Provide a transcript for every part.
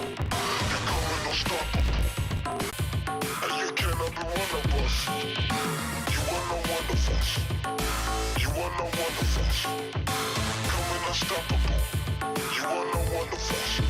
You're coming unstoppable, and you cannot be one of us. You are no one of us. You are no one of us. Coming unstoppable. You are no one of us.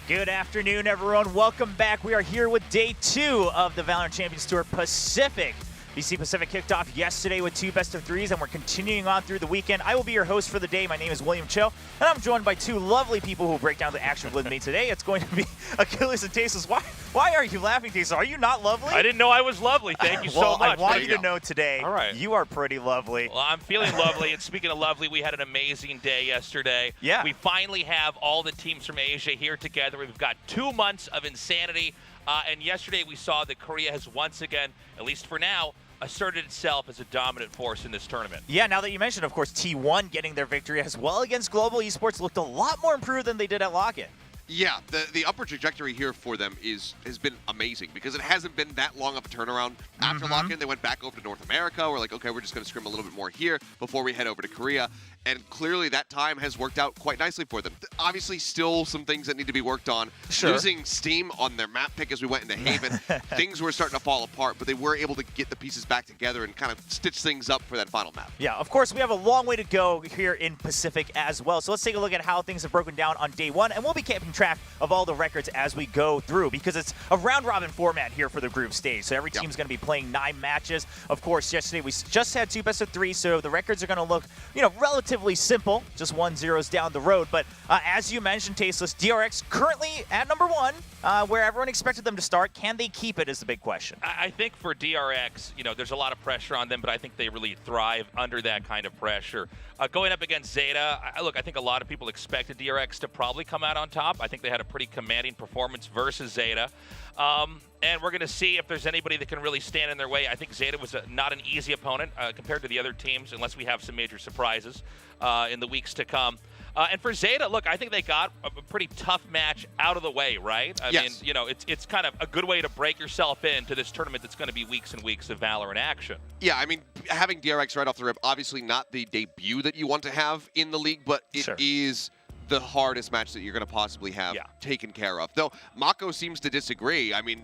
Good afternoon, everyone. Welcome back. We are here with day 2 of the Valorant Champions Tour Pacific. VCT Pacific kicked off yesterday with 2 best-of-3s, and we're continuing on through the weekend. I will be your host for the day. My name is William Cho, and I'm joined by 2 lovely people who will break down the action with me today. It's going to be Achilles and Tasteless. Why are you laughing, Tasteless? Are you not lovely? I didn't know I was lovely. Thank you so much. I want you to know today, all right, you are pretty lovely. Well, I'm feeling lovely, and speaking of lovely, we had an amazing day yesterday. Yeah. We finally have all the teams from Asia here together. We've got 2 months of insanity, and yesterday we saw that Korea has once again, at least for now, asserted itself as a dominant force in this tournament. Yeah, now that you mentioned, of course, T1 getting their victory as well against Global Esports looked a lot more improved than they did at Lock-In. Yeah, the upward trajectory here for them has been amazing because it hasn't been that long of a turnaround. After lock-in, they went back over to North America. We're like, okay, we're just going to scrim a little bit more here before we head over to Korea. And clearly that time has worked out quite nicely for them. Obviously, still some things that need to be worked on. Sure. Losing steam on their map pick as we went into Haven, things were starting to fall apart, but they were able to get the pieces back together and kind of stitch things up for that final map. Yeah, of course, we have a long way to go here in Pacific as well. So let's take a look at how things have broken down on day one, and we'll be keeping track of all the records as we go through because it's a round-robin format here for the group stage. So every team's going to be playing 9 matches. Of course, yesterday we just had 2 best-of-3, so the records are going to look, relatively simple, just 1-0s down the road. But as you mentioned, Tasteless, DRX currently at number 1, where everyone expected them to start. Can they keep it is the big question. I think for DRX, there's a lot of pressure on them, but I think they really thrive under that kind of pressure. Going up against Zeta, I think a lot of people expected DRX to probably come out on top. I think they had a pretty commanding performance versus Zeta. And we're going to see if there's anybody that can really stand in their way. I think Zeta was not an easy opponent compared to the other teams, unless we have some major surprises in the weeks to come. And for Zeta, look, I think they got a pretty tough match out of the way, right? I mean, it's kind of a good way to break yourself into this tournament that's going to be weeks and weeks of Valorant action. Yeah, I mean, having DRX right off the rip, obviously not the debut that you want to have in the league, but it is the hardest match that you're going to possibly have taken care of. Though Mako seems to disagree. I mean,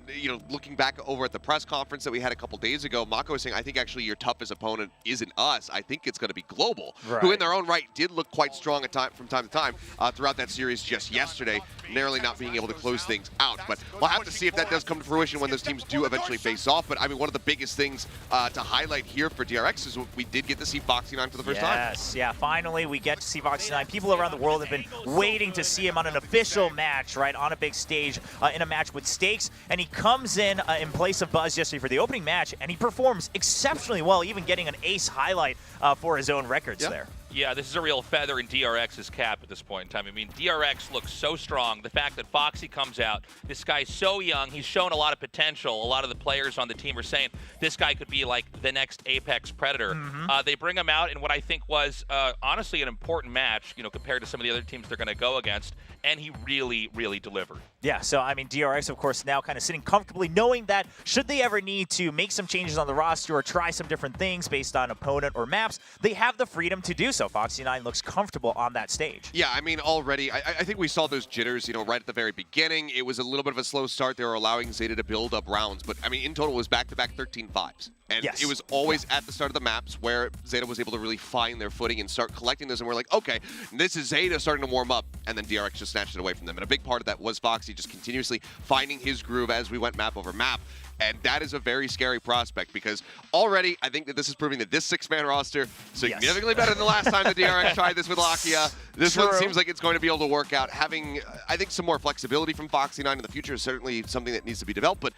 looking back over at the press conference that we had a couple days ago, Mako was saying, I think actually your toughest opponent isn't us. I think it's going to be Global, who in their own right did look quite strong from time to time throughout that series just yesterday, narrowly not being able to close things out. But we'll have to see if that does come to fruition when those teams do eventually face off. But I mean, one of the biggest things to highlight here for DRX is we did get to see Foxy9 for the first time. Yes, yeah, finally we get to see Foxy9. People around the world have been waiting to see him on an official match, right, on a big stage in a match with stakes, and he comes in place of Buzz yesterday for the opening match, and he performs exceptionally well, even getting an ace highlight for his own records there. Yeah, this is a real feather in DRX's cap at this point in time. I mean, DRX looks so strong. The fact that Foxy comes out, this guy's so young. He's shown a lot of potential. A lot of the players on the team are saying this guy could be like the next Apex Predator. They bring him out in what I think was honestly an important match, compared to some of the other teams they're going to go against, and he really, really delivered. Yeah, so I mean, DRX, of course, now kind of sitting comfortably, knowing that should they ever need to make some changes on the roster or try some different things based on opponent or maps, they have the freedom to do so. Foxy9 looks comfortable on that stage. Yeah, I mean, already, I think we saw those jitters, right at the very beginning. It was a little bit of a slow start. They were allowing Zeta to build up rounds, but I mean, in total, it was back-to-back 13-5s. And it was always at the start of the maps where Zeta was able to really find their footing and start collecting those. And we're like, okay, this is Zeta starting to warm up. And then DRX just snatched it away from them. And a big part of that was Foxy just continuously finding his groove as we went map over map. And that is a very scary prospect because already I think that this is proving that this 6-man roster significantly better than the last time the DRX tried this with Lakia. This one seems like it's going to be able to work out. Having, I think, some more flexibility from Foxy9 in the future is certainly something that needs to be developed. But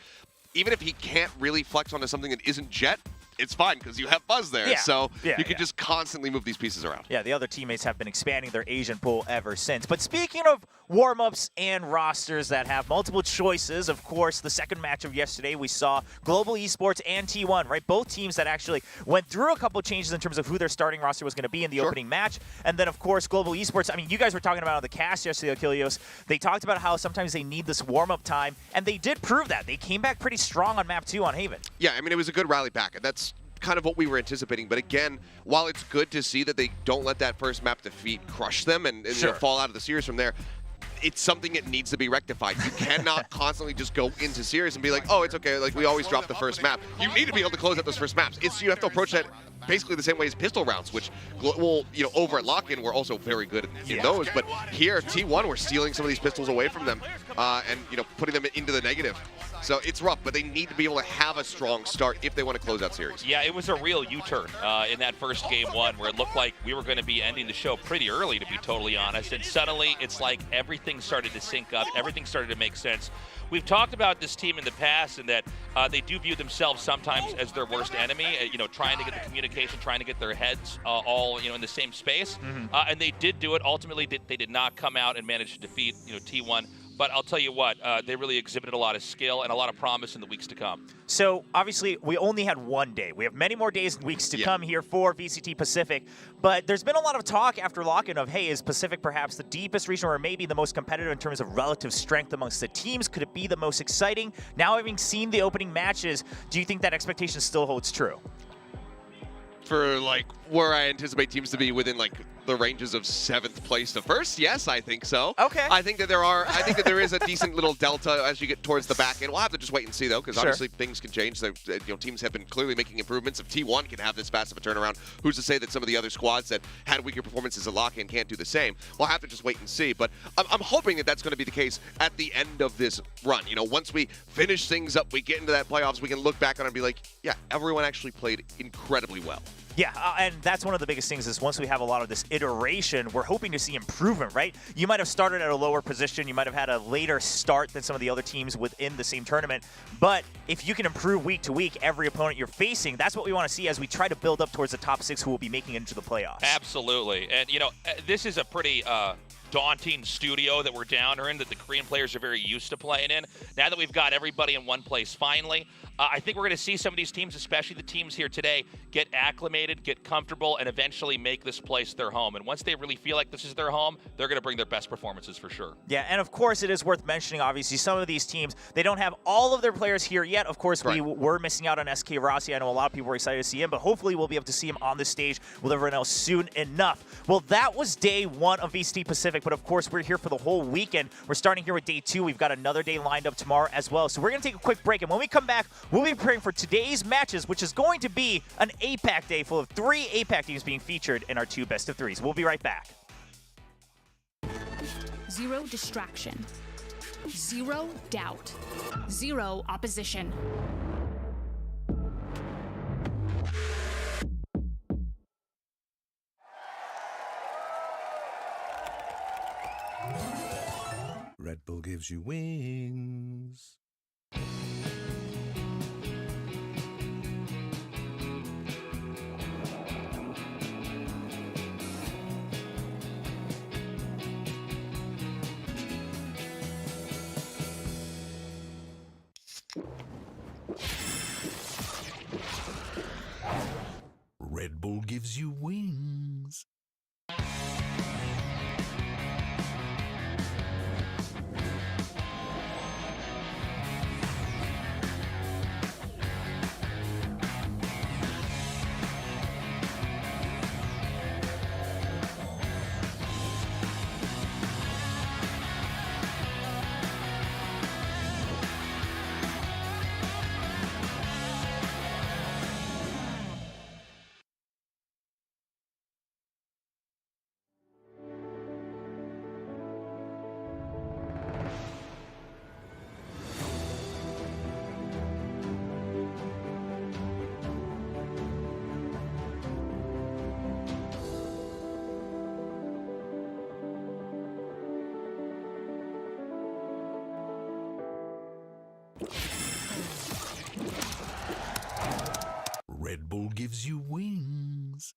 even if he can't really flex onto something that isn't Jet, it's fine because you have Buzz there. So you can just constantly move these pieces around. Yeah, the other teammates have been expanding their Asian pool ever since. But speaking of warm-ups and rosters that have multiple choices, of course, the second match of yesterday, we saw Global Esports and T1, right? Both teams that actually went through a couple of changes in terms of who their starting roster was going to be in the opening match. And then, of course, Global Esports, I mean, you guys were talking about on the cast yesterday, Achilleos. They talked about how sometimes they need this warm-up time, and they did prove that. They came back pretty strong on map 2 on Haven. Yeah, I mean, it was a good rally back. That's kind of what we were anticipating. But again, while it's good to see that they don't let that first map defeat crush them and fall out of the series from there, it's something that needs to be rectified. You cannot constantly just go into series and be like, oh, it's okay, like we always drop the first map. You need to be able to close out those first maps. You have to approach that basically the same way as pistol rounds, which will, over at lock-in, we're also very good in those. But here, T1, we're stealing some of these pistols away from them and, putting them into the negative. So it's rough, but they need to be able to have a strong start if they want to close out series. Yeah, it was a real U-turn in that first game one where it looked like we were going to be ending the show pretty early, to be totally honest. And suddenly, it's like everything started to sync up. Everything started to make sense. We've talked about this team in the past and that they do view themselves sometimes as their worst enemy, trying to get the communication, trying to get their heads all, in the same space. And they did do it. Ultimately, they did not come out and manage to defeat, T1 But I'll tell you what, they really exhibited a lot of skill and a lot of promise in the weeks to come. So, obviously, we only had one day. We have many more days and weeks to come here for VCT Pacific. But there's been a lot of talk after lock-in of, hey, is Pacific perhaps the deepest region or maybe the most competitive in terms of relative strength amongst the teams? Could it be the most exciting? Now, having seen the opening matches, do you think that expectation still holds true? For like where I anticipate teams to be within like the ranges of 7th place to 1st, yes, I think so. Okay. I think that there is a decent little delta as you get towards the back end. We'll have to just wait and see though, because obviously things can change. So, teams have been clearly making improvements. If T1 can have this fast of a turnaround, who's to say that some of the other squads that had weaker performances at lock-in can't do the same? We'll have to just wait and see. But I'm hoping that that's going to be the case at the end of this run. Once we finish things up, we get into that playoffs, we can look back on it and be like, yeah, everyone actually played incredibly well. Yeah, and that's one of the biggest things is once we have a lot of this iteration, we're hoping to see improvement, right? You might have started at a lower position. You might have had a later start than some of the other teams within the same tournament. But if you can improve week to week, every opponent you're facing, that's what we want to see as we try to build up towards the top 6 who will be making it into the playoffs. Absolutely. And, this is a pretty daunting studio that we're down in, that the Korean players are very used to playing in. Now that we've got everybody in one place finally, I think we're going to see some of these teams, especially the teams here today, get acclimated, get comfortable, and eventually make this place their home. And once they really feel like this is their home, they're going to bring their best performances for sure. Yeah, and of course it is worth mentioning, obviously, some of these teams, they don't have all of their players here yet. Of course, we were missing out on SK Rossi. I know a lot of people were excited to see him, but hopefully we'll be able to see him on this stage with everyone else soon enough. Well, that was day 1 of VCT Pacific, but of course we're here for the whole weekend. We're starting here with day 2. We've got another day lined up tomorrow as well. So we're going to take a quick break, and when we come back, we'll be preparing for today's matches, which is going to be an APAC day full of 3 APAC teams being featured in our 2 best of 3s. We'll be right back. 0 distraction. 0 doubt. 0 opposition. Red Bull gives you wings. Red Bull gives you wings. Red Bull gives you wings.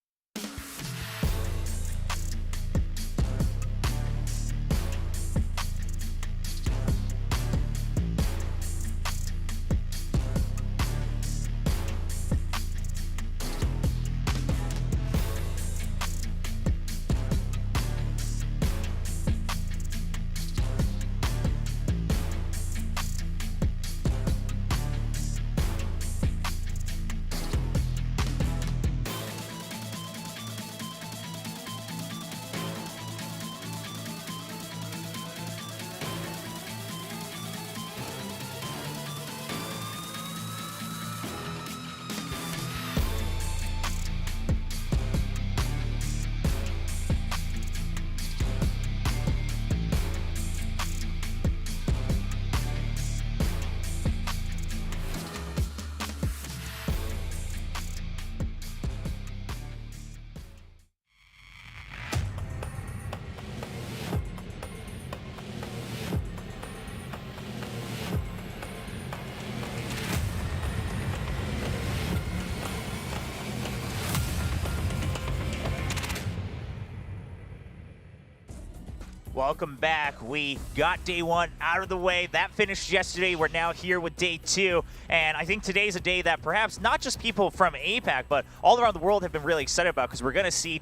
Welcome back. We got day one out of the way. That finished yesterday. We're now here with day two. And I think today's a day that perhaps not just people from APAC, but all around the world have been really excited about, because we're going to see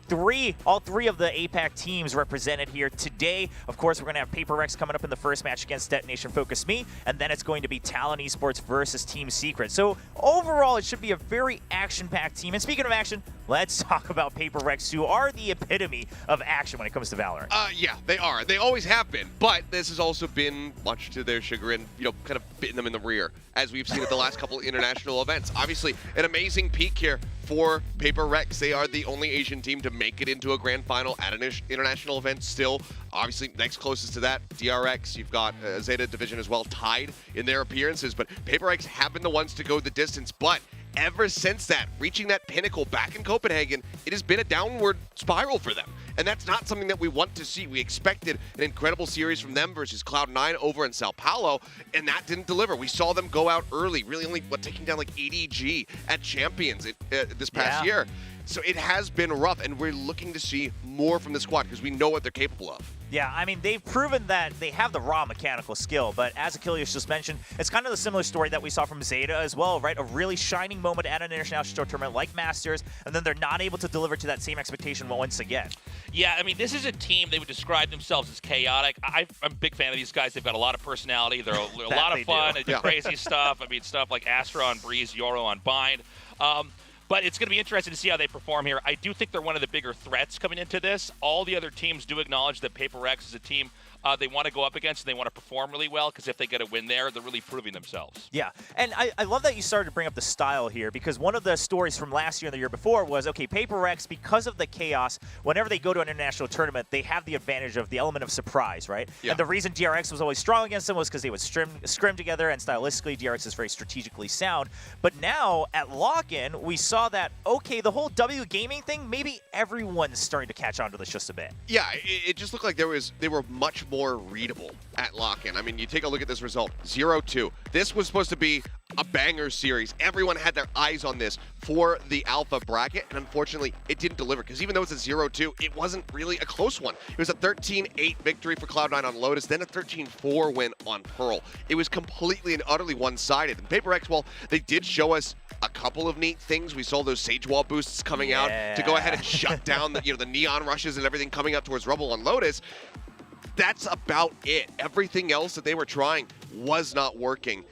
all three of the APAC teams represented here today. Of course, we're going to have Paper Rex coming up in the first match against Detonation Focus Me, and then it's going to be Talon Esports versus Team Secret. So overall, it should be a very action-packed team. And speaking of action, let's talk about Paper Rex, who are the epitome of action when it comes to Valorant. Yeah, they are. They always have been, but this has also been, much to their chagrin, kind of bitten them in the rear, as we've seen at the last couple international events. Obviously, an amazing peak here for Paper Rex. They are the only Asian team to make it into a grand final at an international event still. Obviously, next closest to that, DRX. You've got Zeta Division as well, tied in their appearances, but Paper Rex have been the ones to go the distance, but ever since that, reaching that pinnacle back in Copenhagen, it has been a downward spiral for them. And that's not something that we want to see. We expected an incredible series from them versus Cloud9 over in Sao Paulo, and that didn't deliver. We saw them go out early, really only taking down like 80 G at Champions this past year. So it has been rough, and we're looking to see more from the squad because we know what they're capable of. Yeah, I mean, they've proven that they have the raw mechanical skill, but as Achilles just mentioned, it's kind of the similar story that we saw from Zeta as well, right? A really shining moment at an international tournament like Masters, and then they're not able to deliver to that same expectation once again. Yeah, I mean, this is a team, they would describe themselves as chaotic. I'm a big fan of these guys. They've got a lot of personality. They're a lot of fun. They do crazy stuff. I mean, stuff like Astra on Breeze, Yoro on Bind. But it's going to be interesting to see how they perform here. I do think they're one of the bigger threats coming into this. All the other teams do acknowledge that Paper Rex is a team they want to go up against, and they want to perform really well, because if they get a win there, they're really proving themselves. Yeah, and I love that you started to bring up the style here, because one of the stories from last year and the year before was, okay, Paper Rex, because of the chaos, whenever they go to an international tournament, they have the advantage of the element of surprise, right? Yeah. And the reason DRX was always strong against them was because they would scrim together, and stylistically, DRX is very strategically sound. But now, at Lock-In, we saw that, okay, the whole W gaming thing, maybe everyone's starting to catch on to this just a bit. Yeah, it just looked like they were much more readable at Lock-In. I mean, you take a look at this result, 0-2. This was supposed to be a banger series. Everyone had their eyes on this for the alpha bracket, and unfortunately, it didn't deliver, because even though it's a 0-2, it wasn't really a close one. It was a 13-8 victory for Cloud9 on Lotus, then a 13-4 win on Pearl. It was completely and utterly one-sided. And Paper Rex, well, they did show us a couple of neat things. We saw those Sage Wall boosts coming out to go ahead and shut down the neon rushes and everything coming up towards Rubble on Lotus. That's about it. Everything else that they were trying was not working.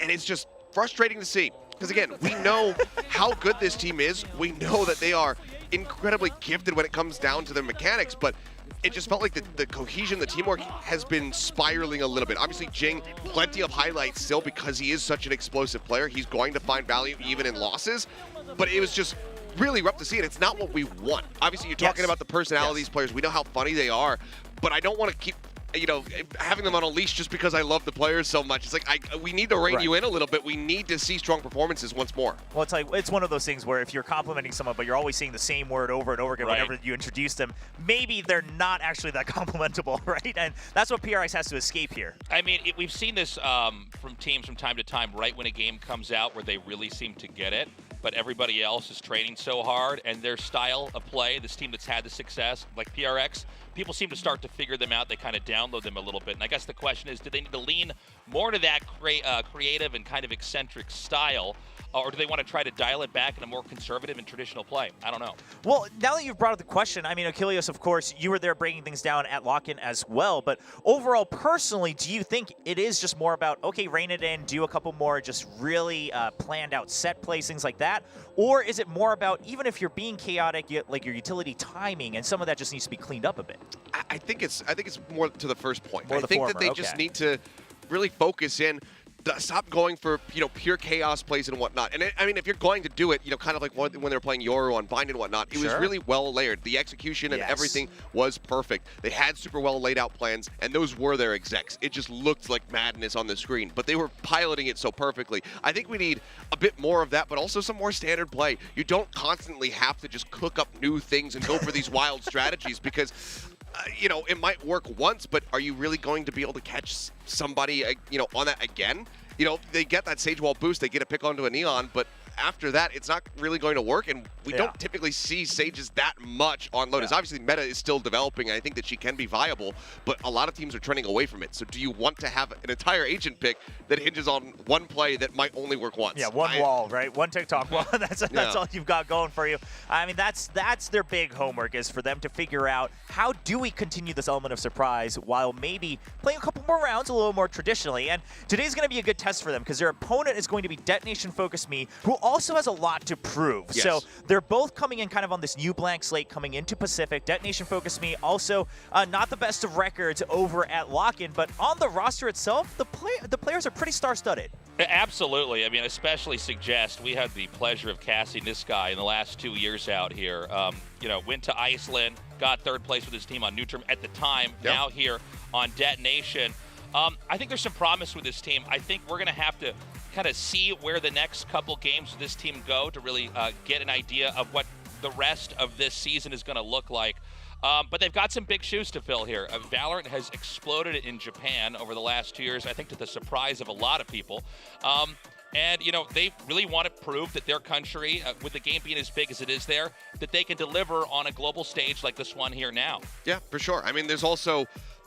And it's just frustrating to see. Because again, we know how good this team is. We know that they are incredibly gifted when it comes down to their mechanics, but it just felt like the cohesion, the teamwork has been spiraling a little bit. Obviously, Jing, plenty of highlights still, because he is such an explosive player. He's going to find value even in losses, but it was just really rough to see it. It's not what we want. Obviously, you're talking about the personality of these players. We know how funny they are, but I don't want to keep having them on a leash just because I love the players so much. It's like, we need to rein you in a little bit. We need to see strong performances once more. Well, it's one of those things where if you're complimenting someone, but you're always saying the same word over and over again whenever you introduce them, maybe they're not actually that complimentable, right? And that's what PRX has to escape here. I mean, we've seen this from teams from time to time, right when a game comes out where they really seem to get it, but everybody else is training so hard, and their style of play, this team that's had the success, like PRX, people seem to start to figure them out. They kind of download them a little bit. And I guess the question is, do they need to lean more to that creative and kind of eccentric style, or do they want to try to dial it back in a more conservative and traditional play? I don't know. Well, now that you've brought up the question, I mean, Achilles, of course, you were there breaking things down at Lock-In as well, but overall, personally, do you think it is just more about, okay, rein it in, do a couple more just really planned out set plays, things like that, or is it more about, even if you're being chaotic, like your utility timing, and some of that just needs to be cleaned up a bit? I think it's more to the first point. I think that they just need to really focus in, stop going for pure chaos plays and whatnot. And I mean, if you're going to do it, kind of like when they were playing Yoru on Bind and whatnot, it was really well layered. The execution and everything was perfect. They had super well laid out plans, and those were their execs. It just looked like madness on the screen, but they were piloting it so perfectly. I think we need a bit more of that, but also some more standard play. You don't constantly have to just cook up new things and go for these wild strategies, because it might work once, but are you really going to be able to catch somebody, on that again? They get that Sage Wall boost, they get a pick onto a Neon, but after that, it's not really going to work, and we don't typically see Sages that much on Lotus. Obviously, meta is still developing, and I think that she can be viable, but a lot of teams are trending away from it. So do you want to have an entire agent pick that hinges on one play that might only work once? Yeah, one wall, right? One TikTok wall. That's all you've got going for you. I mean, that's their big homework, is for them to figure out how do we continue this element of surprise while maybe playing a couple more rounds a little more traditionally. And today's going to be a good test for them because their opponent is going to be Detonation Focus Me, who also has a lot to prove. Yes. So they're both coming in kind of on this new blank slate coming into Pacific. Detonation Focus Me also not the best of records over at Lock-In, but on the roster itself, the players are pretty star-studded. Absolutely. I mean, especially Suggest. We had the pleasure of casting this guy in the last 2 years out here. You know, went to Iceland, got third place with his team on Neutrum at the time, now here on Detonation. I think there's some promise with this team. I think we're going to have to kind of see where the next couple games of this team go to really get an idea of what the rest of this season is going to look like. But they've got some big shoes to fill here. Valorant has exploded in Japan over the last 2 years, I think to the surprise of a lot of people. And, you know, they really want to prove that their country, with the game being as big as it is there, that they can deliver on a global stage like this one here now. Yeah, for sure. I mean, there's also,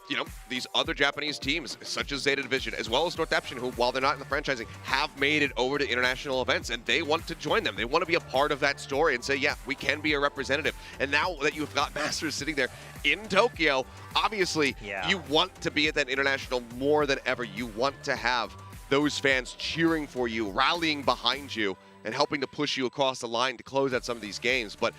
you know, these other Japanese teams, such as Zeta Division, as well as Northeption, who, while they're not in the franchising, have made it over to international events, and they want to join them. They want to be a part of that story and say, yeah, we can be a representative. And now that you've got Masters sitting there in Tokyo, obviously, you want to be at that international more than ever. You want to have those fans cheering for you, rallying behind you, and helping to push you across the line to close out some of these games. But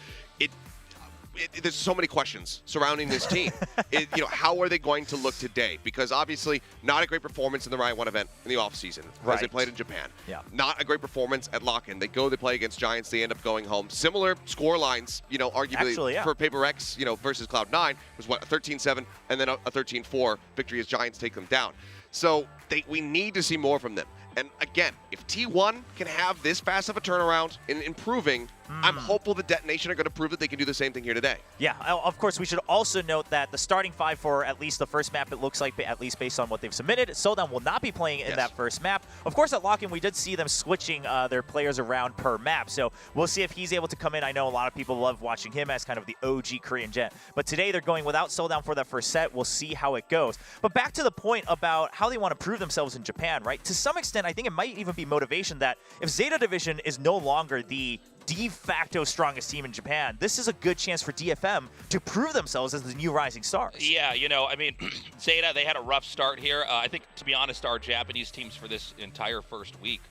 there's so many questions surrounding this team. You know, how are they going to look today? Because obviously, not a great performance in the Riot 1 event in the offseason, as they played in Japan. Not a great performance at Lock-In. They play against Giants, they end up going home. Similar score lines, you know, arguably for Paper X, you know, versus Cloud9 was what, a 13-7 and then a 13-4 victory as Giants take them down. So we need to see more from them. And again, if T1 can have this fast of a turnaround in improving, I'm hopeful the Detonation are going to prove that they can do the same thing here today. Yeah, of course, we should also note that the starting five for at least the first map, it looks like, at least based on what they've submitted, Soldown will not be playing in that first map. Of course, at Lock-In, we did see them switching their players around per map, so we'll see if he's able to come in. I know a lot of people love watching him as kind of the OG Korean Jet, but today they're going without Soldown for that first set. We'll see how it goes. But back to the point about how they want to prove themselves in Japan, right? To some extent, I think it might even be motivation that if Zeta Division is no longer the de facto strongest team in Japan, this is a good chance for DFM to prove themselves as the new rising stars. Yeah, you know, I mean, Zeta, they had a rough start here. I think, to be honest, our Japanese teams for this entire first week,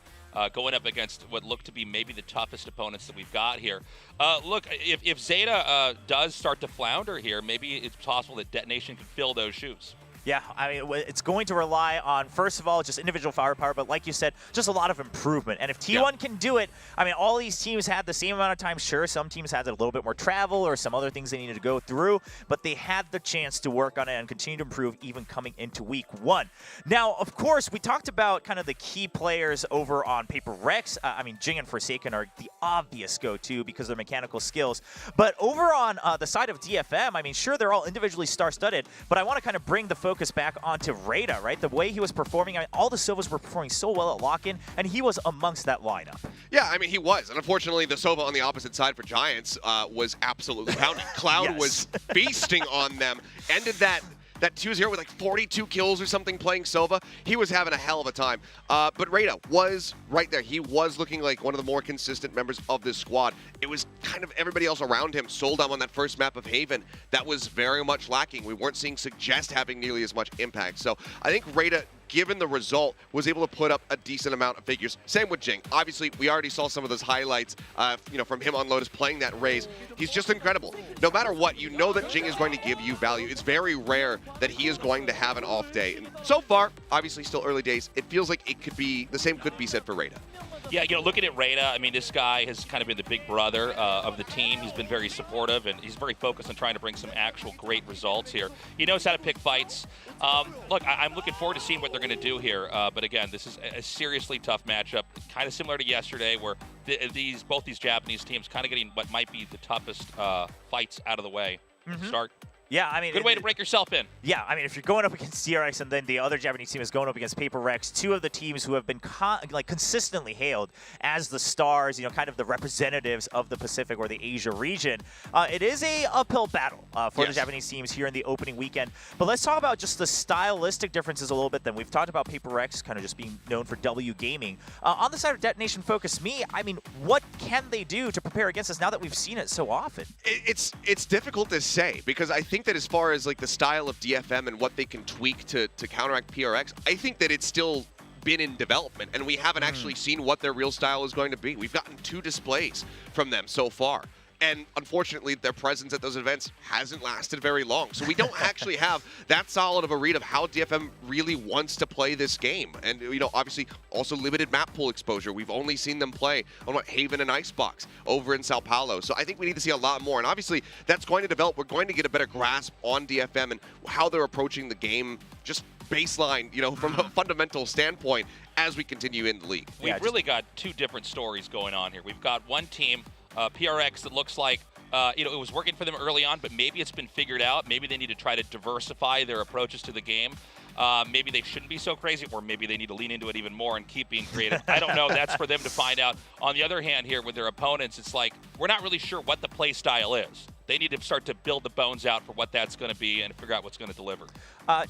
going up against what looked to be maybe the toughest opponents that we've got here. Look, if Zeta does start to flounder here, maybe it's possible that Detonation could fill those shoes. Yeah, I mean, it's going to rely on, first of all, just individual firepower, but like you said, just a lot of improvement. And if T1 can do it, I mean, all these teams had the same amount of time. Sure, some teams had a little bit more travel or some other things they needed to go through, but they had the chance to work on it and continue to improve even coming into week one. Now, of course, we talked about kind of the key players over on Paper Rex. I mean, Jing and Forsaken are the obvious go-to because of their mechanical skills. But over on the side of DFM, I mean, sure, they're all individually star-studded, but I want to kind of bring the focus back onto Rada, right? The way he was performing, I mean, all the Sovas were performing so well at Lock-In, and he was amongst that lineup. Yeah, I mean, he was. And unfortunately, the Sova on the opposite side for Giants was absolutely pounding. Cloud was feasting on them. Ended that 2-0 with like 42 kills or something playing Sova. He was having a hell of a time. But Rada was right there. He was looking like one of the more consistent members of this squad. It was kind of everybody else around him sold out on that first map of Haven. That was very much lacking. We weren't seeing Suggest having nearly as much impact. So I think Rada, given the result, was able to put up a decent amount of figures. Same with Jing. Obviously, we already saw some of those highlights, you know, from him on Lotus playing that Raze. He's just incredible. No matter what, you know that Jing is going to give you value. It's very rare that he is going to have an off day. And so far, obviously still early days, it feels like it could be, the same could be said for Rada. Yeah, you know, looking at Rada, I mean, this guy has kind of been the big brother of the team. He's been very supportive, and he's very focused on trying to bring some actual great results here. He knows how to pick fights. Look, I'm looking forward to seeing what they're going to do here. But again, this is a seriously tough matchup, kind of similar to yesterday, where both these Japanese teams kind of getting what might be the toughest fights out of the way to start. Yeah, I mean, good way to break yourself in. Yeah, I mean, if you're going up against DRX and then the other Japanese team is going up against Paper Rex, two of the teams who have been consistently hailed as the stars, kind of the representatives of the Pacific or the Asia region, it is a uphill battle for the Japanese teams here in the opening weekend. But let's talk about just the stylistic differences a little bit. Then we've talked about Paper Rex kind of just being known for W gaming. On the side of Detonation Focus Me, I mean, what can they do to prepare against us now that we've seen it so often? It's difficult to say, because I think that as far as like the style of DFM and what they can tweak to counteract PRX, I think that it's still been in development, and we haven't actually seen what their real style is going to be. We've gotten 2 displays from them so far. And unfortunately, their presence at those events hasn't lasted very long. So we don't actually have that solid of a read of how DFM really wants to play this game. And, obviously, also limited map pool exposure. We've only seen them play on Haven and Icebox over in Sao Paulo. So I think we need to see a lot more. And obviously, that's going to develop. We're going to get a better grasp on DFM and how they're approaching the game, just baseline, from a fundamental standpoint as we continue in the league. We've really got 2 different stories going on here. We've got one team, PRX, that looks like it was working for them early on, but maybe it's been figured out. Maybe they need to try to diversify their approaches to the game. Maybe they shouldn't be so crazy, or maybe they need to lean into it even more and keep being creative. I don't know. That's for them to find out. On the other hand, here with their opponents, it's like we're not really sure what the play style is. They need to start to build the bones out for what that's going to be and figure out what's going to deliver.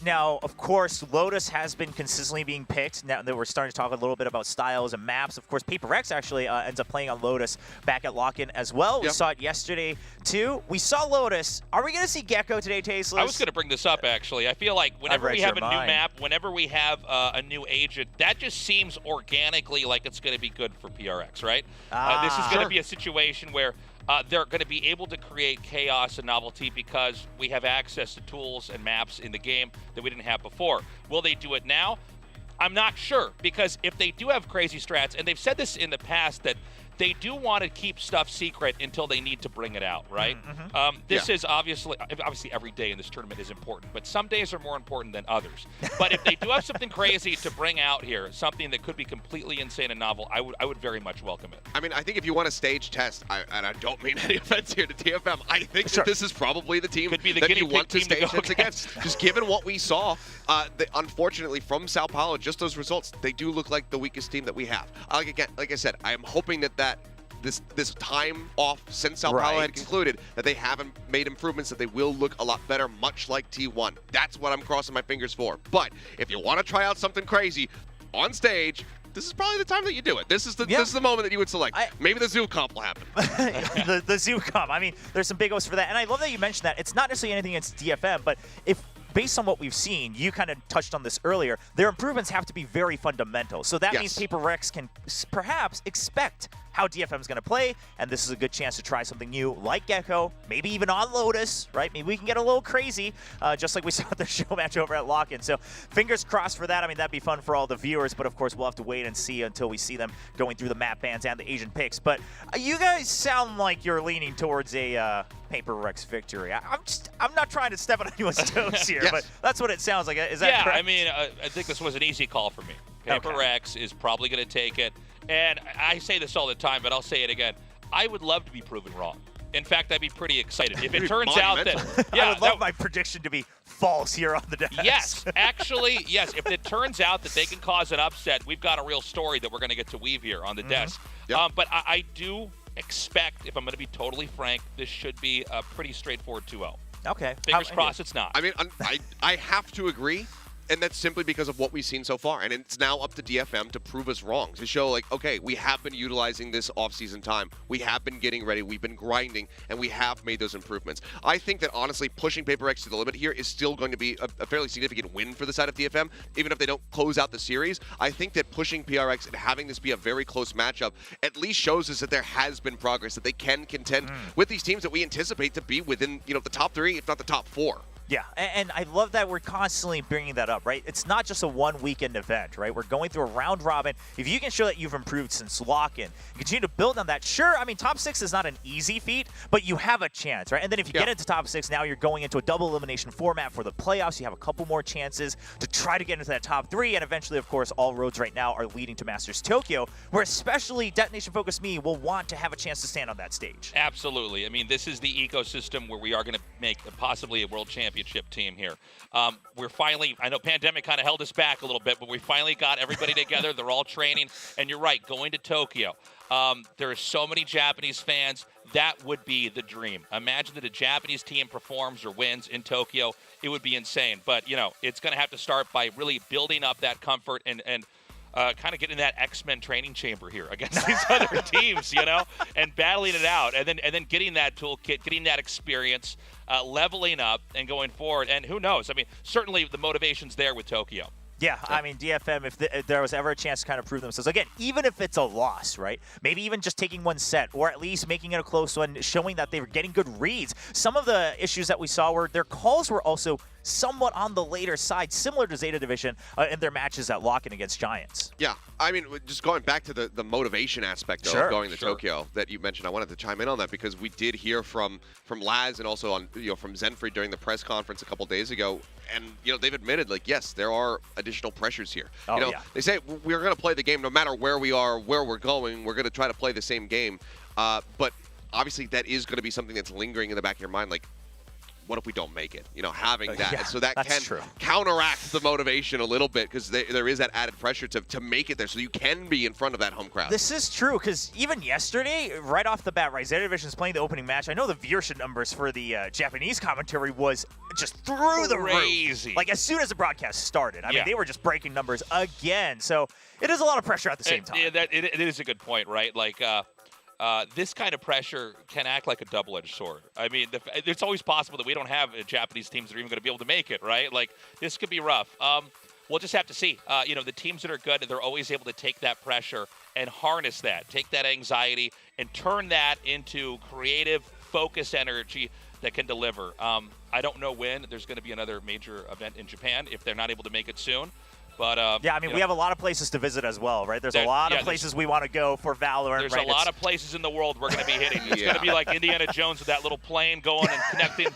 Now, of course, Lotus has been consistently being picked. Now that we're starting to talk a little bit about styles and maps, of course, Paper Rex actually ends up playing on Lotus back at Lock-In as well. We saw it yesterday, too. We saw Lotus. Are we going to see Gecko today, Tasteless? I was going to bring this up, actually. I feel like whenever we have a new map, whenever we have a new agent, that just seems organically like it's going to be good for PRX, right? This is going to be a situation where they're going to be able to create chaos and novelty because we have access to tools and maps in the game that we didn't have before. Will they do it now? I'm not sure, because if they do have crazy strats, and they've said this in the past, that they do want to keep stuff secret until they need to bring it out, right? This is obviously every day in this tournament is important, but some days are more important than others. But if they do have something crazy to bring out here, something that could be completely insane and novel, I would very much welcome it. I mean, I think if you want a stage test, and I don't mean any offense here to TFM, I think that this is probably the team could be the that you want to team stage to go test against. Just given what we saw, unfortunately, from Sao Paulo, just those results, they do look like the weakest team that we have. Like I said, I am hoping that this time off since Sao Paulo had concluded, that they haven't made improvements, that they will look a lot better, much like T1. That's what I'm crossing my fingers for. But if you want to try out something crazy on stage, this is probably the time that you do it. This is the moment that you would select. Maybe the Zoo Comp will happen. the Zoo Comp. I mean, there's some big hopes for that. And I love that you mentioned that. It's not necessarily anything against DFM, but based on what we've seen, you kind of touched on this earlier, their improvements have to be very fundamental. So that means Paper Rex can perhaps expect how DFM is going to play, and this is a good chance to try something new like Gecko, maybe even on Lotus, right? Maybe we can get a little crazy, just like we saw at the show match over at Lock-In. So fingers crossed for that. I mean, that'd be fun for all the viewers, but of course we'll have to wait and see until we see them going through the map bans and the Asian picks. But you guys sound like you're leaning towards a Paper Rex victory. I'm not trying to step on anyone's toes here, but that's what it sounds like. Is that correct? I mean, I think this was an easy call for me. Paper Rex is probably going to take it. And I say this all the time, but I'll say it again. I would love to be proven wrong. In fact, I'd be pretty excited. If it turns out that... I would love my prediction to be false here on the desk. Yes, actually, yes. If it turns out that they can cause an upset, we've got a real story that we're going to get to weave here on the desk. But I do expect, if I'm going to be totally frank, this should be a pretty straightforward 2-0. Okay. Fingers crossed it's not. I mean, I have to agree. And that's simply because of what we've seen so far. And it's now up to DFM to prove us wrong, to show, like, okay, we have been utilizing this off-season time. We have been getting ready. We've been grinding, and we have made those improvements. I think that, honestly, pushing Paper Rex to the limit here is still going to be a fairly significant win for the side of DFM, even if they don't close out the series. I think that pushing PRX and having this be a very close matchup at least shows us that there has been progress, that they can contend with these teams that we anticipate to be within, the top 3, if not the top 4. Yeah, and I love that we're constantly bringing that up, right? It's not just a one-weekend event, right? We're going through a round robin. If you can show that you've improved since Lock-In, continue to build on that. Sure, I mean, top 6 is not an easy feat, but you have a chance, right? And then if you get into top 6, now you're going into a double elimination format for the playoffs. You have a couple more chances to try to get into that top 3, and eventually, of course, all roads right now are leading to Masters Tokyo, where especially Detonation Focus Me will want to have a chance to stand on that stage. Absolutely. I mean, this is the ecosystem where we are going to make possibly a world championship team here. We're finally, I know pandemic kind of held us back a little bit, but we finally got everybody together. They're all training. And you're right, going to Tokyo. There are so many Japanese fans. That would be the dream. Imagine that a Japanese team performs or wins in Tokyo. It would be insane. But, you know, it's going to have to start by really building up that comfort and kind of getting that X-Men training chamber here against these other teams, you know, and battling it out, and then getting that toolkit, getting that experience, leveling up, and going forward. And who knows? I mean, certainly the motivation's there with Tokyo. Yeah, I mean, DFM, if there was ever a chance to kind of prove themselves, again, even if it's a loss, right? Maybe even just taking one set, or at least making it a close one, showing that they were getting good reads. Some of the issues that we saw were their calls were also somewhat on the later side, similar to Zeta Division in their matches at Lock-In against Giants. Yeah, I mean, just going back to the motivation aspect of going to Tokyo that you mentioned, I wanted to chime in on that because we did hear from Laz and also on from Zenfried during the press conference a couple days ago, and they've admitted, like, yes, there are additional pressures here. They say we're going to play the game no matter where we are, where we're going. We're going to try to play the same game, but obviously that is going to be something that's lingering in the back of your mind, like, what if we don't make it? Having that. Yeah, so that can counteract the motivation a little bit because there is that added pressure to make it there so you can be in front of that home crowd. This is true because even yesterday, right off the bat, right, Zeta Division is playing the opening match. I know the viewership numbers for the Japanese commentary was just through the roof. Like, as soon as the broadcast started. I mean, they were just breaking numbers again. So it is a lot of pressure at the same time. It is a good point, right? Like, this kind of pressure can act like a double-edged sword. I mean, it's always possible that we don't have Japanese teams that are even going to be able to make it, right? Like, this could be rough. We'll just have to see. The teams that are good, they're always able to take that pressure and harness that, take that anxiety, and turn that into creative, focused energy that can deliver. I don't know when there's going to be another major event in Japan if they're not able to make it soon. But, yeah, I mean, we have a lot of places to visit as well, right? There's a lot of places we want to go for Valorant. There's a lot of places in the world we're going to be hitting. It's going to be like Indiana Jones with that little plane going and connecting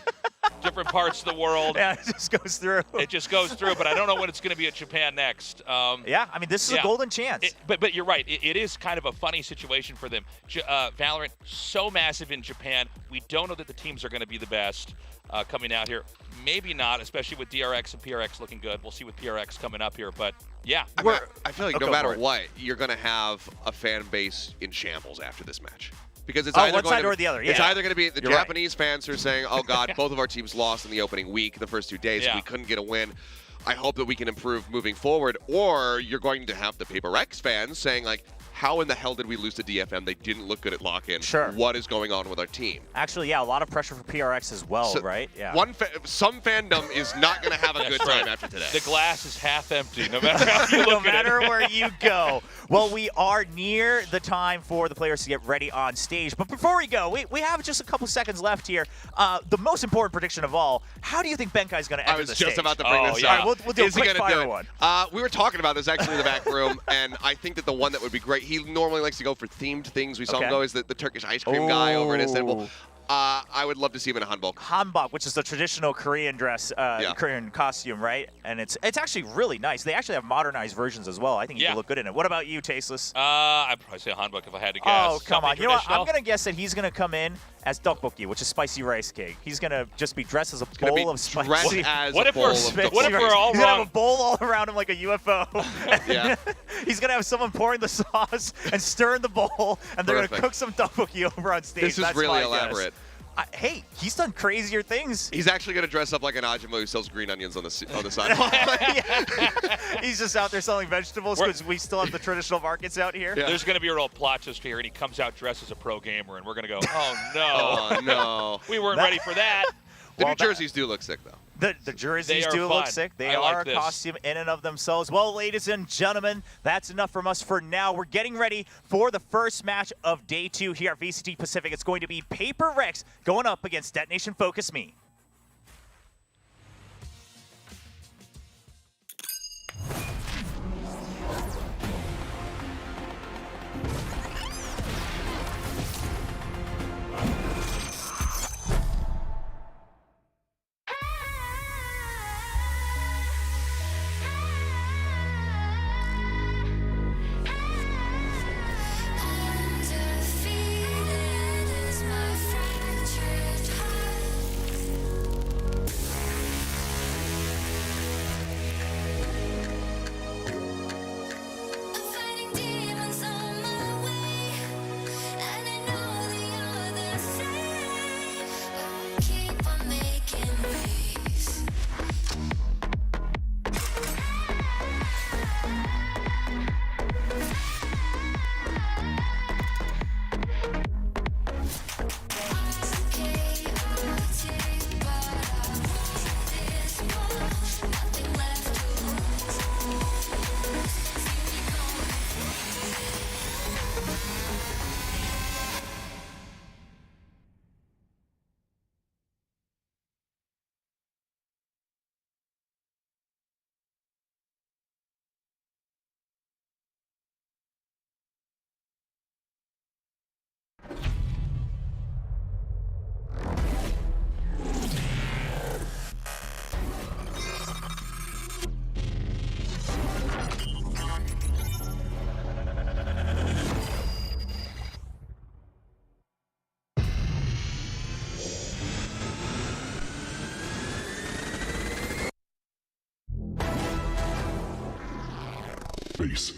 different parts of the world. Yeah, it just goes through. It just goes through, but I don't know when it's going to be at Japan next. Yeah, I mean, this is a golden chance. But you're right. It is kind of a funny situation for them. Valorant, so massive in Japan. We don't know that the teams are going to be the best coming out here. Maybe not, especially with DRX and PRX looking good. We'll see with PRX coming up here, but yeah. I feel like no matter what, you're going to have a fan base in shambles after this match. Because it's either one side or the other. Yeah. It's either going to be the Japanese fans who are saying, oh, God, both of our teams lost in the opening week, the first 2 days. We couldn't get a win. I hope that we can improve moving forward. Or you're going to have the Paper X fans saying, like, how in the hell did we lose to DFM? They didn't look good at lock-in. Sure. What is going on with our team? Actually, yeah, a lot of pressure for PRX as well, right? Yeah. Some fandom is not going to have a good time after today. The glass is half empty, no matter how you look no matter where you go. Well, we are near the time for the players to get ready on stage. But before we go, we have just a couple seconds left here. The most important prediction of all, how do you think Benkai is going to enter the stage? I was just about to bring this up. All right, we'll do a quick fire one. We were talking about this actually in the back room, and I think that the one that would be great, he normally likes to go for themed things. We saw him go as the Turkish ice cream guy over in Istanbul. I would love to see him in a hanbok. Hanbok, which is the traditional Korean dress, Korean costume, right? And it's actually really nice. They actually have modernized versions as well. I think he would look good in it. What about you, Tasteless? I'd probably say hanbok if I had to guess. Oh, come on. You know what? I'm going to guess that he's going to come in as tteokbokki, which is spicy rice cake. He's going to just be dressed as a bowl of spicy. What if we're all He's going to have a bowl all around him like a UFO. He's going to have someone pouring the sauce and stirring the bowl, and they're going to cook some tteokbokki over on stage. This is really elaborate. Hey, he's done crazier things. He's actually going to dress up like an Ajima who sells green onions on the sidewalk. He's just out there selling vegetables because we still have the traditional markets out here. There's going to be a real plot twist here, and he comes out dressed as a pro gamer, and we're going to go, oh, no. Oh, no. We weren't ready for that. The New Jerseys do look sick, though. The jerseys do look sick. They are a costume in and of themselves. Well, ladies and gentlemen, that's enough from us for now. We're getting ready for the first match of Day 2 here at VCT Pacific. It's going to be Paper Rex going up against Detonation Focus Me. face.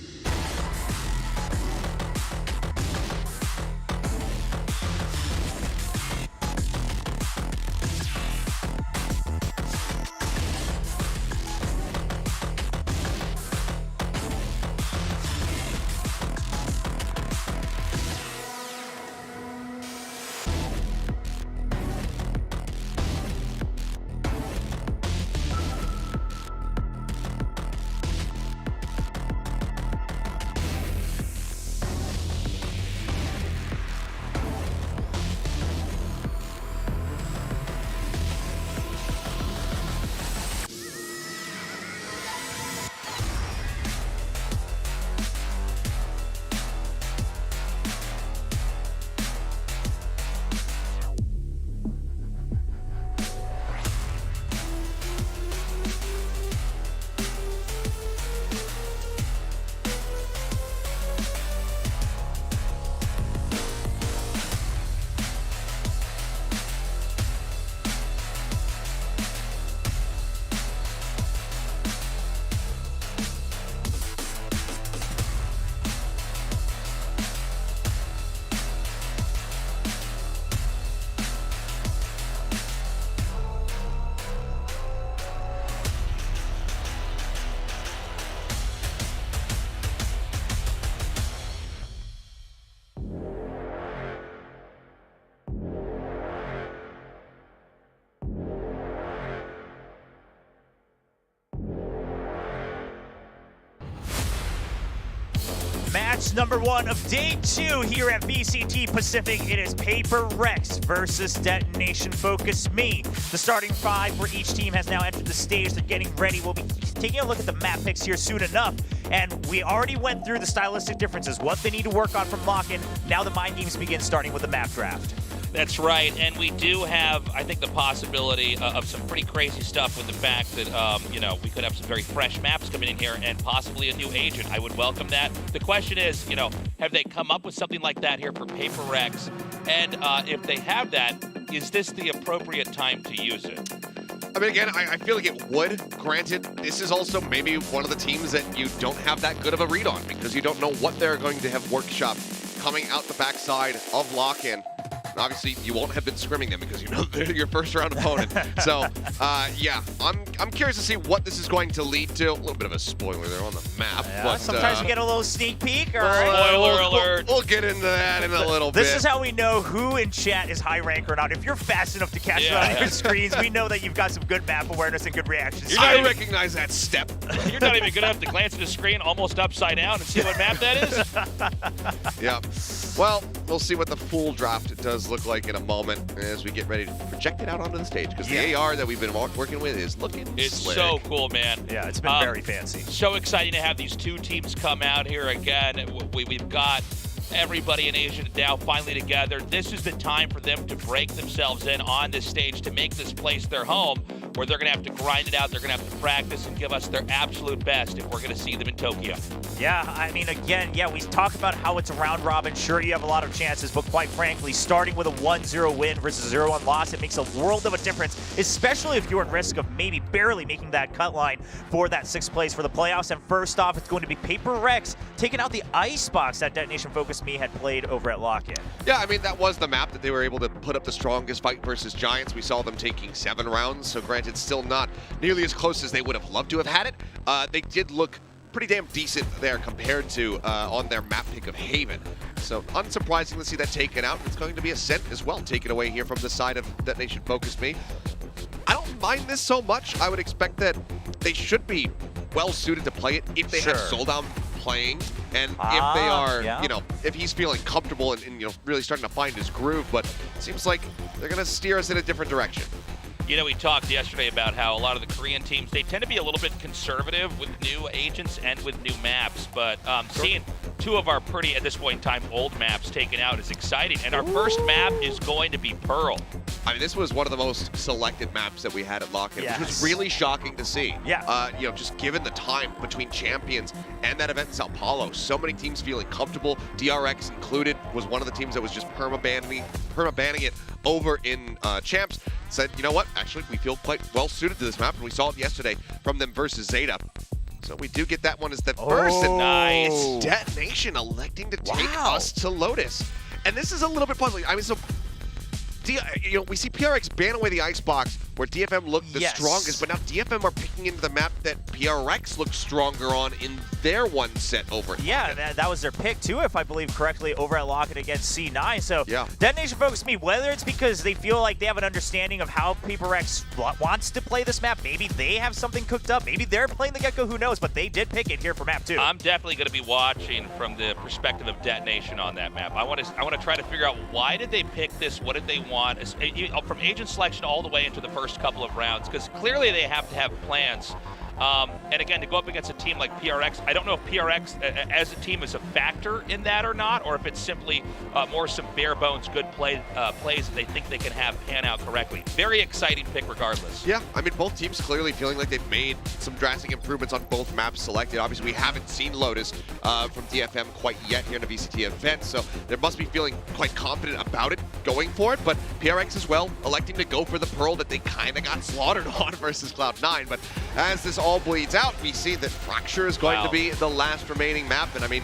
Match number 1 of day 2 here at VCT Pacific. It is Paper Rex versus Detonation Focus Me. The starting 5 for each team has now entered the stage. They're getting ready. We'll be taking a look at the map picks here soon enough. And we already went through the stylistic differences, what they need to work on from lock-in. Now the mind games begin, starting with the map draft. That's right, and we do have, I think, the possibility of some pretty crazy stuff with the fact that, we could have some very fresh maps coming in here and possibly a new agent. I would welcome that. The question is, have they come up with something like that here for Paper Rex? And if they have that, is this the appropriate time to use it? I mean, again, I feel like it would. Granted, this is also maybe one of the teams that you don't have that good of a read on because you don't know what they're going to have workshopped coming out the backside of lock-in. Obviously, you won't have been scrimming them because you know they're your first-round opponent. So, yeah, I'm curious to see what this is going to lead to. A little bit of a spoiler there on the map. Yeah, but, sometimes you get a little sneak peek. Or Spoiler alert. We'll get into that in a little bit. This is how we know who in chat is high rank or not. If you're fast enough to catch it on your screens, we know that you've got some good map awareness and good reactions. I recognize that step. You're not even good enough to glance at the screen almost upside down and see what map that is? Yeah. Well, we'll see what the full draft does look like in a moment as we get ready to project it out onto the stage because the AR that we've been working with is looking slick. So cool, man. Yeah, it's been very fancy. So exciting to have these two teams come out here again. We've got everybody in Asia now finally together. This is the time for them to break themselves in on this stage to make this place their home, where they're going to have to grind it out, they're going to have to practice and give us their absolute best if we're going to see them in Tokyo. Yeah, I mean, again, we talk about how it's a round robin. Sure, you have a lot of chances, but quite frankly, starting with a 1-0 win versus a 0-1 loss, it makes a world of a difference, especially if you're at risk of maybe barely making that cut line for that 6th place for the playoffs. And first off, it's going to be Paper Rex taking out the Icebox that Detonation Focus Me had played over at Lock-In. Yeah, I mean, that was the map that they were able to put up the strongest fight versus Giants. We saw them taking 7 rounds, so granted, still not nearly as close as they would have loved to have had it. They did look pretty damn decent there compared to on their map pick of Haven. So unsurprising to see that taken out. It's going to be a Ascent as well taken away here from the side of Detonation Focus Me. I don't mind this so much. I would expect that they should be well suited to play it if they have Soldown playing and if they are, if he's feeling comfortable and really starting to find his groove. But it seems like they're going to steer us in a different direction. We talked yesterday about how a lot of the Korean teams, they tend to be a little bit conservative with new agents and with new maps, but seeing 2 of our pretty, at this point in time, old maps taken out is exciting. And our first map is going to be Pearl. I mean, this was one of the most selected maps that we had at Lock-In, which was really shocking to see. Yeah. Just given the time between Champions and that event in Sao Paulo, so many teams feeling comfortable, DRX included, was one of the teams that was just perma-banning it over in Champs. Said, you know what, actually, we feel quite well suited to this map, and we saw it yesterday from them versus Zeta. So we do get that one as the first. And nice. Detonation electing to take us to Lotus. And this is a little bit puzzling. I mean, so we see PRX ban away the Icebox where DFM looked the strongest, but now DFM are picking into the map that PRX looked stronger on in their one set over. Yeah, that was their pick too, if I believe correctly, over at Locket against C9. So Detonation focused me, whether it's because they feel like they have an understanding of how PaperX wants to play this map, maybe they have something cooked up, maybe they're playing the get-go, who knows, but they did pick it here for map 2. I'm definitely going to be watching from the perspective of Detonation on that map. I want to try to figure out why did they pick this, what did they want, from agent selection all the way into the first couple of rounds, because clearly they have to have plans. And again, to go up against a team like PRX, I don't know if PRX as a team is a factor in that or not, or if it's simply more some bare bones good plays that they think they can have pan out correctly. Very exciting pick regardless. Yeah, I mean, both teams clearly feeling like they've made some drastic improvements on both maps selected. Obviously, we haven't seen Lotus from DFM quite yet here in the VCT event, so they must be feeling quite confident about it going for it, but PRX as well, electing to go for the Pearl that they kind of got slaughtered on versus Cloud9. But as this all bleeds out, we see that Fracture is going to be the last remaining map, and I mean,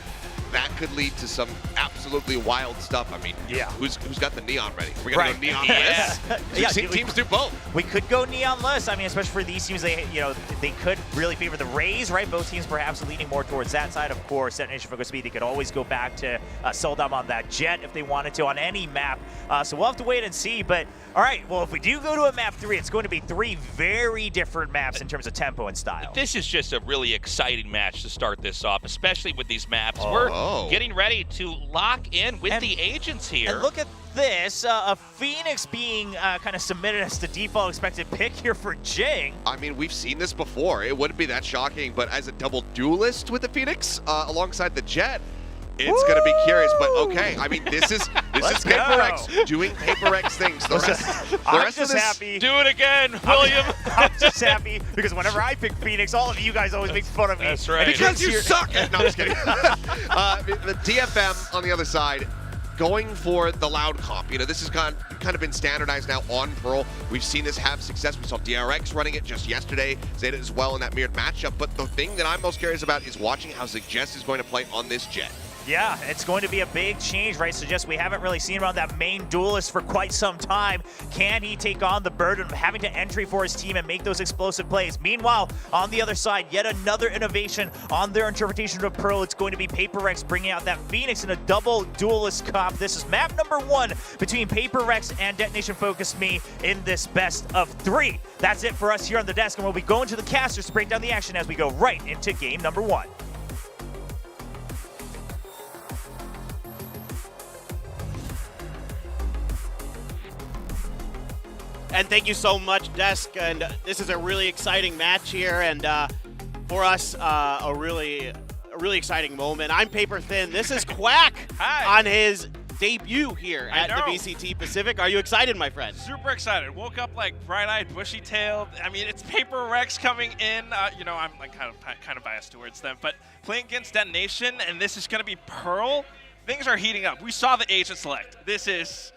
that could lead to some absolutely wild stuff. I mean, who's got the Neon ready? We're gonna go Neon-less? We've seen teams do both. We could go Neon-less. I mean, especially for these teams, they could really favor the Rays, right? Both teams perhaps leaning more towards that side. Of course, Detonation Focus Speed, they could always go back to Soldom on that Jet if they wanted to on any map. So we'll have to wait and see. But all right, well, if we do go to a map 3, it's going to be 3 very different maps in terms of tempo and style. This is just a really exciting match to start this off, especially with these maps. We're getting ready to lock in with the agents here. And look at this, a Phoenix being kind of submitted as the default expected pick here for Jing. I mean, we've seen this before. It wouldn't be that shocking, but as a double duelist with the Phoenix alongside the Jet, it's going to be curious, but okay. I mean, this is PaperX doing PaperX things. The rest of this, happy. Do it again, William. I'm just happy because whenever I pick Phoenix, all of you guys always make fun of me. That's right. Because you suck. No, I'm just kidding. The DFM on the other side, going for the loud comp. You know, this has kind of been standardized now on Pearl. We've seen this have success. We saw DRX running it just yesterday, Zeta as well in that mirrored matchup. But the thing that I'm most curious about is watching how Suggest is going to play on this Jet. Yeah, it's going to be a big change, right? Suggest we haven't really seen him on that main duelist for quite some time. Can he take on the burden of having to entry for his team and make those explosive plays? Meanwhile, on the other side, yet another innovation on their interpretation of Pearl. It's going to be PaperX bringing out that Phoenix in a double duelist comp. This is map number 1 between PaperX and Detonation Focus Me in this best of 3. That's it for us here on the desk, and we'll be going to the casters to break down the action as we go right into game number 1. And thank you so much, Desk. And this is a really exciting match here, and for us, a really exciting moment. I'm Paper Thin. This is Quack on his debut here at the VCT Pacific. Are you excited, my friend? Super excited. Woke up like bright-eyed, bushy-tailed. I mean, it's PaperX coming in. You know, I'm like kind of biased towards them, but playing against Detonation, and this is going to be Pearl. Things are heating up. We saw the agent select. This is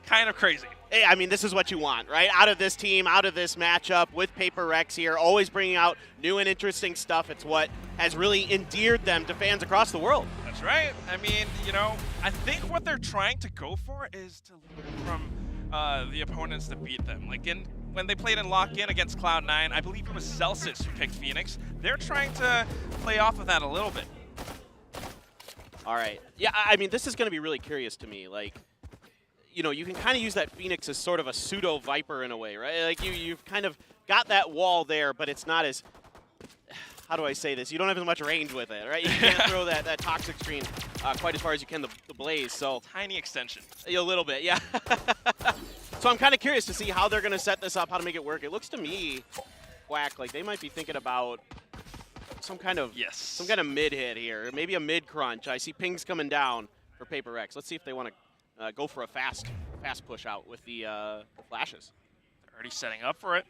kind of crazy. Hey, I mean, this is what you want, right? Out of this team, out of this matchup with PaperX here, always bringing out new and interesting stuff. It's what has really endeared them to fans across the world. That's right. I mean, you know, I think what they're trying to go for is to learn from the opponents that beat them. Like when they played in lock-in against Cloud9, I believe it was Celsius who picked Phoenix. They're trying to play off of that a little bit. All right. Yeah, I mean, this is going to be really curious to me. Like, you know, you can kind of use that Phoenix as sort of a pseudo Viper in a way, right? Like you've kind of got that wall there, but it's not as, how do I say this? You don't have as much range with it, right? You can't throw that toxic screen quite as far as you can the Blaze. So tiny extension. A little bit, yeah. So I'm kind of curious to see how they're going to set this up, how to make it work. It looks to me, Quack, like they might be thinking about some kind of mid hit here, maybe a mid crunch. I see pings coming down for PaperX. Let's see if they want to go for a fast push out with the flashes. They're already setting up for it.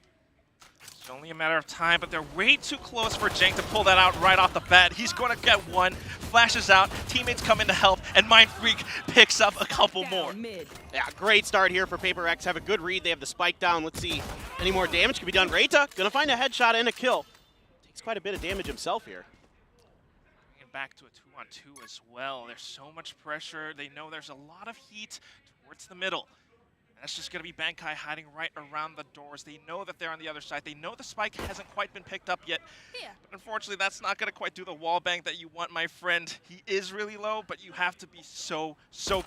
It's only a matter of time, but they're way too close for Jang to pull that out right off the bat. He's going to get one, flashes out, teammates come in to help, and Mind Freak picks up a couple more. Yeah, great start here for PaperX. Have a good read. They have the spike down. Let's see any more damage can be done. Reita going to find a headshot and a kill. takes quite a bit of damage himself here. Bringing it back to a 2-on-2 as well. There's so much pressure. They know there's a lot of heat towards the middle. That's just going to be Bankai hiding right around the doors. They know that they're on the other side. They know the spike hasn't quite been picked up yet. Yeah. But unfortunately, that's not going to quite do the wall bang that you want, my friend. He is really low, but you have to be so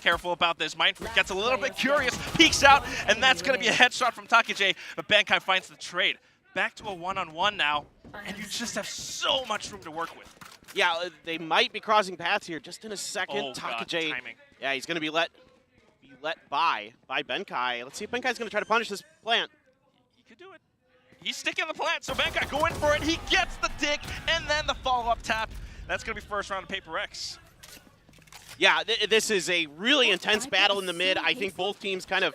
careful about this. Mindfreak gets a little bit curious, peeks out, and that's going to be a headshot from Takej, but Bankai finds the trade. Back to a one-on-one now, and you just have so much room to work with. Yeah, they might be crossing paths here just in a second. Oh, God, Takej, timing. yeah, he's going to be let by Bankai. Let's see if Bankai's going to try to punish this plant. He could do it. He's sticking the plant, so Bankai going for it. He gets the dig, and then the follow-up tap. That's going to be first round of Paper X. Yeah, this is a really intense battle in the mid. I think both teams kind of,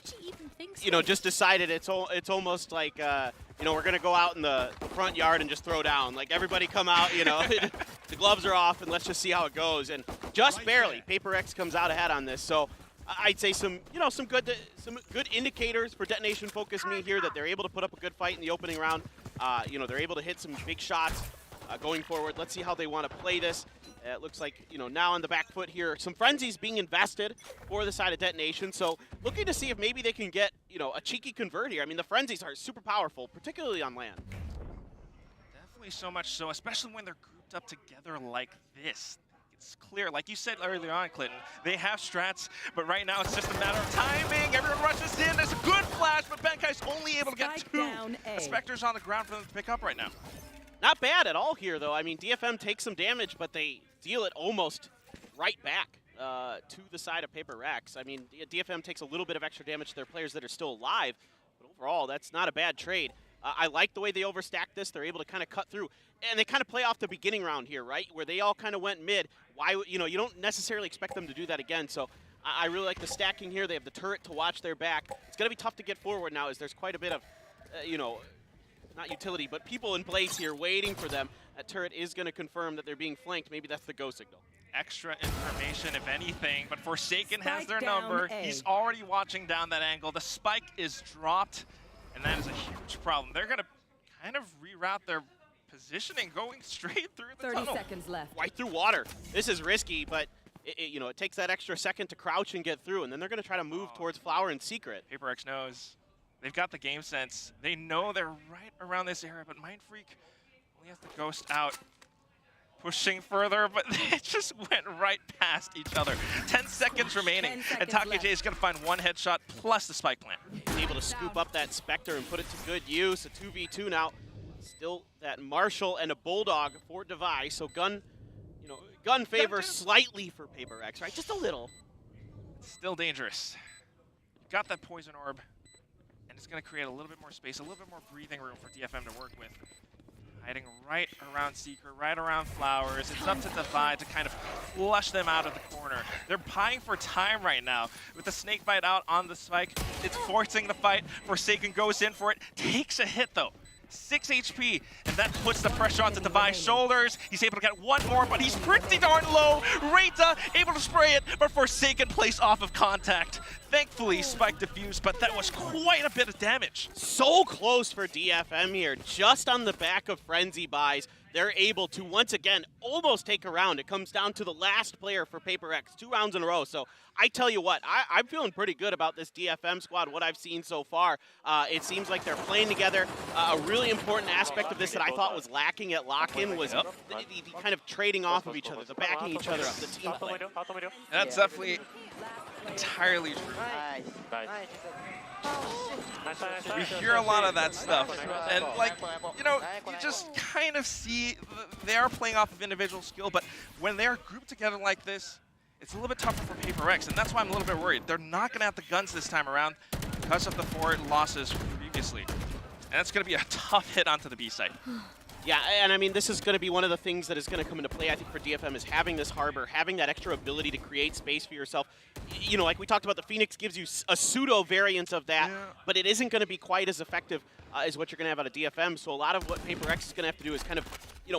just decided it's almost like, we're going to go out in the front yard and just throw down. Like, everybody come out, the gloves are off, and let's just see how it goes. And just barely, Paper X comes out ahead on this. So I'd say some good indicators for Detonation Focus Me here that they're able to put up a good fight in the opening round. They're able to hit some big shots going forward. Let's see how they want to play this. It looks like, now on the back foot here, some frenzies being invested for the side of Detonation. So looking to see if maybe they can get, a cheeky convert here. I mean, the frenzies are super powerful, particularly on land. Definitely so much so, especially when they're grouped up together like this. It's clear, like you said earlier on, Clinton, they have strats, but right now it's just a matter of timing. Everyone rushes in. There's a good flash, but Bankai's only able to get two. The Spectre's on the ground for them to pick up right now. Not bad at all here, though. I mean, DFM takes some damage, but they deal it almost right back to the side of Paper Rex. I mean, DFM takes a little bit of extra damage to their players that are still alive, but overall, that's not a bad trade. I like the way they overstack this. They're able to kind of cut through, and they kind of play off the beginning round here, right, where they all kind of went mid. Why, you don't necessarily expect them to do that again. So I really like the stacking here. They have the turret to watch their back. It's going to be tough to get forward now, as there's quite a bit of, not utility, but people in place here waiting for them. That turret is going to confirm that they're being flanked. Maybe that's the go signal. Extra information, if anything, but Forsaken has their number. He's already watching down that angle. The spike is dropped, and that is a huge problem. They're going to kind of reroute their positioning, going straight through the 30 tunnel. seconds left. Right through water. This is risky, but it takes that extra second to crouch and get through, and then they're going to try to move towards Flower in secret. Paper X knows. They've got the game sense. They know they're right around this area, but Mindfreak only has the ghost out. Pushing further, but they just went right past each other. 10 seconds remaining, and Takej is going to find one headshot plus the spike plant. He's able to scoop up that Spectre and put it to good use. A 2v2 now. Still that Marshall and a Bulldog for Device, so gun favor slightly for Paper X, right? Just a little. Still dangerous. Got that poison orb, and it's going to create a little bit more space, a little bit more breathing room for DFM to work with. Hiding right around Seeker, right around Flowers. It's up to Divide to kind of flush them out of the corner. They're buying for time right now. With the snake bite out on the spike, it's forcing the fight. Forsaken goes in for it, takes a hit though. 6 HP, and that puts the pressure onto Devi's shoulders. He's able to get one more, but he's pretty darn low. Reita able to spray it, but Forsaken plays off of contact. Thankfully, Spike defused, but that was quite a bit of damage. So close for DFM here, just on the back of Frenzy buys. They're able to, once again, almost take a round. It comes down to the last player for Paper X, 2 rounds in a row. So I tell you what, I'm feeling pretty good about this DFM squad, what I've seen so far. It seems like they're playing together. A really important aspect of this that I thought was lacking at lock-in was the kind of trading off of each other, the backing each other up, the team play. That's definitely entirely true. We hear a lot of that stuff, and you just kind of see they are playing off of individual skill, but when they're grouped together like this, it's a little bit tougher for Paper X, and that's why I'm a little bit worried. They're not going to have the guns this time around because of the 4 losses previously, and that's going to be a tough hit onto the B side. Yeah, and I mean, this is going to be one of the things that is going to come into play, I think, for DFM is having this harbor, having that extra ability to create space for yourself. Like we talked about, the Phoenix gives you a pseudo variant of that, but it isn't going to be quite as effective as what you're going to have out of DFM. So a lot of what Paper X is going to have to do is kind of,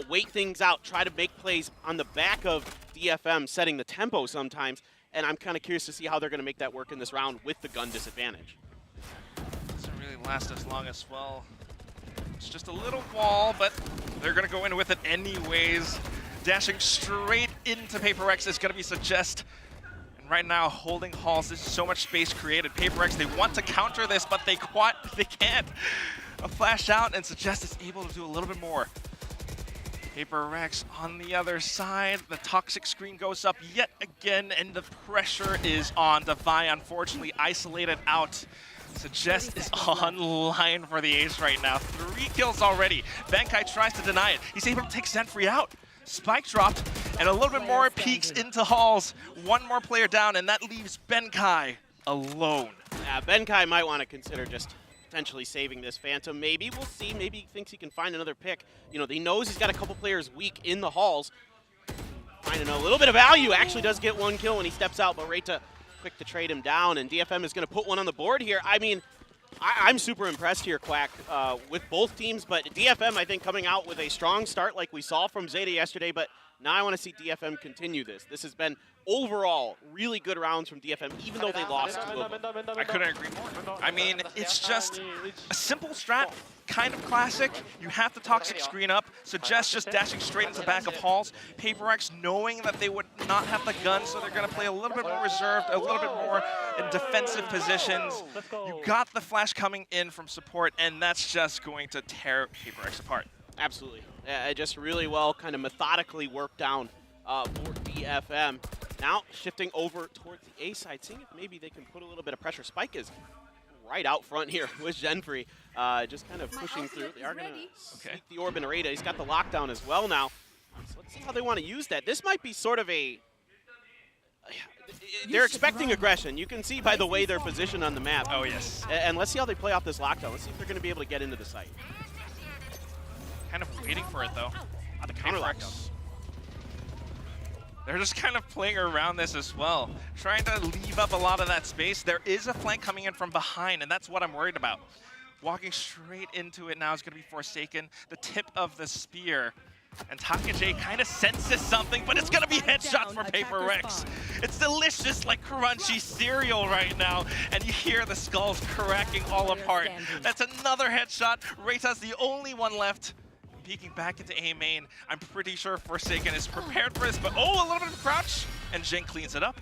wait things out, try to make plays on the back of DFM, setting the tempo sometimes. And I'm kind of curious to see how they're going to make that work in this round with the gun disadvantage. Doesn't really last as long as well. It's just a little wall, but they're going to go in with it anyways. Dashing straight into Paper Rex is going to be Suggest. And right now, holding halls, there's so much space created. Paper Rex, they want to counter this, but they can't. A flash out, and Suggest is able to do a little bit more. Paper Rex on the other side. The toxic screen goes up yet again, and the pressure is on. Devi, unfortunately, isolated out. Suggest is online for the ace right now. 3 kills already. Benkai tries to deny it. He's able to take Zenfree out. Spike dropped, and a little bit more peeks into halls. 1 more player down, and that leaves Benkai alone. Yeah, Benkai might want to consider just potentially saving this Phantom. Maybe, we'll see. Maybe he thinks he can find another pick. You know, he knows he's got a couple players weak in the halls. Finding a little bit of value. Actually does get 1 kill when he steps out, but Reita quick to trade him down, and DFM is going to put 1 on the board here. I mean, I'm super impressed here, Quack, with both teams, but DFM, I think, coming out with a strong start like we saw from Zeta yesterday, but now I want to see DFM continue this. This has been, overall, really good rounds from DFM, even though they lost 2 of them. I couldn't agree more. I mean, it's just a simple strat, kind of classic. You have the toxic screen up. Suggest just dashing straight into the back of halls. Paper Rex knowing that they would not have the gun, so they're going to play a little bit more reserved, a little bit more in defensive positions. You got the flash coming in from support, and that's just going to tear Paper Rex apart. Absolutely. Just really well kind of methodically worked down for DFM. Now shifting over towards the A side, seeing if maybe they can put a little bit of pressure. Spike is right out front here with Zenfree, just kind of pushing through. They are going to sneak the orb in Areta. He's got the lockdown as well now. So let's see how they want to use that. This might be sort of a... They're expecting aggression. You can see by the way they're positioned on the map. Oh, yes. And let's see how they play off this lockdown. Let's see if they're going to be able to get into the site. Kind of waiting for it, though. The counter lockdown. They're just kind of playing around this as well, trying to leave up a lot of that space. There is a flank coming in from behind, and that's what I'm worried about. Walking straight into it now is going to be Forsaken, the tip of the spear. And Takajay kind of senses something, but it's going to be headshots for Paper Rex. It's delicious, like crunchy cereal right now, and you hear the skulls cracking all apart. That's another headshot. Reita's the only one left. Peeking back into A main. I'm pretty sure Forsaken is prepared for this, but oh, a little bit of crouch, and Jing cleans it up.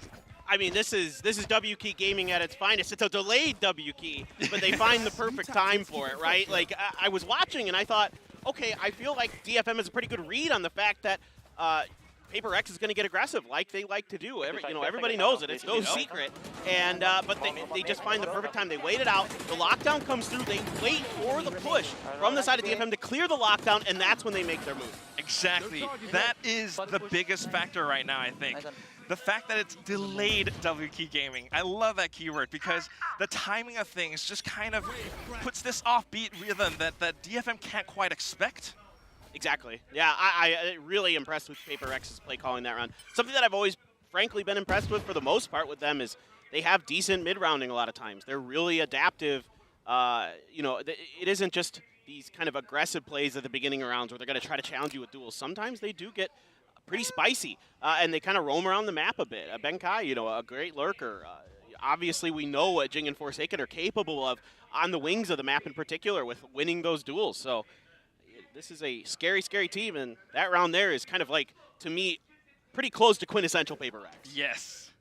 I mean, this is W Key gaming at its finest. It's a delayed W Key, but they find the perfect time for it, right? Like, I was watching and I thought, okay, I feel like DFM has a pretty good read on the fact that Paper X is going to get aggressive, like they like to do. Everybody knows it. It's no secret. And but they just find the perfect time. They wait it out. The lockdown comes through. They wait for the push from the side of DFM to clear the lockdown, and that's when they make their move. Exactly. That is the biggest factor right now, I think. The fact that it's delayed W Key gaming. I love that keyword because the timing of things just kind of puts this offbeat rhythm that DFM can't quite expect. Exactly. Yeah, I really impressed with Paper X's play calling that round. Something that I've always, frankly, been impressed with for the most part with them is they have decent mid-rounding a lot of times. They're really adaptive. You know, it isn't just these kind of aggressive plays at the beginning of rounds where they're going to try to challenge you with duels. Sometimes they do get pretty spicy, and they kind of roam around the map a bit. Benkai, you know, a great lurker. Obviously, we know what Jing and Forsaken are capable of on the wings of the map in particular with winning those duels. So this is a scary, scary team, and that round there is kind of like, to me, pretty close to quintessential Paper Rex. Yes.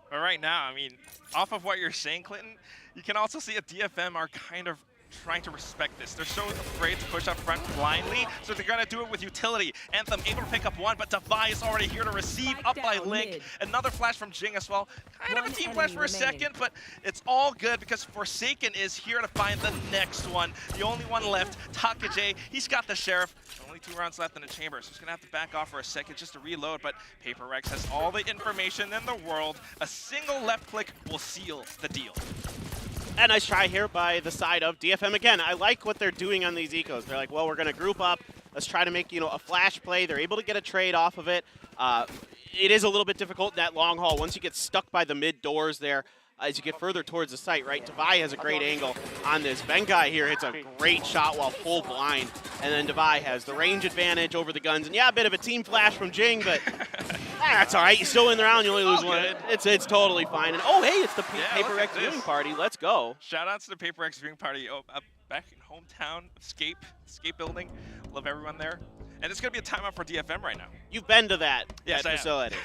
But right now, I mean, off of what you're saying, Clinton, you can also see that DFM are kind of trying to respect this. They're so afraid to push up front blindly, so they're going to do it with utility. Anthem able to pick up 1, but Devi is already here to receive up by Link. Another flash from Jing as well. Kind of a team flash for a second, but it's all good because Forsaken is here to find the next one. The only one left, Takajay. He's got the Sheriff. Only 2 rounds left in the chamber, so he's going to have to back off for a second just to reload, but Paper Rex has all the information in the world. A single left click will seal the deal. A nice try here by the side of DFM. Again, I like what they're doing on these ecos. They're like, well, we're going to group up. Let's try to make, you know, a flash play. They're able to get a trade off of it. It is a little bit difficult in that long haul. Once you get stuck by the mid doors there, as you get further towards the site, right? Devi has a great angle on this. Benkai here hits a great shot while full blind. And then Devi has the range advantage over the guns. And yeah, a bit of a team flash from Jing, but That's all right. You still win the round. You only lose one. It's totally fine. And oh, hey, it's the Paper look Rex at this. viewing party. Let's go. Shout outs to the Paper X viewing party back in hometown of Scape building. Love everyone there. And it's going to be a timeout for DFM right now. You've been to that Yes, I am. facility.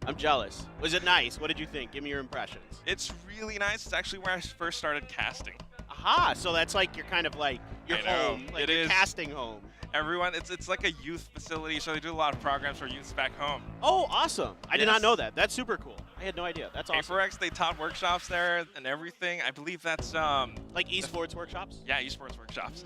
I'm jealous. Was it nice? What did you think? Give me your impressions. It's really nice. It's actually where I first started casting. Aha, so that's like you're kind of like your I know. home, like It your is. casting home. Everyone, it's like a youth facility, so they do a lot of programs for youths back home. Oh, awesome. I did not Yes. know that. That's super cool. I had no idea. That's awesome. Paper X, they taught workshops there and everything. I believe that's Like esports workshops? yeah, esports workshops.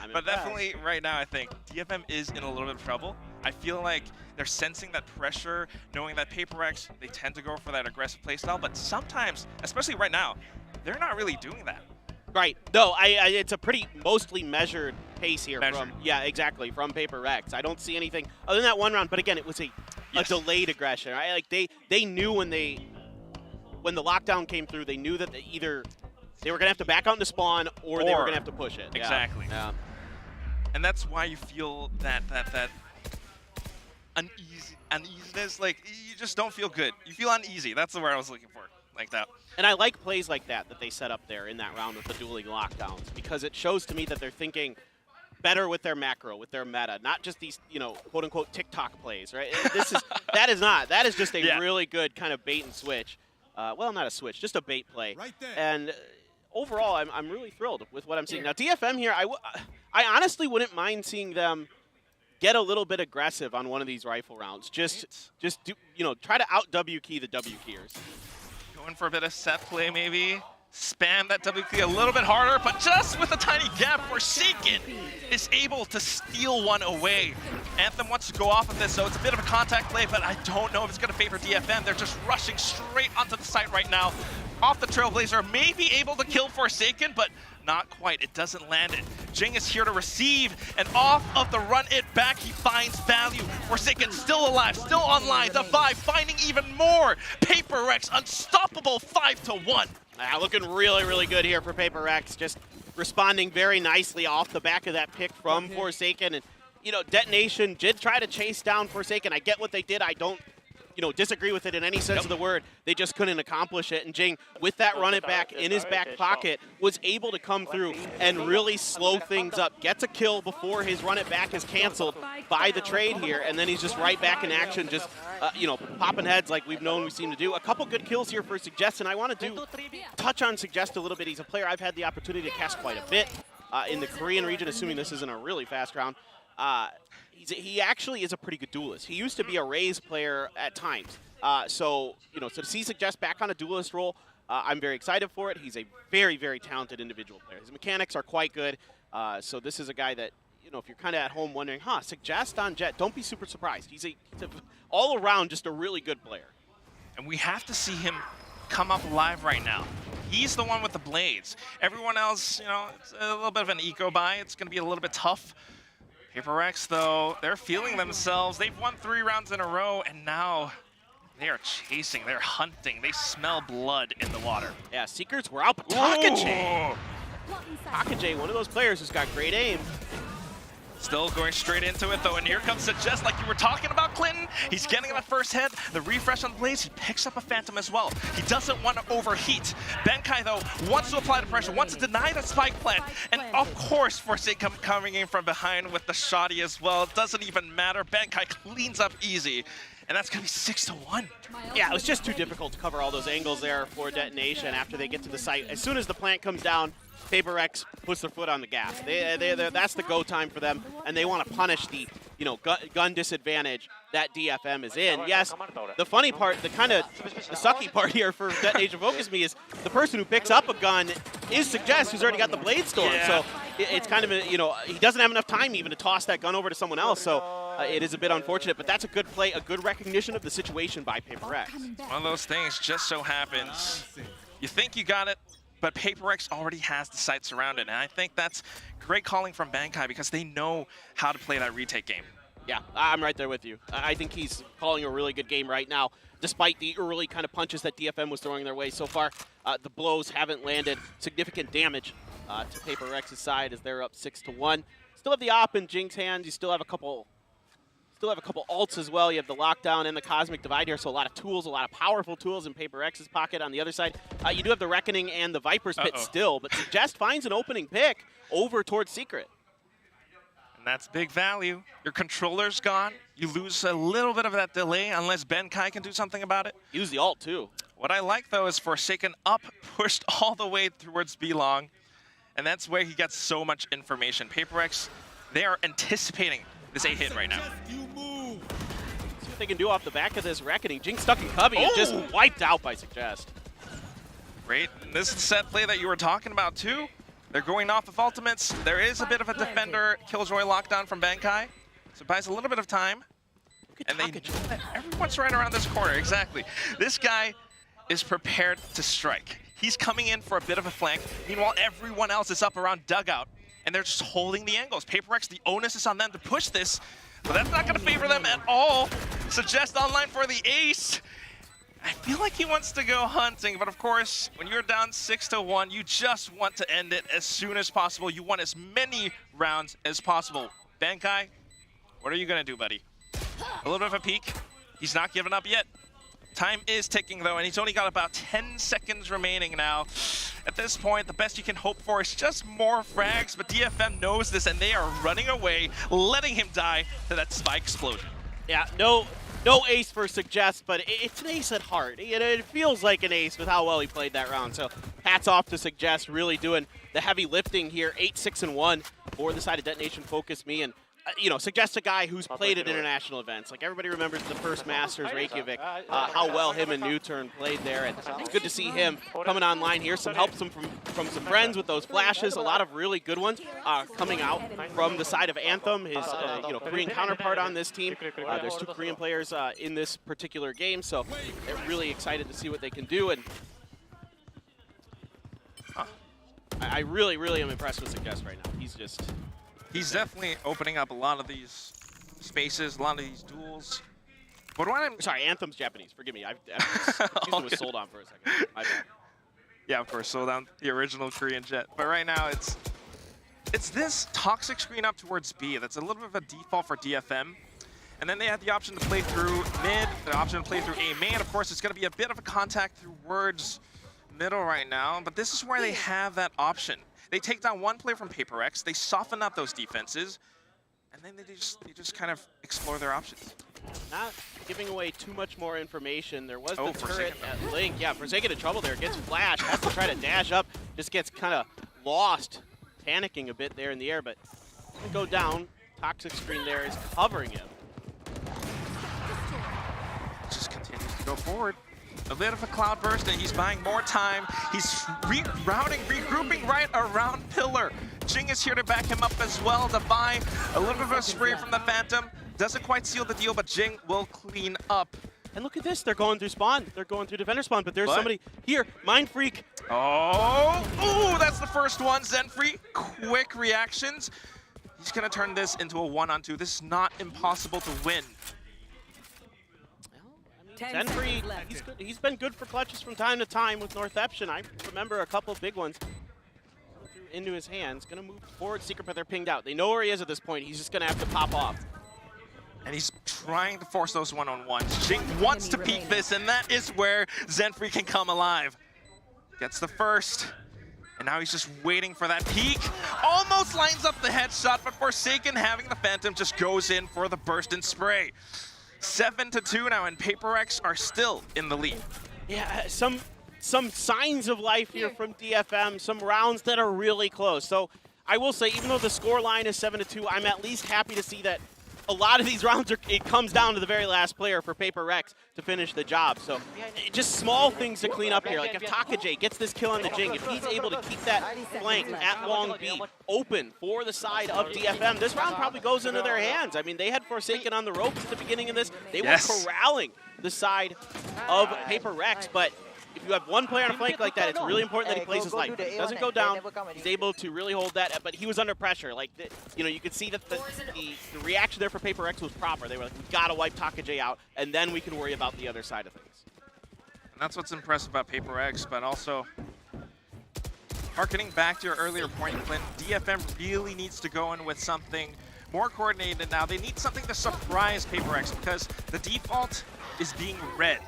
I'm But impressed. definitely right now, I think DFM is in a little bit of trouble. I feel like they're sensing that pressure, knowing that Paper X, they tend to go for that aggressive playstyle, but sometimes, especially right now, they're not really doing that. Right. No, it's a pretty mostly measured pace here Measured. from Paper Rex. I don't see anything other than that one round, but again, it was a delayed aggression, right? Like they knew when the lockdown came through, they knew that either they were going to have to back out into spawn or they were going to have to push it. Yeah. Exactly. Yeah. And that's why you feel that uneasiness, like you just don't feel good. You feel uneasy. That's the word I was looking for, like that. And I like plays like that they set up there in that round with the dueling lockdowns because it shows to me that they're thinking better with their macro, with their meta, not just these, quote unquote TikTok plays, right? That is just a really good kind of bait and switch. Well, not a switch, just a bait play. Right there. And overall, I'm really thrilled with what I'm seeing. Now, DFM here, I honestly wouldn't mind seeing them get a little bit aggressive on one of these rifle rounds. Just do, try to out W key the W keyers. Going for a bit of set play, maybe. Spam that W key a little bit harder, but just with a tiny gap, Forsaken is able to steal one away. Anthem wants to go off of this, so it's a bit of a contact play, but I don't know if it's going to favor DFM. They're just rushing straight onto the site right now. Off the Trailblazer, may be able to kill Forsaken, but not quite. It doesn't land it. Jing is here to receive, and off of the run it back, he finds value. Forsaken still alive, still online. Divide finding even more. Paper Rex unstoppable 5-1. Looking really, really good here for Paper Rex. Just responding very nicely off the back of that pick from Forsaken. And, Detonation did try to chase down Forsaken. I get what they did. I don't, disagree with it in any sense of the word. They just couldn't accomplish it. And Jing, with that run it back in his back pocket, was able to come through and really slow things up. Gets a kill before his run it back is canceled by the trade here. And then he's just right back in action, just, popping heads like we've seen to do. A couple good kills here for Suggest, and I want to touch on Suggest a little bit. He's a player I've had the opportunity to cast quite a bit in the Korean region, assuming this isn't a really fast round. He actually is a pretty good duelist. He used to be a Raze player at times. So to see Suggest back on a duelist role, I'm very excited for it. He's a very, very talented individual player. His mechanics are quite good. So this is a guy that, if you're kind of at home wondering, Suggest on Jet, don't be super surprised. He's all around just a really good player. And we have to see him come up live right now. He's the one with the blades. Everyone else, it's a little bit of an eco buy. It's going to be a little bit tough. Paper X, though, they're feeling themselves. They've won 3 rounds in a row, and now they are chasing. They're hunting. They smell blood in the water. Yeah, Seekers were out, but Takajay, one of those players who's got great aim. Still going straight into it, though, and here comes Suggest, like you were talking about, Clinton. He's getting that first head, the refresh on the blades. He picks up a Phantom as well. He doesn't want to overheat. Benkai, though, wants to apply the pressure, wants to deny the spike plant. And, of course, Forsaken coming in from behind with the shoddy as well. It doesn't even matter. Benkai cleans up easy. And that's going to be 6-1. Yeah, it was just too difficult to cover all those angles there for Detonation after they get to the site. As soon as the plant comes down, Paper X puts their foot on the gas. That's the go time for them, and they want to punish the gun disadvantage that DFM is in. Yes, the funny part, the sucky part here for Detonation Focus Me is the person who picks up a gun is Suggest, who's already got the Blade Storm. Yeah. So it's kind of he doesn't have enough time even to toss that gun over to someone else. So it is a bit unfortunate, but that's a good play, a good recognition of the situation by Paper X. One of those things just so happens. You think you got it, but Paper X already has the site surrounded, and I think that's great calling from Bankai because they know how to play that retake game. Yeah, I'm right there with you. I think he's calling a really good game right now, despite the early kind of punches that DFM was throwing their way so far. The blows haven't landed significant damage to Paper X's side as they're up 6-1. Still have the op in Jing's hands. You still have a couple still have a couple ults as well. You have the lockdown and the cosmic divide here, so a lot of tools, a lot of powerful tools in Paper X's pocket. On the other side, you do have the Reckoning and the Viper's Pit still, but Suggest finds an opening pick over towards Secret. And that's big value. Your controller's gone. You lose a little bit of that delay unless Benkai can do something about it. Use the ult too. What I like though is Forsaken up, pushed all the way towards B-Long, and that's where he gets so much information. Paper X, they are anticipating this 8-hit right now. See what they can do off the back of this Reckoning. Jing stuck in Cubby and just wiped out by Suggest. Great. And this is the set play that you were talking about too. They're going off of ultimates. There is a bit of a defender Killjoy lockdown from Benkai, so it buys a little bit of time. And everyone's right around this corner, exactly. This guy is prepared to strike. He's coming in for a bit of a flank. Meanwhile, everyone else is up around dugout, and they're just holding the angles. Paper X, the onus is on them to push this, but that's not going to favor them at all. Suggest online for the ace. I feel like he wants to go hunting, but of course, when you're down 6-1, you just want to end it as soon as possible. You want as many rounds as possible. Benkai, what are you going to do, buddy? A little bit of a peek. He's not giving up yet. Time is ticking, though, and he's only got about 10 seconds remaining now. At this point, the best you can hope for is just more frags, but DFM knows this, and they are running away, letting him die to that spike explosion. Yeah, no ace for Suggest, but it's an ace at heart. It feels like an ace with how well he played that round. So hats off to Suggest, really doing the heavy lifting here. 8-6-1 for the side of Detonation Focus Me. And you know, Suggest a guy who's played at international events. Like everybody remembers the first Masters Reykjavik, how well him and Newturn played there. And it's good to see him coming online here. Some help from some friends with those flashes. A lot of really good ones coming out from the side of Anthem, his Korean counterpart on this team. There's 2 Korean players in this particular game, so they're really excited to see what they can do. And I really, really am impressed with Suggest right now. He's definitely opening up a lot of these spaces, a lot of these duels. But what I'm sorry, Anthem's Japanese. Forgive me. I was sold on for a second. My bad. Yeah, of course, sold on the original Korean Jet. But right now, it's this toxic screen up towards B. That's a little bit of a default for DFM. And then they had the option to play through mid, the option to play through A main. Of course, it's going to be a bit of a contact through Words middle right now. But this is where they have that option. They take down one player from Paper X, they soften up those defenses, and then they just kind of explore their options. Not giving away too much more information. There was the turret at Link. Yeah, Forsaken in trouble there. Gets flashed, has to try to dash up, just gets kind of lost, panicking a bit there in the air, but go down. Toxic screen there is covering him. Just continues to go forward. A bit of a cloud burst, and he's buying more time. He's rerouting, regrouping right around Pillar. Jing is here to back him up as well. To buy a little bit of a spray from the Phantom. Doesn't quite seal the deal, but Jing will clean up. And look at this, they're going through spawn. They're going through defender spawn, but there's somebody here. Mind Freak. Oh, ooh, that's the first one. Zenfree, quick reactions. He's gonna turn this into a 1-on-2. This is not impossible to win. Zenfree, he's been good for clutches from time to time with Northeption. I remember a couple big ones into his hands. Gonna move forward. Secret, but they're pinged out. They know where he is at this point. He's just gonna have to pop off. And he's trying to force those one-on-ones. Jing wants to peek this, and that is where Zenfree can come alive. Gets the first, and now he's just waiting for that peek. Almost lines up the headshot, but Forsaken, having the Phantom, just goes in for the burst and spray. 7-2 now, and Paper X are still in the lead. Yeah, some signs of life here from DFM, some rounds that are really close. So I will say, even though the score line is 7-2, I'm at least happy to see that a lot of these rounds, it comes down to the very last player for Paper X to finish the job. So just small things to clean up here. Like if Takajay gets this kill on the Jing, if he's able to keep that flank at long B open for the side of DFM, this round probably goes into their hands. I mean, they had Forsaken on the ropes at the beginning of this. They were corralling the side of Paper X, but if you have one player on a flank like that, it's really important that he plays his life. He doesn't go down. He's able to really hold that, but he was under pressure. Like, you could see that the reaction there for Paper X was proper. They were like, we gotta wipe Takajay out, and then we can worry about the other side of things. And that's what's impressive about Paper X, but also, harkening back to your earlier point, Clint, DFM really needs to go in with something more coordinated now. They need something to surprise PaperX because the default is being red.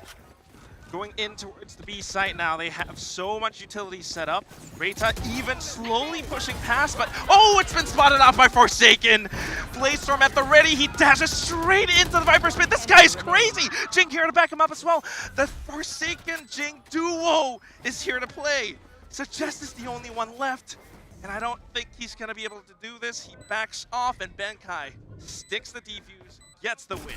Going in towards the B site now, they have so much utility set up. Reyta even slowly pushing past, but oh, it's been spotted out by Forsaken. Bladestorm at the ready, he dashes straight into the Viper Spit. This guy is crazy! Jing here to back him up as well. The Forsaken Jing duo is here to play. So Jess is the only one left, and I don't think he's gonna be able to do this. He backs off, and Benkai sticks the defuse, gets the win.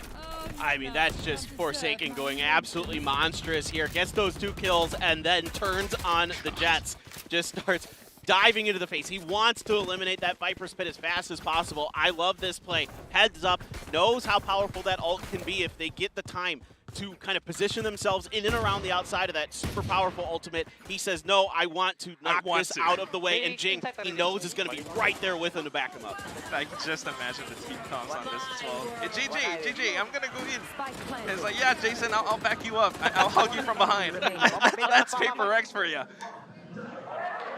I mean, that's just Forsaken going absolutely monstrous here. Gets those 2 kills and then turns on the Jets. Just starts diving into the face. He wants to eliminate that Viper Spit as fast as possible. I love this play. Heads up, knows how powerful that ult can be if they get the time to kind of position themselves in and around the outside of that super powerful ultimate. He says, no, I want to knock this out of the way, and Jing, he knows is going to be right there with him to back him up. I can just imagine the team comms on this as well. Hey, GG, I'm going to go in. And it's like, yeah, Jason, I'll back you up. I'll hug you from behind. That's PaperX for you.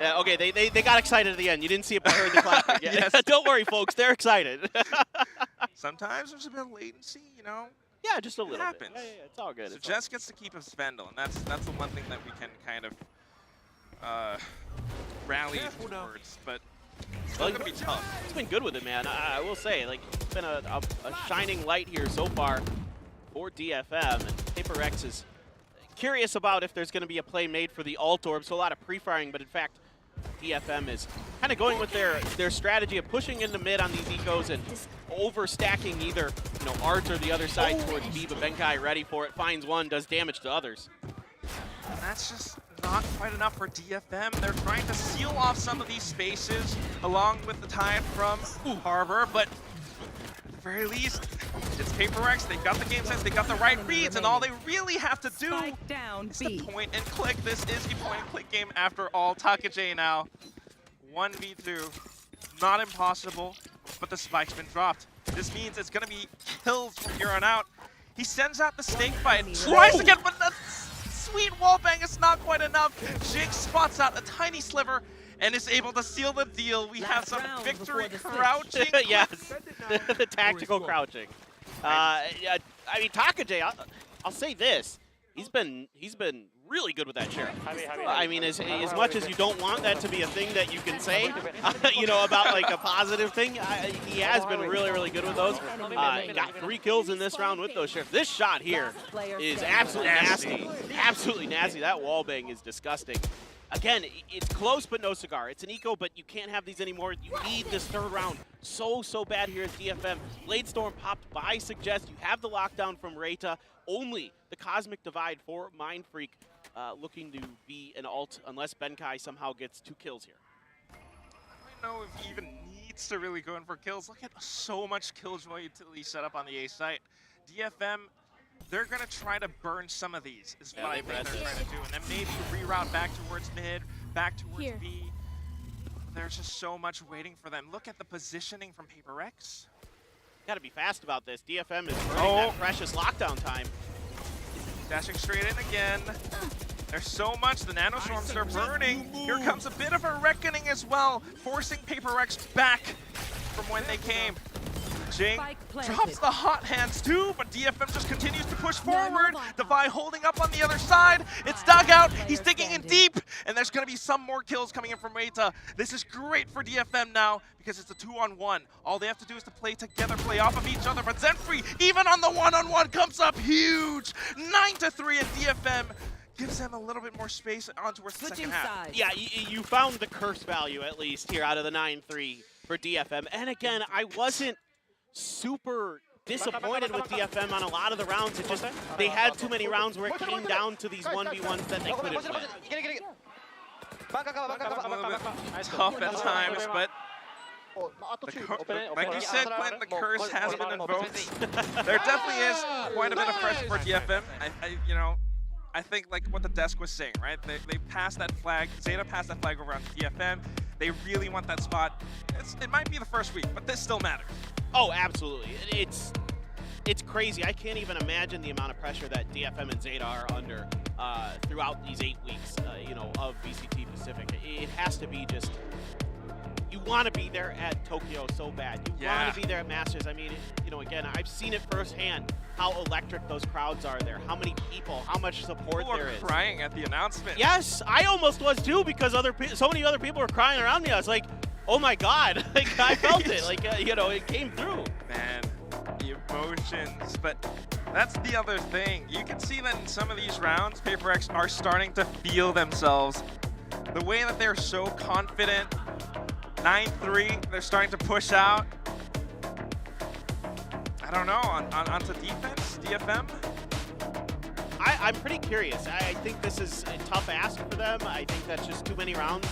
Yeah, okay, they got excited at the end. You didn't see it, but heard the clapping. Yeah. Yes. Don't worry, folks, they're excited. Sometimes there's a bit of latency, you know? Yeah, just a little happens. bit. Yeah, it's all good. So Jess gets to keep his Spendle, and that's the one thing that we can kind of rally towards, but it's still going to be tough. He's been good with it, man. I will say, like, it's been a shining light here so far for DFM, and PaperX is curious about if there's going to be a play made for the ult orb, so a lot of pre-firing, but in fact, DFM is kind of going with their strategy of pushing into mid on these ecos and overstacking either, you know, Art or the other side towards B, but Benkai ready for it, finds one, does damage to others. And that's just not quite enough for DFM. They're trying to seal off some of these spaces along with the time from Harbor, but at the very least, it's PaperX. They've got the game sense, they got the right reads, and all they really have to do is to point and click. This is a point and click game after all. Takajay now, 1v2. Not impossible, but the spike's been dropped. This means it's gonna be kills from here on out. He sends out the snake bite, tries to get, but the sweet wallbang is not quite enough. Jig spots out a tiny sliver and is able to seal the deal. We have some victory crouching. Yes, the tactical crouching. I mean, Takajay, I'll say this. He's been really good with that sheriff. I mean, as much as you don't want that to be a thing that you can say, you know, about like a positive thing, he has been really, really good with those. He got 3 kills in this round with those sheriffs. This shot here is absolutely nasty. Absolutely nasty. That wallbang is disgusting. Again, it's close, but no cigar. It's an eco, but you can't have these anymore. You need this 3rd round so bad here at DFM. Bladestorm popped by Suggest. You have the lockdown from Reyta. Only the Cosmic Divide for Mindfreak looking to be an ult unless Benkai somehow gets 2 kills here. I don't know if he even needs to really go in for kills. Look at so much Killjoy utility set up on the A site. DFM, they're going to try to burn some of these, is what I think they're trying to do. And then maybe reroute back towards mid, back towards B. There's just so much waiting for them. Look at the positioning from PaperX. Got to be fast about this. DFM is burning that precious lockdown time. Dashing straight in again. There's so much. The nanoswarms are burning. Here comes a bit of a reckoning as well, forcing PaperX back from when they came. Jing drops the hot hands too, but DFM just continues to push forward. Devi holding up on the other side. It's dugout. He's digging in deep, and there's going to be some more kills coming in from Reyta. This is great for DFM now because it's a 2-on-1. All they have to do is to play together, play off of each other. But Zenfree, even on the 1-on-1, comes up huge. 9-3, and DFM gives them a little bit more space on towards the second half. Yeah, you found the curse value at least here out of the 9-3 for DFM. And again, I wasn't super disappointed with DFM on a lot of the rounds. It just, they had too many rounds where it came down to these 1v1s that they couldn't win. A little bit tough at times, but like you said, Clint, the curse has been invoked. There definitely is quite a bit of pressure for DFM. I think like what the desk was saying, right? They passed that flag. Zeta passed that flag over on DFM. They really want that spot. It might be the first week, but this still matters. Oh, absolutely. It's crazy. I can't even imagine the amount of pressure that DFM and Zeta are under throughout these 8 weeks, of VCT Pacific. It has to be just, you want to be there at Tokyo so bad. You want to be there at Masters. I mean, you know, again, I've seen it firsthand how electric those crowds are there, how many people, how much support there is. People are crying at the announcement. Yes, I almost was too because so many other people were crying around me. I was like, oh my God, like I felt it, like you know, it came through. Man, the emotions, but that's the other thing. You can see that in some of these rounds, PaperX are starting to feel themselves. The way that they're so confident, 9-3, they're starting to push out. I don't know, onto defense, DFM? I'm pretty curious. I think this is a tough ask for them. I think that's just too many rounds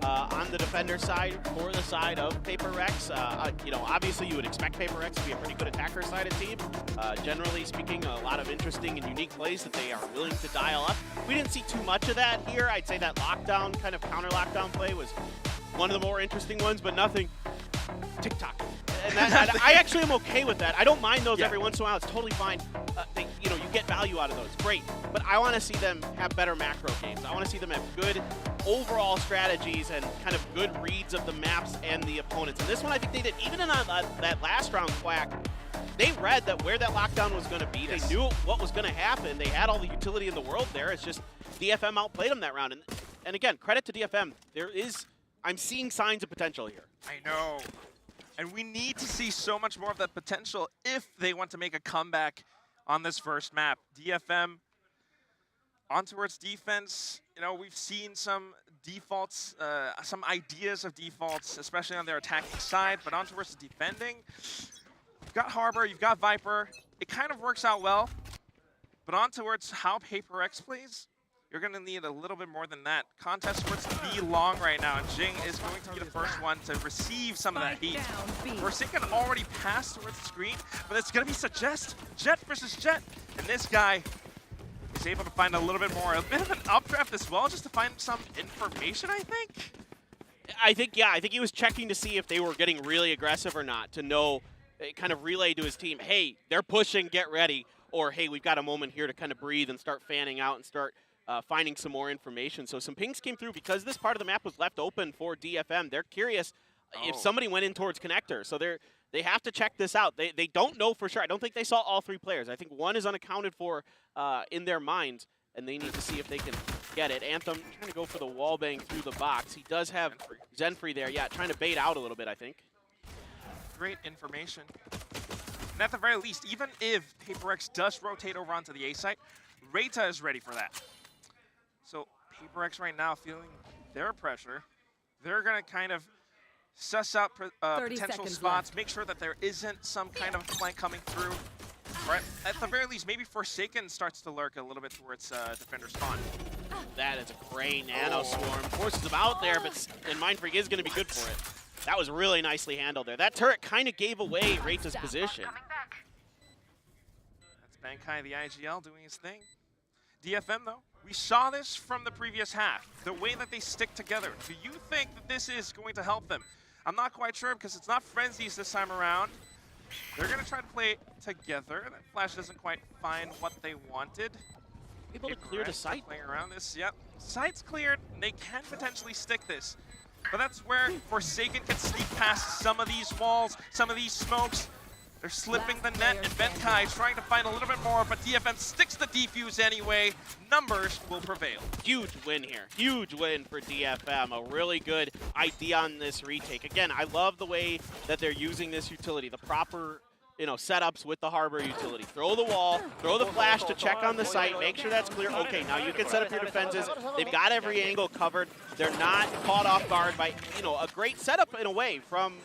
on the defender side for the side of PaperX. You know, obviously you would expect PaperX to be a pretty good attacker-sided team. Generally speaking, a lot of interesting and unique plays that they are willing to dial up. We didn't see too much of that here. I'd say that lockdown, kind of counter-lockdown play was one of the more interesting ones, but nothing TikTok. And I actually am okay with that. I don't mind those every once in a while. It's totally fine. You know, you get value out of those. Great. But I want to see them have better macro games. I want to see them have good overall strategies and kind of good reads of the maps and the opponents. And this one, I think they did. Even in that last round, Quack, they read that where that lockdown was going to be. They knew what was going to happen. They had all the utility in the world there. It's just DFM outplayed them that round. And again, credit to DFM. I'm seeing signs of potential here. I know. And we need to see so much more of that potential if they want to make a comeback on this first map. DFM on towards defense. You know, we've seen some defaults, some ideas of defaults, especially on their attacking side, but on towards the defending. You've got Harbor, you've got Viper. It kind of works out well, but on towards how PaperX plays, you're going to need a little bit more than that. Contest towards B long right now, and Jing is going to be the first one to receive some of that heat. Forsaken already passed towards the screen, but it's going to be Suggest. Jet versus Jet. And this guy is able to find a little bit more. A bit of an updraft as well, just to find some information, I think. I think he was checking to see if they were getting really aggressive or not, to know, kind of relay to his team, hey, they're pushing, get ready. Or, hey, we've got a moment here to kind of breathe and start fanning out and start finding some more information. So some pings came through because this part of the map was left open for DFM. They're curious if somebody went in towards connector. So they have to check this out. They don't know for sure. I don't think they saw all three players. I think one is unaccounted for in their minds, and they need to see if they can get it. Anthem trying to go for the wall bang through the box. He does have Zenfree there. Yeah, trying to bait out a little bit, I think. Great information. And at the very least, even if PaperX does rotate over onto the A site, Reta is ready for that. So PaperX right now feeling their pressure. They're going to kind of suss out potential spots, make sure that there isn't some kind of flank coming through. Right? At the very least, maybe Forsaken starts to lurk a little bit towards defender spawn. That is a great nano swarm. Forces him out there, and Mind Freak is going to be good for it. That was really nicely handled there. That turret kind of gave away Reta's position. That's Bankai, the IGL, doing his thing. DFM, though, we saw this from the previous half. The way that they stick together. Do you think that this is going to help them? I'm not quite sure because it's not Frenzies this time around. They're going to try to play together. That Flash doesn't quite find what they wanted. Able to clear the site. Playing around this, yep. Site's cleared. They can potentially stick this. But that's where Forsaken can sneak past some of these walls, some of these smokes. They're slipping the net, and Benkai trying to find a little bit more, but DFM sticks the defuse anyway. Numbers will prevail. Huge win here. Huge win for DFM. A really good idea on this retake. Again, I love the way that they're using this utility. The proper, setups with the Harbor utility. Throw the wall, throw the flash to check on the site, make sure that's clear. Okay, now you can set up your defenses. They've got every angle covered. They're not caught off guard by, a great setup in a way from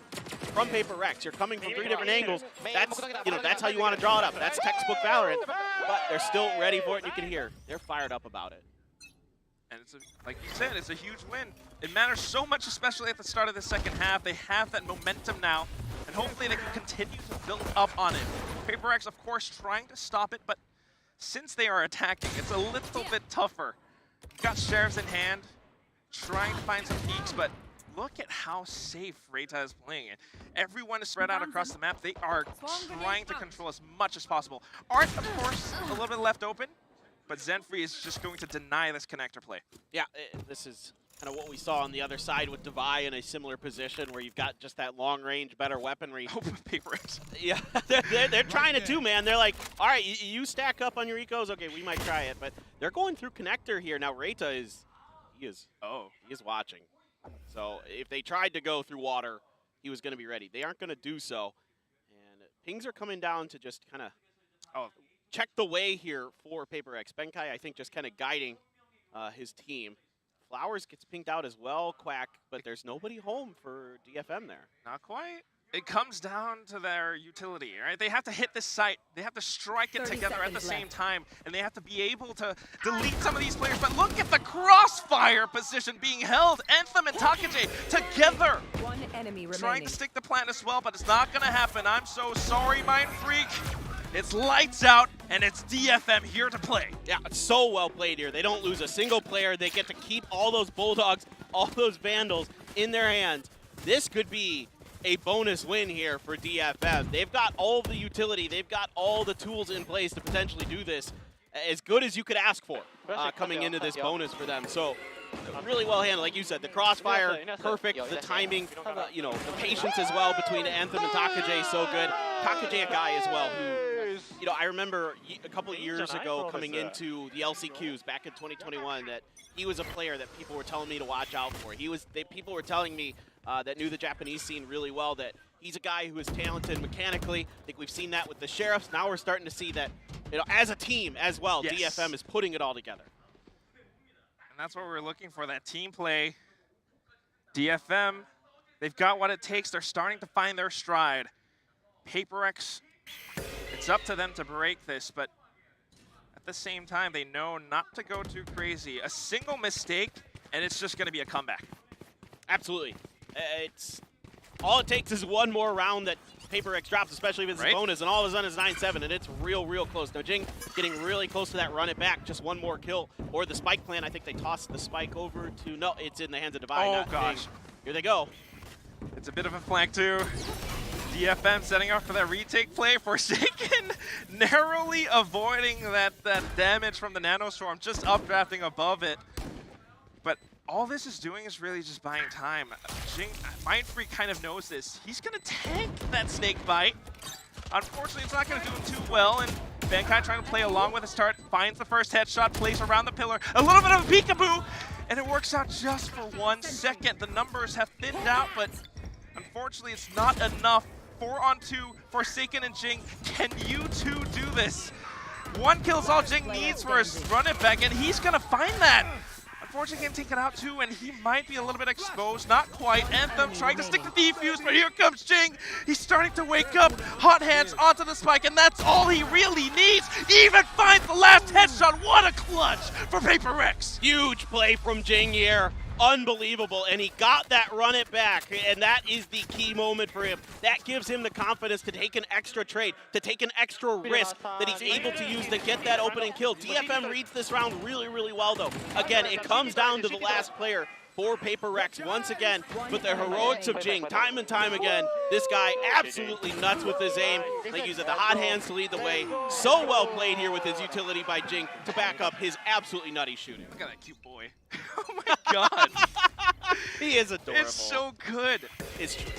PaperX. You're coming from 3 different angles. That's how you want to draw it up. That's textbook Valorant. But they're still ready for it. You can hear they're fired up about it. And it's like you said, it's a huge win. It matters so much, especially at the start of the second half. They have that momentum now, and hopefully they can continue to build up on it. PaperX, of course, trying to stop it, but since they are attacking, it's a little bit tougher. You've got Sheriffs in hand, trying to find some peaks, but look at how safe Reta is playing it. Everyone is spread out across the map. They are trying to control as much as possible. Art, of course, a little bit left open, but Zenfree is just going to deny this connector play. Yeah, this is kind of what we saw on the other side with Devi in a similar position where you've got just that long range, better weaponry. Oh, Paper-X. Yeah, they're trying it too, man. They're like, all right, you stack up on your ecos. Okay, we might try it, but they're going through connector here now. Reita is watching. So if they tried to go through water, he was going to be ready. They aren't going to do so, and pings are coming down to just kind of check the way here for Paper-X. Benkai, I think, just kind of guiding his team. Flowers gets pinged out as well, Quack, but there's nobody home for DFM there. Not quite. It comes down to their utility, right? They have to hit this site. They have to strike it together at the same time, and they have to be able to delete some of these players. But look at the crossfire position being held. Anthem and Takaje together. One enemy remaining. Trying to stick the plan as well, but it's not going to happen. I'm so sorry, Mind Freak. It's lights out, and it's DFM here to play. Yeah, it's so well played here. They don't lose a single player. They get to keep all those Bulldogs, all those Vandals in their hands. This could be a bonus win here for DFM. They've got all the utility. They've got all the tools in place to potentially do this as good as you could ask for coming into this bonus for them. So really well handled. Like you said, the crossfire, perfect. The timing, the patience as well between Anthem and Takaje, so good. Takaje, a guy as well who, I remember a couple of years ago coming into the LCQs back in 2021 that he was a player that people were telling me to watch out for. People were telling me that knew the Japanese scene really well that he's a guy who is talented mechanically. I think we've seen that with the Sheriffs. Now we're starting to see that, as a team as well, yes. DFM is putting it all together. And that's what we're looking for, that team play. DFM, they've got what it takes. They're starting to find their stride. Paper-X, it's up to them to break this, but at the same time, they know not to go too crazy. A single mistake, and it's just going to be a comeback. Absolutely. All it takes is one more round that Paper-X drops, especially if it's a bonus, and all of a sudden it's 9-7, and it's real close. Now Jing getting really close to that run it back, just one more kill. Or the spike plan, I think they tossed the spike over to, no, it's in the hands of Devi. Oh gosh. Jing. Here they go. It's a bit of a flank too. DFM setting up for that retake play. Forsaken narrowly avoiding that damage from the Nanostorm, just updrafting above it. But all this is doing is really just buying time. Jing, Mind Freak kind of knows this. He's going to tank that snake bite. Unfortunately, it's not going to do him too well, and Benkai trying to play along with the start, finds the first headshot, plays around the pillar. A little bit of a peekaboo, and it works out just for 1 second. The numbers have thinned out, but unfortunately, it's not enough. 4-on-2, Forsaken and Jing. Can you two do this? One kill is all Jing needs for his run it back, and he's going to find that. Unfortunately, can take it out too, and he might be a little bit exposed. Not quite. Anthem trying to stick the defuse, but here comes Jing. He's starting to wake up. Hot hands onto the spike, and that's all he really needs. Even finds the last headshot. What a clutch for Paper-X. Huge play from Jing here. Unbelievable, and he got that run it back, and that is the key moment for him. That gives him the confidence to take an extra trade, to take an extra risk that he's able to use to get that opening kill. DFM reads this round really well, though. Again, it comes down to the last player for Paper-X once again, but the heroics of Jing, time and time again, this guy absolutely nuts with his aim. Like you said, the hot hands to lead the way. So well played here with his utility by Jing to back up his absolutely nutty shooting. Look at that cute boy. Oh my god. He is adorable. It's so good. It's true.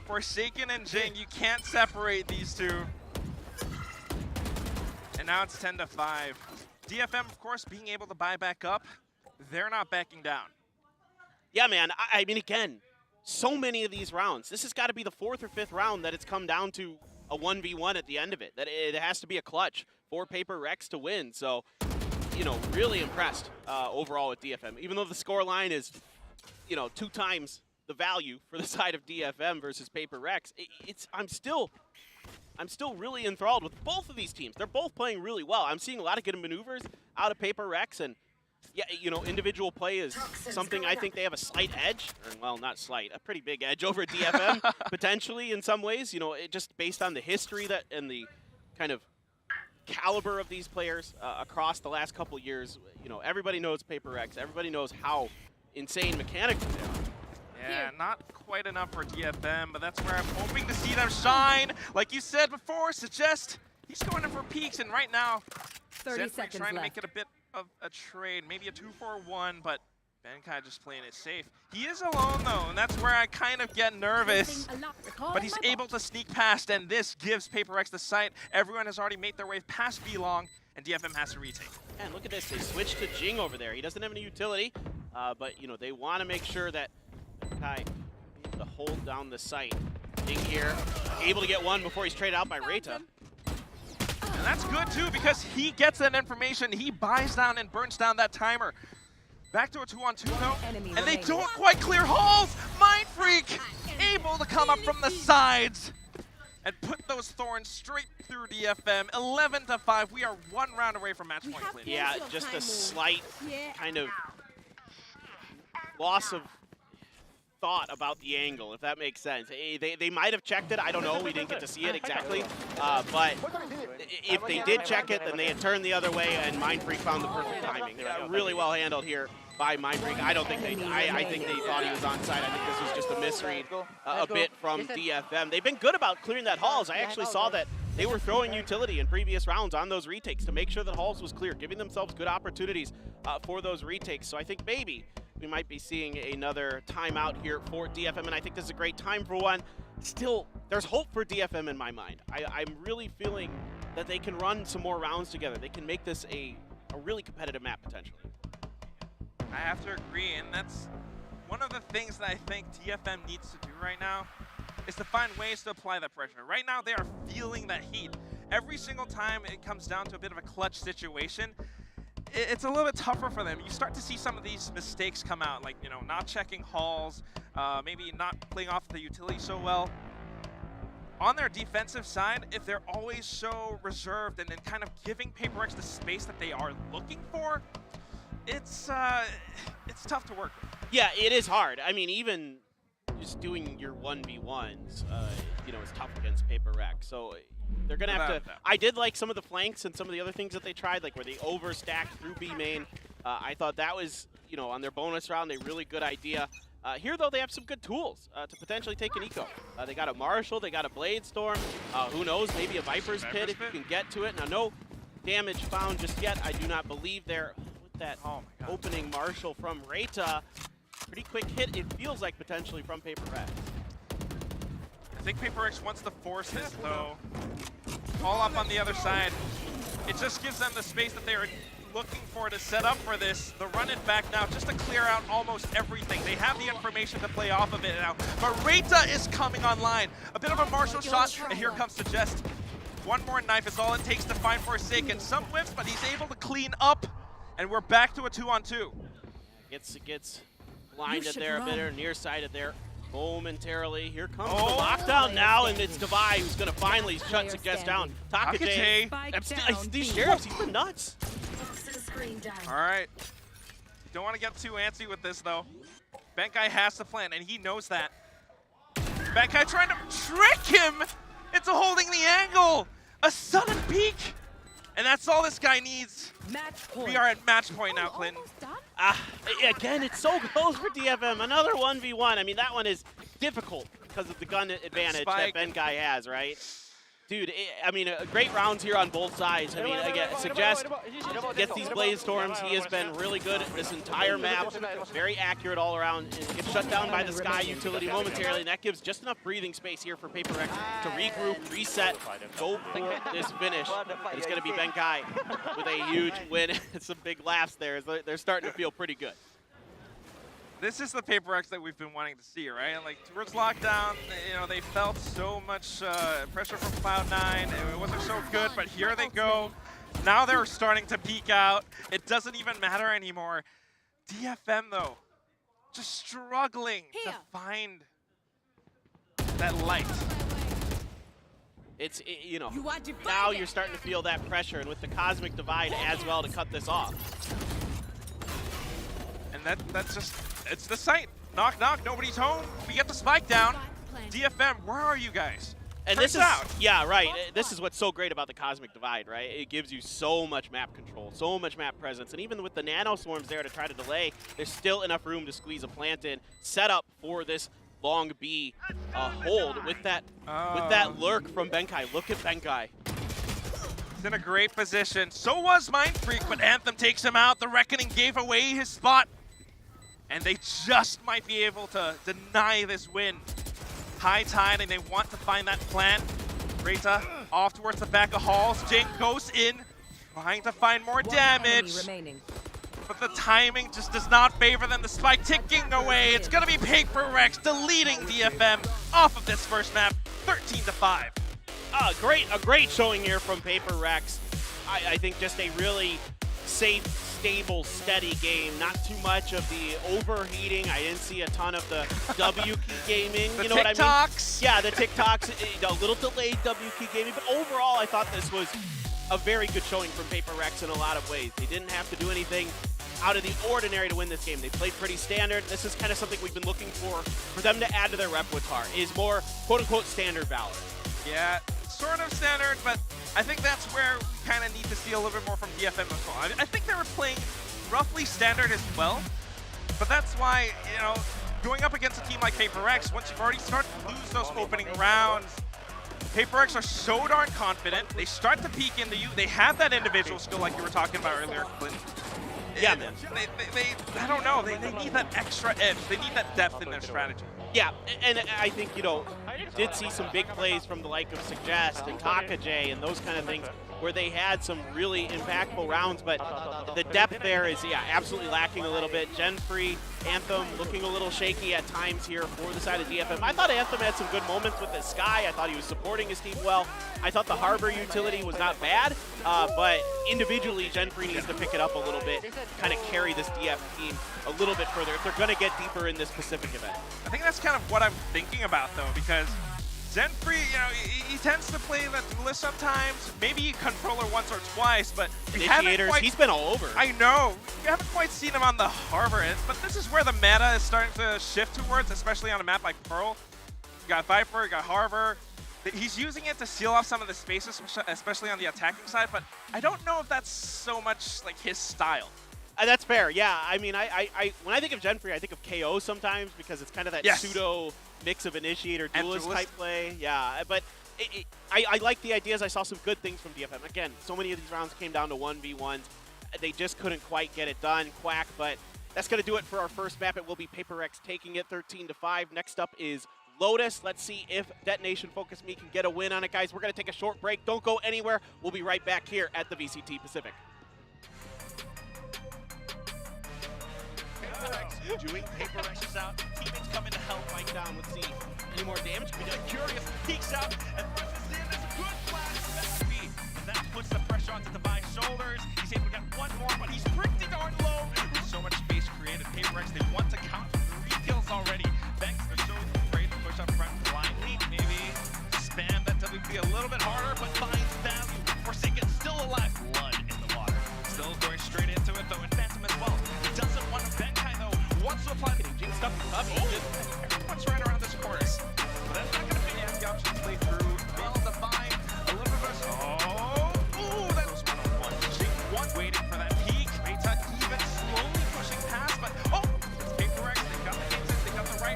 Forsaken and Jing, you can't separate these two. And now it's 10-5. DFM, of course, being able to buy back up. They're not backing down. Yeah, man. I mean, again, so many of these rounds. This has got to be the 4th or 5th round that it's come down to a 1v1 at the end of it. That it has to be a clutch for Paper-X to win. So, really impressed overall with DFM. Even though the score line is, 2 times the value for the side of DFM versus Paper-X, I'm still really enthralled with both of these teams. They're both playing really well. I'm seeing a lot of good maneuvers out of Paper-X, and yeah, individual play is something I think they have a slight edge. Well, not slight, a pretty big edge over DFM, potentially in some ways. Just based on the history and the kind of caliber of these players across the last couple years. Everybody knows Paper-X. Everybody knows how insane mechanically they are. Yeah, not quite enough for DFM, but that's where I'm hoping to see them shine. Like you said before, Suggest he's going in for peaks, and right now, 30 seconds trying left. to make it a bit of a trade, maybe a 2-for-1, but Benkai just playing it safe. He is alone though, and that's where I kind of get nervous. But he's able to sneak past, and this gives Paper X the sight. Everyone has already made their way past V-Long, and DFM has to retake. And look at this, they switched to Jing over there. He doesn't have any utility, but you know they want to make sure that Benkai able to hold down the site. Jing here, able to get one before he's traded out by Reita. And that's good too, because he gets that information. He buys down and burns down that timer. Back to a 2-on-2 though, and they don't quite clear halls. Mind Freak able to come up from the sides and put those thorns straight through DFM. 11-5. We are one round away from match point, Clint. Yeah, just a slight kind of loss of thought about the angle, if that makes sense. They might have checked it. I don't know. We didn't get to see it exactly. But if they did check it, then they had turned the other way, and Mind Freak found the perfect timing. Really well handled here by Mind Freak. I don't think they. I think they thought he was onside. I think this was just a misread a bit from DFM. They've been good about clearing that halls. I actually saw that they were throwing utility in previous rounds on those retakes to make sure that halls was clear, giving themselves good opportunities for those retakes. So I think maybe we might be seeing another timeout here for DFM, and I think this is a great time for one. Still, there's hope for DFM in my mind. I'm really feeling that they can run some more rounds together. They can make this a really competitive map, potentially. I have to agree, and that's one of the things that I think DFM needs to do right now, is to find ways to apply that pressure. Right now, they are feeling that heat. Every single time it comes down to a bit of a clutch situation, it's a little bit tougher for them. You start to see some of these mistakes come out, like, you know, not checking halls, maybe not playing off the utility so well. On their defensive side, if they're always so reserved and then kind of giving Paper X the space that they are looking for, it's tough to work with. Yeah, it is hard. I mean, even just doing your 1v1s, you know, is tough against Paper X. So they're going to have to. I did like some of the flanks and some of the other things that they tried, like where they overstacked through B main. I thought that was, you know, on their bonus round, a really good idea. Here, though, they have some good tools to potentially take an eco. They got a Marshall, they got a Blade Storm. Who knows, maybe a Viper's Pit if you can get to it. Now, no damage found just yet. I do not believe there. With that opening Marshall from Reita, pretty quick hit, it feels like, potentially from Paper X. I think Paper X wants to force this, though. All up on the other side. It just gives them the space that they are looking for to set up for this. The run it back now just to clear out almost everything. They have the information to play off of it now. But Reita is coming online. A bit of a Marshall shot, and here comes the Jest. One more knife is all it takes to find Forsaken. Some whips, but he's able to clean up, and we're back to a 2-on-2. Gets blinded there a bit, or near-sided there momentarily. Here comes the lockdown now, and it's Devi who's going to finally shut Suggest down. Takajay, these sheriffs, he's been nuts. All right. Don't want to get too antsy with this, though. Benkai has to plan, and he knows that. Benkai trying to trick him into holding the angle. A sudden peek. And that's all this guy needs. We are at match point now, Clinton. Again, it's so close for DFM. Another 1v1. I mean, that one is difficult because of the gun advantage that Benkai has, right? Dude, I mean, great rounds here on both sides. I mean, again, Suggest gets these Blaze Storms. He has been really good at this entire map. Very accurate all around. Gets shut down by the Sky utility momentarily, and that gives just enough breathing space here for Paper X to regroup, reset, go for this finish. It's going to be Benkai with a huge win. Some big laughs there. They're starting to feel pretty good. This is the Paper X that we've been wanting to see, right? Like, towards lockdown, you know, they felt so much pressure from Cloud9. It wasn't so good, but here they go. Now they're starting to peak out. It doesn't even matter anymore. DFM, though, just struggling to find that light. It's, you know, now you're starting to feel that pressure, and with the Cosmic Divide as well to cut this off. And that's just, it's the site. Knock, knock, nobody's home. We get the spike down. DFM, where are you guys? And this is, yeah, right. This is what's so great about the Cosmic Divide, right? It gives you so much map control, so much map presence. And even with the Nano Swarms there to try to delay, there's still enough room to squeeze a plant in, set up for this long B hold with that lurk from Benkai. Look at Benkai. He's in a great position. So was Mind Freak, but Anthem takes him out. The Reckoning gave away his spot. and they just might be able to deny this win. High tide, and they want to find that plant. Reyta off towards the back of halls. Jing goes in, trying to find more damage. But the timing just does not favor them. The spike ticking away. It's going to be Paper Rex deleting DFM off of this first map, 13-5. A great showing here from Paper Rex. I think just a really safe, stable, steady game. Not too much of the overheating. I didn't see a ton of the W key gaming. The you know TikToks. what I mean? Yeah, the TikToks. A little delayed W key gaming, but overall, I thought this was a very good showing from Paper Rex in a lot of ways. They didn't have to do anything out of the ordinary to win this game. They played pretty standard. This is kind of something we've been looking for them to add to their repertoire, is more quote-unquote standard Valorant. Yeah, sort of standard, but I think that's where we kind of need to see a little bit more from DFM as well. I think they were playing roughly standard as well, but that's why, you know, going up against a team like Paper Rex, once you've already started to lose those opening rounds, Paper Rex are so darn confident. They start to peek into you. They have that individual skill like you were talking about earlier, Clint. Yeah, man. I don't know. They need that extra edge. They need that depth in their strategy. Yeah, and I think, you know, did see some big plays from the like of Suggest and Kakaj and those kind of things where they had some really impactful rounds, but the depth there is, yeah, absolutely lacking a little bit. Genfree, Anthem looking a little shaky at times here for the side of DFM. I thought Anthem had some good moments with the Sky. I thought he was supporting his team well. I thought the Harbor utility was not bad, but individually, Genfree needs to pick it up a little bit, kind of carry this DF team a little bit further if they're going to get deeper in this Pacific event. I think that's kind of what I'm thinking about, though, because Genfree, you know, he tends to play the duelist sometimes, maybe controller once or twice, but we haven't quite, he's been all over. I know. We haven't quite seen him on the Harbor, but this is where the meta is starting to shift towards, especially on a map like Pearl. You got Viper, you got Harbor. He's using it to seal off some of the spaces, especially on the attacking side, but I don't know if that's so much like his style. That's fair, yeah. I mean, when I think of Genfree, I think of KO sometimes because it's kind of that pseudo mix of initiator duelist type play. Yeah, but I like the ideas. I saw some good things from DFM. Again, so many of these rounds came down to 1v1s. They just couldn't quite get it done. Quack, but that's going to do it for our first map. It will be Paper Rex taking it 13-5. Next up is Lotus. Let's see if Detonation Focus Me can get a win on it, guys. We're going to take a short break. Don't go anywhere. We'll be right back here at the VCT Pacific. Doing Paper Rex's out. Teammates coming to help Mike down. Let's see any more damage can be done. Curious peeks out and pushes in. There's a good flash from XP. And that puts the pressure onto Devi's shoulders. He's able to get one more, but he's pretty darn low. There's so much space created. Paper Rex, they want to count 3 kills already. Thanks, they're so afraid to push up front. Blind leap, maybe spam that WP a little bit harder, but finds value. Forsaken still alive. Blood in the water. Still going straight into it, though, and Phantom as well. He doesn't want to bend high, though. Wants to apply getting jinxed up and cubby. Everyone's right around this chorus. But that's not going to be the option to play through. Well, Divine, a little bit of ooh, that was one-on-one. Jing1 waiting for that peak. Reyta even slowly pushing past, but it's Paper Rex. They got the games in, they got the right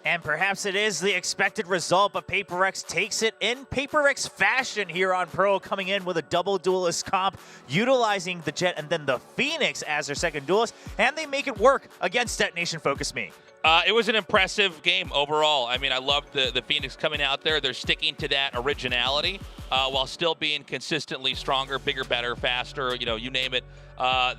And perhaps it is the expected result, but PaperX takes it in PaperX fashion here on Pro, coming in with a double duelist comp, utilizing the Jet and then the Phoenix as their second duelist, and they make it work against Detonation Focus Me. It was an impressive game overall. I mean, I loved the Phoenix coming out there. They're sticking to that originality while still being consistently stronger, bigger, better, faster, you name it.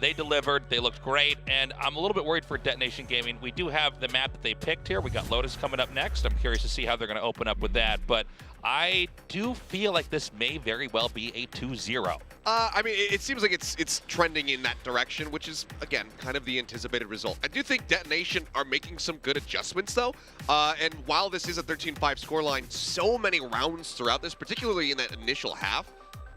They delivered. They looked great. And I'm a little bit worried for Detonation Gaming. We do have the map that they picked here. We got Lotus coming up next. I'm curious to see how they're going to open up with that. But I do feel like this may very well be a 2-0. I mean, it seems like it's trending in that direction, which is, again, kind of the anticipated result. I do think Detonation are making some good adjustments, though. And while this is a 13-5 scoreline, so many rounds throughout this, particularly in that initial half,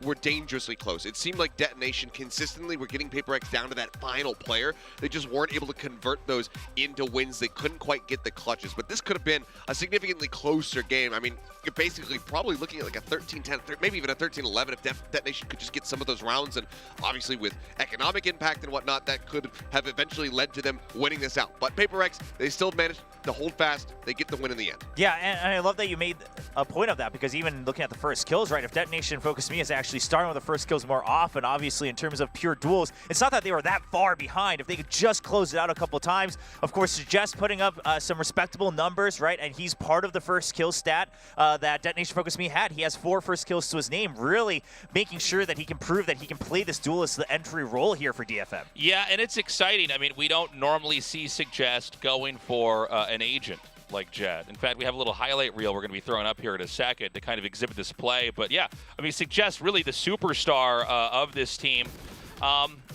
were dangerously close. It seemed like Detonation consistently were getting PaperX down to that final player. They just weren't able to convert those into wins. They couldn't quite get the clutches, but this could have been a significantly closer game. I mean, you're basically probably looking at like a 13-10, maybe even a 13-11 if Detonation could just get some of those rounds, and obviously with economic impact and whatnot, that could have eventually led to them winning this out. But PaperX, they still managed to hold fast. They get the win in the end. Yeah, and I love that you made a point of that, because even looking at the first kills, right, if Detonation Focus Me is actually starting with the first kills more often, obviously in terms of pure duels, it's not that they were that far behind. If they could just close it out a couple times, of course, Suggest putting up some respectable numbers, right, and he's part of the first kill stat that Detonation Focus Me had. He has 4 first kills to his name, really making sure that he can prove that he can play this duelist the entry role here for DFM. Yeah, and it's exciting. I mean, we don't normally see Suggest going for an agent like Jet. In fact, we have a little highlight reel we're going to be throwing up here in a second to kind of exhibit this play. But yeah, I mean, Suggest really the superstar of this team.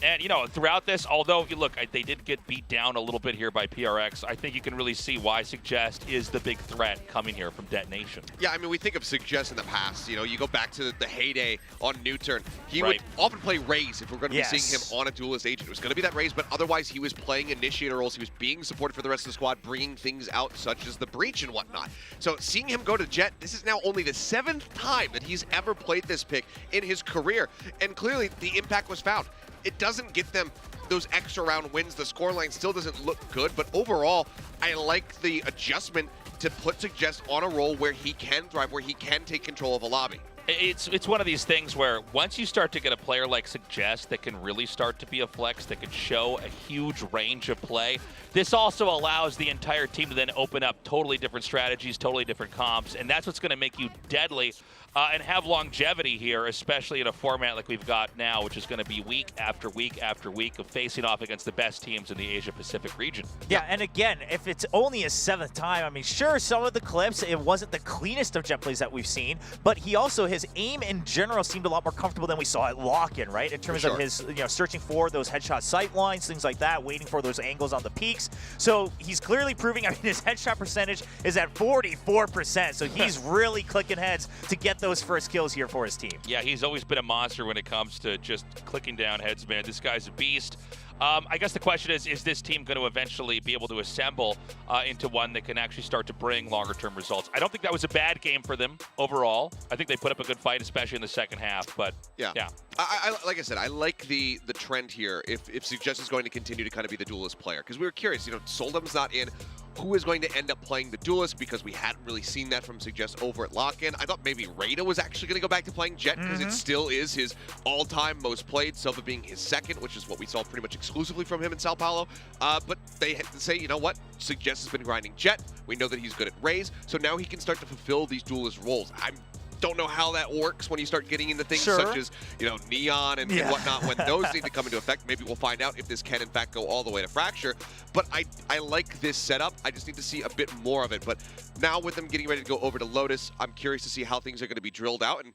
And, throughout this, although, look, they did get beat down a little bit here by PRX, I think you can really see why Suggest is the big threat coming here from Detonation. Yeah, I mean, we think of Suggest in the past. You go back to the heyday on New Turn. He would often play Raze if we're going to be seeing him on a duelist agent. It was going to be that Raze, but otherwise he was playing initiator roles. He was being supported for the rest of the squad, bringing things out such as the Breach and whatnot. So seeing him go to Jet, this is now only the 7th time that he's ever played this pick in his career. And clearly the impact was found. It doesn't get them those extra round wins. The scoreline still doesn't look good, but overall, I like the adjustment to put Suggest on a role where he can thrive, where he can take control of a lobby. It's one of these things where once you start to get a player like Suggest that can really start to be a flex, that can show a huge range of play, this also allows the entire team to then open up totally different strategies, totally different comps, and that's what's going to make you deadly and have longevity here, especially in a format like we've got now, which is going to be week after week after week of facing off against the best teams in the Asia-Pacific region. Yeah, and again, if it's only his 7th time, I mean, sure, some of the clips, it wasn't the cleanest of Jet plays that we've seen, but he also, his aim in general seemed a lot more comfortable than we saw at lock-in, right? In terms of his, searching for those headshot sight lines, things like that, waiting for those angles on the peaks. So he's clearly proving, I mean, his headshot percentage is at 44%, so he's really clicking heads to get those first kills here for his team. Yeah, he's always been a monster when it comes to just clicking down heads, man. This guy's a beast. I guess the question is this team going to eventually be able to assemble into one that can actually start to bring longer-term results? I don't think that was a bad game for them overall. I think they put up a good fight, especially in the second half, but yeah. Like I said, I like the trend here. If Suggest is going to continue to kind of be the duelist player, because we were curious. Soldum's not in. Who is going to end up playing the duelist, because we hadn't really seen that from Suggest over at Lock-In. I thought maybe Rada was actually going to go back to playing Jett, because it still is his all-time most played, Silva being his second, which is what we saw pretty much exclusively from him in Sao Paulo. But they had to say, you know what? Suggest has been grinding Jett. We know that he's good at Raze, so now he can start to fulfill these duelist roles. I don't know how that works when you start getting into things such as, Neon and whatnot, when those need to come into effect. Maybe we'll find out if this can, in fact, go all the way to Fracture. But I like this setup. I just need to see a bit more of it. But now with them getting ready to go over to Lotus, I'm curious to see how things are going to be drilled out. And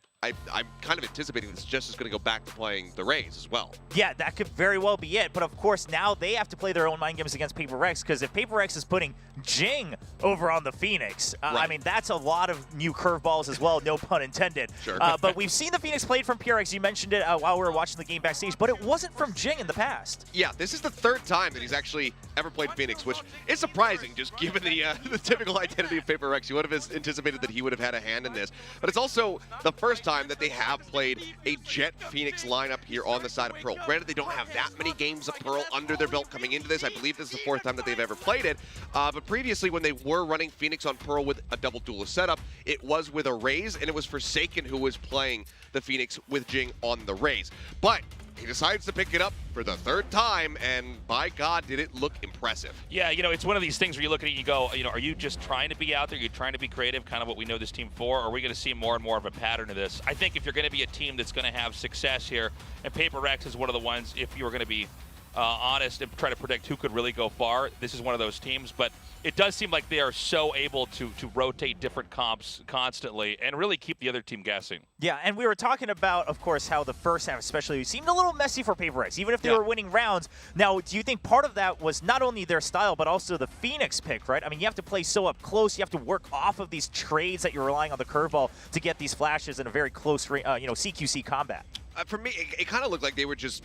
I'm kind of anticipating this just is going to go back to playing the Raze as well. Yeah, that could very well be it. But of course, now they have to play their own mind games against Paper Rex, because if Paper Rex is putting Jing over on the Phoenix, I mean, that's a lot of new curveballs as well, no pun intended. Sure. But we've seen the Phoenix played from PRX. You mentioned it while we were watching the game backstage, but it wasn't from Jing in the past. Yeah, this is the third time that he's actually ever played Phoenix, which is surprising, just given the typical identity of Paper Rex. You would have anticipated that he would have had a hand in this. But it's also the first time that they have played a Jett Phoenix lineup here on the side of Pearl. Granted, they don't have that many games of Pearl under their belt coming into this. I believe this is the fourth time that they've ever played it. But previously, when they were running Phoenix on Pearl with a double duelist setup, it was with a Raze, and it was Forsaken who was playing the Phoenix with Jing on the Raze. But he decides to pick it up for the third time, and by God, did it look impressive. Yeah, it's one of these things where you look at it and you go, are you just trying to be out there? You're trying to be creative, kind of what we know this team for? Or are we going to see more and more of a pattern of this? I think if you're going to be a team that's going to have success here, and Paper Rex is one of the ones, if you were going to be honest and try to predict who could really go far, this is one of those teams. But it does seem like they are so able to rotate different comps constantly and really keep the other team guessing. Yeah, and we were talking about, of course, how the first half especially seemed a little messy for Paper Rex, even if they were winning rounds. Now, do you think part of that was not only their style, but also the Phoenix pick, right? I mean, you have to play so up close. You have to work off of these trades that you're relying on the curveball to get these flashes in a very close, CQC combat. For me, it kind of looked like they were just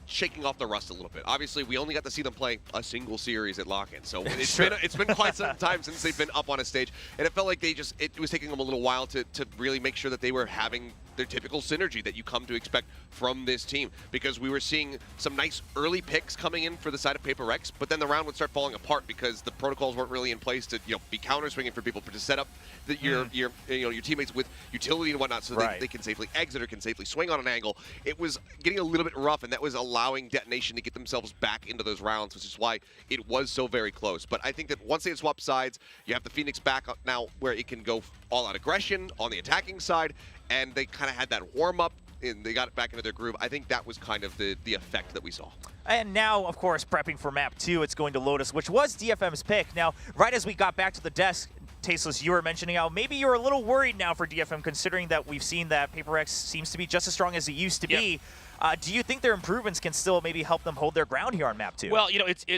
shaking off the rust a little bit. Obviously, we only got to see them play a single series at Lock-In, so it's been quite some time since they've been up on a stage, and it felt like it was taking them a little while to really make sure that they were having their typical synergy that you come to expect from this team, because we were seeing some nice early picks coming in for the side of Paper Rex, but then the round would start falling apart because the protocols weren't really in place to be counter swinging for people, to set up your teammates with utility and whatnot, so they can safely exit or can safely swing on an angle. It was getting a little bit rough, and that was allowing Detonation to get themselves back into those rounds, which is why it was so very close. But I think that once they had swapped sides, you have the Phoenix back now where it can go all-out aggression on the attacking side, and they kind of had that warm-up, and they got it back into their groove. I think that was kind of the effect that we saw. And now, of course, prepping for map 2, it's going to Lotus, which was DFM's pick. Now, right as we got back to the desk, Tasteless, you were mentioning how maybe you're a little worried now for DFM, considering that we've seen that Paper Rex seems to be just as strong as it used to be. Do you think their improvements can still maybe help them hold their ground here on map 2? Well,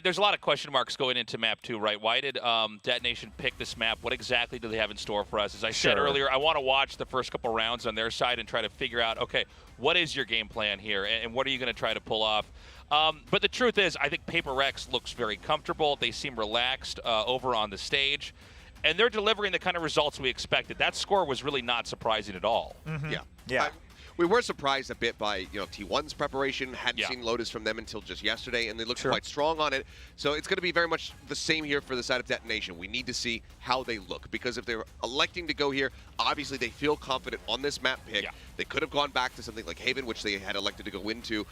there's a lot of question marks going into map 2, right? Why did Detonation pick this map? What exactly do they have in store for us? As I said earlier, I want to watch the first couple rounds on their side and try to figure out, okay, what is your game plan here, and what are you going to try to pull off? But the truth is, I think Paper Rex looks very comfortable. They seem relaxed over on the stage, and they're delivering the kind of results we expected. That score was really not surprising at all. Yeah. We were surprised a bit by T1's preparation. Hadn't seen Lotus from them until just yesterday, and they looked quite strong on it. So it's going to be very much the same here for the side of Detonation. We need to see how they look, because if they're electing to go here, obviously they feel confident on this map pick. They could have gone back to something like Haven, which they had elected to go into,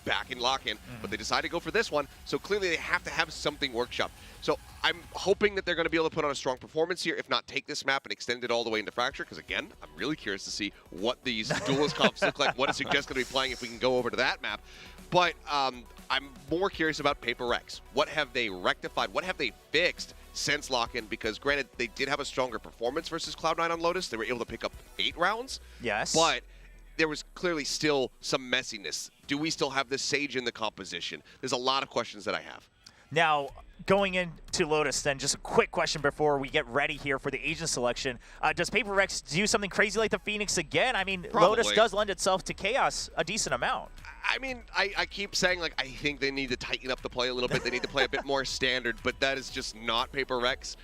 back in Lock-In, but they decided to go for this one, so clearly they have to have something workshopped. So I'm hoping that they're going to be able to put on a strong performance here, if not take this map and extend it all the way into Fracture, because again, I'm really curious to see what these duelist comps look like, what is Suggest going to be playing if we can go over to that map. But I'm more curious about Paper Rex. What have they rectified? What have they fixed since Lock-In? Because granted, they did have a stronger performance versus Cloud9 on Lotus. They were able to pick up 8 rounds. Yes. But there was clearly still some messiness. Do we still have the Sage in the composition? There's a lot of questions that I have. Now, going into Lotus, then, just a quick question before we get ready here for the agent selection. Does Paper Rex do something crazy like the Phoenix again? I mean, probably. Lotus does lend itself to chaos a decent amount. I mean, I keep saying, I think they need to tighten up the play a little bit. They need to play a bit more standard, but that is just not Paper Rex.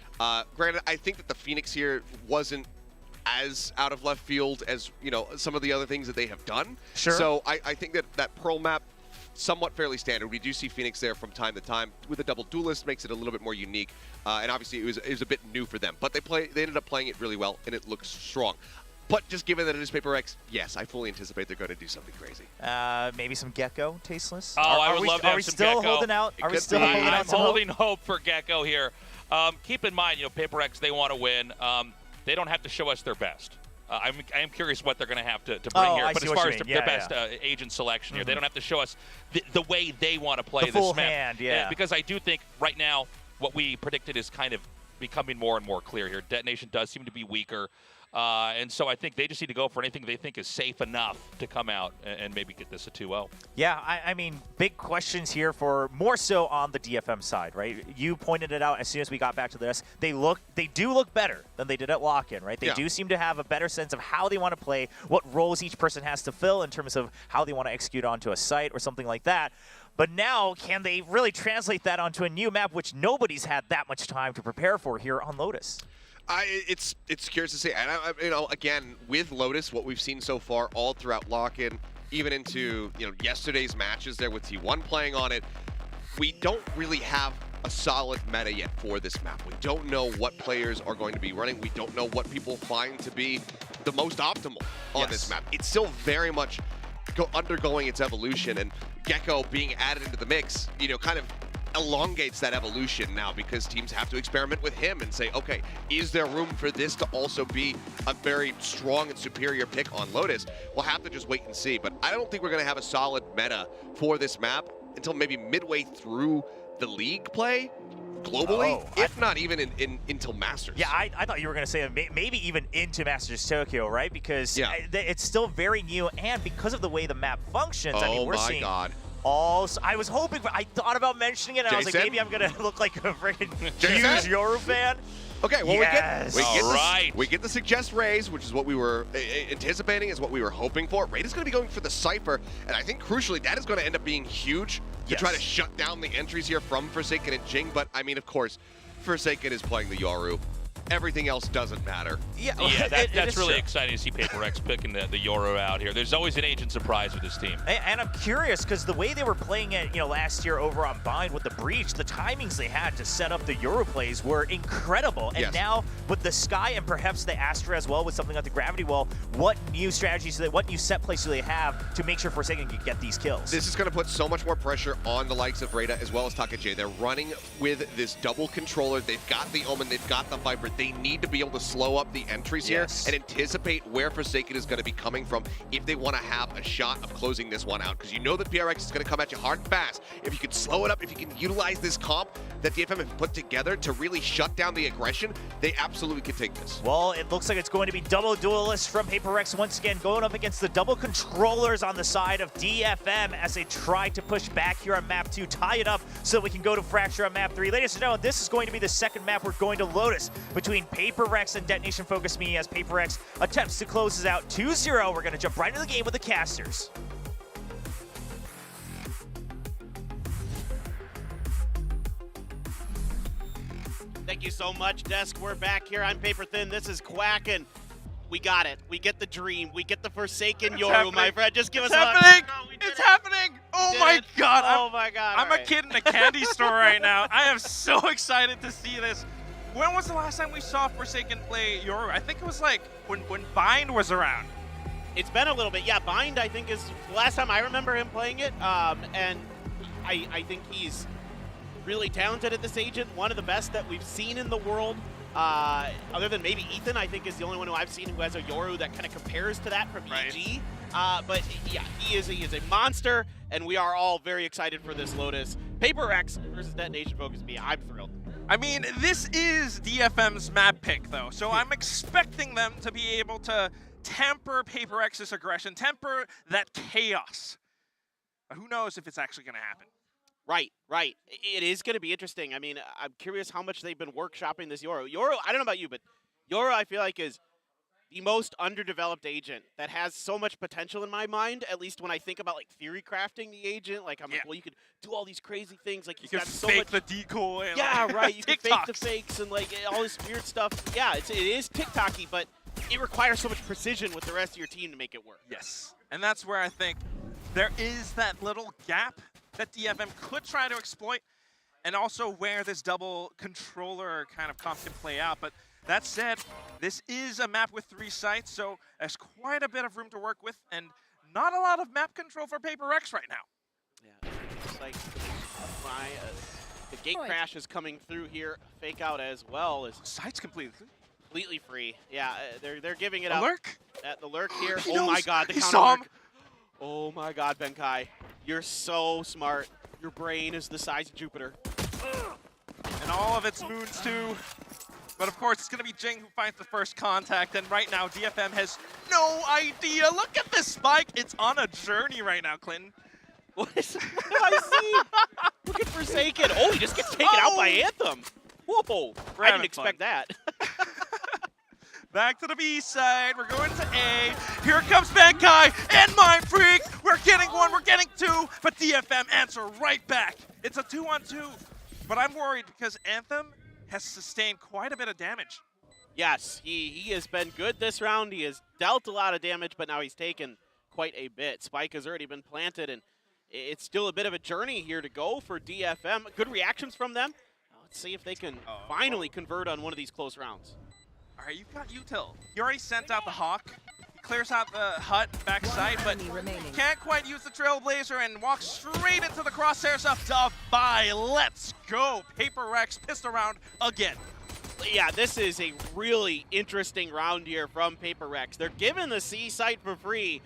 Granted, I think that the Phoenix here wasn't as out of left field as, you know, some of the other things that they have done. Sure. So I think that Pearl map, somewhat fairly standard. We do see Phoenix there from time to time with a double duelist, makes it a little bit more unique. And obviously it was a bit new for them, but they ended up playing it really well, and it looks strong. But just given that it is Paper X, yes, I fully anticipate they're going to do something crazy. Maybe some Gecko, tasteless. Oh, I would love to have some Gecko. Are we still holding out? Are we still I'm holding out? holding hope for Gecko here. Keep in mind, you know, Paper X, they want to win. They don't have to show us their best. I am curious what they're going to have to bring here. But as far as their best agent selection here, they don't have to show us the way they want to play the full this map. hand, yeah. Because I do think right now what we predicted is kind of becoming more and more clear here. Detonation does seem to be weaker. And so I think they just need to go for anything they think is safe enough to come out and maybe get this a 2-0. Yeah, I mean, big questions here for more so on the DFM side, right? You pointed it out as soon as we got back to this. They do look better than they did at lock-in, right? They do seem to have a better sense of how they want to play, what roles each person has to fill in terms of how they want to execute onto a site or something like that. But now, can they really translate that onto a new map, which nobody's had that much time to prepare for here on Lotus? It's curious to see, and you know, again, with Lotus, what we've seen so far all throughout lock-in, even into, you know, yesterday's matches there with T1 playing on it, we don't really have a solid meta yet for this map. We don't know what players are going to be running. We don't know what people find to be the most optimal on this map. It's still very much undergoing its evolution, and Gecko being added into the mix, you know, kind of elongates that evolution now, because teams have to experiment with him and say, okay, is there room for this to also be a very strong and superior pick on Lotus? We'll have to just wait and see, but I don't think we're going to have a solid meta for this map until maybe midway through the league play globally, if not even until Masters. Yeah, I thought you were going to say maybe even into Masters Tokyo, right? Because it's still very new, and because of the way the map functions, I mean, we're seeing I was hoping, I thought about mentioning it, and I was like, maybe I'm going to look like a freaking huge Yoru fan. Okay, well, yes. we get the suggest raise, which is what we were anticipating, is what we were hoping for. Raid is going to be going for the Cypher, and I think crucially that is going to end up being huge to try to shut down the entries here from Forsaken and Jing. But I mean, of course, Forsaken is playing the Yoru. Everything else doesn't matter. Yeah, that's really exciting to see Paper X picking the Yoru out here. There's always an agent surprise with this team. And I'm curious, because the way they were playing it, you know, last year over on Bind with the Breach, the timings they had to set up the Yoru plays were incredible. And now with the Sky and perhaps the Astra as well, with something like the Gravity Wall, what new strategies, what new set plays do they have to make sure Forsaken can get these kills? This is going to put so much more pressure on the likes of Rada as well as Taka-J. They're running with this double controller. They've got the Omen, they've got the Viper. They need to be able to slow up the entries here and anticipate where Forsaken is going to be coming from if they want to have a shot of closing this one out. Because you know that PRX is going to come at you hard and fast. If you can slow it up, if you can utilize this comp that DFM have put together to really shut down the aggression, they absolutely can take this. Well, it looks like it's going to be double duelists from Paper X once again, going up against the double controllers on the side of DFM as they try to push back here on map 2, tie it up so we can go to Fracture on map 3. Ladies and gentlemen, this is going to be the second map we're going to Lotus between Paper X and Detonation Focus Me as Paper X attempts to close this out 2-0. We're going to jump right into the game with the casters. Thank you so much, Desk. We're back here. I'm Paper Thin. This is Quack, and we got it. We get the dream. We get the Forsaken Yoru, my friend. Just give us a hug. It's happening! Oh my god! Oh my god! I'm a kid in a candy store right now. I am so excited to see this. When was the last time we saw Forsaken play Yoru? I think it was like when Bind was around. It's been a little bit. Yeah, Bind, I think, is the last time I remember him playing it. And I think he's really talented at this agent. One of the best that we've seen in the world. Other than maybe Ethan, I think is the only one who I've seen who has a Yoru that kind of compares to that from EG. But yeah, he is a monster, and we are all very excited for this Lotus. Paper X versus Detonation Focus Me. I'm thrilled. I mean, this is DFM's map pick, though, so I'm expecting them to be able to temper Paper X's aggression, temper that chaos. But who knows if it's actually going to happen. Right. It is going to be interesting. I mean, I'm curious how much they've been workshopping this Yoru. Yoru, I don't know about you, but Yoru I feel like is the most underdeveloped agent that has so much potential in my mind, at least when I think about like theory crafting the agent. Like I'm like, well, you could do all these crazy things. Like you can fake the decoy. And right. You can fake the fakes and like all this weird stuff. Yeah, it is TikTok-y, but it requires so much precision with the rest of your team to make it work. Yes, and that's where I think there is that little gap that DFM could try to exploit, and also where this double controller kind of comp can play out. But that said, this is a map with 3 sites, so there's quite a bit of room to work with, and not a lot of map control for Paper Rex right now. Yeah, looks like the gate crash is coming through here. Fake out as well. Sites completely free. Yeah, they're giving it out lurk at the lurk here. He Oh knows. my God, the He counter saw lurk. him. Oh my God, Benkai, you're so smart. Your brain is the size of Jupiter. And all of its moons too. But of course, it's going to be Jing who finds the first contact, and right now DFM has no idea. Look at this spike. It's on a journey right now, Clinton. What did I see? Look at Forsaken. Oh, he just gets taken out by Anthem. Whoa, I didn't expect that. Back to the B side. We're going to A. Here comes Benkai and Mind Freak. We're getting 1, we're getting 2, but DFM answer right back. It's a 2-on-2. But I'm worried because Anthem has sustained quite a bit of damage. Yes, he has been good this round. He has dealt a lot of damage, but now he's taken quite a bit. Spike has already been planted, and it's still a bit of a journey here to go for DFM. Good reactions from them. Now let's see if they can finally convert on one of these close rounds. All right, you've got Util. He already sent out the Hawk. He clears out the hut backside, but can't quite use the Trailblazer and walks straight into the crosshairs of Davai. Let's go. Paper Rex pissed around again. Yeah, this is a really interesting round here from Paper Rex. They're given the C site for free,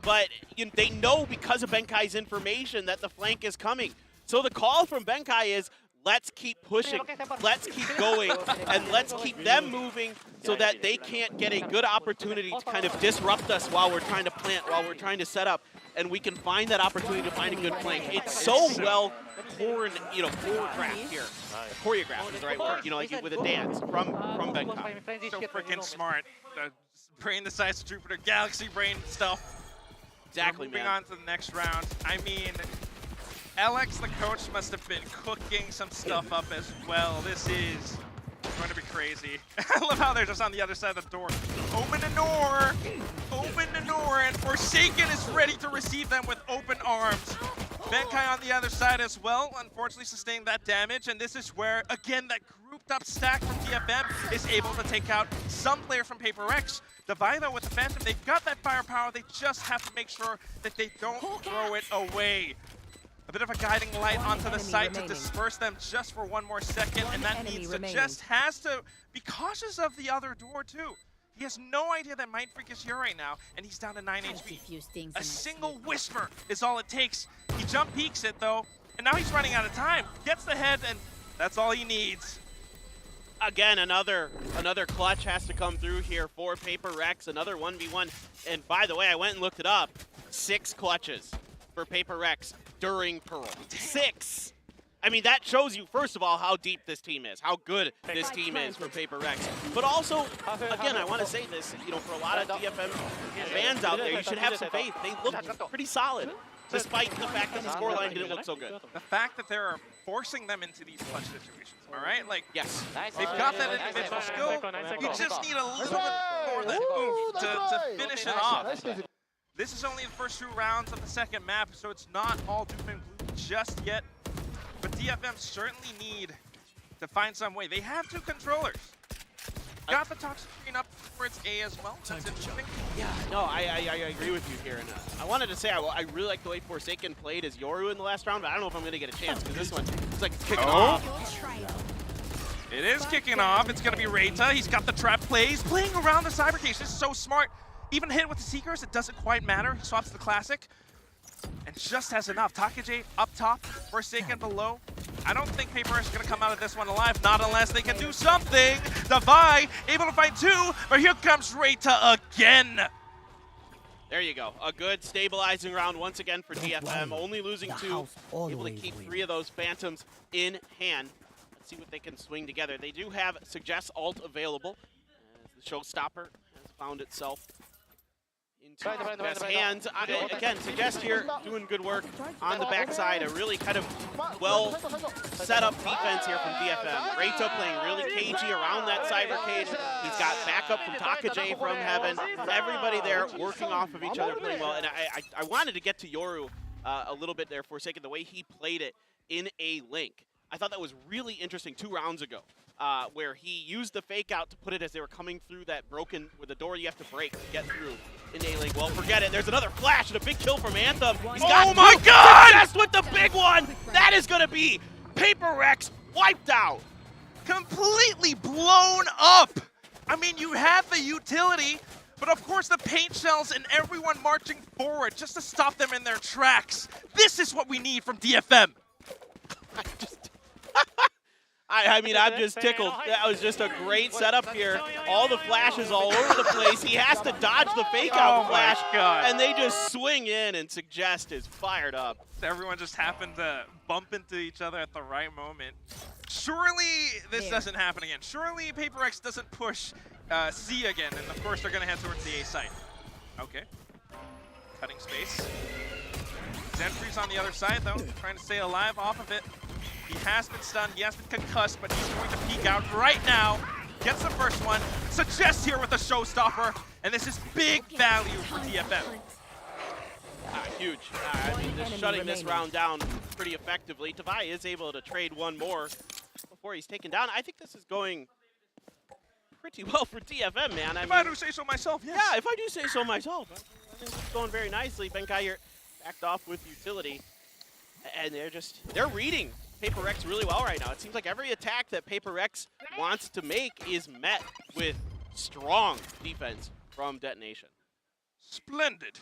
but they know because of Benkai's information that the flank is coming. So the call from Benkai is, let's keep pushing, let's keep going, and let's keep them moving so that they can't get a good opportunity to kind of disrupt us while we're trying to plant, while we're trying to set up, and we can find that opportunity to find a good flank. It's so well choreographed here. Choreographed is the right word, like with a dance from Benkai. So freaking smart. Brain the size of Jupiter, Galaxy Brain stuff. Exactly, Moving man. on to the next round. I mean, Alex, the coach, must have been cooking some stuff up as well. This is going to be crazy. I love how they're just on the other side of the door. Open the door! Open the door! And Forsaken is ready to receive them with open arms. Benkai on the other side as well, unfortunately sustained that damage. And this is where, again, that grouped up stack from DFM is able to take out some player from Paper Rex. Davai, though, with the Phantom, they've got that firepower. They just have to make sure that they don't throw it away. A bit of a guiding light onto the site to disperse them just for 1 more second, and that means to just has to be cautious of the other door too. He has no idea that Mind Freak is here right now, and he's down to 9 HP. A single whisper is all it takes. He jump peeks it though, and now he's running out of time. Gets the head, and that's all he needs. Again, another clutch has to come through here for Paper Rex, another 1v1. And by the way, I went and looked it up. 6 clutches for Paper Rex during Pearl. 6! I mean, that shows you, first of all, how deep this team is, how good this team is for Paper Rex. But also, again, I want to say this, for a lot of DFM fans out there, you should have some faith. They look pretty solid, despite the fact that the scoreline didn't look so good. The fact that they're forcing them into these clutch situations, all right? Like, yes, they've got that individual skill. You just need a little bit more of that oomph to finish it off. This is only the first 2 rounds of the second map, so it's not all doom and gloom just yet. But DFM certainly need to find some way. They have 2 controllers. Got the toxic screen up for its A as well. That's interesting. Yeah, no, I agree with you here. And I wanted to say I really like the way Forsaken played as Yoru in the last round, but I don't know if I'm going to get a chance because this one it's like it's kicking off. It is kicking off. It's going to be Reita. He's got the trap plays, playing around the cyber case. This is so smart. Even hit with the Seekers, it doesn't quite matter. He swaps the Classic and just has enough. Takage up top, Forsaken below. I don't think Paper is going to come out of this one alive, not unless they can do something. Davai able to find 2, but here comes Reita again. There you go. A good stabilizing round once again for DFM. Only losing 2, able to keep 3 of those Phantoms in hand. Let's see what they can swing together. They do have Suggest Ult available. The Showstopper has found itself into best hands. Again, Suggest here doing good work on the backside. A really kind of well set up defense here from DFM. Reito playing really cagey around that cyber cage. He's got backup from Takajay from Heaven. Everybody there working off of each other, playing well. And I wanted to get to Yoru a little bit there for a second, the way he played it in a link. I thought that was really interesting 2 rounds ago, where he used the fake out to put it as they were coming through that broken, with the door you have to break to get through in A-Link. Well, forget it. There's another flash and a big kill from Anthem. He's got oh my God! Success with the big one! That is going to be Paper Rex wiped out. Completely blown up. I mean, you had the utility, but of course the paint shells and everyone marching forward just to stop them in their tracks. This is what we need from DFM. I mean, I'm just tickled. That was just a great setup here. All the flashes all over the place. He has to dodge the fake out flash, and they just swing in, and Suggest is fired up. Everyone just happened to bump into each other at the right moment. Surely this doesn't happen again. Surely Paper X doesn't push C again, and of course they're going to head towards the A site. Okay. Cutting space. Zenfree's on the other side, though, trying to stay alive off of it. He has been stunned, he has been concussed, but he's going to peek out right now. Gets the first one. Suggest here with a showstopper, and this is big value for DFM. Huge. I mean, just shutting this round down pretty effectively. Tavai is able to trade one more before he's taken down. I think this is going pretty well for DFM, man. If I do say so myself, yes. Yeah, if I do say so myself. I think it's going very nicely. Benkai here backed off with utility, and they're reading Paper Rex really well right now. It seems like every attack that Paper Rex wants to make is met with strong defense from Detonation. Splendid.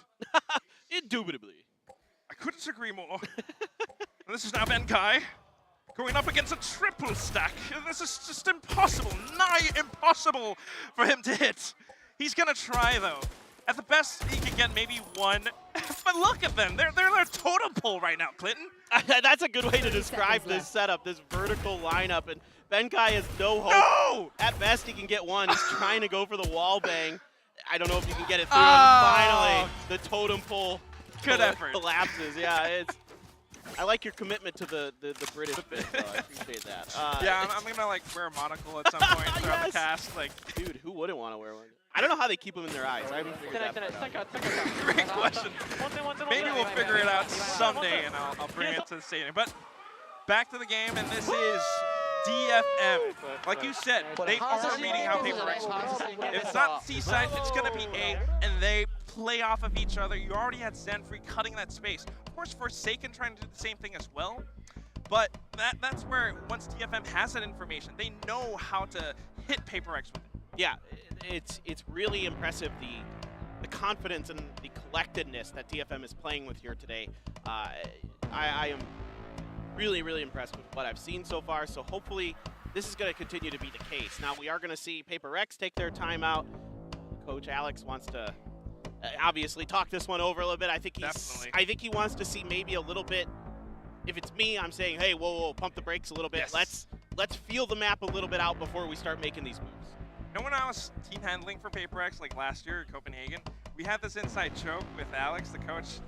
Indubitably. I couldn't agree more. This is now Benkai going up against a triple stack. This is just impossible, nigh impossible for him to hit. He's gonna try though. At the best, he can get maybe one. But look at them. They're a totem pole right now, Clinton. That's a good way to describe this setup, this vertical lineup. And Benkai has no hope. No! At best, he can get one. He's trying to go for the wall bang. I don't know if you can get it through. And finally, the totem pole collapses. Yeah, I like your commitment to the British bit, though. I appreciate that. Yeah, I'm gonna like wear a monocle at some point throughout the cast. Like, dude, who wouldn't want to wear one? I don't know how they keep them in their eyes. I haven't figured that out. Great question. Maybe we'll figure it out someday, and I'll bring it to the stadium. But back to the game, and this is DFM. Like you said, they are reading how Paper Rex plays. If it's not C side, it's gonna be A, and they play off of each other. You already had Zenfree cutting that space. Of course, Forsaken trying to do the same thing as well. But that's where, once DFM has that information, they know how to hit Paper Rex with it. Yeah, it's really impressive, the confidence and the collectedness that DFM is playing with here today. I am really, really impressed with what I've seen so far, so hopefully this is going to continue to be the case. Now, we are going to see Paper Rex take their time out. Coach Alex wants to obviously talk this one over a little bit. I think he wants to see maybe a little bit. If it's me, I'm saying, hey, whoa, pump the brakes a little bit. Yes. Let's feel the map a little bit out before we start making these moves. You know, when I was team handling for Paper X, like last year in Copenhagen, we had this inside joke with Alex, the coach.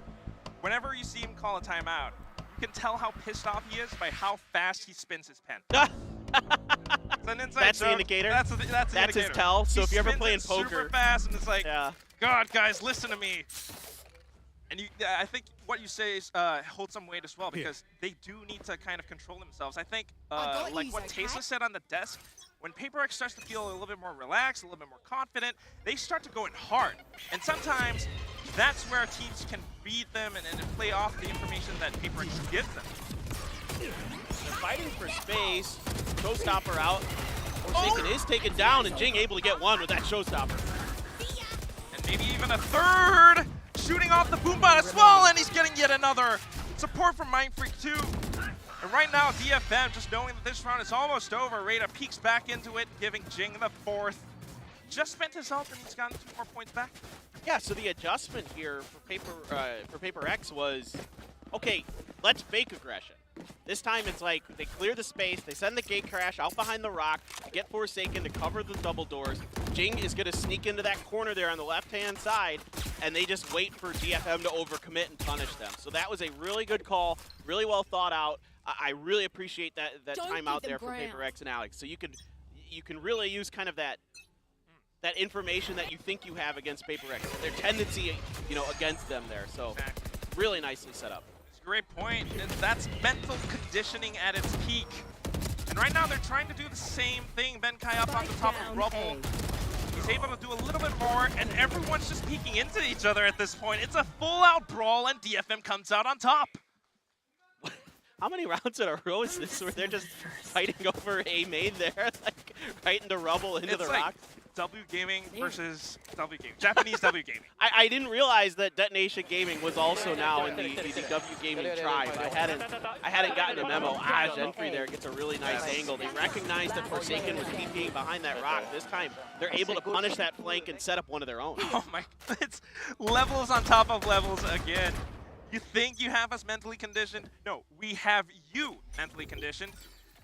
Whenever you see him call a timeout, you can tell how pissed off he is by how fast he spins his pen. It's an inside That's joke. the indicator? That's the indicator. His tell. So if you're ever playing poker, poker, super fast, and it's like, yeah. God, guys, listen to me. And I think what you say is, holds some weight as well, because they do need to kind of control themselves. I think, like what Tesa said on the desk, when Paper X starts to feel a little bit more relaxed, a little bit more confident, they start to go in hard. And sometimes that's where teams can read them and play off the information that Paper X gives them. They're fighting for space. Showstopper out. Forsaken is taken down, and Jing able to get one with that showstopper. And maybe even a third! Shooting off the Boombot as well, and he's getting yet another support from Mindfreak too. And right now, DFM, just knowing that this round is almost over, Rada peeks back into it, giving Jing the fourth. Just spent his ult, and he's gotten 2 more points back. Yeah, so the adjustment here for Paper X was, okay, let's fake aggression. This time it's like they clear the space, they send the gate crash out behind the rock, get Forsaken to cover the double doors, Jing is going to sneak into that corner there on the left-hand side, and they just wait for DFM to overcommit and punish them. So that was a really good call, really well thought out. I really appreciate that timeout there from PaperX and Alex. So you can really use kind of that information that you think you have against PaperX, their tendency, against them there. So really nicely set up. It's a great point. And that's mental conditioning at its peak. And right now they're trying to do the same thing. Benkai up on the top of Rubble. He's able to do a little bit more, and everyone's just peeking into each other at this point. It's a full-out brawl, and DFM comes out on top. How many rounds in a row is this where they're just fighting over A main there, like right into Rubble, into the rocks? W Gaming versus W Gaming. Japanese W Gaming. I didn't realize that Detonation Gaming was also now in the W Gaming tribe. I hadn't gotten a memo. Gentry there gets a really nice angle. They recognize that Forsaken was TPing behind that rock. This time, they're able to punish that flank and set up one of their own. Oh my, it's levels on top of levels again. You think you have us mentally conditioned? No, we have you mentally conditioned.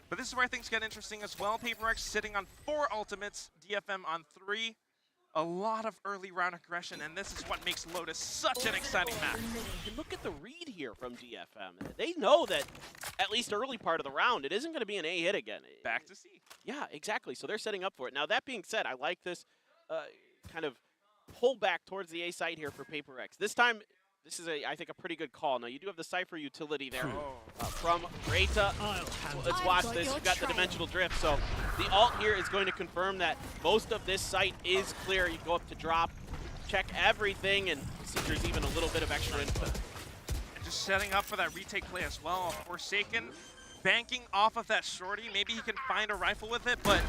But this is where things get interesting as well. PaperX sitting on 4 ultimates, DFM on 3. A lot of early round aggression, and this is what makes Lotus such an exciting map. And look at the read here from DFM. They know that at least early part of the round, it isn't going to be an A hit again. Back to C. Yeah, exactly. So they're setting up for it. Now, that being said, I like this kind of pull back towards the A side here for PaperX. This time, this is, I think, a pretty good call. Now, you do have the Cypher utility there from Reta. Let's watch this. You've got the dimensional drift. So the ult here is going to confirm that most of this site is clear. You go up to drop, check everything, and Seeker's even a little bit of extra input. And just setting up for that retake play as well. Forsaken banking off of that shorty. Maybe he can find a rifle with it, but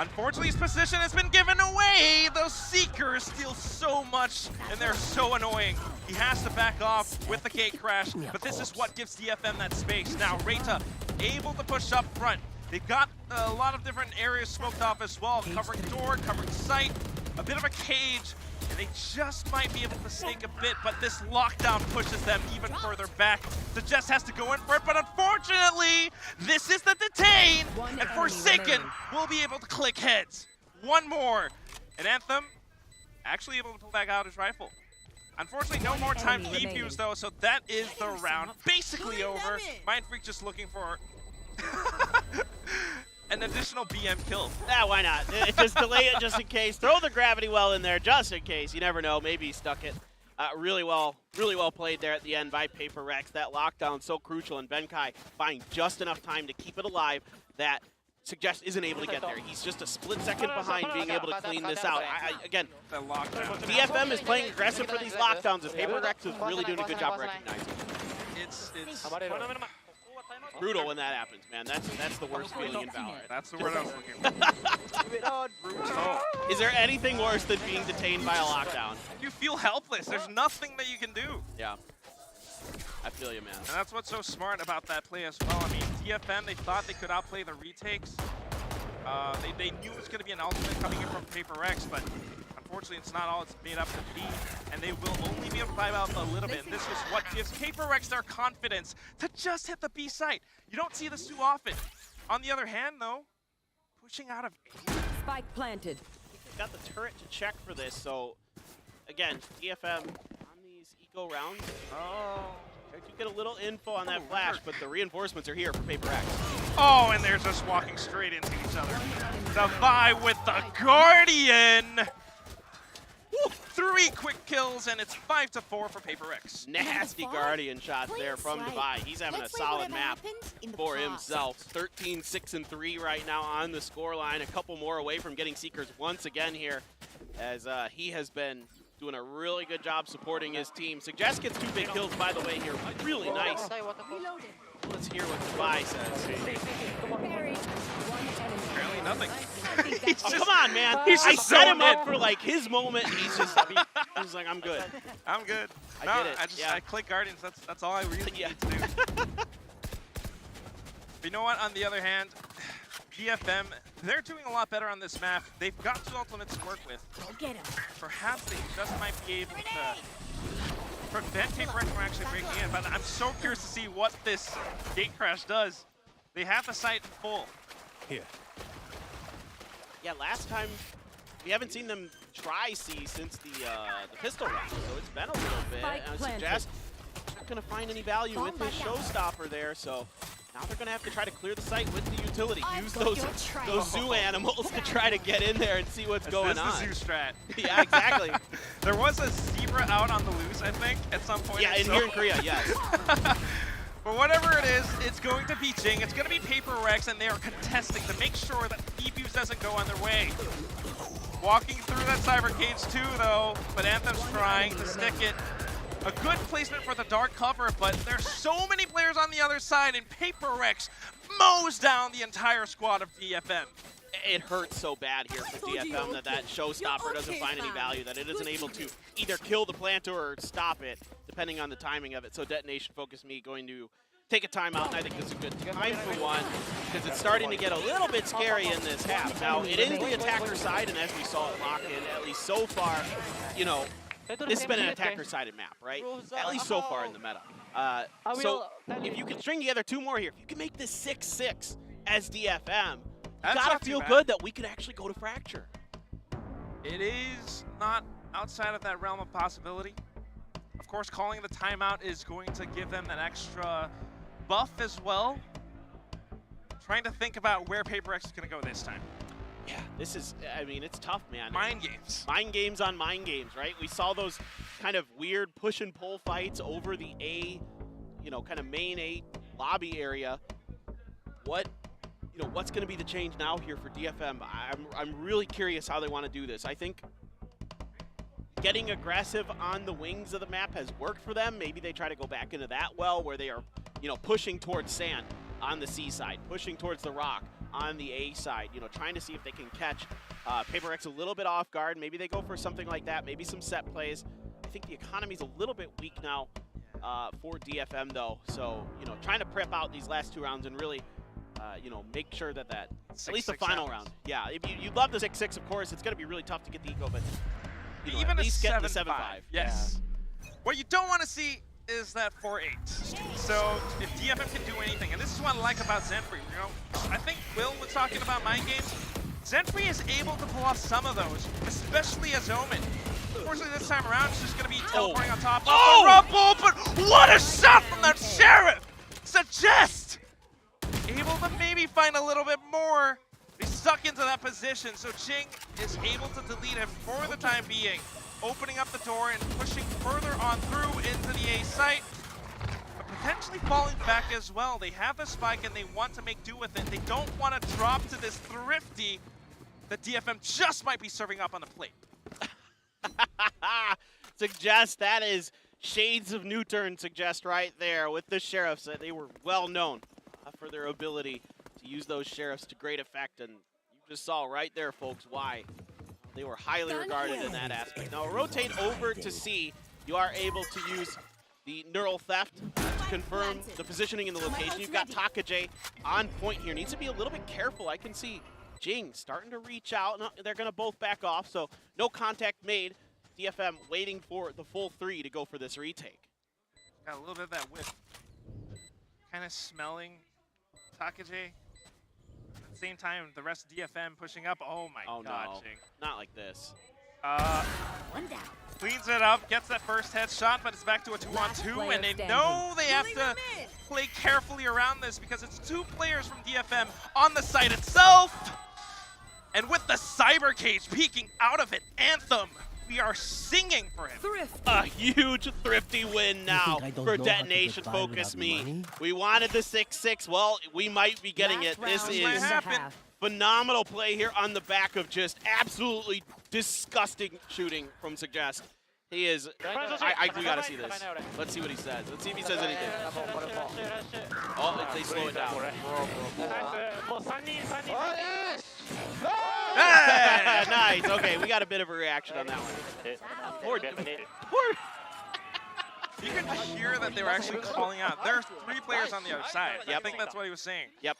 unfortunately, his position has been given away. Those Seekers steal so much, and they're so annoying. He has to back off with the gate crash, but this is what gives DFM that space. Now, Reta able to push up front. They've got a lot of different areas smoked off as well, covering door, covering site, a bit of a cage, and they just might be able to sneak a bit, but this lockdown pushes them even further back. The Jess has to go in for it, but unfortunately, this is the detain, and Forsaken will be able to click heads. One more, and Anthem actually able to pull back out his rifle. Unfortunately, no more time to defuse though, so that is the round basically over. Mind Freak just looking for an additional BM kill. Yeah, why not? Just delay it just in case. Throw the gravity well in there just in case. You never know. Maybe he stuck it. Really well played there at the end by PaperX. That lockdown so crucial, and Benkai finding just enough time to keep it alive that Suggest isn't able to get there. He's just a split second behind being able to clean this out. Again, DFM is playing aggressive for these lockdowns, and PaperX is really doing a good job recognizing it. It's brutal when that happens, man. That's the worst feeling in Valorant. That's the word I was looking for. Brutal. Is there anything worse than being detained by a lockdown? You feel helpless. There's nothing that you can do. Yeah. I feel you, man. And that's what's so smart about that play as well. I mean, DFM, they thought they could outplay the retakes. They knew it was going to be an ultimate coming in from PaperX, but unfortunately, it's not all it's made up to be, and they will only be able to buy out a little bit. And this is what gives PaperX their confidence to just hit the B site. You don't see this too often. On the other hand, though, pushing out of A. Spike planted. Got the turret to check for this, so again, DFM on these eco rounds. Oh. You get a little info on that flash, but the reinforcements are here for PaperX. Oh, and they're just walking straight into each other. The Vi with the Guardian. Woo, 3 quick kills, and it's 5-4 for PaperX. Nasty Guardian shots there from Devi. He's having a solid map for himself. 13, 6, and 3 right now on the scoreline. A couple more away from getting Seekers once again here, as he has been doing a really good job supporting his team. Suggest gets 2 big kills, by the way, here. Really nice. Let's hear what Devi says. Apparently nothing. Come on, man. He's just I set him up in. for like his moment, and he's like, I'm good. I'm good. I No, get it. I click Guardians. That's all I really need to do. But you know what? On the other hand, DFM, they're doing a lot better on this map. They've got 2 ultimates to work with. Go get him. Perhaps they just might be able to prevent PaperX from actually breaking in, but I'm so curious to see what this gate crash does. They have the site full. Here. Yeah, last time We haven't seen them try C since the pistol round, so it's been a little bit. I suggest not going to find any value with this showstopper there, so now they're going to have to try to clear the site with the utility. Use those zoo animals to try to get in there and see what's going on. This is the zoo strat. Yeah, exactly. There was a zebra out on the loose, I think, at some point. Yeah, here in Korea, yes. But whatever it is, it's going to be Jing, it's going to be Paper Rex, and they are contesting to make sure that Defuse doesn't go on their way. Walking through that Cyber Cage too, though, but Anthem's trying to stick it. A good placement for the dark cover, but there's so many players on the other side, and Paper Rex mows down the entire squad of DFM. It hurts so bad here for DFM that showstopper doesn't find any value, that it isn't able to either kill the planter or stop it, depending on the timing of it. So Detonation Focus Me going to take a timeout, and I think this is a good time for one, because it's starting to get a little bit scary in this half. Now, it is the attacker side, and as we saw it lock in, at least so far, you know, this has been an attacker-sided map, right? At least so far in the meta. So if you can string together two more here, if you can make this 6-6 as DFM, you gotta feel good that we could actually go to Fracture. It is not outside of that realm of possibility. Of course, calling the timeout is going to give them that extra buff as well. Trying to think about where Paper Rex is going to go this time. Yeah, this is, I mean, it's tough, man. Mind games. Mind games on mind games, right? We saw those kind of weird push and pull fights over the A, you know, kind of main A lobby area. What's going to be the change now here for DFM? I'm really curious how they want to do this. I think getting aggressive on the wings of the map has worked for them. Maybe they try to go back into that well where they are, you know, pushing towards sand on the C side, pushing towards the rock on the A side, you know, trying to see if they can catch Paper Rex a little bit off guard. Maybe they go for something like that, maybe some set plays. I think the economy's a little bit weak now for DFM though. So, you know, trying to prep out these last two rounds and really, you know, make sure that at least the final round. Yeah, you'd love the 6-6, of course. It's going to be really tough to get the eco, but you know, even at least get the 7-5. 7-5. Yes. Yeah. What you don't want to see is that 4-8. So if DFM can do anything, and this is what I like about Zenfree, you know, I think Will was talking about mind games. Zenfree is able to pull off some of those, especially as Omen. Unfortunately, this time around, it's just going to be teleporting on top of the Rumble, but what a shot from that Sheriff! Suggest! Able to maybe find a little bit more. He's stuck into that position, so Jing is able to delete him for the time being, opening up the door and pushing further on through into the A site, but potentially falling back as well. They have the spike and they want to make do with it. They don't want to drop to this Thrifty that DFM just might be serving up on the plate. Suggest that is shades of Newturn suggest right there with the Sheriffs. That they were well known for their ability to use those Sheriffs to great effect, and you just saw right there, folks, why they were highly regarded in that aspect. Now rotate over to C. You are able to use the Neural Theft to confirm the positioning in the location. You've got Takaje on point here. Needs to be a little bit careful. I can see Jing starting to reach out. No, they're going to both back off, so no contact made. DFM waiting for the full 3 to go for this retake. Got a little bit of that whiff. Kind of smelling Takaje. At the same time, the rest of DFM pushing up. Oh my god, no. Jing. Not like this. One down. Cleans it up, gets that first headshot, but it's back to a 2-on-2, and they know they have to play carefully around this because it's 2 players from DFM on the site itself. And with the Cyber Cage peeking out of it, Anthem, we are singing for him. A huge Thrifty win now for Detonation Focus Me. Money? We wanted the 6-6. Well, we might be getting it. This is phenomenal play here on the back of just absolutely disgusting shooting from Suggest. He is, we gotta see this. Let's see what he says. Let's see if he says anything. Oh, they slow it down. Nice, okay, we got a bit of a reaction on that one. You can hear that they were actually calling out. There are 3 players on the other side. I think that's what he was saying. Yep.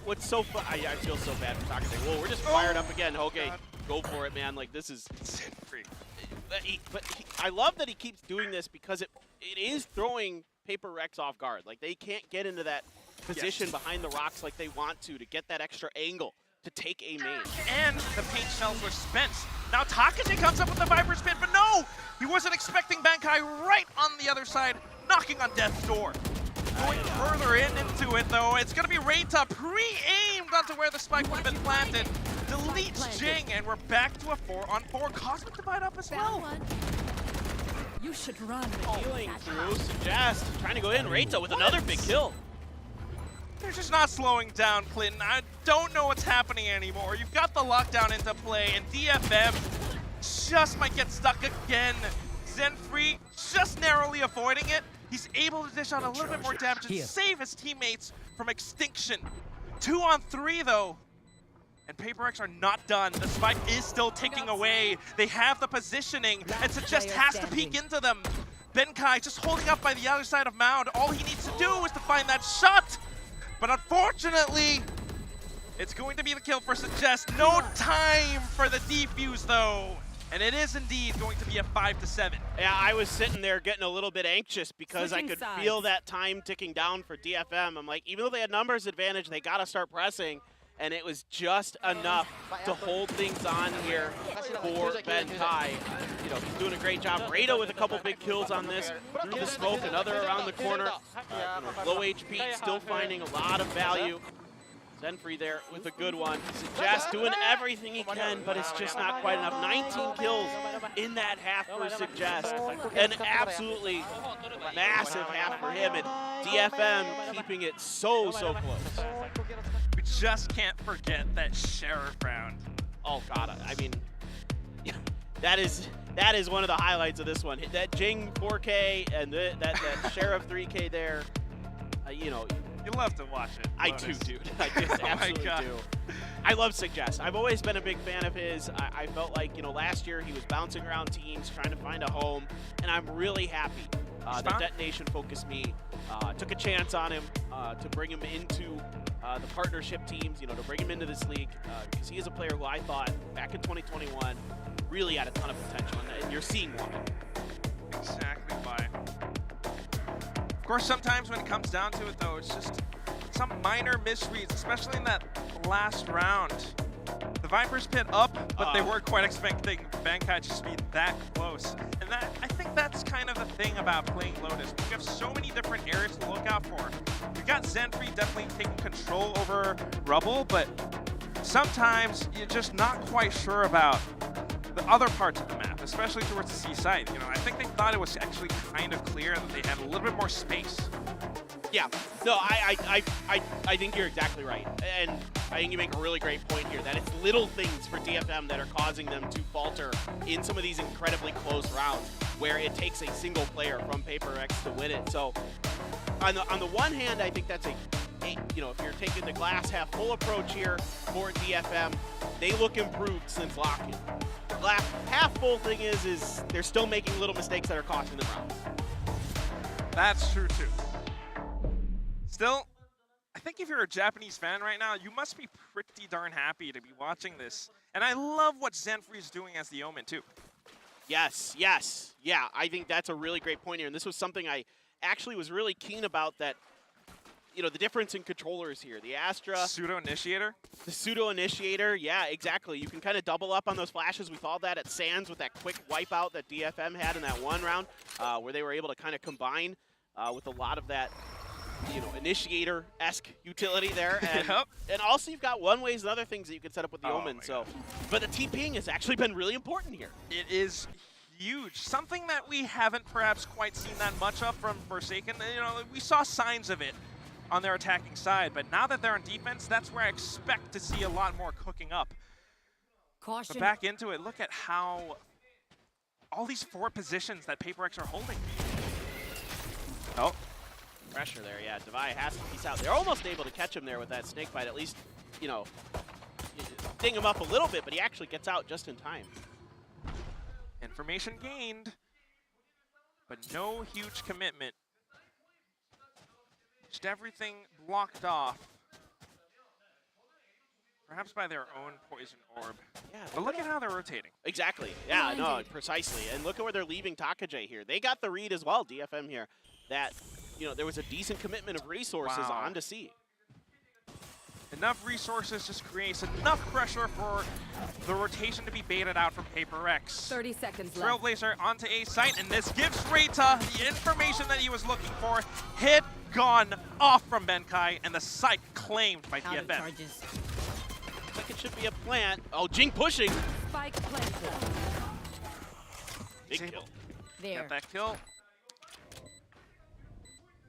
What's so fun? I feel so bad for talking. Whoa, we're just fired up again. Okay, go for it, man. Like, this is free. But I love that he keeps doing this because it is throwing Paper Rex off guard. Like, they can't get into that position behind the rocks like they want to get that extra angle to take a main. And the paint shells were spent. Now Takaji comes up with the Viper's Pit, but no! He wasn't expecting Bankai right on the other side, knocking on death's door. Going further into it, though, it's going to be Reita pre-aimed onto where the spike would have been planted. Deletes Jing, and we're back to a 4-on-4. Cosmic Divide up as well. You should run. Healing through, Suggest, trying to go in. Reita with another big kill. They're just not slowing down, Clinton. I don't know what's happening anymore. You've got the lockdown into play, and DFM just might get stuck again. Zenfree just narrowly avoiding it. He's able to dish out a little bit more damage and save his teammates from extinction. 2-on-3, though. And PaperX are not done. The spike is still ticking away. They have the positioning, and Suggest has to peek into them. Benkai just holding up by the other side of Mound. All he needs to do is to find that shot. But unfortunately, it's going to be the kill for Suggest. No time for the defuse, though. And it is indeed going to be a 5-7. Yeah, I was sitting there getting a little bit anxious because I could feel that time ticking down for DFM. I'm like, even though they had numbers advantage, they got to start pressing. And it was just enough to hold things on here for Benkai. You know, he's doing a great job. Reita with a couple big kills on this. Through the smoke, another around the corner. Low HP, still finding a lot of value. Zenfree there with a good one. Suggest doing everything he can, but it's just not quite enough. 19 kills in that half for Suggest. An absolutely massive half for him. And DFM keeping it so close. We just can't forget that Sheriff round. Oh God, I mean, yeah, that is one of the highlights of this one. That Jing 4K and that Sheriff 3K there, you know. You love to watch it. I do, dude. I just absolutely do. I love Suggest. I've always been a big fan of his. I felt like, you know, last year he was bouncing around teams, trying to find a home, and I'm really happy that Detonation focused me, took a chance on him to bring him into the partnership teams, you know, to bring him into this league, because he is a player who I thought back in 2021 really had a ton of potential, and you're seeing why. Exactly why. Of course, sometimes when it comes down to it, though, it's just some minor misreads, especially in that last round. The Viper's Pit up, but they weren't quite expecting Bankai to be that close. And that, I think that's kind of the thing about playing Lotus. You have so many different areas to look out for. You've got Zenfree definitely taking control over Rubble, but sometimes you're just not quite sure about the other parts of the map, especially towards the seaside. You know, I think they thought it was actually kind of clear that they had a little bit more space. Yeah, no, I think you're exactly right, and I think you make a really great point here that it's little things for DFM that are causing them to falter in some of these incredibly close rounds where it takes a single player from PaperX to win it. So on the one hand, I think that's you know, if you're taking the glass half full approach here for DFM, they look improved since lock-in. The glass half full thing is they're still making little mistakes that are costing them rounds. That's true too. Still, I think if you're a Japanese fan right now, you must be pretty darn happy to be watching this. And I love what Zenfree's doing as the Omen too. Yes. Yeah, I think that's a really great point here. And this was something I actually was really keen about, that, you know, the difference in controllers here. The Astra. Pseudo-initiator? The pseudo-initiator, yeah, exactly. You can kind of double up on those flashes. We saw that at Sands with that quick wipeout that DFM had in that one round, where they were able to kind of combine with a lot of that, you know, initiator-esque utility there. And, and also you've got one ways and other things that you can set up with the Omen. So, but the TPing has actually been really important here. It is huge. Something that we haven't perhaps quite seen that much of from Forsaken. You know, we saw signs of it on their attacking side, but now that they're on defense, that's where I expect to see a lot more cooking up. Caution. But back into it, look at how all these 4 positions that PaperX are holding. Oh. Pressure there, yeah. Divide has to piece out. They're almost able to catch him there with that snake bite, at least, you know, ding him up a little bit, but he actually gets out just in time. Information gained, but no huge commitment. Just everything blocked off. Perhaps by their own poison orb. Yeah, but look at how they're rotating. Exactly. Yeah, no, precisely. And look at where they're leaving Takaji here. They got the read as well, DFM here, that, you know, there was a decent commitment of resources on to C. enough resources just creates enough pressure for the rotation to be baited out from Paper X. 30 seconds left. Trailblazer onto A site, and this gives Reita the information that he was looking for. Hit gone off from Benkai, and the site claimed by Out of DFM. charges. Like it should be a plant. Oh, Jing pushing. Spike planted. Big kill. There. Got that kill.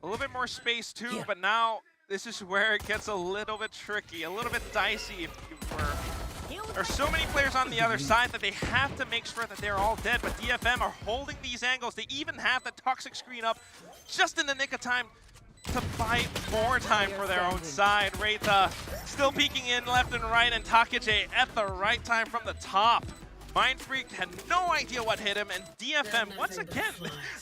A little bit more space too, but now this is where it gets a little bit tricky, a little bit dicey if you were. There's so many players on the other side that they have to make sure that they're all dead, but DFM are holding these angles. They even have the toxic screen up just in the nick of time to buy more time for their own side. Reita still peeking in left and right, and Takeje at the right time from the top. Mindfreak had no idea what hit him, and DFM, once again,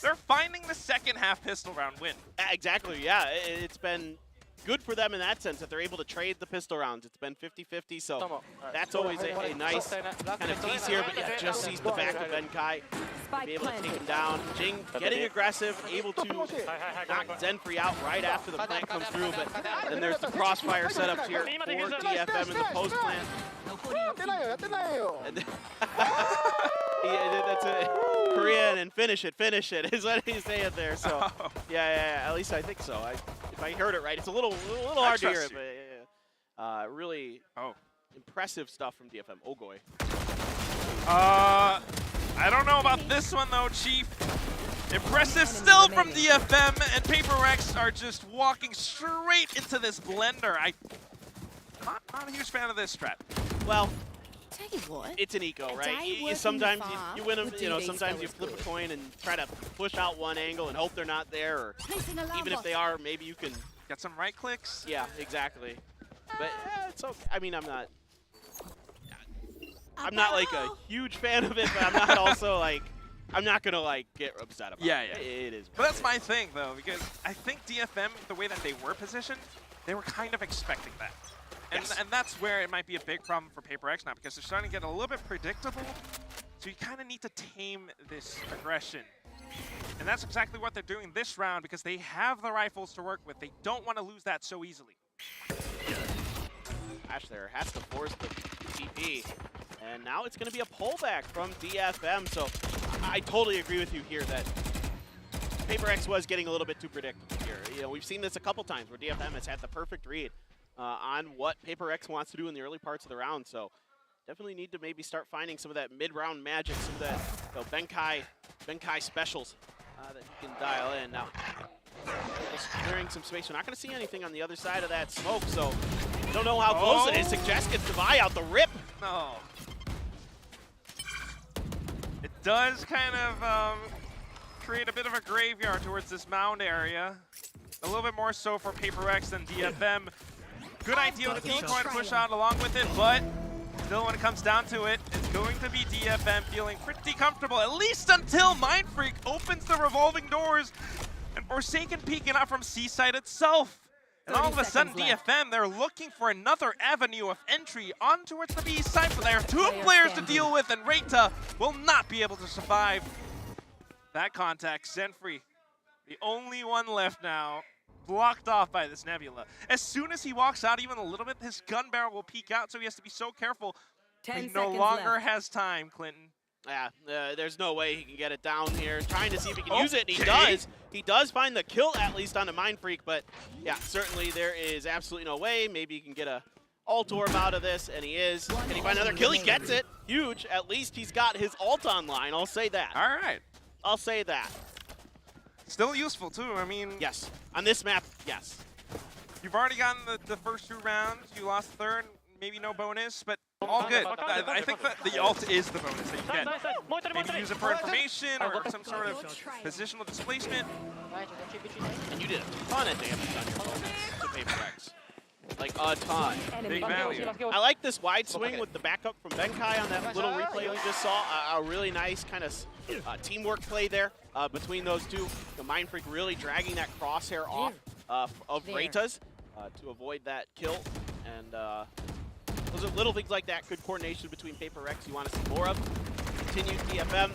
they're finding the second half pistol round win. Exactly, yeah. It's been good for them in that sense that they're able to trade the pistol rounds. It's been 50-50, so that's always a nice kind of piece here, but yeah, just sees the back of Benkai. Be able to take him down. Jing getting aggressive, able to knock Zenfree out right after the plant comes through, but then there's the crossfire setups here for DFM in the post plant. And yeah, that's it. Korean and finish it is what he's saying there. So yeah, at least I think so. If I heard it right, it's a little hard to hear it, but really impressive stuff from DFM. Oh boy. I don't know about this one though, Chief. Impressive still from DFM, and Paper Rex are just walking straight into this blender. I'm not a huge fan of this strat. Well, Tell you what, it's an eco, right? Sometimes you win them, sometimes you flip a coin and try to push out one angle and hope they're not there, or even if they are, maybe you can get some right clicks. Yeah, exactly. But it's okay. I mean, I'm not like a huge fan of it, but I'm not also like, I'm not gonna like get upset about it. Yeah. It is. But that's my thing though, because I think DFM, the way that they were positioned, they were kind of expecting that. And that's where it might be a big problem for Paper X now, because they're starting to get a little bit predictable. So you kind of need to tame this aggression. And that's exactly what they're doing this round, because they have the rifles to work with. They don't want to lose that so easily. Ash there has to force the TP. And now it's going to be a pullback from DFM. So I totally agree with you here that Paper X was getting a little bit too predictable here. We've seen this a couple times where DFM has had the perfect read on what Paper X wants to do in the early parts of the round. So definitely need to maybe start finding some of that mid-round magic, some of that Benkai specials that you can dial in. Now, just clearing some space. We're not going to see anything on the other side of that smoke, so don't know how close it is. Suggest gets Divide out the rip. No. It does kind of create a bit of a graveyard towards this mound area. A little bit more so for Paper X than DFM. Good idea with the decoy to push out along with it, but still when it comes down to it, it's going to be DFM feeling pretty comfortable, at least until Mindfreak opens the revolving doors and Forsaken peeking out from C-side itself. And all of a sudden, DFM, they're looking for another avenue of entry on towards the B side, but there are two players to deal with, and Reita will not be able to survive that contact. Zenfree, the only one left now, blocked off by this Nebula. As soon as he walks out even a little bit, his gun barrel will peek out, so he has to be so careful. He no longer has time, Clinton. Yeah, there's no way he can get it down here. Trying to see if he can use it, and he does. He does find the kill, at least on the Mindfreak, but yeah, certainly there is absolutely no way. Maybe he can get a ult orb out of this, and he is. Can he find another kill? He gets it. Huge. At least he's got his ult online. I'll say that. All right. I'll say that. Still useful, too. I mean... Yes. On this map, yes. You've already gotten the first 2 rounds. You lost the third. Maybe no bonus, but all good. I think that the ult is the bonus that you get. Maybe use it for information or some sort of positional displacement. And you did a ton of damage on your bonus to Paper X. Like a ton. Big value. I like this wide swing with the backup from Benkai on that little replay we just saw. A really nice kind of teamwork play there between those two. The Mindfreak really dragging that crosshair off of Reita's to avoid that kill. And those are little things like that. Good coordination between Paper X you want to see more of. Continued DFM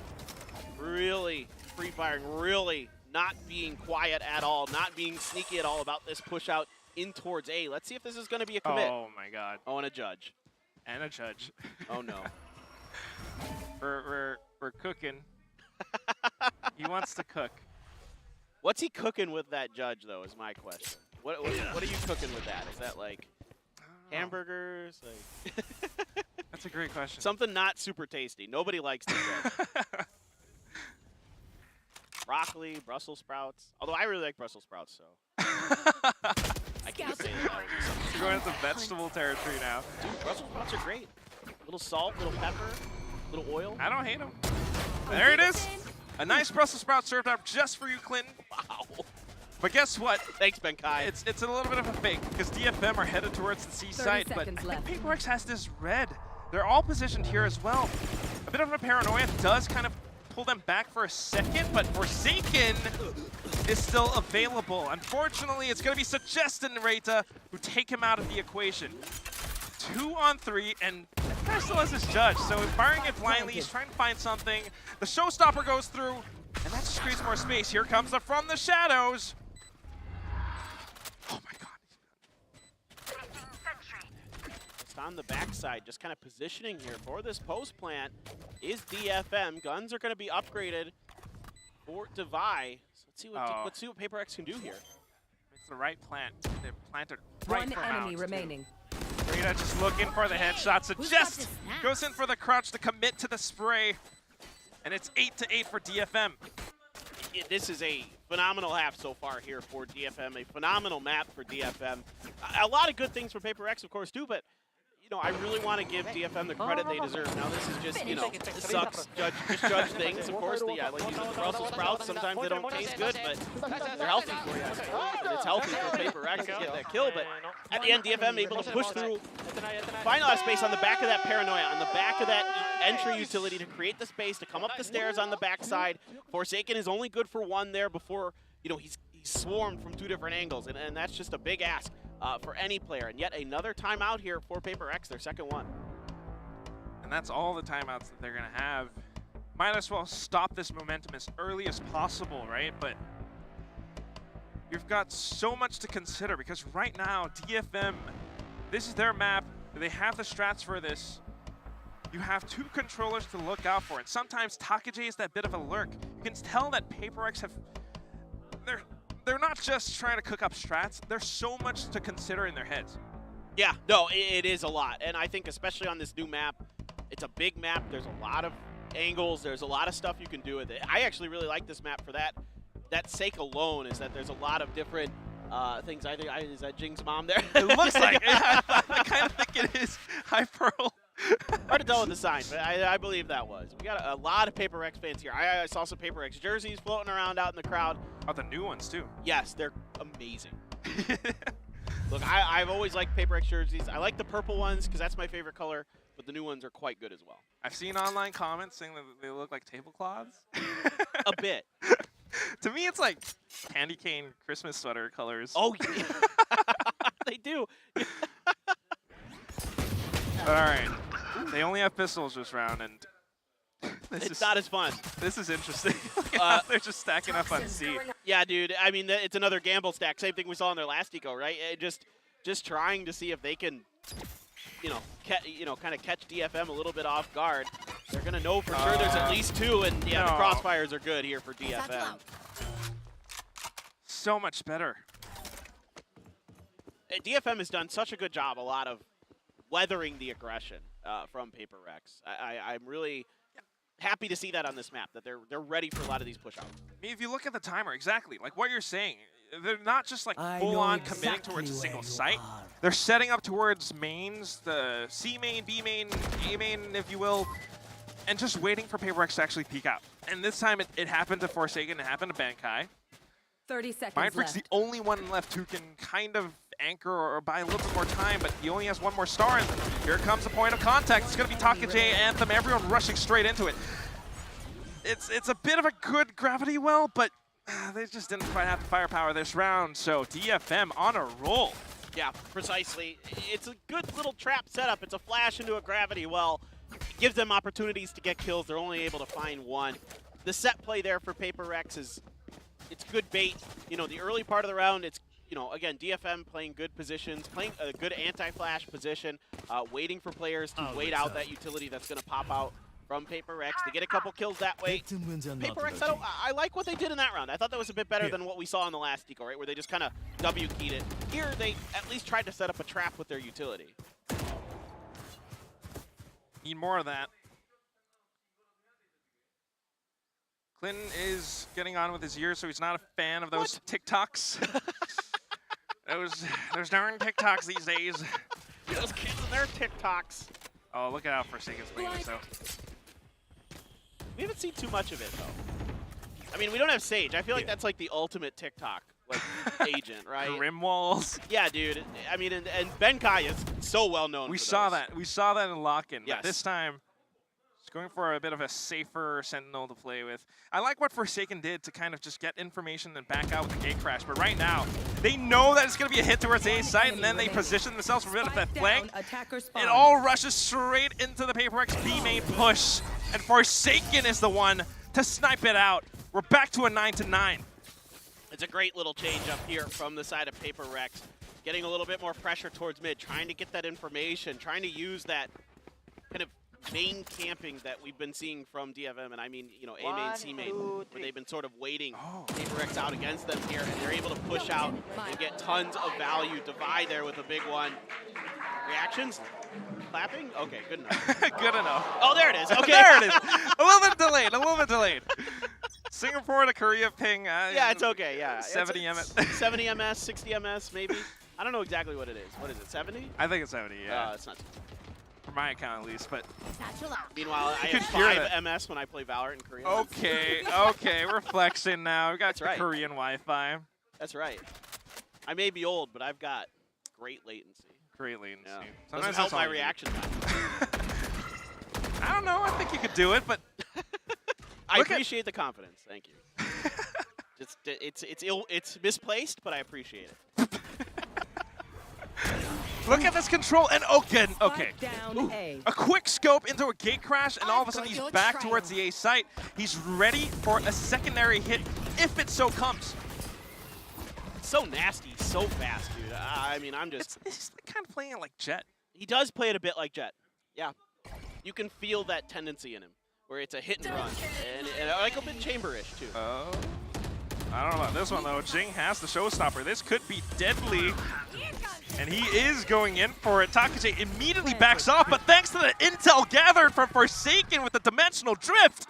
really free firing, really not being quiet at all, not being sneaky at all about this push out. in towards A. Let's see if this is going to be a commit. Oh my God. Oh, and a judge. And a judge. Oh no. We're cooking. He wants to cook. What's he cooking with that judge though? Is my question. What are you cooking with that? Is that like hamburgers? Like That's a great question. something not super tasty. Nobody likes the judge. Broccoli, Brussels sprouts. Although I really like Brussels sprouts, so I can say that. Would be something. You're going into vegetable territory now. Dude, Brussels sprouts are great. Little salt, little pepper, little oil. I don't hate them. There it is. A nice Brussels sprout served up just for you, Clinton. Wow. But guess what? Thanks, Ben Kai. It's a little bit of a fake because DFM are headed towards the C side, but I think PaperX has this red. They're all positioned here as well. A bit of a paranoia does kind of pull them back for a second, but Forsaken is still available. Unfortunately, it's going to be Suggest and Reta who take him out of the equation. 2 on 3, and that guy still has his judge, so firing it blindly, he's trying to find something. The showstopper goes through, and that just creates more space. Here comes the From the Shadows. Oh my God. Just on the backside, just kind of positioning here for this post plant is DFM. Guns are going to be upgraded for Devi. So let's see what PaperX can do here. It's the right plant. They're planted right One for enemy Mount, remaining. Rita just looking for the headshot. Suggest goes in for the crouch to commit to the spray. And it's 8-8 for DFM. This is a phenomenal half so far here for DFM. A phenomenal map for DFM. A lot of good things for PaperX, of course, too, but you know, I really want to give DFM the credit they deserve. Now, this is just, you know, this sucks. Judge things, of course. Like using the Brussels sprouts. Sometimes they don't taste good, but they're healthy for you. And it's healthy for PaperX to get that kill. But at the end, DFM able to push through. Find a lot of space on the back of that paranoia, on the back of that entry utility to create the space to come up the stairs on the backside. Forsaken is only good for one there before, you know, he's swarmed from 2 different angles, and that's just a big ask. For any player, and yet another timeout here for PaperX, their second one. And that's all the timeouts that they're going to have. Might as well stop this momentum as early as possible, right? But you've got so much to consider because right now, DFM, this is their map. They have the strats for this. You have 2 controllers to look out for, and sometimes Takajay is that bit of a lurk. You can tell that PaperX have... They're not just trying to cook up strats. There's so much to consider in their heads. Yeah, no, it is a lot. And I think especially on this new map, it's a big map. There's a lot of angles. There's a lot of stuff you can do with it. I actually really like this map for that sake alone, is that there's a lot of different things. I think, is that Jing's mom there? It looks like it. I kind of think it is. Hi, Pearl. Hard to tell with the sign, but I believe that was. We got a lot of PaperX fans here. I saw some PaperX jerseys floating around out in the crowd. Oh, the new ones, too. Yes, they're amazing. Look, I've always liked PaperX jerseys. I like the purple ones because that's my favorite color, but the new ones are quite good as well. I've seen online comments saying that they look like tablecloths. A bit. To me, it's like candy cane Christmas sweater colors. Oh, yeah. They do. All right. They only have pistols this round, and it's not as fun. This is interesting. They're just stacking up on C. Yeah, dude. I mean, it's another gamble stack. Same thing we saw in their last eco, right? Just trying to see if they can, kind of catch DFM a little bit off guard. They're gonna know for sure there's at least 2, and yeah, the crossfires are good here for DFM. So much better. DFM has done such a good job, a lot of weathering the aggression from PaperX. I'm really happy to see that on this map, that they're ready for a lot of these push-outs. I mean, if you look at the timer, exactly, like what you're saying, they're not just like full-on committing towards a single site. They're setting up towards mains, the C main, B main, A main, if you will, and just waiting for PaperX to actually peek out. And this time it happened to Forsaken, it happened to Bankai. 30 seconds Mindfreak's the only one left who can kind of anchor or buy a little bit more time, but he only has 1 more star, and here comes the point of contact. It's going to be Takajay, Anthem, everyone rushing straight into it. It's a bit of a good gravity well, but they just didn't quite have the firepower this round, so DFM on a roll. Yeah, precisely. It's a good little trap setup. It's a flash into a gravity well. It gives them opportunities to get kills. They're only able to find 1. The set play there for PaperX is, it's good bait. You know, the early part of the round, it's you know, again, DFM playing good positions, playing a good anti-flash position, waiting for players to wait out that utility that's going to pop out from Paper Rex to get a couple kills that way. Paper Rex, I like what they did in that round. I thought that was a bit better than what we saw in the last deco, right, where they just kind of W-keyed it. Here, they at least tried to set up a trap with their utility. Need more of that. Clinton is getting on with his years, so he's not a fan of those TikToks. those darn TikToks these days. Those kids and their TikToks. Oh, look at how Forsaken's playing this, though. We haven't seen too much of it, though. I mean, we don't have Sage. I feel like that's like the ultimate TikTok like agent, right? Rim walls. Yeah, dude. I mean, and Benkai is so well known. We for saw those. that. We saw that in lock-in. Yes. But this time, he's going for a bit of a safer Sentinel to play with. I like what Forsaken did to kind of just get information and back out with the gate crash. But right now, they know that it's going to be a hit towards A site, and then they position themselves for a bit of that flank. It all rushes straight into the Paper X B main push, and Forsaken is the one to snipe it out. We're back to a 9-9. It's a great little change up here from the side of Paper Rex. Getting a little bit more pressure towards mid, trying to get that information, trying to use that kind of main camping that we've been seeing from DFM, and I mean, you know, A main, C main, where they've been sort of waiting Paper X out against them here, and they're able to push out and get tons of value. Divide there with a big one. Reactions? Clapping? Okay, good enough. Good enough. Oh, there it is. Okay. There it is. A little bit delayed. A little bit delayed. Singapore to Korea ping. Yeah, it's okay. Yeah. 70 MS. 70 MS, 60 MS, maybe. I don't know exactly what it is. What is it? 70? I think it's 70. Yeah. It's not. For my account, at least. But Meanwhile, I have hear 5 that. MS when I play Valorant in Korea. Okay. Okay. We're flexing now. We got That's right. Korean Wi-Fi. That's right. I may be old, but I've got great latency. Great latency. Yeah. Sometimes Doesn't help that's all my you need. reaction time. I don't know. I think you could do it, but I Look at- appreciate the confidence. Thank you. It's misplaced, but I appreciate it. look at this control. And okay. Down A. A quick scope into a gate crash, and all of a I've sudden got he's your back trail. towards the A site. He's ready for a secondary hit if it so comes. So nasty, so fast, dude. I mean, I'm just. It's kind of playing it like Jet. He does play it a bit like Jet. Yeah. You can feel that tendency in him, where it's a hit and run. And like a bit chamberish, too. Oh. I don't know about this one, though. Jing has the showstopper. This could be deadly. And he is going in for it. Takaje immediately backs off, but thanks to the intel gathered from Forsaken with the dimensional drift.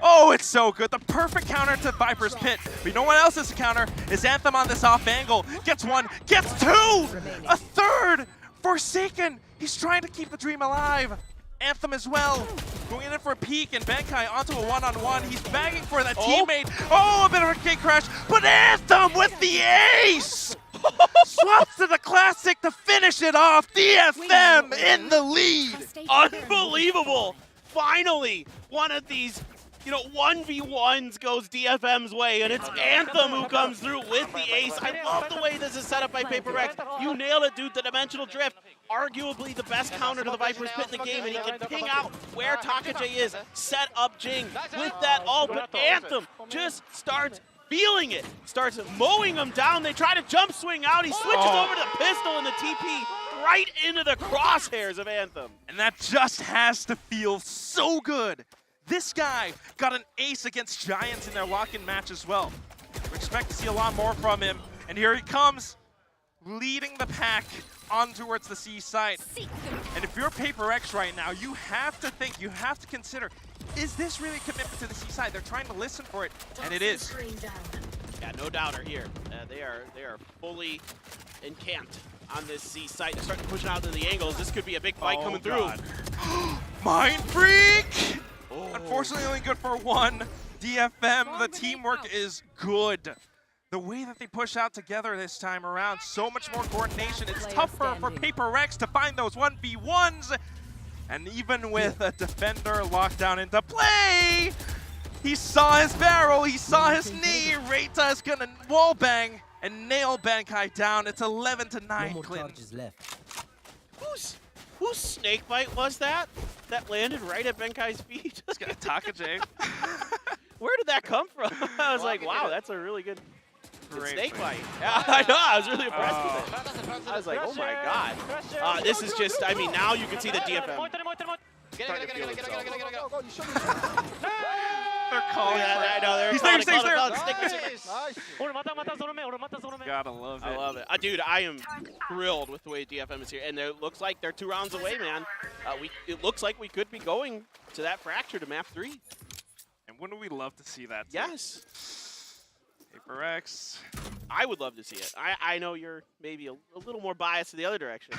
Oh, it's so good. The perfect counter to Viper's Pit. But you know what else is a counter? Is Anthem on this off angle. Gets one, gets two! A third! Forsaken! He's trying to keep the dream alive. Anthem as well. Going in for a peek, and Benkai onto a one-on-one. He's bagging for that teammate. Oh, a bit of a gate crash, but Anthem with the ace! Swaps to the classic to finish it off. DFM in the lead. Unbelievable! Finally, one of these, 1v1s goes DFM's way, and it's Anthem who comes through with the ace. I love the way this is set up by Paper Rex. You nailed it, dude. The dimensional drift, arguably the best counter to the Viper's Pit in the game, and he can ping out where Takaje is, set up Jing with that all, but Anthem just starts feeling it, starts mowing him down. They try to jump swing out. He switches over to the pistol and the TP right into the crosshairs of Anthem. And that just has to feel so good. This guy got an ace against Giants in their lock-in match as well. We expect to see a lot more from him. And here he comes, leading the pack on towards the C site. And if you're Paper X right now, you have to think, you have to consider, is this really a commitment to the C side? They're trying to listen for it, and it is. Yeah, no doubter here. They are fully encamped on this C site. They're starting to push it out to the angles. This could be a big fight coming through. Mind Freak! Unfortunately, only good for one. DFM, the teamwork is good. The way that they push out together this time around, so much more coordination. It's tougher for Paper X to find those 1v1s. And even with a defender locked down into play, he saw his barrel, he saw his knee. Reita is gonna wallbang and nail Benkai down. It's 11-9, Clinton. Whose snake bite was that? That landed right at Benkai's feet? It's gonna Takaje. Where did that come from? I was like, wow, that's a really good Great snake play. bite. Yeah, I know. I was really impressed with it. I was like, oh my god. This is just. I mean, now you can see the DFM. starting to feel itself. They're calling Yeah, for I it. know. They're He's calling there, it, he's there. calling it, calling it. Gotta love it. I love it. Dude, I am thrilled with the way DFM is here. And it looks like they're 2 rounds away, man. It looks like we could be going to that fracture to map 3. And wouldn't we love to see that? Too? Yes. Paper X. I would love to see it. I know you're maybe a little more biased in the other direction.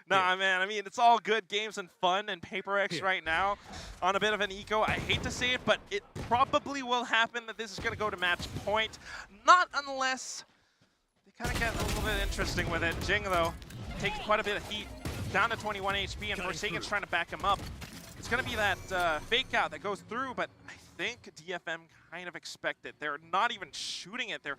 Nah, man. I mean, it's all good games and fun, and Paper X right now on a bit of an eco. I hate to say it, but it probably will happen that this is going to go to match point. Not unless they kind of get a little bit interesting with it. Jing, though, takes quite a bit of heat, down to 21 HP, and Forsaken's trying to back him up. It's going to be that fake out that goes through, but I think DFM kind of expect it. They're not even shooting it. They're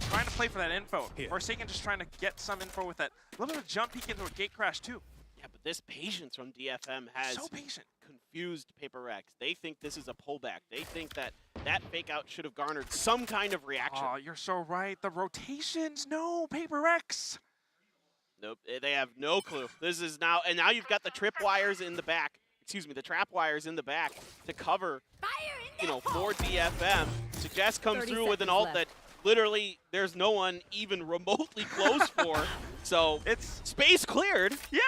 trying to play for that info. Forsaken just trying to get some info with that. A little bit of jump peek into a gate crash, too. Yeah, but this patience from DFM has So patient. confused Paper X. They think this is a pullback. They think that fake out should have garnered some kind of reaction. Oh, you're so right. The rotations. No, Paper X. Nope, they have no clue. This is now, and now you've got the trip wires in the back. Excuse me, the trap wires in the back to cover, for DFM. Suggest comes through with an ult that literally there's no one even remotely close for. So It's space cleared. yeah.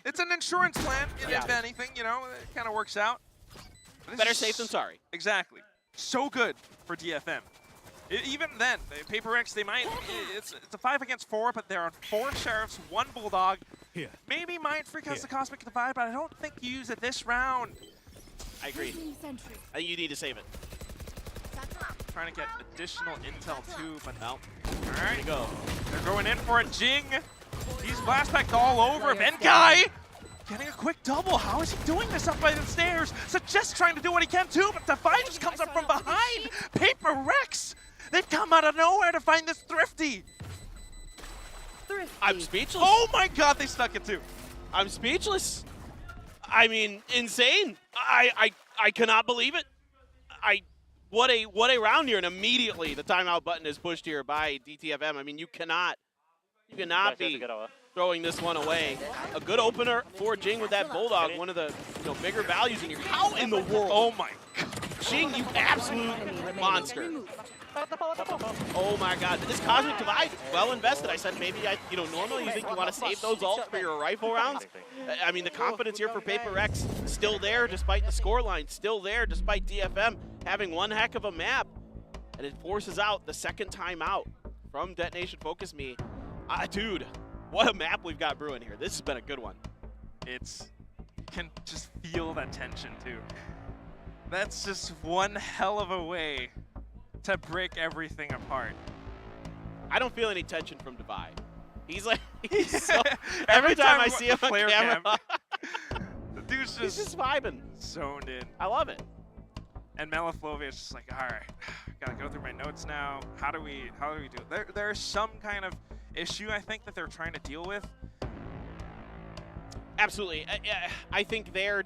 It's an insurance plan, Yeah. if anything, it kind of works out. This Better is safe than sorry. Exactly. So good for DFM. Even then, Paper X, they might, it's a 5 against 4, but there are 4 Sheriffs, 1 Bulldog. Maybe Mind Freak has the Cosmic Divide, but I don't think you use it this round. I agree. I think you need to save it. Trying to get additional intel too, but Well, all there right. you go. They're going in for it. Jing. He's blast packed all over. Guy getting a quick double. How is he doing this up by the stairs? Suggest trying to do what he can too, but Divide just comes up from behind. Paper Rex. They've come out of nowhere to find this Thrifty. I'm speechless. Oh my god, they stuck it too. I'm speechless. I mean, insane. I cannot believe it. What a round here, and immediately the timeout button is pushed here by DTFM. I mean, you cannot be throwing this one away. A good opener for Jing with that Bulldog, one of the bigger values in here. How in the world? Oh my god. Jing, you absolute monster. Oh my god, this Cosmic Divide, well invested. I said maybe normally you think you want to save those ults for your rifle rounds. I mean, the confidence here for Paper X still there despite the scoreline, still there despite DFM having one heck of a map. And it forces out the second timeout from Detonation Focus Me. Dude, what a map we've got brewing here. This has been a good one. You can just feel that tension too. That's just one hell of a way to break everything apart. I don't feel any tension from Divide. He's so, every time I see him on player camera, the dude's he's just just vibing. zoned in. I love it. And Meliflovia is just like, all right, gotta go through my notes now. How do we do it? There's some kind of issue I think that they're trying to deal with. Absolutely. I think they're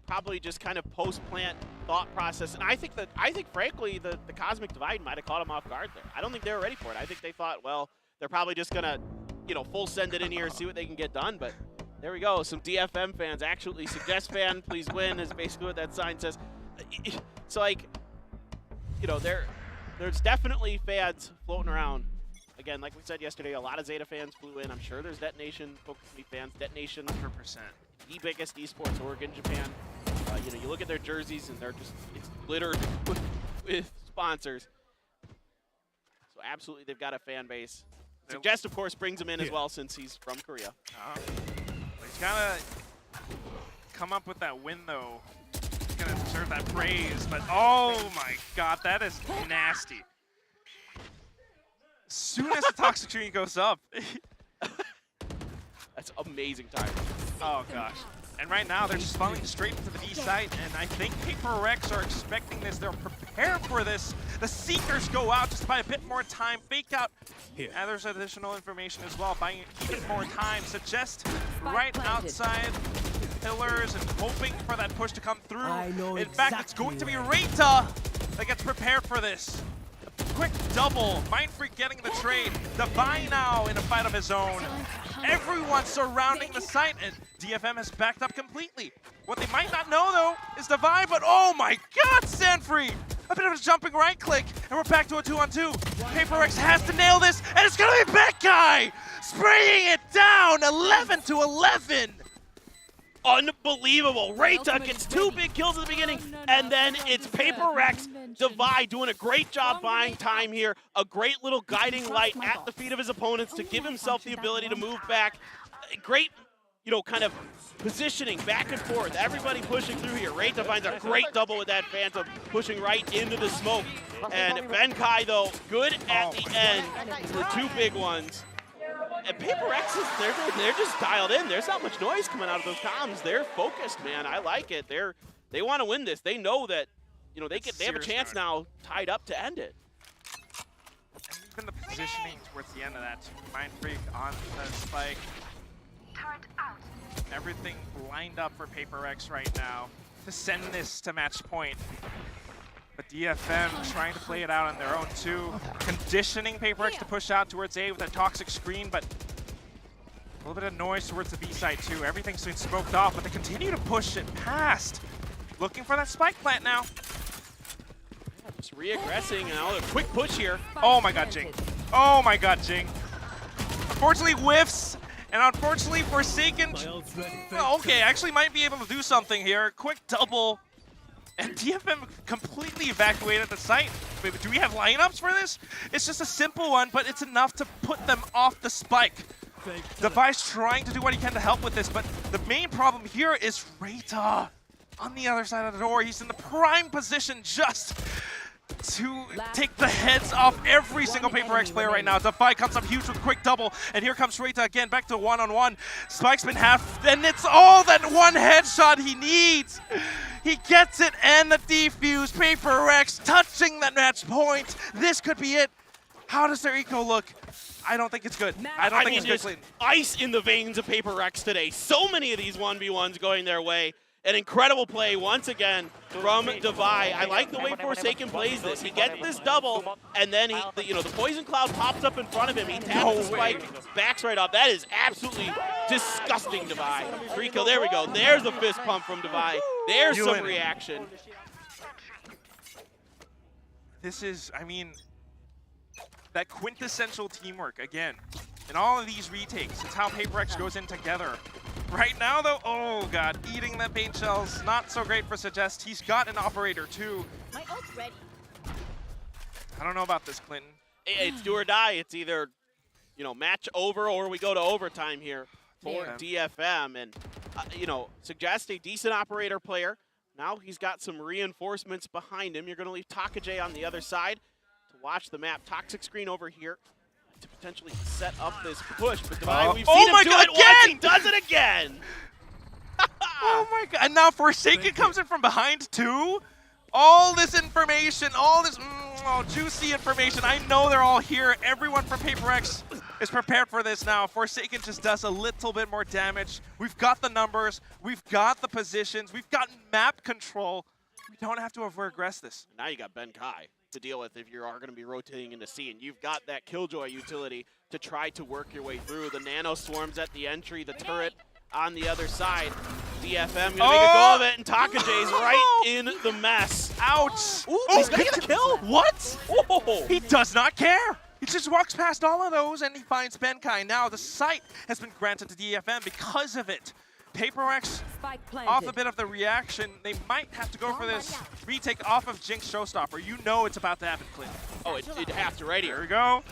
probably just kind of post-plant thought process, and I think frankly the Cosmic Divide might have caught them off guard there. I don't think they were ready for it. I think they thought, well, they're probably just gonna, full send it in here and see what they can get done. But there we go. Some DFM fans, actually, Suggest fan, please win is basically what that sign says. It's like, there's definitely fans floating around. Again, like we said yesterday, a lot of Zeta fans flew in. I'm sure there's Detonation Focus Me fans. Detonation, 100%. the biggest esports org in Japan. You look at their jerseys and it's littered with sponsors. So absolutely, they've got a fan base. Suggest, of course, brings him in as well since he's from Korea. He's gotta come up with that win though. He's gonna deserve that praise, but oh my god, that is nasty. As soon as the toxic screen goes up. That's amazing timing. Oh gosh. And right now they're just falling straight into the B site, and I think Paper Rex are expecting this. They're prepared for this. The Seekers go out just by a bit more time. Fake out. And there's additional information as well, buying even more time. Suggest right outside pillars and hoping for that push to come through. In fact, it's going to be Reita that gets prepared for this. quick double. Mind Freak getting the trade. Devi now in a fight of his own. Everyone surrounding the site, and DFM has backed up completely. What they might not know, though, is Devi, but oh my god, Sanfree! A bit of a jumping right click, and we're back to a 2-on-2. PaperX has to nail this, and it's gonna be Benkai! Spraying it down, 11-11! Unbelievable. Reita gets 2 big kills at the beginning, and then it's PaperX. Devi doing a great job buying time here. A great little guiding light at the feet of his opponents to give himself the ability to move back. Great, you know, kind of positioning back and forth. Everybody pushing through here. Reita finds a great double with that Phantom, pushing right into the smoke. And Benkai, though, good at the end for 2 big ones. And PaperX is they're just dialed in. There's not much noise coming out of those comms. They're focused, man. I like it. They want to win this. They know that, you know, they have a chance now tied up to end it. And even the positioning towards the end of that, Mind Freak on the spike. Everything lined up for PaperX right now to send this to match point. But DFM trying to play it out on their own too. Conditioning PaperX to push out towards A with a toxic screen, but a little bit of noise towards the B side too. Everything's been smoked off, but they continue to push it past. Looking for that spike plant now. Just re-aggressing, now a quick push here. Oh my god, Jing. Oh my god, Jing. Unfortunately whiffs, and unfortunately Forsaken, okay, actually might be able to do something here. Quick double. And DFM completely evacuated the site. Wait, do we have lineups for this? It's just a simple one, but it's enough to put them off the spike. Devi's trying to do what he can to help with this, but the main problem here is Reita on the other side of the door. He's in the prime position just to take the heads off every single PaperX player right now. Devi comes up huge with a quick double, and here comes Reita again, back to one-on-one. Spike's been half, and it's all that one headshot he needs. He gets it, and the defuse. PaperX touching that match point. This could be it. How does their eco look? I don't think it's good. I don't think it's good, Clayton. Ice in the veins of PaperX today. So many of these 1v1s going their way. An incredible play once again from Devi. I like the way Forsaken plays this. He gets this double, and then the poison cloud pops up in front of him. He taps the spike, backs right off. That is absolutely disgusting, Devi. 3 kill. There we go. There's a fist pump from Devi. There's some reaction. This is, I mean, that quintessential teamwork again. In all of these retakes, it's how PaperX goes in together. Right now, though, oh god, eating that paint shells, not so great for Suggest. He's got an operator, too. My ult's ready. I don't know about this, Clinton. It's do or die. It's either, you know, match over or we go to overtime here for DFM. And, you know, Suggest a decent operator player. Now he's got some reinforcements behind him. You're going to leave Takajay on the other side to watch the map. Toxic screen over here to potentially set up this push, but Devi, we've seen him do it once, he does it again! Oh my god, and now Forsaken comes in from behind too? All this information, all this juicy information, I know they're all here. Everyone from PaperX is prepared for this now. Forsaken just does a little bit more damage. We've got the numbers, we've got the positions, we've got map control. We don't have to over-aggress this. Now you got Benkai to deal with if you are going to be rotating into C, and you've got that Killjoy utility to try to work your way through. The nano swarms at the entry, the turret on the other side. DFM gonna make a go of it, and Takajay's right in the mess. Ouch! Ooh, he's gonna get a kill. What? Oh. He does not care. He just walks past all of those and he finds Benkai. Now the site has been granted to DFM because of it. PaperX off a bit of the reaction. They might have to go for this retake off of Jinx Showstopper. You know it's about to happen, Clint. Oh, it has to right here. Here we go.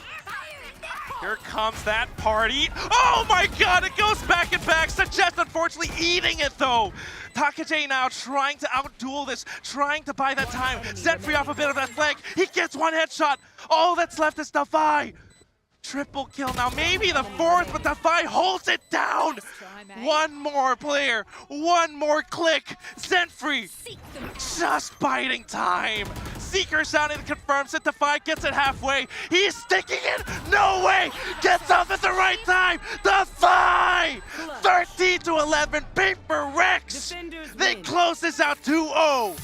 Here comes that party. Oh my god, it goes back and back. Suggest unfortunately eating it though. Takajay now trying to outduel this, trying to buy that time. Set free off a bit of that flank. He gets one headshot. All that's left is Devi. Triple kill now, maybe the fourth, but Devi holds it down. One more player, one more click. Zenfree just biding time. Seeker sounding confirms it. Devi gets it halfway. He's sticking it. No way. Gets up at the right time. Devi 13-11. PaperX. They close this out 2-0.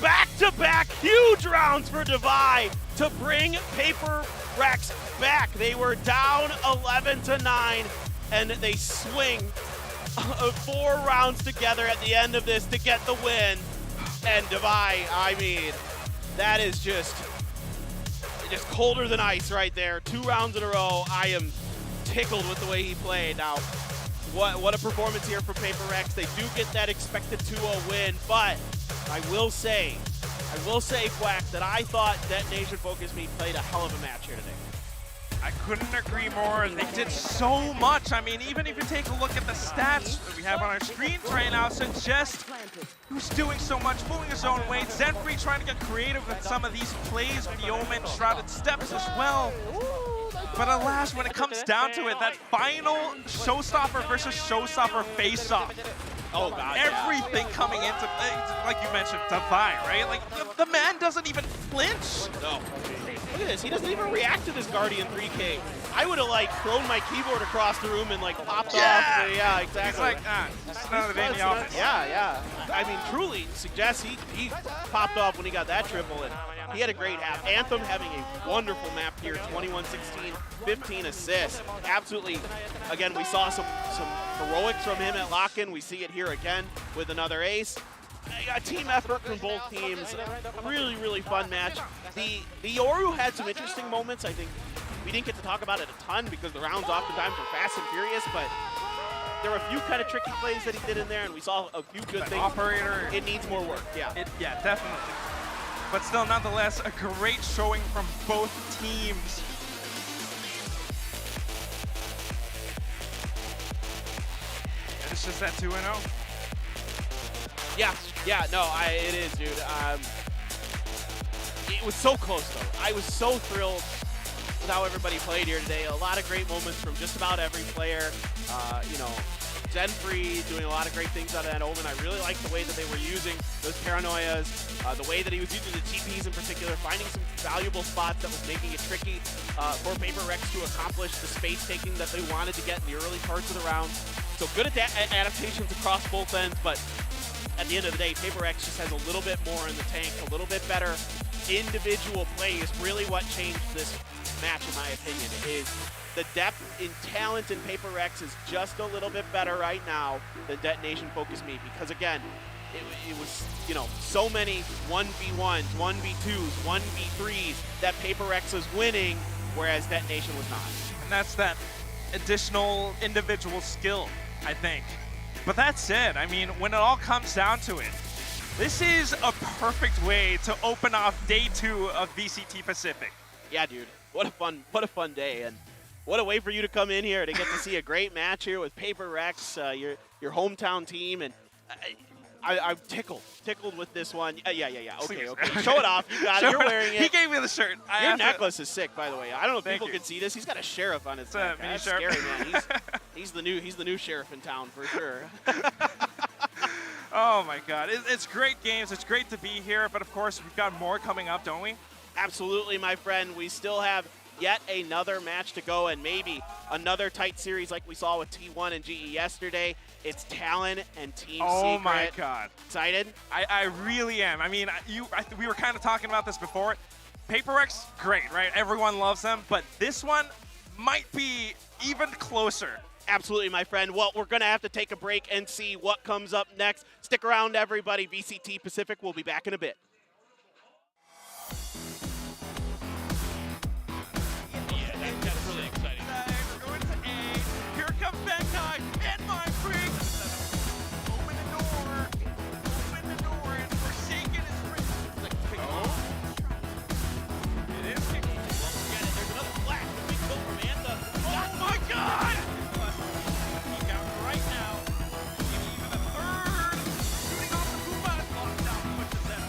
Back-to-back huge rounds for Devi to bring Paper Rex back. They were down 11-9, and they swing 4 rounds together at the end of this to get the win. And Devi, I mean, that is just colder than ice right there. 2 rounds in a row. I am tickled with the way he played. Now, what a performance here from Paper Rex. They do get that expected 2-0 win, but I will say, Quack, that I thought Detonation Focus Me played a hell of a match here today. I couldn't agree more. They did so much. I mean, even if you take a look at the stats that we have on our screens right now, suggest who's doing so much, moving his own way. Zenfree trying to get creative with some of these plays with the Omen, Shrouded Steps as well. But alas, when it comes down to it, that final showstopper versus showstopper face-off. Oh, God, everything coming into, like you mentioned, Devi, right? Like, the man doesn't even flinch. No. Look at this. He doesn't even react to this Guardian 3K. I would have, like, thrown my keyboard across the room and, like, popped off. Yeah, exactly. He's like, it's none of the baby office. Yeah. I mean, truly suggests he popped off when he got that triple, and he had a great half. Anthem having a wonderful map here, 21-16, 15 assists. Absolutely, again, we saw some heroics from him at lock-in. We see it here again with another ace. A team effort from both teams. Really, really fun match. The Yoru had some interesting moments. I think we didn't get to talk about it a ton because the rounds oftentimes were fast and furious, but there were a few kind of tricky plays that he did in there, and we saw a few good things. Operator. It needs more work, yeah. Yeah, definitely. But still, nonetheless, a great showing from both teams. And it's just that 2-0. Yeah, no, it is, dude. It was so close, though. I was so thrilled with how everybody played here today. A lot of great moments from just about every player. You know, Zenfree doing a lot of great things out of that Omen. I really liked the way that they were using those paranoias, the way that he was using the TPs in particular, finding some valuable spots that was making it tricky for Paper Rex to accomplish the space taking that they wanted to get in the early parts of the round. So good adaptations across both ends, but at the end of the day, Paper Rex just has a little bit more in the tank, a little bit better individual play is really what changed this match, in my opinion. Is the depth in talent in Paper Rex is just a little bit better right now than Detonation Focus Me, because again, it was, you know, so many 1v1s, 1v2s, 1v3s that Paper Rex was winning, whereas Detonation was not. And that's that additional individual skill, I think. But that said, I mean, when it all comes down to it, this is a perfect way to open off day 2 of VCT Pacific. Yeah, dude. What a fun day, and what a way for you to come in here to get to see a great match here with Paper Rex, your hometown team, and I'm tickled with this one. Yeah. Okay. Show it off. You got it. You're wearing it. He gave me the shirt. Your necklace is sick, by the way. I don't know if people can see this. He's got a sheriff on his neck. That's scary, man. He's the new sheriff in town for sure. Oh my God, it's great games. It's great to be here, but of course we've got more coming up, don't we? Absolutely, my friend. We still have yet another match to go, and maybe another tight series like we saw with T1 and GE yesterday. It's Talon and Team Secret. Oh my God. Excited? I really am. I mean, we were kind of talking about this before. Paper Rex, great, right? Everyone loves them, but this one might be even closer. Absolutely, my friend. Well, we're going to have to take a break and see what comes up next. Stick around, everybody. VCT Pacific will be back in a bit. That's really exciting. We're going to A. Here comes Benkai and Mind Freak. Open the door. Open the door. And Forsaken is free. It is kicking. There's another flash. The big kill from Anthem. Oh my God! Peek out right now. Maybe even a third. Shooting off the Pumas. Locked down. Pushes them.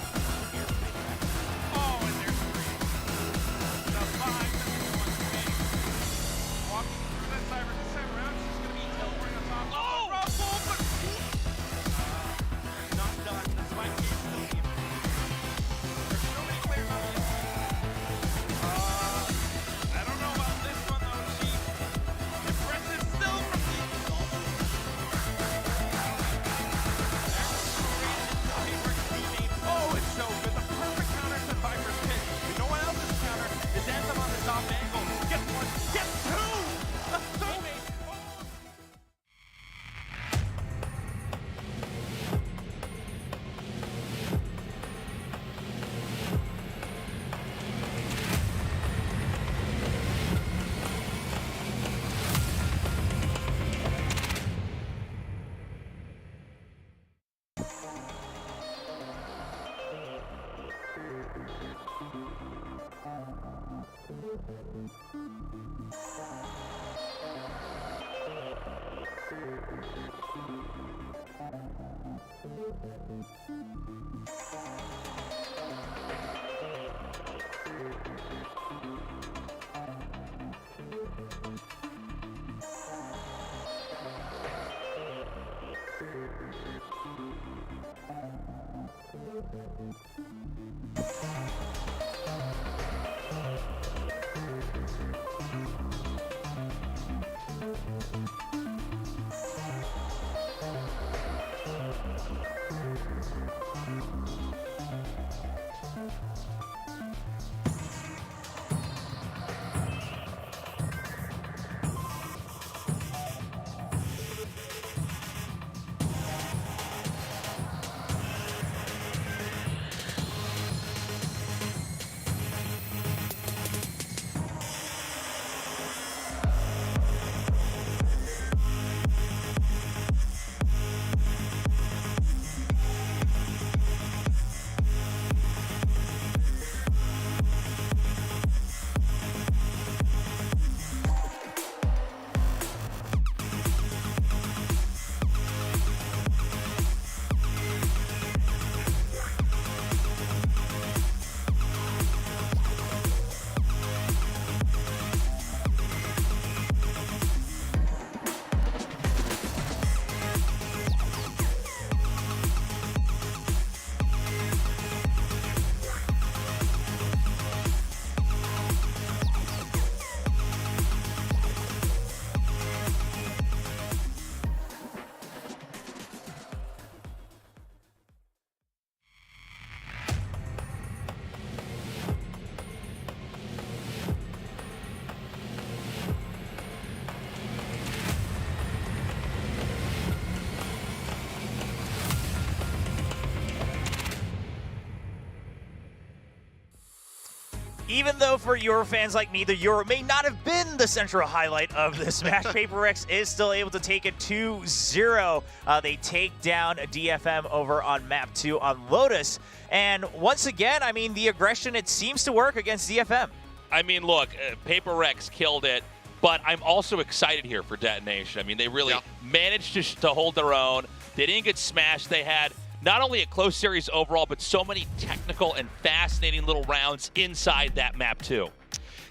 Even though for Euro fans like me, the Euro may not have been the central highlight of this match, PaperX is still able to take it 2-0. They take down DFM over on map 2 on Lotus. And once again, I mean, the aggression, it seems to work against DFM. I mean, look, PaperX killed it, but I'm also excited here for Detonation. I mean, they really managed to hold their own. They didn't get smashed. They had not only a close series overall, but so many technical and fascinating little rounds inside that map too.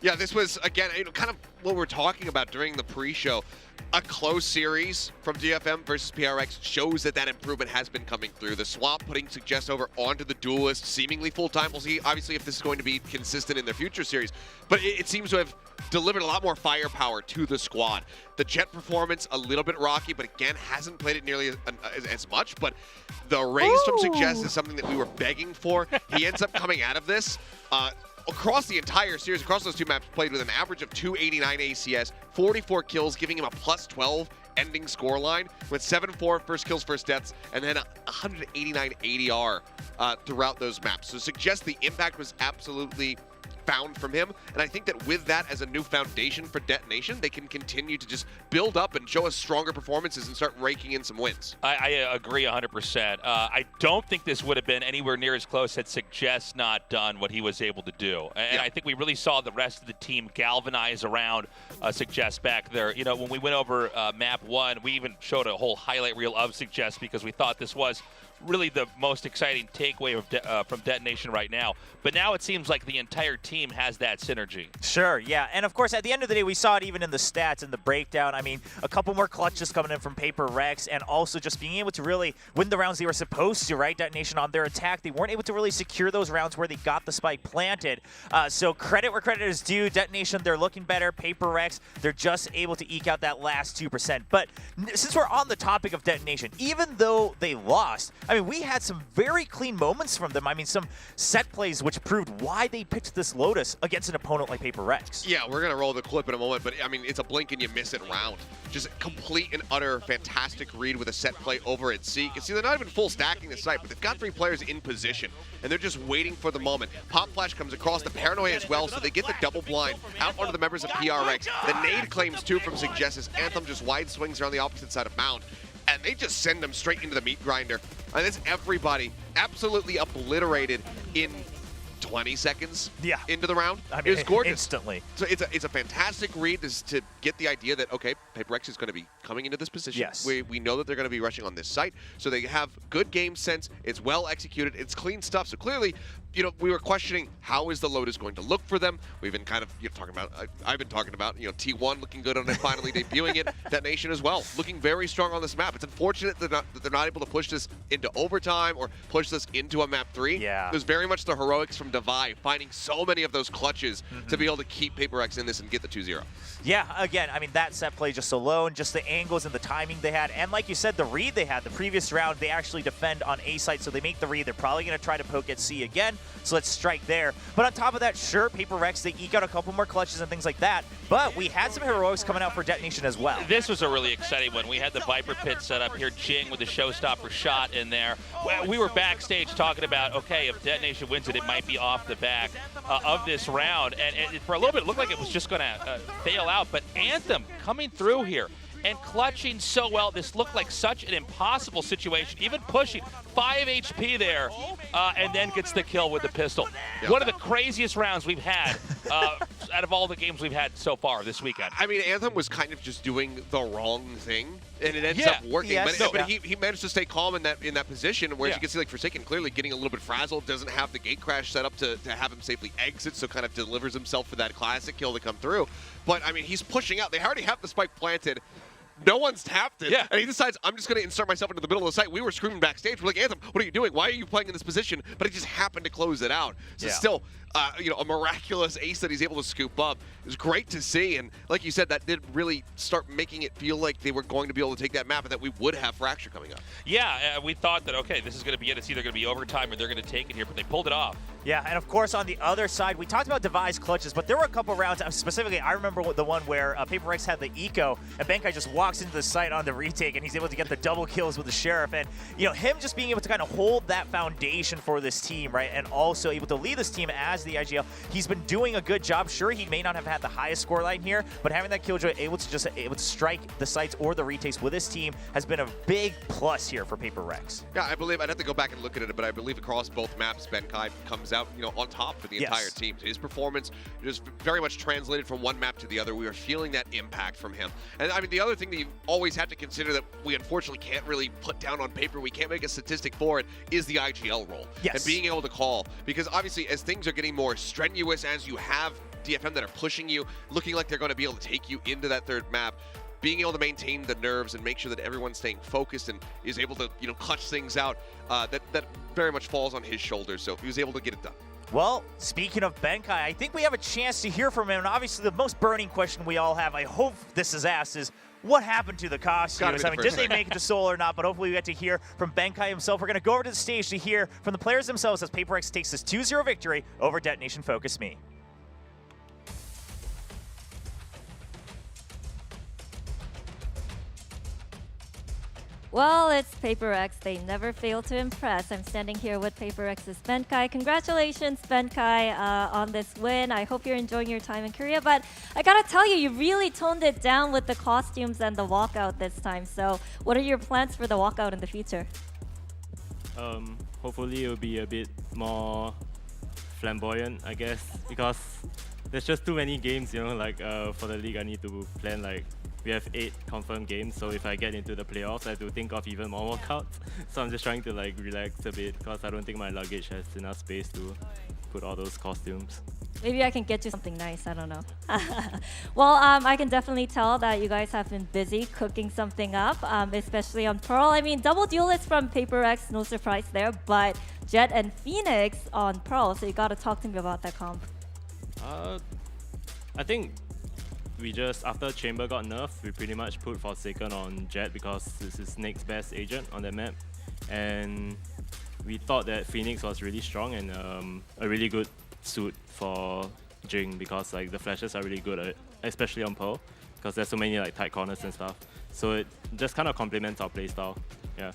Yeah, this was, again, kind of what we're talking about during the pre-show. A close series from DFM versus PRX shows that improvement has been coming through. The swap putting Suggest over onto the Duelist, seemingly full-time. We'll see, obviously, if this is going to be consistent in their future series. But it seems to have delivered a lot more firepower to the squad. The Jet performance, a little bit rocky, but again, hasn't played it nearly as much. But the raise from Suggest is something that we were begging for. He ends up coming out of this across the entire series, across those two maps, played with an average of 289 ACS, 44 kills, giving him a +12 ending scoreline with 7-4 first kills, first deaths, and then 189 ADR throughout those maps. So Suggest the impact was absolutely found from him, and I think that with that as a new foundation for Detonation, they can continue to just build up and show us stronger performances and start raking in some wins. I agree 100%. I don't think this would have been anywhere near as close had Suggest not done what he was able to do. And I think we really saw the rest of the team galvanize around Suggest back there. You know, when we went over map 1, we even showed a whole highlight reel of Suggest because we thought this was really the most exciting takeaway of from Detonation right now. But now it seems like the entire team has that synergy. Sure, yeah. And of course, at the end of the day, we saw it even in the stats and the breakdown. I mean, a couple more clutches coming in from PaperX, and also just being able to really win the rounds they were supposed to, right? Detonation on their attack, they weren't able to really secure those rounds where they got the spike planted. So credit where credit is due. Detonation, they're looking better. PaperX, they're just able to eke out that last 2%. But since we're on the topic of Detonation, even though they lost, I mean, we had some very clean moments from them. I mean, some set plays which proved why they picked this Lotus against an opponent like PaperX. Yeah, we're going to roll the clip in a moment, but I mean, it's a blink and you miss it round. Just complete and utter fantastic read with a set play over at C. You can see they're not even full stacking the site, but they've got 3 players in position, and they're just waiting for the moment. Pop Flash comes across the Paranoia as well, so they get the double blind out onto the members of PRX. The nade claims 2 from Suggest as Anthem just wide swings around the opposite side of Mound, and they just send them straight into the meat grinder. And it's everybody absolutely obliterated in 20 seconds Yeah. into the round. I mean, it was gorgeous. instantly. So it's a fantastic read to get the idea that, okay, PaperX is going to be coming into this position. Yes. We know that they're going to be rushing on this site, so they have good game sense. It's well executed. It's clean stuff. So clearly, we were questioning how is the Lotus going to look for them. We've been kind of talking about. I've been talking about T1 looking good on it, finally debuting it. Detonation as well, looking very strong on this map. It's unfortunate that they're not able to push this into overtime or push this into a map 3. Yeah. It was very much the heroics from Devi finding so many of those clutches to be able to keep PaperX in this and get the 2-0. Yeah, again, I mean, that set play just alone, just the angles and the timing they had, and like you said, the read they had, the previous round, they actually defend on A site, so they make the read. They're probably going to try to poke at C again, so let's strike there. But on top of that, sure, PaperX, they eke out a couple more clutches and things like that, but we had some heroics coming out for Detonation as well. This was a really exciting one. We had the Viper pit set up here, Jing with the showstopper shot in there. We were backstage talking about, okay, if Detonation wins it, it might be off the back of this round, and for a little bit, it looked like it was just going to fail out, but Anthem coming through here and clutching so well. This looked like such an impossible situation, even pushing 5 HP there, and then gets the kill with the pistol. Yeah. One of the craziest rounds we've had out of all the games we've had so far this weekend. I mean, Anthem was kind of just doing the wrong thing, and it ends up working. Yes. But he managed to stay calm in that position, where you can see like Forsaken clearly getting a little bit frazzled, doesn't have the gate crash set up to have him safely exit, so kind of delivers himself for that classic kill to come through. But I mean, he's pushing out. They already have the spike planted. No one's tapped it, and he decides, I'm just going to insert myself into the middle of the site. We were screaming backstage. We're like, Anthem, what are you doing? Why are you playing in this position? But he just happened to close it out. So still, a miraculous ace that he's able to scoop up. It was great to see, and like you said, that did really start making it feel like they were going to be able to take that map and that we would have Fracture coming up. Yeah, we thought that, okay, this is going to be it. It's either going to be overtime or they're going to take it here, but they pulled it off. Yeah, and of course on the other side, we talked about Devi's clutches, but there were a couple rounds, specifically I remember the one where PaperX had the eco, and Benkai just walks into the site on the retake, and he's able to get the double kills with the Sheriff, and him just being able to kind of hold that foundation for this team, right, and also able to lead this team as the IGL. He's been doing a good job. Sure, he may not have had the highest scoreline here, but having that Killjoy able to strike the sites or the retakes with his team has been a big plus here for PaperX. Yeah, I believe, I'd have to go back and look at it, but I believe across both maps, Benkai comes out, on top for the entire team. His performance just very much translated from one map to the other. We are feeling that impact from him. And I mean, the other thing that you always have to consider that we unfortunately can't really put down on paper, we can't make a statistic for it, is the IGL role. And being able to call, because obviously as things are getting more strenuous, as you have DFM that are pushing you, looking like they're going to be able to take you into that third map, being able to maintain the nerves and make sure that everyone's staying focused and is able to, clutch things out, that very much falls on his shoulders. So he was able to get it done. Well, speaking of Benkai, I think we have a chance to hear from him. And obviously, the most burning question we all have, I hope this is asked, is what happened to the costumes? I mean, did they make it to Seoul or not? But hopefully we get to hear from Benkai himself. We're going to go over to the stage to hear from the players themselves as PaperX takes this 2-0 victory over Detonation Focus Me. Well, it's PaperX. They never fail to impress. I'm standing here with PaperX's Benkai. Congratulations, Benkai, on this win. I hope you're enjoying your time in Korea. But I gotta tell you, you really toned it down with the costumes and the walkout this time. So what are your plans for the walkout in the future? Hopefully it'll be a bit more flamboyant, I guess, because there's just too many games, for the league I need to plan we have 8 confirmed games, so if I get into the playoffs, I have to think of even more walkouts. So I'm just trying to relax a bit because I don't think my luggage has enough space to put all those costumes. Maybe I can get you something nice, I don't know. Well, I can definitely tell that you guys have been busy cooking something up, especially on Pearl. I mean, double duelists from PaperX, no surprise there, but Jet and Phoenix on Pearl, so you gotta talk to me about that comp. I think we just, after Chamber got nerfed, we pretty much put Forsaken on Jet because this is Snake's best agent on that map. And we thought that Phoenix was really strong and a really good suit for Jing because the flashes are really good at it, especially on Pearl because there's so many tight corners and stuff. So it just kind of complements our playstyle. Yeah.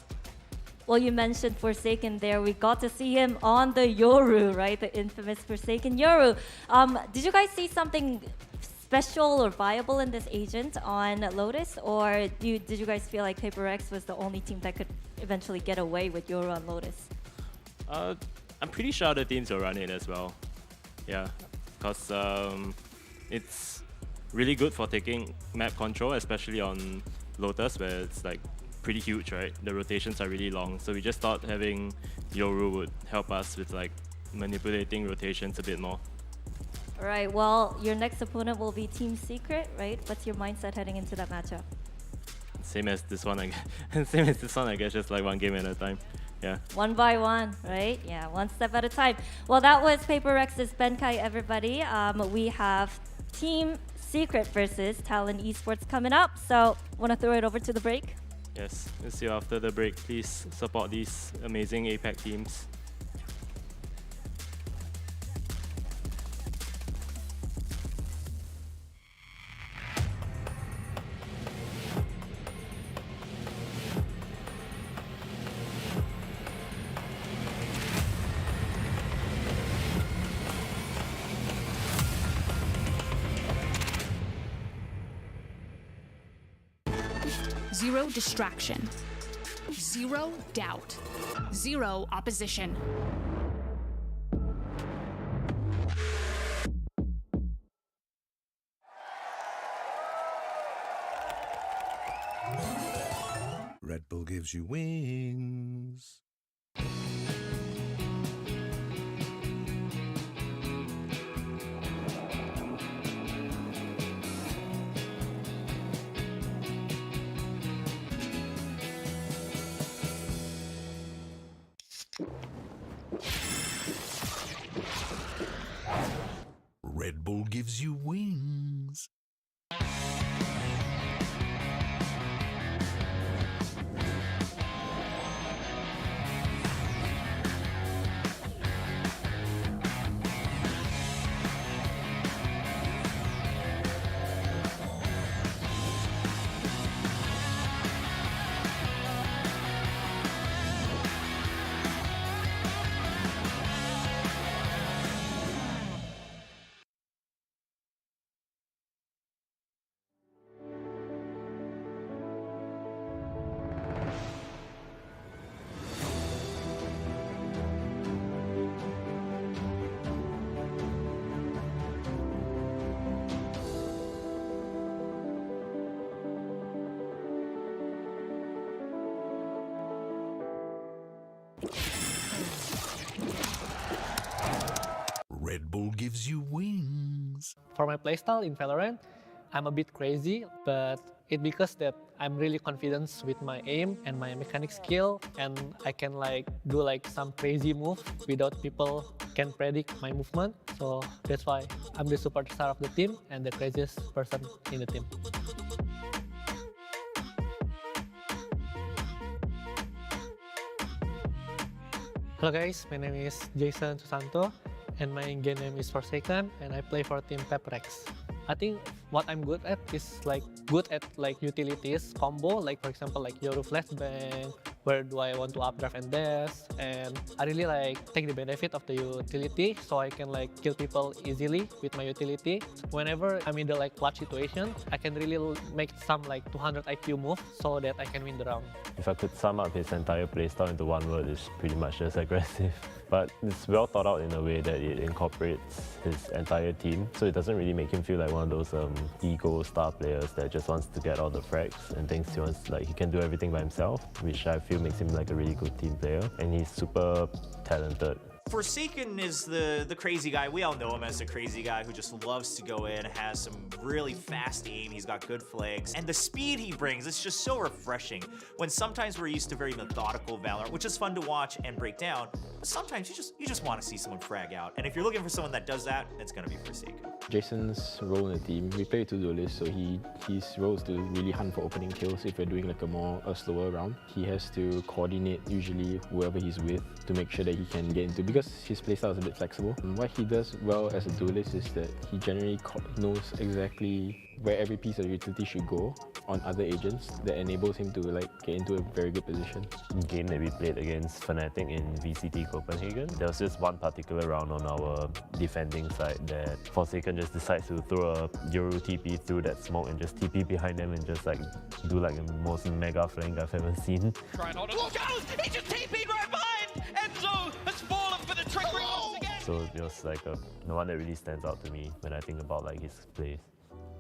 Well, you mentioned Forsaken there. We got to see him on the Yoru, right? The infamous Forsaken Yoru. Did you guys see something special or viable in this agent on Lotus, or did you guys feel like PaperX was the only team that could eventually get away with Yoru on Lotus? I'm pretty sure other teams will run it as well. Yeah, because it's really good for taking map control, especially on Lotus, where it's like pretty huge, right? The rotations are really long, so we just thought having Yoru would help us with like manipulating rotations a bit more. All right, well, your next opponent will be Team Secret, right? What's your mindset heading into that matchup? Same as this one, I guess. Same as this one, I guess, just like one game at a time. Yeah. One by one, right? Yeah, one step at a time. Well, that was Paper Rex's Benkai, everybody. We have Team Secret versus Talon Esports coming up, so want to throw it over to the break? Yes, we'll see you after the break. Please support these amazing APAC teams. Zero distraction. Zero doubt. Zero opposition. Red Bull gives you wings. Red Bull gives you wings. Red Bull gives you wings. For my playstyle in Valorant, I'm a bit crazy, but it's because that I'm really confident with my aim and my mechanic skill, and I can like do like some crazy move without people can predict my movement. So that's why I'm the superstar of the team and the craziest person in the team. Hello guys, my name is Jason Susanto and my in-game name is Forsaken and I play for Team Pepperex. I think what I'm good at is like good at like utilities combo, like for example like Yoru flashbang, where do I want to updraft and dash, and I really like take the benefit of the utility so I can like kill people easily with my utility. Whenever I'm in the like clutch situation, I can really make some like 200 IQ move so that I can win the round. If I could sum up his entire playstyle into one word, it's pretty much just aggressive. But it's well thought out in a way that it incorporates his entire team, so it doesn't really make him feel like one of those ego star players that just wants to get all the frags and thinks he can do everything by himself, which I feel makes him like a really good team player, and he's super talented. Forsaken is the crazy guy. We all know him as the crazy guy who just loves to go in, has some really fast aim, he's got good flags, and the speed he brings, it's just so refreshing. When sometimes we're used to very methodical Valorant, which is fun to watch and break down, but sometimes you just want to see someone frag out. And if you're looking for someone that does that, it's going to be Forsaken. Jason's role in the team, we play two duelists, so his role is to really hunt for opening kills. If we're doing like a slower round, he has to coordinate usually whoever he's with to make sure that he can get into, because his playstyle is a bit flexible. And what he does well as a duelist is that he generally knows exactly where every piece of utility should go on other agents that enables him to like get into a very good position. Game that we played against Fnatic in VCT Copenhagen, there was just one particular round on our defending side that Forsaken just decides to throw a Yoru TP through that smoke and just TP behind them and just like do like the most mega flank I've ever seen. Try and hold it. Look out! He just TP'd right behind! Enzo has fallen for the trickery once again! So it was like the one that really stands out to me when I think about like his plays.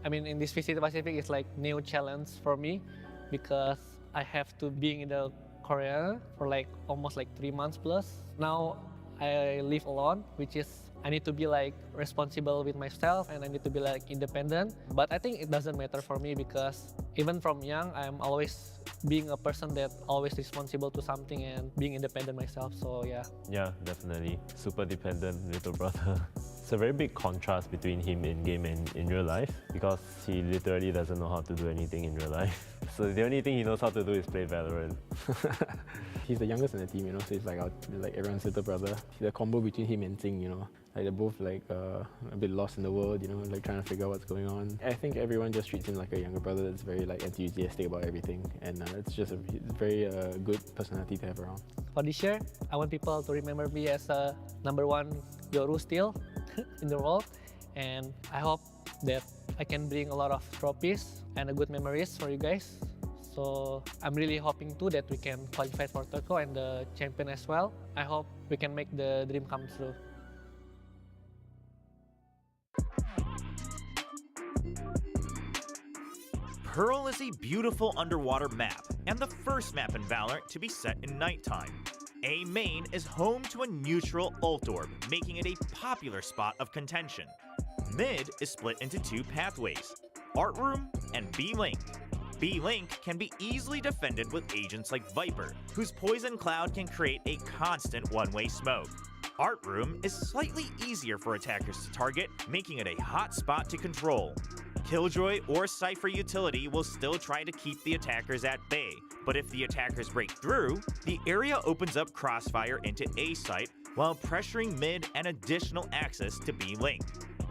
I mean, in this VCT Pacific, it's like new challenge for me because I have to be in the Korea for like almost like 3 months plus. Now I live alone, which is I need to be like responsible with myself and I need to be like independent. But I think it doesn't matter for me because even from young, I'm always being a person that always responsible to something and being independent myself. So yeah. Yeah, definitely. Super dependent little brother. It's a very big contrast between him in game and in real life because he literally doesn't know how to do anything in real life. So the only thing he knows how to do is play Valorant. He's the youngest in the team, you know, so he's like everyone's little brother. The combo between him and Ting, you know, like they're both like a bit lost in the world, you know, like trying to figure out what's going on. I think everyone just treats him like a younger brother that's very like enthusiastic about everything, and it's just a very good personality to have around. For this year, I want people to remember me as a #1 Yoru still in the world, and I hope that I can bring a lot of trophies and good memories for you guys. So I'm really hoping too that we can qualify for Turco and the champion as well. I hope we can make the dream come true. Pearl is a beautiful underwater map, and the first map in Valorant to be set in nighttime. A main is home to a neutral ult orb, making it a popular spot of contention. Mid is split into 2 pathways, Art Room and B-Link. B-Link can be easily defended with agents like Viper, whose Poison Cloud can create a constant one-way smoke. Art Room is slightly easier for attackers to target, making it a hot spot to control. Killjoy or Cypher utility will still try to keep the attackers at bay, but if the attackers break through, the area opens up Crossfire into A site while pressuring mid and additional access to B-Link.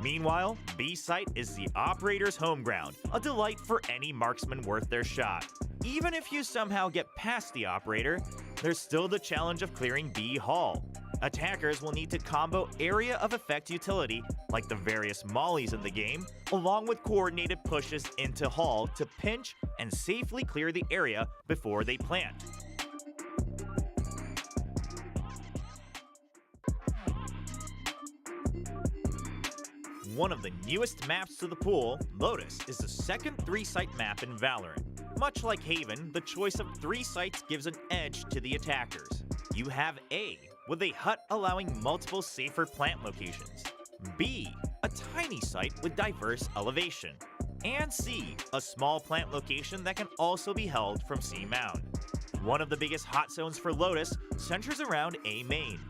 Meanwhile, B site is the operator's home ground, a delight for any marksman worth their shot. Even if you somehow get past the operator, there's still the challenge of clearing B Hall. Attackers will need to combo area of effect utility, like the various mollies in the game, along with coordinated pushes into Hall to pinch and safely clear the area before they plant. One of the newest maps to the pool, Lotus, is the second 3-site map in Valorant. Much like Haven, the choice of 3 sites gives an edge to the attackers. You have A, with a hut allowing multiple safer plant locations. B, a tiny site with diverse elevation. And C, a small plant location that can also be held from C Mound. One of the biggest hot zones for Lotus centers around A main.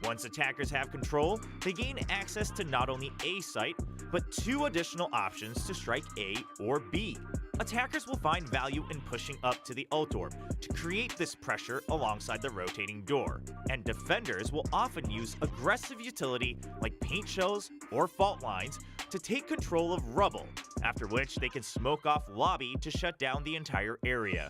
Once attackers have control, they gain access to not only A site, but 2 additional options to strike A or B. Attackers will find value in pushing up to the ult orb to create this pressure alongside the rotating door, and defenders will often use aggressive utility like paint shells or fault lines to take control of rubble, after which they can smoke off lobby to shut down the entire area.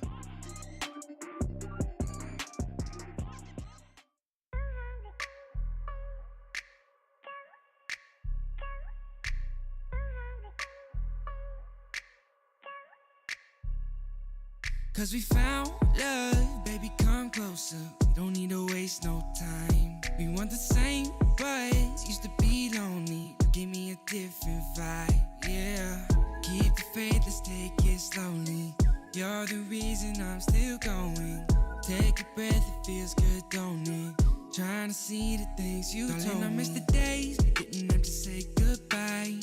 Cause we found love, baby, come closer. We don't need to waste no time. We want the same, but used to be lonely. You give me a different vibe, yeah. Keep the faith, let's take it slowly. You're the reason I'm still going. Take a breath, it feels good, don't it? Trying to see the things you told me. I miss the days we didn't have to say goodbye.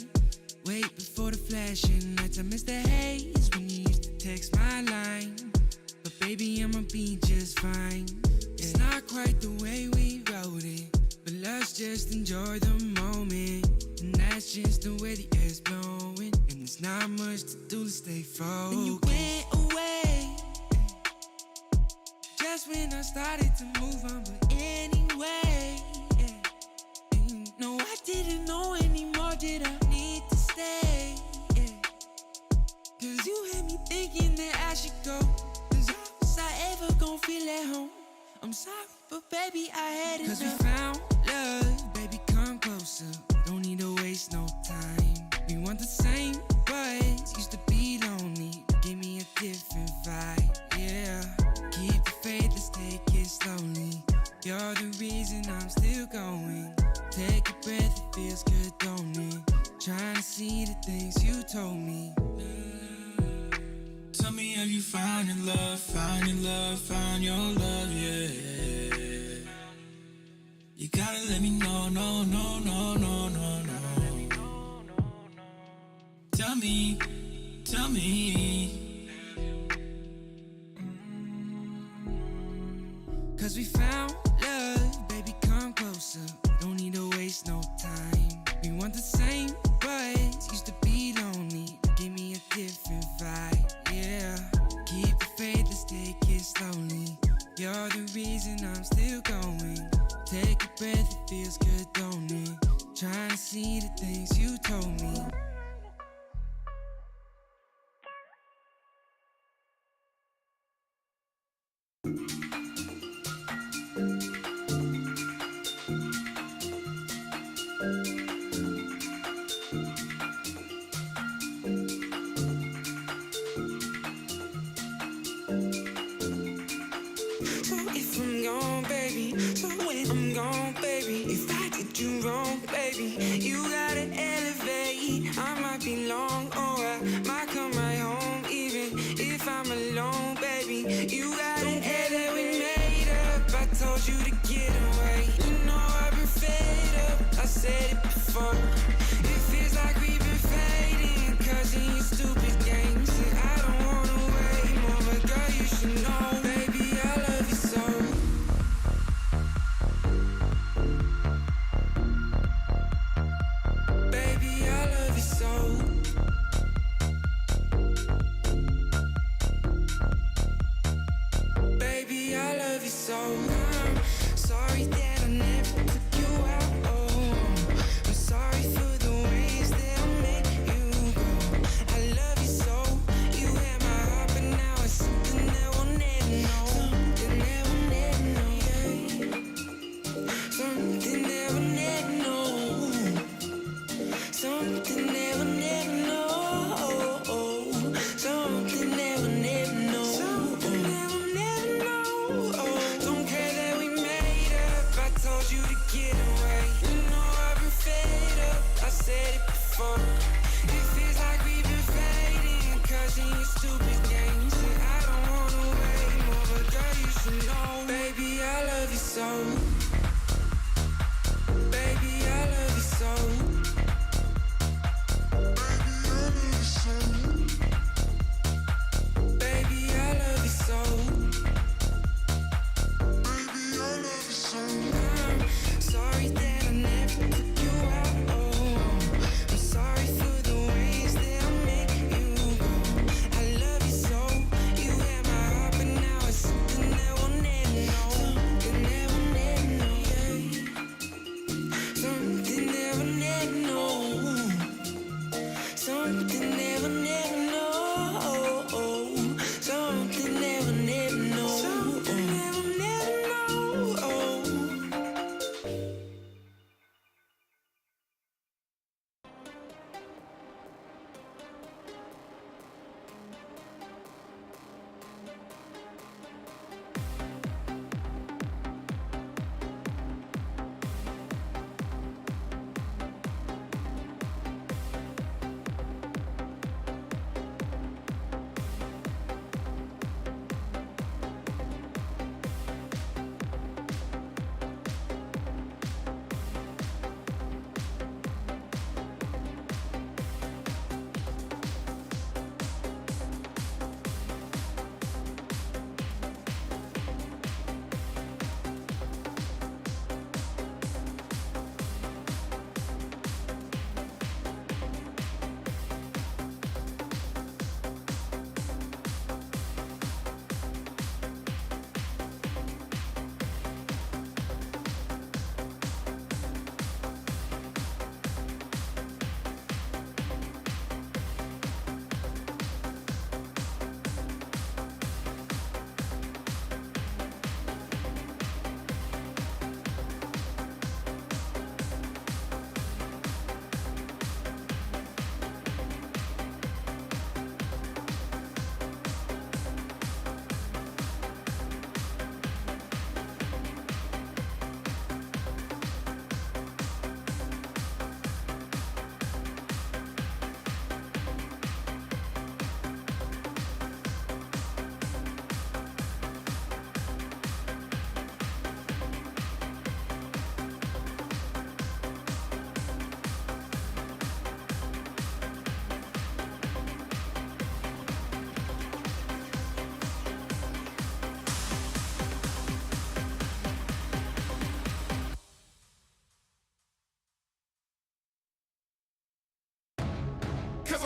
Wait before the flashing lights. I miss the haze when you used to text my line. But baby, I'ma be just fine. It's not quite the way we wrote it, but let's just enjoy the moment. And that's just the way the air's blowing. And there's not much to do to stay focused. Then you went away, just when I started to move on. But anyway, no, I didn't know anymore. Did I need to stay? Cause you had me thinking that I should go. Cause how was I ever gonna feel at home? I'm sorry, but baby, I had it. Cause we found love, baby, come closer. We don't need to waste no time. We want the same, but used to be lonely. Give me a different vibe, yeah. Keep the faith, let's take it slowly. You're the reason I'm still going. Take a breath. told me. Tell me, have you found your love, found your love, found your love, yeah. You gotta let me know, no, no, no, no, no, no. Tell me, tell me. 'Cause we found love, baby, come closer. We don't need to waste no time. We want the same, but used to be lonely. Give me a different vibe, yeah. Keep the faith, let's take it slowly. You're the reason I'm still going. Take a breath, it feels good, don't it? Trying to see the things you told me. So if I'm gone, baby, so when I'm gone, baby, if I did you wrong, baby, you gotta elevate. I might be long, or I might come right home, even if I'm alone, baby. You gotta elevate. We made up. I told you to get away. You know I've been fed up. I said it before. It feels like we've been fading, 'cause of your stupid games. And I don't wanna wait more, but girl, you should know, baby, I love you so. Baby, I love you so. Baby, I love you so. I'm sorry that I never took you out. Oh, I'm sorry for the ways that I made you go. I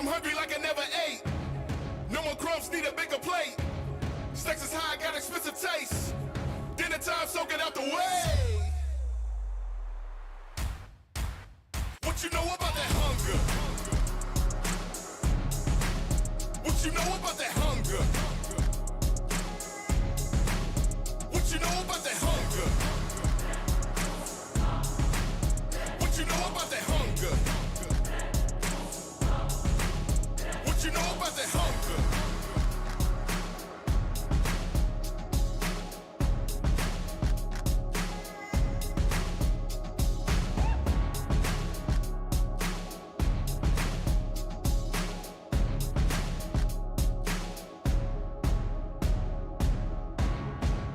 I'm hungry like I never ate. No more crumbs, need a bigger plate. Sex is high, got expensive taste. Dinner time, soak it out the way. What you know about that hunger? What you know about that hunger? What you know about that hunger? What you know about that hunger? What you know about that hunger?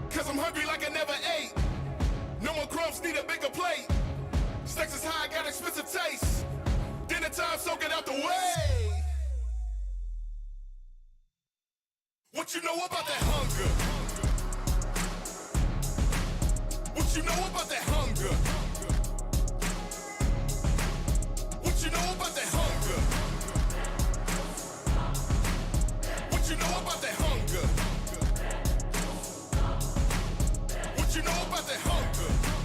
Cause I'm hungry like I never ate. No more crumbs, need a bigger plate. Sex is high, got expensive taste. Dinner time, soak it out the way. What you know about that hunger? What you know about that hunger? What you know about that hunger? What you know about that hunger? What you know about that hunger?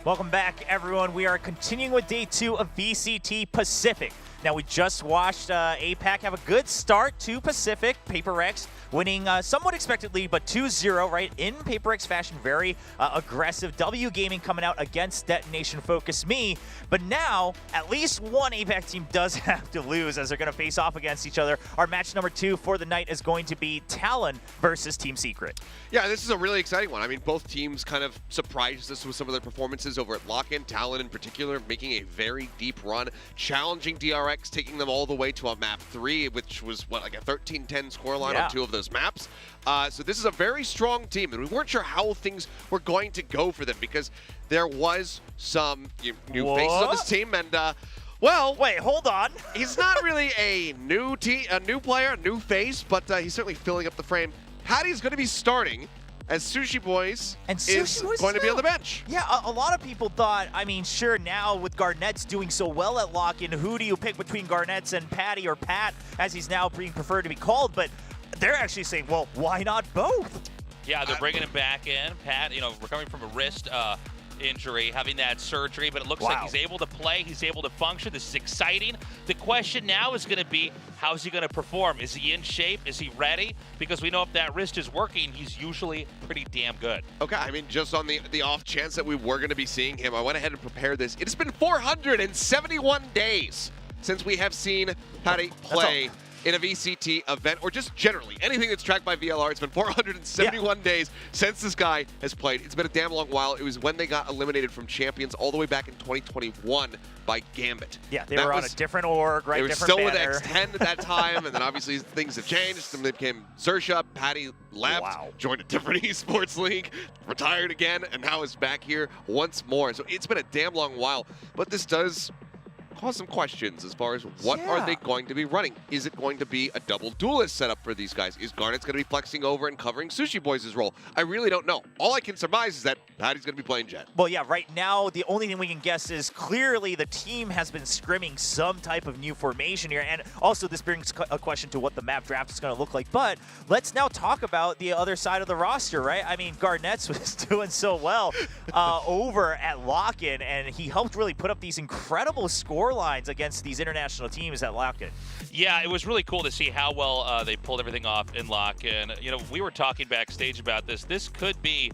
Welcome back, everyone. We are continuing with day 2 of VCT Pacific. Now, we just watched APAC have a good start to Pacific. PaperX winning somewhat expectedly, but 2-0, right, in PaperX fashion. Very aggressive. W Gaming coming out against Detonation Focus Me. But now, at least one APAC team does have to lose as they're going to face off against each other. Our match number 2 for the night is going to be Talon versus Team Secret. Yeah, this is a really exciting one. I mean, both teams kind of surprised us with some of their performances over at Lock-In. Talon in particular making a very deep run, challenging DRX, taking them all the way to a map 3, which was, what, like a 13-10 scoreline on 2 of those maps. So this is a very strong team, and we weren't sure how things were going to go for them because there was some new faces on this team, and well, wait, hold on. He's not really a new player, a new face, but he's certainly filling up the frame. Patty's going to be starting as Sushi Boys is going to be on the bench. Yeah, a lot of people thought, I mean, sure, now with Garnett's doing so well at Lock-In, who do you pick between Garnett's and Patty, or Pat, as he's now being preferred to be called? But they're actually saying, well, why not both? Yeah, they're bringing him back in. Pat, recovering from a wrist injury, having that surgery, but it looks like he's able to play, he's able to function. This is exciting. The question now is going to be, how's he going to perform? Is he in shape? Is he ready? Because we know if that wrist is working, he's usually pretty damn good. Okay, I mean, just on the off chance that we were going to be seeing him, I went ahead and prepared this. It has been 471 days since we have seen Patty play in a VCT event, or just generally anything that's tracked by VLR. It's been 471 days since this guy has played. It's been a damn long while. It was when they got eliminated from Champions all the way back in 2021 by Gambit. Yeah, they were on a different org, right? They were different still banner. with X10 at that time, and then obviously things have changed. Then they became Zersha. Patty left, joined a different esports league, retired again, and now is back here once more. So it's been a damn long while, but this does cause some questions as far as what are they going to be running. Is it going to be a double duelist setup for these guys? Is Garnett's going to be flexing over and covering Sushi Boys' role? I really don't know. All I can surmise is that Patty's going to be playing Jet. Well, yeah, right now, the only thing we can guess is clearly the team has been scrimming some type of new formation here. And also, this brings a question to what the map draft is going to look like. But let's now talk about the other side of the roster, right? I mean, Garnett's was doing so well over at Lock-In, and he helped really put up these incredible score lines against these international teams at Lock-In. Yeah, it was really cool to see how well they pulled everything off in Lock-In. We were talking backstage about this. This could be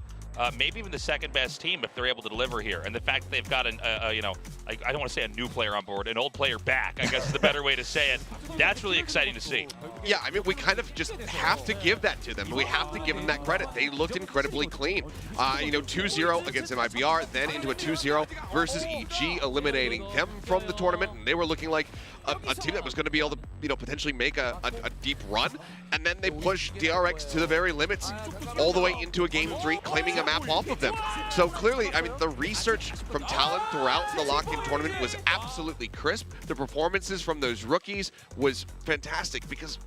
maybe even the second best team if they're able to deliver here. And the fact that they've got I don't want to say a new player on board, an old player back, I guess is the better way to say it. That's really exciting to see. Yeah, I mean, we kind of just have to give that to them. We have to give them that credit. They looked incredibly clean. 2-0 against MIBR, then into a 2-0 versus EG, eliminating them from the tournament. And they were looking like a team that was going to be able to, potentially make a deep run. And then they pushed DRX to the very limits, all the way into a game 3, claiming a map off of them. So clearly, I mean, the research from Talon throughout the Lock-In tournament was absolutely crisp. The performances from those rookies was fantastic because,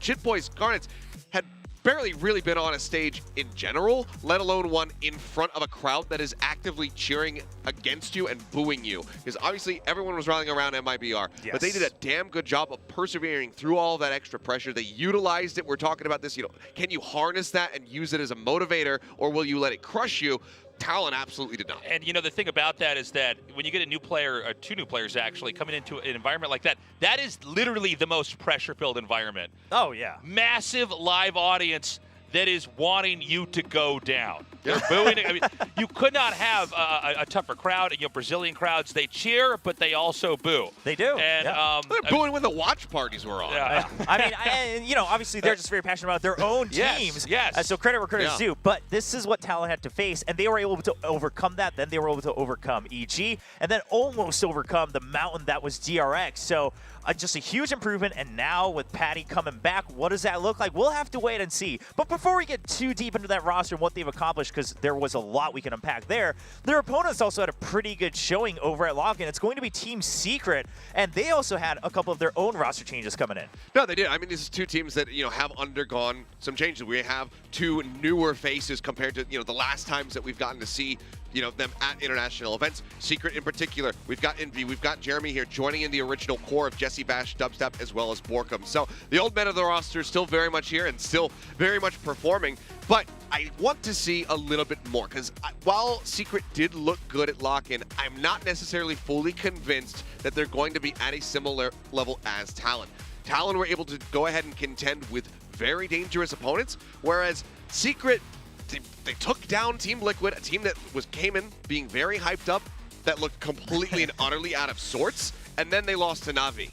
Chit Boys, Garnets had barely really been on a stage in general, let alone one in front of a crowd that is actively cheering against you and booing you. Because obviously everyone was rallying around MIBR, but they did a damn good job of persevering through all that extra pressure. They utilized it. We're talking about this, can you harness that and use it as a motivator, or will you let it crush you? Talon absolutely did not. And the thing about that is that when you get a new player, or 2 new players actually, coming into an environment like that, that is literally the most pressure-filled environment. Oh, yeah. Massive live audience that is wanting you to go down. They're booing. I mean, you could not have a tougher crowd. Brazilian crowds, they cheer, but they also boo. They do. And they're booing when the watch parties were on. Yeah. I mean, obviously they're just very passionate about their own teams. Yes. So credit where credit's due. But this is what Talon had to face, and they were able to overcome that. Then they were able to overcome EG, and then almost overcome the mountain that was DRX. So just a huge improvement. And now with Patty coming back, what does that look like? We'll have to wait and see. But before we get too deep into that roster and what they've accomplished, because there was a lot we can unpack there, their opponents also had a pretty good showing over at Lock-In. It's going to be Team Secret, and they also had a couple of their own roster changes coming in. No, they did. I mean, this is 2 teams that, have undergone some changes. We have 2 newer faces compared to, the last times that we've gotten to see them at international events. Secret in particular, we've got Envy, we've got Jeremy here joining in the original core of Jesse Bash, Dubstep, as well as Borkum. So the old men of the roster is still very much here and still very much performing. But I want to see a little bit more, because while Secret did look good at lock-in, I'm not necessarily fully convinced that they're going to be at a similar level as Talon. Talon were able to go ahead and contend with very dangerous opponents, whereas Secret, they took down Team Liquid, a team that came in being very hyped up, that looked completely and utterly out of sorts, and then they lost to Na'Vi.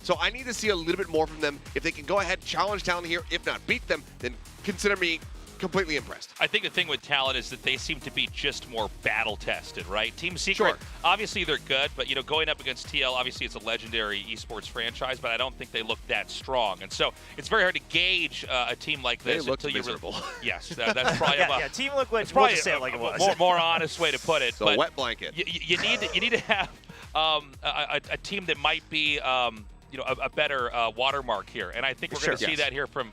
So I need to see a little bit more from them. If they can go ahead, challenge Talon here, if not beat them, then consider me completely impressed. I think the thing with Talon is that they seem to be just more battle tested, right? Team Secret, obviously they're good, but going up against TL, obviously it's a legendary esports franchise, but I don't think they look that strong. And so it's very hard to gauge a team like this. They look miserable. Yes, that's probably Team Liquid. It's probably we'll just say it like it was. More honest way to put it. It's a but wet blanket. You need to have a team that might be a better watermark here, and I think we're going to see that here from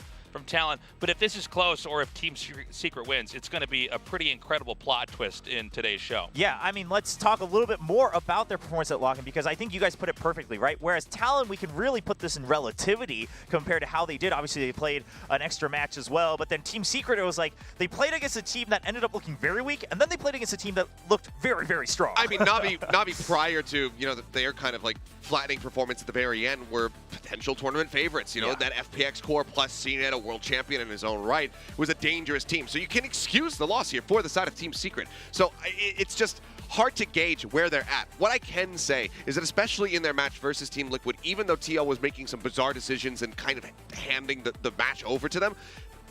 Talon. But if this is close, or if Team Secret wins, it's going to be a pretty incredible plot twist in today's show. Yeah, I mean, let's talk a little bit more about their performance at lock-in, because I think you guys put it perfectly, right? Whereas Talon, we can really put this in relativity compared to how they did. Obviously, they played an extra match as well, but then Team Secret, it was like they played against a team that ended up looking very weak, and then they played against a team that looked very, very strong. I mean, Na'Vi prior to, their kind of like flattening performance at the very end were potential tournament favorites. That FPX core plus CNET, a world champion in his own right, was a dangerous team. So you can excuse the loss here for the side of Team Secret. So it's just hard to gauge where they're at. What I can say is that especially in their match versus Team Liquid, even though TL was making some bizarre decisions and kind of handing the match over to them,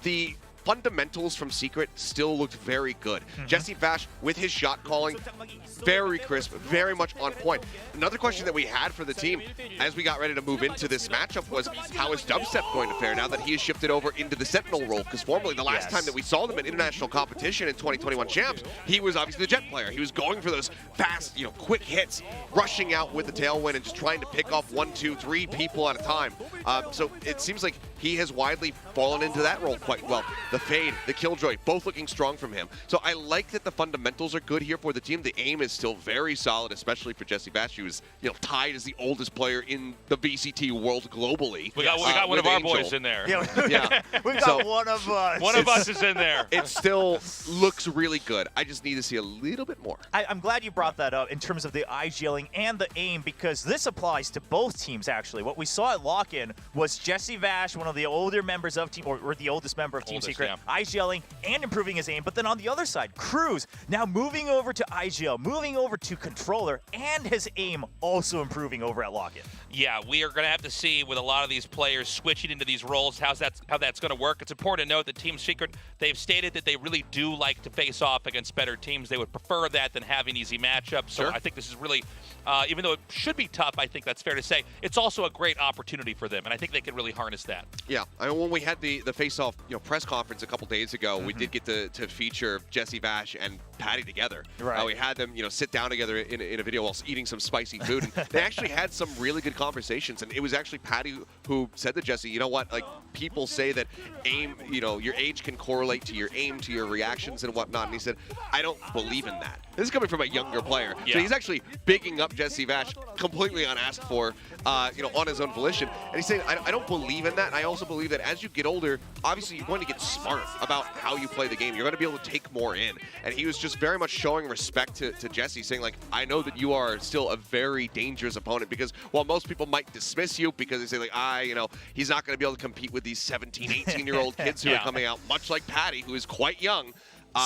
the fundamentals from Secret still looked very good. Jesse Vash, with his shot calling, very crisp, very much on point. Another question that we had for the team as we got ready to move into this matchup was, how is Dubstep going to fare now that he has shifted over into the Sentinel role? Because formerly, the last time that we saw them in international competition in 2021 Champs, he was obviously the jet player. He was going for those fast, quick hits, rushing out with the tailwind and just trying to pick off 1, 2, 3 people at a time. So it seems like he has widely fallen into that role quite well. The Fade, the Killjoy, both looking strong from him. So I like that the fundamentals are good here for the team. The aim is still very solid, especially for Jesse Bash, who is tied as the oldest player in the VCT world globally. We got one of our boys in there. Yeah, we've got one of us. One of us is in there. It still looks really good. I just need to see a little bit more. I'm glad you brought that up in terms of the IGLing and the aim, because this applies to both teams, actually. What we saw at lock-in was Jesse Vash, one of the older members of Team, or the oldest member of Team Secret, IGLing and improving his aim. But then on the other side, Cruz now moving over to IGL, moving over to controller, and his aim also improving over at lock-in. Yeah, we are going to have to see with a lot of these players switching into these roles how that's going to work. It's important to note that Team Secret, they've stated that they really do like to face off against better teams. They would prefer that than having easy matchups. So I think this is really, even though it should be tough, I think that's fair to say, it's also a great opportunity for them, and I think they can really harness that. Yeah, I mean, when we had the face-off press conference a couple days ago, we did get to feature Jesse Vash and Patty together. Right. We had them sit down together in a video while eating some spicy food, and they actually had some really good conversations. And it was actually Patty who said to Jesse, you know what, like, people say that aim, your age can correlate to your aim, to your reactions and whatnot. And he said, I don't believe in that. This is coming from a younger player. So he's actually bigging up Jesse Vash completely unasked for, on his own volition. And he's saying, I don't believe in that. I also believe that as you get older, obviously you're going to get smarter about how you play the game. You're going to be able to take more in. And he was just very much showing respect to Jesse, saying, like, I know that you are still a very dangerous opponent, because while most people might dismiss you because they say, like, he's not going to be able to compete with these 17, 18-year-old kids who are coming out, much like Patty, who is quite young.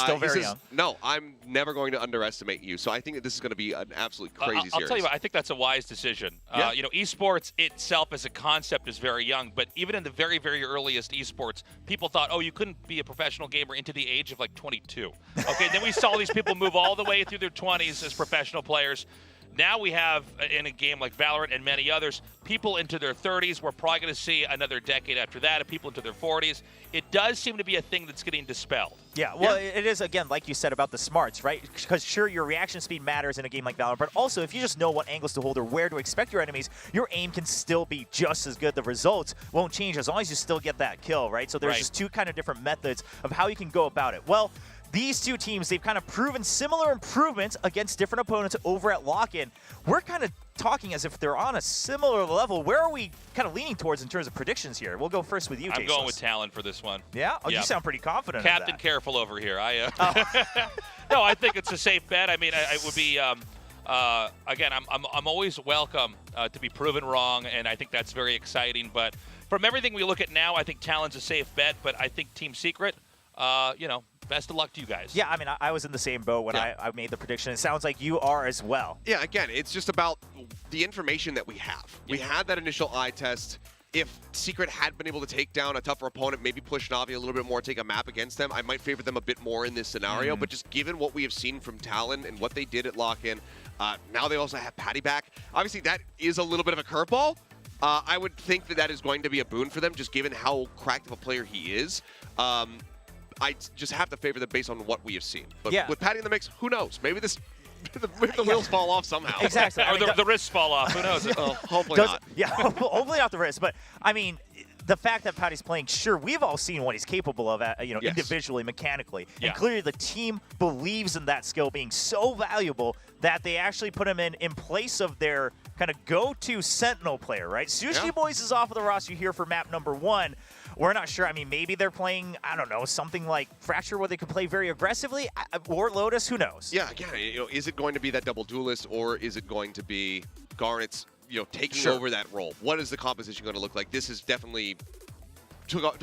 Still very young. No, I'm never going to underestimate you. So I think that this is going to be an absolutely crazy series. I'll tell you what, I think that's a wise decision. Esports itself as a concept is very young, but even in the very, very earliest esports, people thought, you couldn't be a professional gamer into the age of like 22. Okay, then we saw these people move all the way through their 20s as professional players. Now we have, in a game like Valorant and many others, people into their 30s. We're probably going to see another decade after that of people into their 40s. It does seem to be a thing that's getting dispelled. Yeah, well, it is, again, like you said about the smarts, right? Because sure, your reaction speed matters in a game like Valorant, but also if you just know what angles to hold or where to expect your enemies, your aim can still be just as good. The results won't change as long as you still get that kill, right? So there's just two kind of different methods of how you can go about it. Well, these two teams, they've kind of proven similar improvements against different opponents over at lock-in. We're kind of talking as if they're on a similar level. Where are we kind of leaning towards in terms of predictions here? We'll go first with you, Jason. I'm going with Talon for this one. Yeah? Oh, yeah. you sound pretty confident. Captain Careful over here. No, I think it's a safe bet. I mean, it would be. Again, I'm always welcome to be proven wrong, and I think that's very exciting. But from everything we look at now, I think Talon's a safe bet. But I think Team Secret, best of luck to you guys. Yeah, I mean, I was in the same boat when I made the prediction. It sounds like you are as well. Yeah, again, it's just about the information that we have. We had that initial eye test. If Secret had been able to take down a tougher opponent, maybe push Na'Vi a little bit more, take a map against them, I might favor them a bit more in this scenario. But just given what we have seen from Talon and what they did at Lock-In, now they also have Patty back. Obviously, that is a little bit of a curveball. I would think that is going to be a boon for them, just given how cracked of a player he is. I just have to favor them based on what we have seen. But with Patty in the mix, who knows? Maybe this... the wheels fall off somehow. Exactly. Or the wrists fall off. Who knows? Hopefully not. Yeah, hopefully not the wrist. But, I mean, the fact that Patty's playing, sure, we've all seen what he's capable of, individually, mechanically. Yeah. And clearly the team believes in that skill being so valuable that they actually put him in place of their kind of go-to Sentinel player, right? Sushi Boys is off of the roster here for map number 1. We're not sure. I mean, maybe they're playing, I don't know, something like Fracture where they could play very aggressively, or Lotus, who knows? Yeah, again, is it going to be that double duelist, or is it going to be Garnet's, taking over that role? What is the composition going to look like? This is definitely...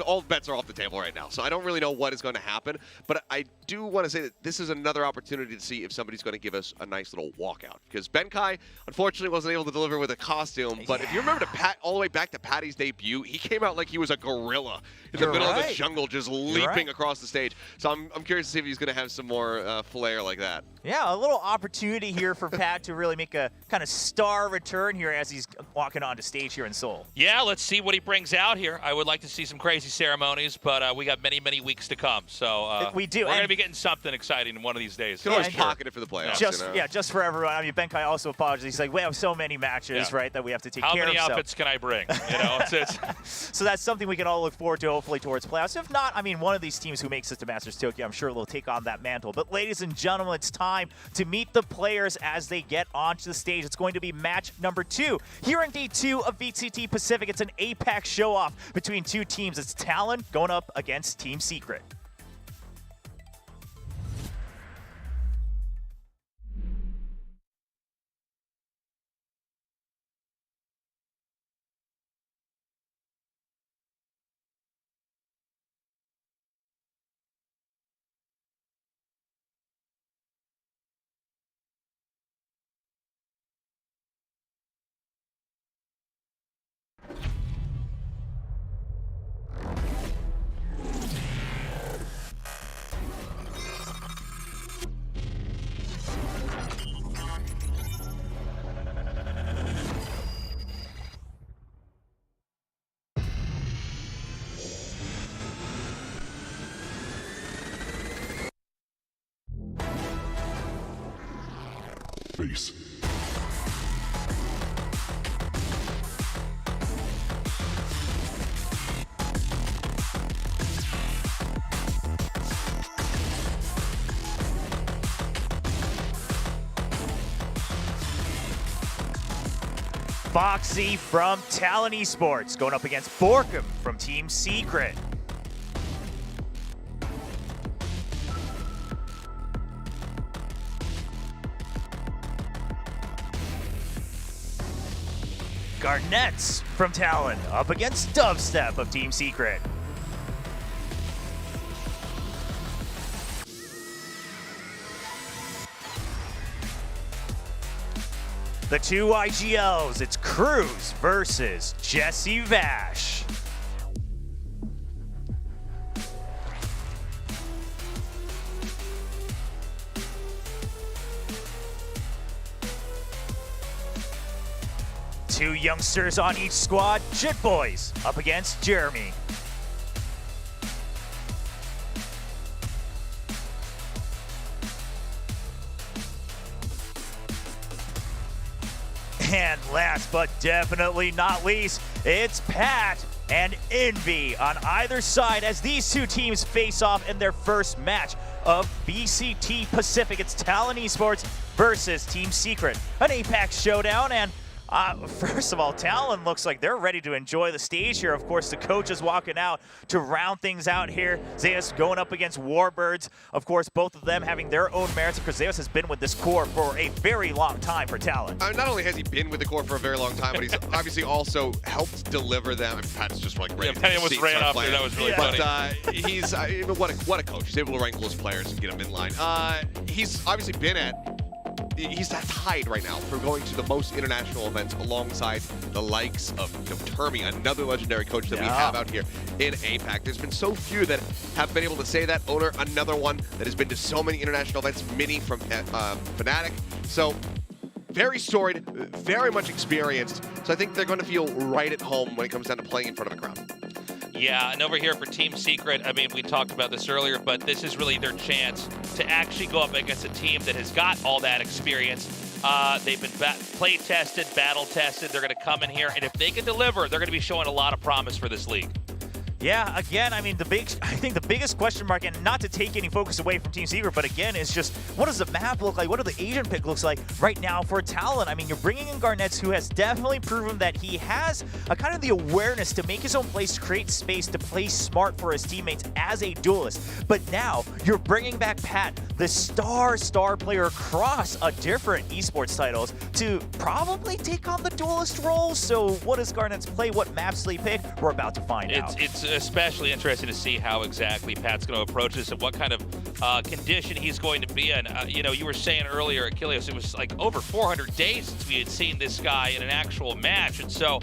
all bets are off the table right now, so I don't really know what is going to happen, but I do want to say that this is another opportunity to see if somebody's going to give us a nice little walkout, because Benkai, unfortunately, wasn't able to deliver with a costume, but if you remember all the way back to Patty's debut, he came out like he was a gorilla in the middle of the jungle, just leaping across the stage, so I'm curious to see if he's going to have some more flair like that. Yeah, a little opportunity here for Pat to really make a kind of star return here as he's walking onto stage here in Seoul. Yeah, let's see what he brings out here. I would like to see some crazy ceremonies, but we got many, many weeks to come. So we do. We're going to be getting something exciting one of these days. You can always pocket it for the playoffs. Just for everyone. I mean, Benkai also apologized. He's like, we have so many matches, right, that we have to take care of. How many outfits can I bring? So that's something we can all look forward to, hopefully, towards playoffs. If not, I mean, one of these teams who makes it to Masters Tokyo, I'm sure they'll take on that mantle. But ladies and gentlemen, it's time to meet the players as they get onto the stage. It's going to be match number 2. Here in day 2 of VCT Pacific, it's an APAC show-off between two teams. It's Talon going up against Team Secret. Face. Foxy from Talon Esports going up against Borkum from Team Secret. Garnets from Talon up against Dubstep of Team Secret. The two IGLs, it's Cruz versus Jesse Vash. Two youngsters on each squad, Jit Boys up against Jeremy. And last but definitely not least, it's Pat and Envy on either side as these two teams face off in their first match of VCT Pacific. It's Talon Esports versus Team Secret, an APAC showdown, and First of all, Talon looks like they're ready to enjoy the stage here. Of course, the coach is walking out to round things out here. Zeus going up against Warbirds. Of course, both of them having their own merits because Zeus has been with this core for a very long time for Talon. Not only has he been with the core for a very long time, but he's obviously also helped deliver them. I mean, Pat's just like ready Penny was ran off there. That was really funny. But he's what a coach. He's able to rank those players and get them in line. He's obviously been he's tied right now for going to the most international events alongside the likes of Termi, another legendary coach that we have out here in APAC. There's been so few that have been able to say that. Owner, another one that has been to so many international events, Mini from Fnatic. So very storied, very much experienced. So I think they're going to feel right at home when it comes down to playing in front of a crowd. Yeah, and over here for Team Secret, I mean, we talked about this earlier, but this is really their chance to actually go up against a team that has got all that experience. They've been play tested, battle tested. They're going to come in here, and if they can deliver, they're going to be showing a lot of promise for this league. Yeah, again, I mean, I think the biggest question mark, and not to take any focus away from Team Secret, but again, is just what does the map look like? What do the agent pick looks like right now for Talon? I mean, you're bringing in Garnets, who has definitely proven that he has a kind of the awareness to make his own plays, to create space, to play smart for his teammates as a duelist. But now you're bringing back Pat, the star player across a different esports titles, to probably take on the duelist role. So what does Garnets play? What maps do they pick? We're about to find out. It's especially interesting to see how exactly Pat's going to approach this and what kind of condition he's going to be in. You know, you were saying earlier, Achilles, it was like over 400 days since we had seen this guy in an actual match. And so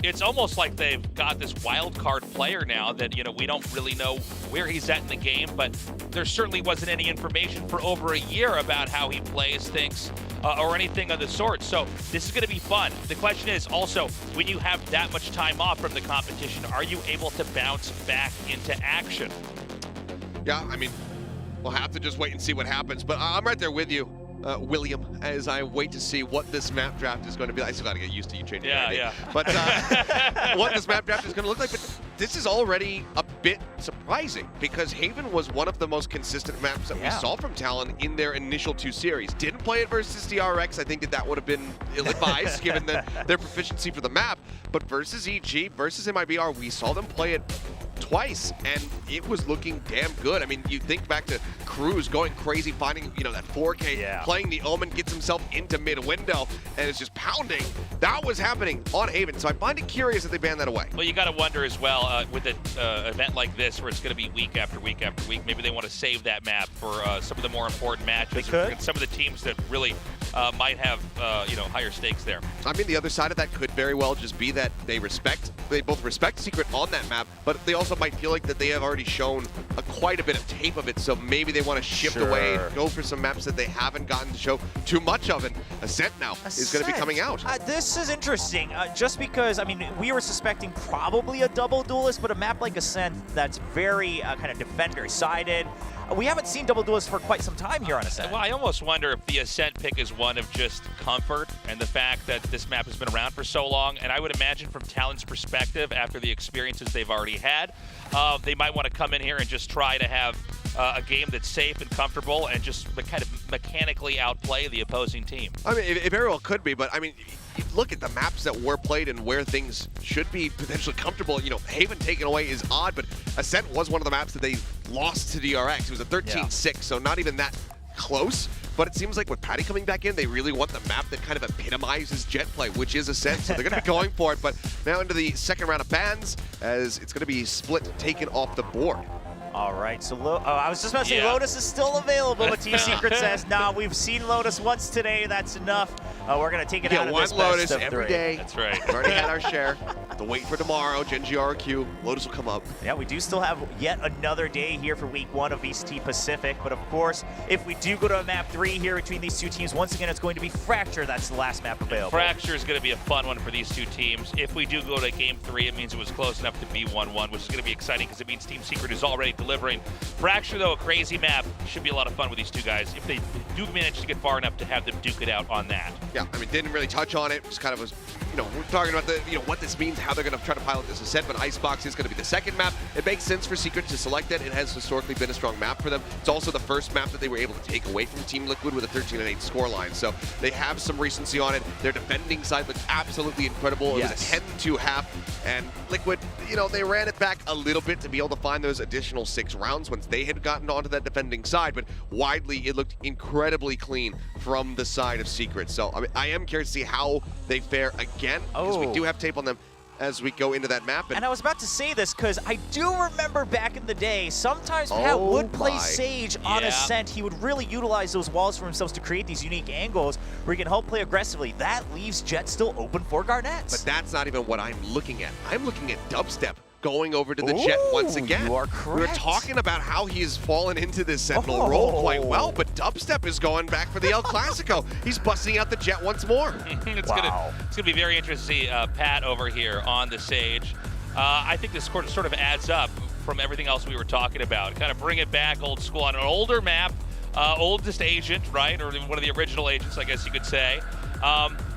it's almost like they've got this wild card player now that, you know, we don't really know where he's at in the game, but there certainly wasn't any information for over a year about how he plays things or anything of the sort. So this is going to be fun. The question is also, when you have that much time off from the competition, are you able to bounce back into action? Yeah, I mean, we'll have to just wait and see what happens, but I'm right there with you, William, as I wait to see what this map draft is going to be like. I still got to get used to you changing your name. But what this map draft is going to look like. But this is already a bit surprising because Haven was one of the most consistent maps that we saw from Talon in their initial 2 series. Didn't play it versus DRX. I think that would have been ill-advised given their proficiency for the map. But versus EG, versus MIBR, we saw them play it twice, and it was looking damn good. I mean, you think back to Cruz going crazy, finding, you know, that 4K, playing the Omen, gets himself into mid-window, and is just pounding. That was happening on Haven, so I find it curious that they banned that away. Well, you got to wonder as well, with an event like this, where it's going to be week after week after week, maybe they want to save that map for some of the more important matches. And some of the teams that really might have, you know, higher stakes there. I mean, the other side of that could very well just be that they both respect Secret on that map, but they also might feel like that they have already shown quite a bit of tape of it, so maybe they want to shift away, go for some maps that they haven't gotten to show too much of, and Ascent now is going to be coming out. This is interesting, just because, I mean, we were suspecting probably a double duelist, but a map like Ascent that's very kind of defender-sided. We haven't seen double duelists for quite some time here on Ascent. Well, I almost wonder if the Ascent pick is one of just comfort and the fact that this map has been around for so long. And I would imagine from Talon's perspective, after the experiences they've already had, they might want to come in here and just try to have a game that's safe and comfortable and just kind of mechanically outplay the opposing team. I mean, it very well could be, but I mean, you look at the maps that were played and where things should be potentially comfortable. You know, Haven taken away is odd, but Ascent was one of the maps that they lost to DRX. It was a 13-6, so not even that close. But it seems like with Patty coming back in, they really want the map that kind of epitomizes Jet play, which is Ascent. So they're going to be going for it. But now into the second round of bans, as it's going to be split, taken off the board. All right, so I was just about to say Lotus is still available, but Team Secret says, nah, we've seen Lotus once today, that's enough. We're going to take it out of this Lotus best of every 3. day. That's right. We've already had our share. To wait for tomorrow, Genji RQ, Lotus will come up. Yeah, we do still have yet another day here for week 1 of VCT Pacific, but of course, if we do go to a map 3 here between these 2 teams, once again, it's going to be Fracture. That's the last map available. Fracture is going to be a fun one for these 2 teams. If we do go to game 3, it means it was close enough to be 1-1, which is going to be exciting because it means Team Secret is already delivering. Fracture, though, a crazy map. Should be a lot of fun with these 2 guys if they do manage to get far enough to have them duke it out on that. Yeah, I mean, didn't really touch on it. Just kind of was we're talking about the, what this means, how they're going to try to pilot this ascent, but Icebox is going to be the second map. It makes sense for Secret to select it. It has historically been a strong map for them. It's also the first map that they were able to take away from Team Liquid with a 13-8 scoreline. So they have some recency on it. Their defending side looks absolutely incredible. It was a 10-2 half, and Liquid, they ran it back a little bit to be able to find those additional 6 rounds once they had gotten onto that defending side, but widely it looked incredibly clean from the side of Secret. So I am curious to see how they fare again, because we do have tape on them as we go into that map. And I was about to say this because I do remember back in the day, sometimes Pat would play Sage on Ascent. He would really utilize those walls for himself to create these unique angles where he can help play aggressively. That leaves Jet still open for Garnets. But that's not even what I'm looking at. I'm looking at Dubstep going over to the Jet once again. You are correct. We were talking about how he's fallen into this Sentinel role quite well, but Dubstep is going back for the El Clasico. He's busting out the Jet once more. It's gonna be very interesting to see Pat over here on the Sage. I think this sort of adds up from everything else we were talking about. Kind of bring it back old school on an older map, oldest agent, right? Or one of the original agents, I guess you could say.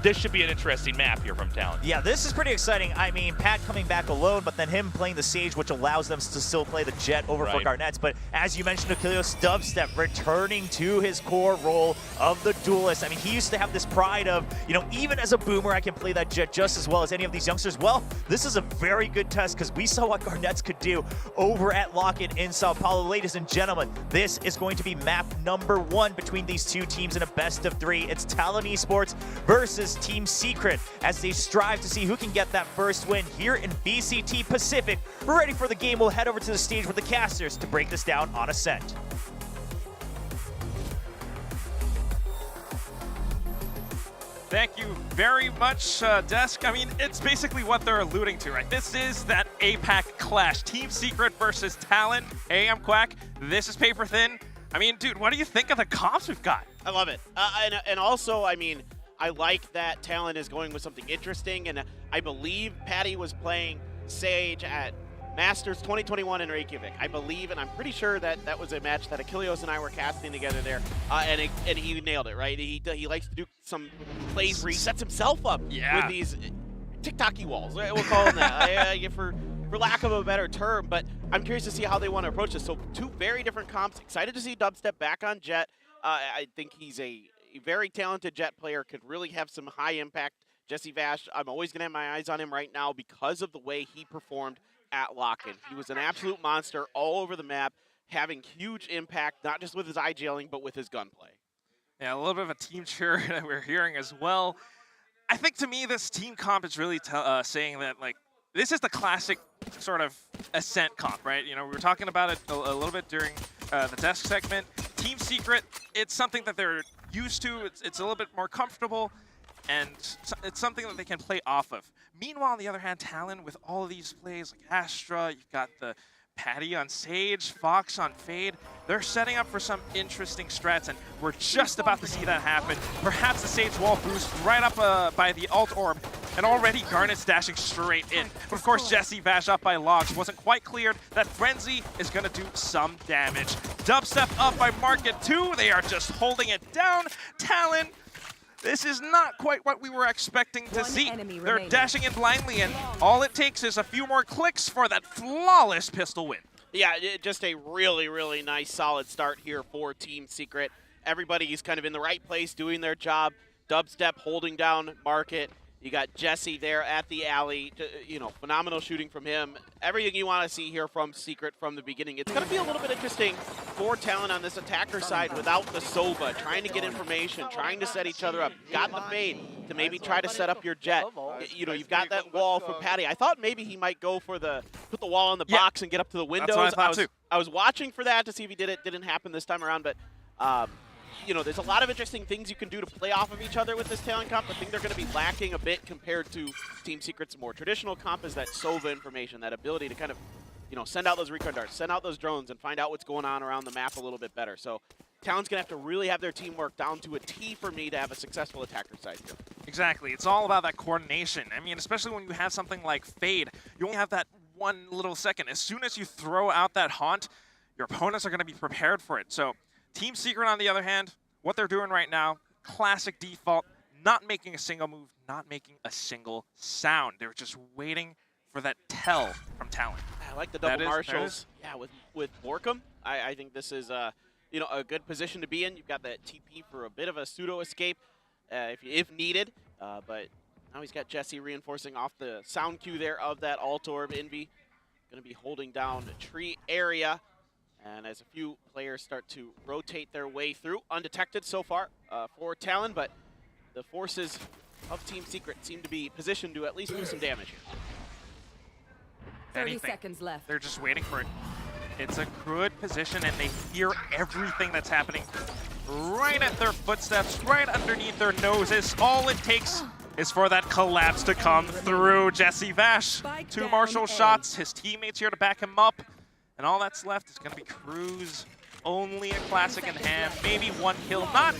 This should be an interesting map here from Talon. Yeah, this is pretty exciting. I mean, Pat coming back alone, but then him playing the Sage, which allows them to still play the Jet over for Garnets. But as you mentioned, Achilles, Dubstep returning to his core role of the duelist. I mean, he used to have this pride of, even as a boomer, I can play that Jet just as well as any of these youngsters. Well, this is a very good test because we saw what Garnets could do over at Lock-In in Sao Paulo. Ladies and gentlemen, this is going to be map number 1 between these two teams in a best of 3. It's Talon Esports versus Team Secret as they strive to see who can get that first win here in VCT Pacific. We're ready for the game. We'll head over to the stage with the casters to break this down on Ascent. Thank you very much, Desk. I mean, it's basically what they're alluding to, right? This is that APAC clash. Team Secret versus Talon. Hey, I'm Quack. This is Paper Thin. I mean, dude, what do you think of the comps we've got? I love it. And also, I mean, I like that Talon is going with something interesting, and I believe Patty was playing Sage at Masters 2021 in Reykjavik. I believe, and I'm pretty sure that that was a match that Achilles and I were casting together there, and he nailed it, right? He likes to do some plays where he sets himself up with these TikTok-y walls. We'll call them that, for lack of a better term, but I'm curious to see how they want to approach this. So 2 very different comps. Excited to see Dubstep back on Jet. I think he's a very talented Jet player, could really have some high impact. Jesse Vash, I'm always going to have my eyes on him right now because of the way he performed at Lock-In. He was an absolute monster all over the map, having huge impact, not just with his IGLing, but with his gunplay. Yeah, a little bit of a team cheer that we're hearing as well. I think to me, this team comp is really saying that, like, this is the classic sort of Ascent comp, right? We were talking about it a little bit during the Desk segment. Team Secret, it's something that they're used to. It's a little bit more comfortable, and it's something that they can play off of. Meanwhile, on the other hand, Talon, with all of these plays like Astra, you've got the Patty on Sage, Fox on Fade. They're setting up for some interesting strats, and we're just about to see that happen. Perhaps the Sage wall boost right up by the alt orb, and already Garnet's dashing straight in. But of course, Jesse Vash up by Logs wasn't quite cleared. That Frenzy is going to do some damage. Dubstep up by Market 2. They are just holding it down. Talon, this is not quite what we were expecting to see. They're dashing in blindly, and all it takes is a few more clicks for that flawless pistol win. Yeah, just a really, really nice, solid start here for Team Secret. Everybody's kind of in the right place, doing their job. Dubstep holding down Market. You got Jesse there at the alley. Phenomenal shooting from him. Everything you want to see here from Secret from the beginning. It's going to be a little bit interesting for Talon on this attacker side without the Sova, trying to get information, trying to set each other up. Got the Fade to maybe try to set up your Jet. You've got that wall for Patty. I thought maybe he might go for put the wall on the box and get up to the windows. That's what I thought too. I was watching for that to see if he did it. Didn't happen this time around, but there's a lot of interesting things you can do to play off of each other with this Talon comp. I think they're going to be lacking a bit compared to Team Secret's more traditional comp is that Sova information, that ability to kind of, send out those recon darts, send out those drones, and find out what's going on around the map a little bit better. So Talon's going to have to really have their teamwork down to a T for me to have a successful attacker side here. Exactly. It's all about that coordination. I mean, especially when you have something like Fade, you only have that 1 little second. As soon as you throw out that haunt, your opponents are going to be prepared for it. So Team Secret, on the other hand, what they're doing right now, classic default, not making a single move, not making a single sound. They were just waiting for that tell from Talon. I like the double marshals. Yeah, with Borkum, I think this is you know, a good position to be in. You've got that TP for a bit of a pseudo escape if needed, but now he's got Jesse reinforcing off the sound cue there of that alt orb. Envy going to be holding down the tree area, and as a few players start to rotate their way through, undetected so far for Talon, but the forces of Team Secret seem to be positioned to at least do some damage here. 30 seconds left. They're just waiting for it. It's a good position, and they hear everything that's happening right at their footsteps, right underneath their noses. All it takes is for that collapse to come through. Jesse Vash, 2 Marshall shots, his teammates here to back him up, and all that's left is going to be Cruz. Only a classic in hand, maybe 1 kill, not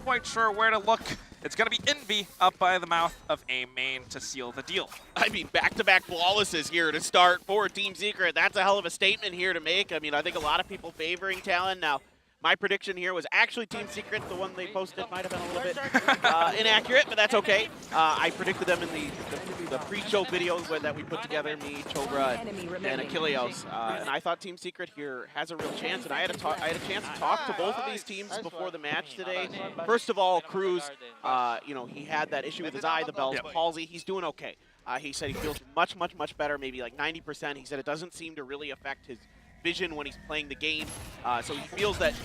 quite sure where to look. It's going to be Envy up by the mouth of A main to seal the deal. I mean, back-to-back flawlesses here to start for Team Secret. That's a hell of a statement here to make. I mean, I think a lot of people favoring Talon. Now, my prediction here was actually Team Secret. The one they posted might have been a little bit inaccurate, but that's okay. I predicted them in the pre-show videos that we put together, me, Chobra, and Achilleos. And I thought Team Secret here has a real chance, and I had a chance to talk to both of these teams before the match today. First of all, Cruz, you know, he had that issue with his eye, the Bell's palsy. He's doing okay. He said he feels much better, maybe like 90%. He said it doesn't seem to really affect his vision when he's playing the game, so he feels that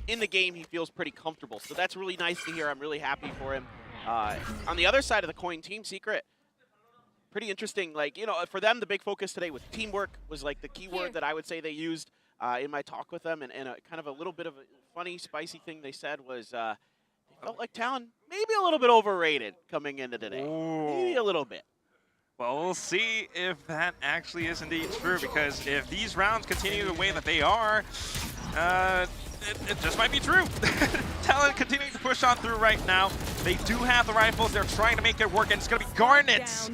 in the game he feels pretty comfortable. So that's really nice to hear. I'm really happy for him. On the other side of the coin, Team Secret, pretty interesting. Like, you know, for them, the big focus today with teamwork was like the key word that I would say they used in my talk with them, and a kind of a little bit of a funny, spicy thing they said was they felt like Talon maybe a little bit overrated coming into today. Maybe a little bit. Well, we'll see if that actually is indeed true, because if these rounds continue the way that they are, it just might be true. Talon continuing to push on through right now. They do have the rifles. They're trying to make it work, and it's going to be Garnets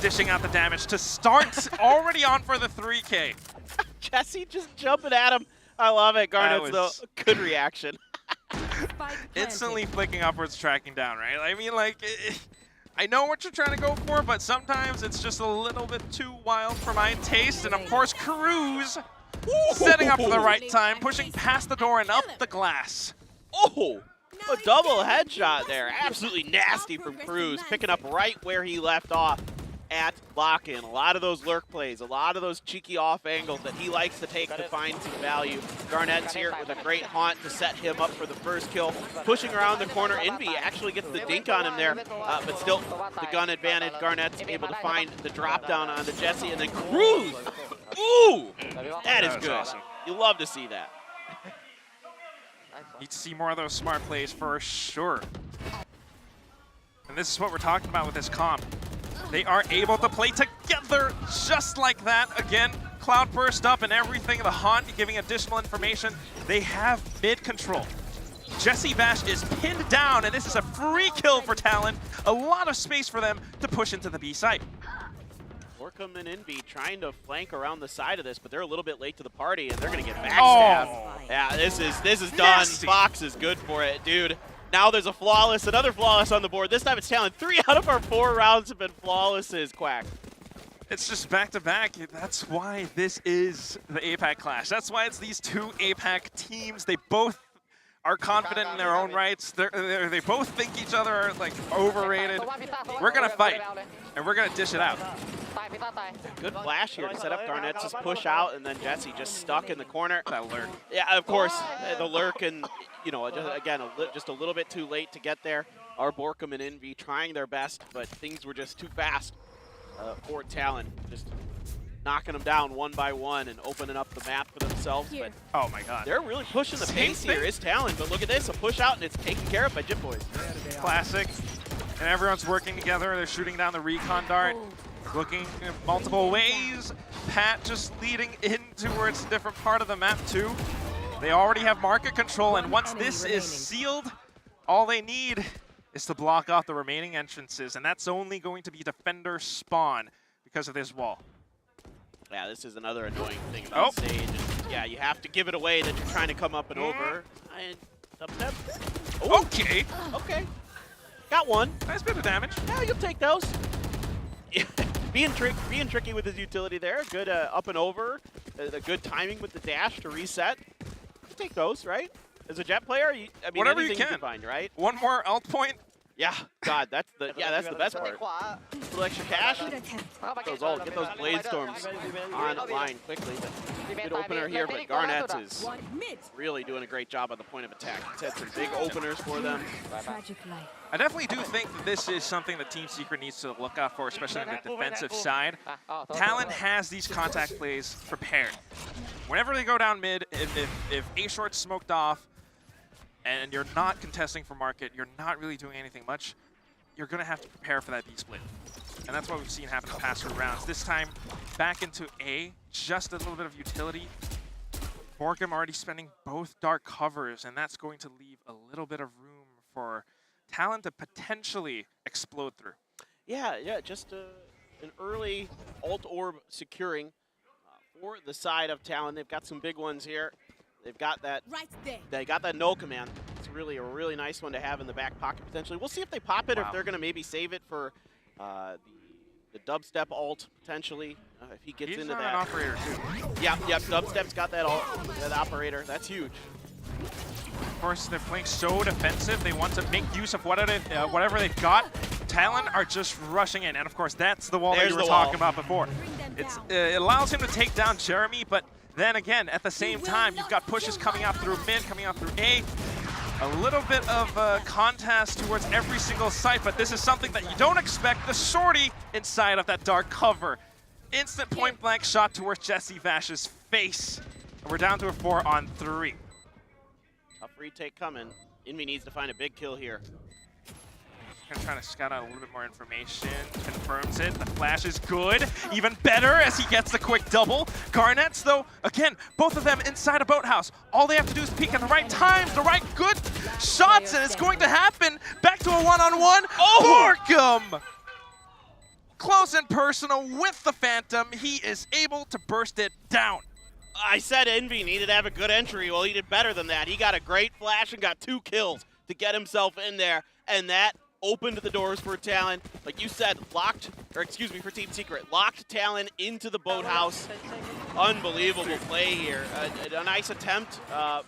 dishing out the damage to start already on for the 3K. Jesse just jumping at him. I love it. Garnets, though, good reaction. Instantly flicking upwards, tracking down, right? I mean, like, I know what you're trying to go for, but sometimes it's just a little bit too wild for my taste. And of course, Cruz setting up for the right time, pushing past the door and up the glass. Oh, a double headshot there. Absolutely nasty from Cruz, picking up right where he left off at lock-in. A lot of those lurk plays, a lot of those cheeky off angles that he likes to take to find some value. Garnett's here with a great haunt to set him up for the first kill. Pushing around the corner, Envy actually gets the dink on him there, but still the gun advantage. Garnett's able to find the drop down on the Jesse, and then Cruz. Ooh, that is good. Awesome. You love to see that. Need to see more of those smart plays for sure. And this is what we're talking about with this comp. They are able to play together just like that. Again, Cloud burst up and everything, the haunt giving additional information. They have mid control. Jesse Bash is pinned down, and this is a free kill for Talon. A lot of space for them to push into the B site. Borkum and Envy trying to flank around the side of this, but they're a little bit late to the party, and they're going to get backstabbed. Oh. Yeah, this is done. Nasty. Fox is good for it, dude. Now there's a flawless, another flawless on the board. This time it's Talon. 3 out of our 4 rounds have been flawlesses, Quack. It's just back-to-back. That's why this is the APAC Clash. That's why it's these 2 APAC teams. They both are confident in their own rights. They both think each other are like overrated. We're going to fight, and we're going to dish it out. Good flash here to set up Garnett's just push out, and then Jesse just stuck in the corner. That lurk. Yeah, of course, the lurk, and you know, again, just a little bit too late to get there. Our Borkum and Envy trying their best, but things were just too fast for Talon. Just knocking them down one by one and opening up the map for themselves. But oh my god. They're really pushing the pace here, is Talon. But look at this, a push out, and it's taken care of by Jip Boys. Classic. And everyone's working together. They're shooting down the recon dart. Looking in multiple ways. Pat just leading in towards a different part of the map too. They already have market control, and once this is sealed, all they need is to block off the remaining entrances, and that's only going to be defender spawn because of this wall. Yeah, this is another annoying thing about Sage. And yeah, you have to give it away that you're trying to come up and over. Okay. Okay. Got one. Nice bit of damage. Yeah, you'll take those. being tricky with his utility there. Good up and over. The good timing with the dash to reset. You take those, right? As a Jet player, I mean, whatever anything you can find, right? One more ult point. Yeah, God, that's the best part. A little extra cash. Get those blade storms online quickly. But good opener here, but Garnets is really doing a great job on the point of attack. He's had some big openers for them. I definitely do think that this is something that Team Secret needs to look out for, especially on the defensive side. Talon has these contact plays prepared. Whenever they go down mid, if A short's smoked off, and you're not contesting for market, you're not really doing anything much, you're going to have to prepare for that B-split. And that's what we've seen happen the past 2 rounds. This time, back into A, just a little bit of utility. Borkum already spending both dark covers, and that's going to leave a little bit of room for Talon to potentially explode through. Yeah, just an early ult orb securing for the side of Talon. They've got some big ones here. They've got that. They got that no command. It's really a really nice one to have in the back pocket potentially. We'll see if they pop it or if they're going to maybe save it for the dubstep ult potentially. If he gets into that. An operator too. Yep. Dubstep's got that ult. That operator. That's huge. Of course, they're playing so defensive. They want to make use of whatever they've got. Talon are just rushing in, and of course, that's the wall that you were talking about before. It allows him to take down Jeremy, but then again, at the same time, you've got pushes coming out through mid, coming out through A. A little bit of contest towards every single site, but this is something that you don't expect. The shorty inside of that dark cover. Instant point-blank shot towards Jesse Vash's face. And we're down to a 4-on-3. Tough retake coming. Envy needs to find a big kill here. Gonna try to scout out a little bit more information. Confirms it. The flash is good. Even better as he gets the quick double. Garnets, though, again, both of them inside a boathouse. All they have to do is peek at the right times, the right good shots, and it's going to happen. Back to a one-on-one. Borkum! Close and personal with the Phantom. He is able to burst it down. I said Envy needed to have a good entry. Well, he did better than that. He got a great flash and got 2 kills to get himself in there, and that opened the doors for Talon. Like you said, for Team Secret, locked Talon into the boathouse. Unbelievable play here. A nice attempt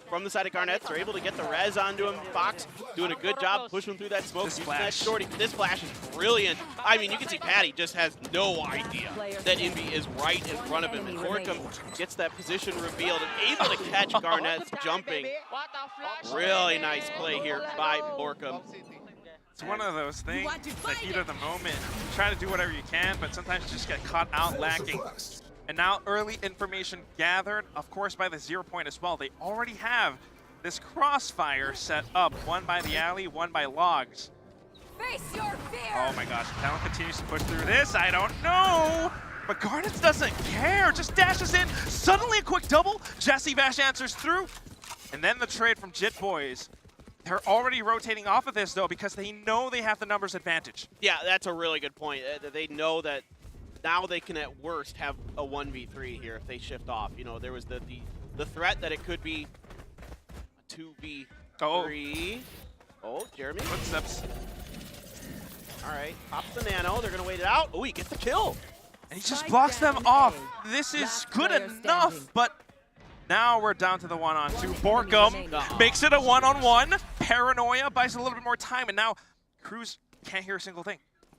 from the side of Garnets. They're able to get the res onto him. Fox doing a good job pushing through that smoke. This flash is brilliant. I mean, you can see Patty just has no idea that Envy is right in front of him. And Borkum gets that position revealed and able to catch Garnets jumping. Really nice play here by Borkum. It's one of those things, the heat of the moment. You try to do whatever you can, but sometimes you just get caught out lacking. And now early information gathered, of course, by the 0 point as well. They already have this crossfire set up, one by the alley, one by logs. Face your fear. Oh my gosh, Talon continues to push through this. I don't know. But Garnets doesn't care, just dashes in. Suddenly a quick double. Jesse Vash answers through. And then the trade from Jit Boys. They're already rotating off of this, though, because they know they have the numbers advantage. Yeah, that's a really good point. They know that now they can, at worst, have a 1v3 here if they shift off. You know, there was the threat that it could be a 2v3. Oh, Jeremy. Footsteps. All right, pops the nano. They're going to wait it out. Oh, he gets the kill. And he just blocks them off. This is good enough, but now we're down to the 1-on-2. Borkum makes it a 1-on-1. Paranoia buys a little bit more time, and now Cruz can't hear a single thing.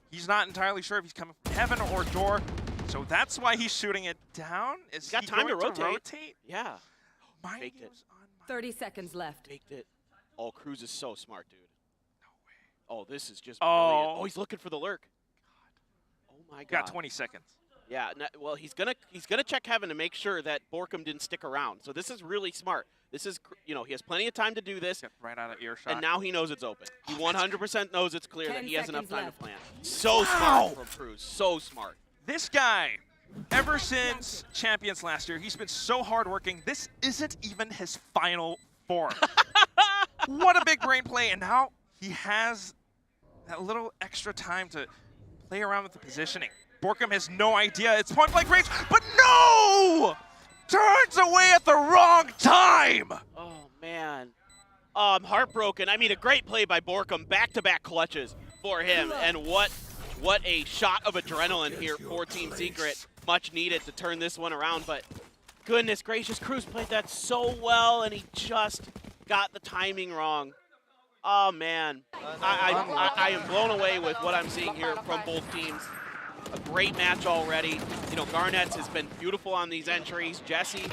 He's not entirely sure if he's coming from heaven or door, so that's why he's shooting it down. Is he got time to rotate? Yeah. Faked it. 30 seconds left. Faked it. Oh, Cruz is so smart, dude. No way. Oh, this is just brilliant. Oh, he's looking for the lurk. God. Oh my God. Got 20 seconds. Yeah, well, he's gonna check heaven to make sure that Borkum didn't stick around. So this is really smart. This is, you know, he has plenty of time to do this. Right out of earshot. And now he knows it's open. He 100% knows it's clear that he has enough time to plan. So smart from Cruz. So smart. This guy, ever since Champions last year, he's been so hardworking. This isn't even his final form. What a big brain play. And now he has that little extra time to play around with the positioning. Borkum has no idea. It's point-blank range, but no! Turns away at the wrong time! Oh, man. I'm heartbroken. I mean, a great play by Borkum. Back-to-back clutches. for him. And what a shot of adrenaline here for Team Secret. Much needed to turn this one around, but goodness gracious, Cruz played that so well, and he just got the timing wrong. Oh man, I am blown away with what I'm seeing here from both teams. A great match already. You know, Garnett's has been beautiful on these entries. Jesse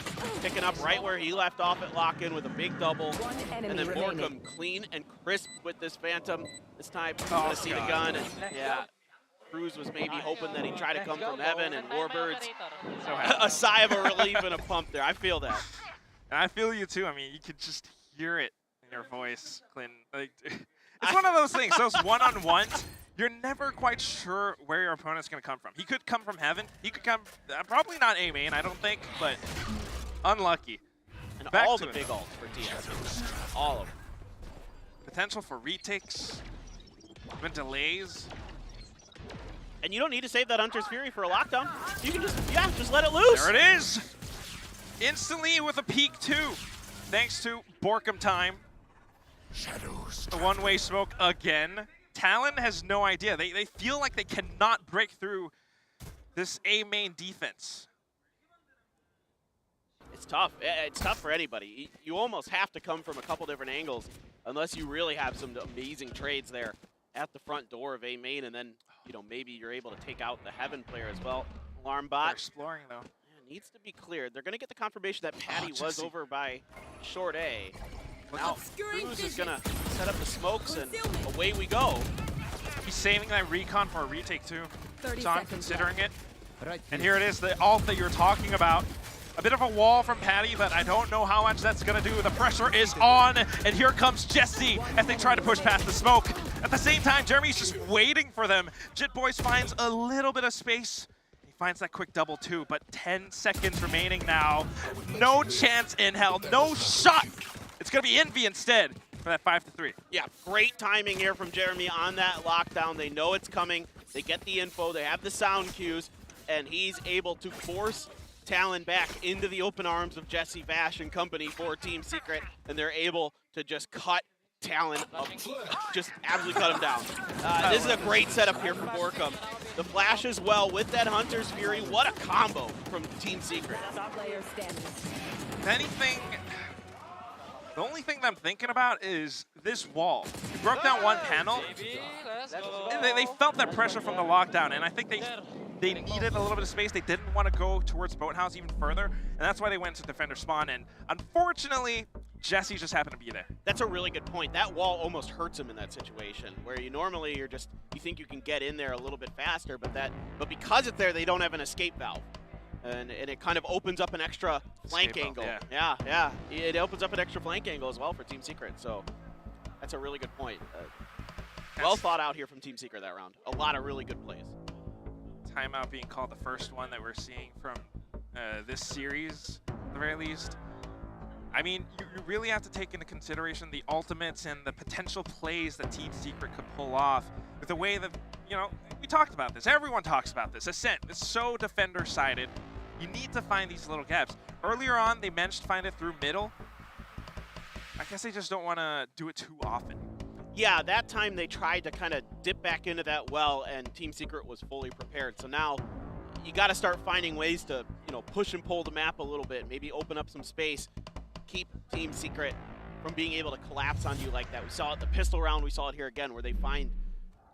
picking up right where he left off at lock-in with a big double. And then Borkum clean and crisp with this Phantom. This time, gonna see the gun. And yeah, Cruz was maybe hoping that he'd try to come from heaven, and Warbirds, a sigh of a relief and a pump there. I feel that. And I feel you too. I mean, you could just hear it in your voice, Clinton. Like, it's one of those things, those one-on-ones, you're never quite sure where your opponent's going to come from. He could come from heaven. He could come, probably not A main, I don't think, but unlucky. And Back all to the it. big ults for TS. All of them. Potential for retakes, even delays. And you don't need to save that Hunter's Fury for a lockdown. You can just let it loose. There it is. Instantly with a peak too, thanks to Borkum time. Shadows. The one-way smoke again. Talon has no idea. They feel like they cannot break through this A main defense. It's tough. It's tough for anybody. You almost have to come from a couple different angles unless you really have some amazing trades there at the front door of A main, and then maybe you're able to take out the Heaven player as well. Alarm bot. They're exploring though. Yeah, needs to be cleared. They're going to get the confirmation that Patty was over by short A. Now Cruz is going to set up the smokes, and away we go. He's saving that recon for a retake too. 30 so I'm seconds considering left. it. And here it is, the ult that you're talking about. A bit of a wall from Patty, but I don't know how much that's going to do. The pressure is on, and here comes Jesse as they try to push past the smoke. At the same time, Jeremy's just waiting for them. Jit Boys finds a little bit of space. He finds that quick double too, but 10 seconds remaining now. No chance in hell, no shot. It's going to be Envy instead for that 5-3. Yeah, great timing here from Jeremy on that lockdown. They know it's coming. They get the info. They have the sound cues, and he's able to force Talon back into the open arms of Jesse Vash and company for Team Secret, and they're able to just cut Talon up, just absolutely cut him down. This is a great setup here for Borkum. The flash as well with that Hunter's Fury. What a combo from Team Secret. If anything, the only thing that I'm thinking about is this wall. He broke down one panel, and they felt that pressure from the lockdown, and I think they needed a little bit of space. They didn't want to go towards Boathouse even further, and that's why they went to defender spawn, and unfortunately, Jesse just happened to be there. That's a really good point. That wall almost hurts him in that situation, where you think you can get in there a little bit faster, but because it's there, they don't have an escape valve. And it kind of opens up an extra flank angle. Yeah. It opens up an extra flank angle as well for Team Secret, so that's a really good point. Well thought out here from Team Secret that round. A lot of really good plays. Timeout being called the first one that we're seeing from this series, at the very least. I mean, you really have to take into consideration the ultimates and the potential plays that Team Secret could pull off with the way that, we talked about this. Everyone talks about this. Ascent is so defender-sided. You need to find these little gaps. Earlier on, they managed to find it through middle. I guess they just don't want to do it too often. Yeah, that time they tried to kind of dip back into that well, and Team Secret was fully prepared. So now you got to start finding ways to, push and pull the map a little bit, maybe open up some space, keep Team Secret from being able to collapse on you like that. We saw it the pistol round, we saw it here again, where they find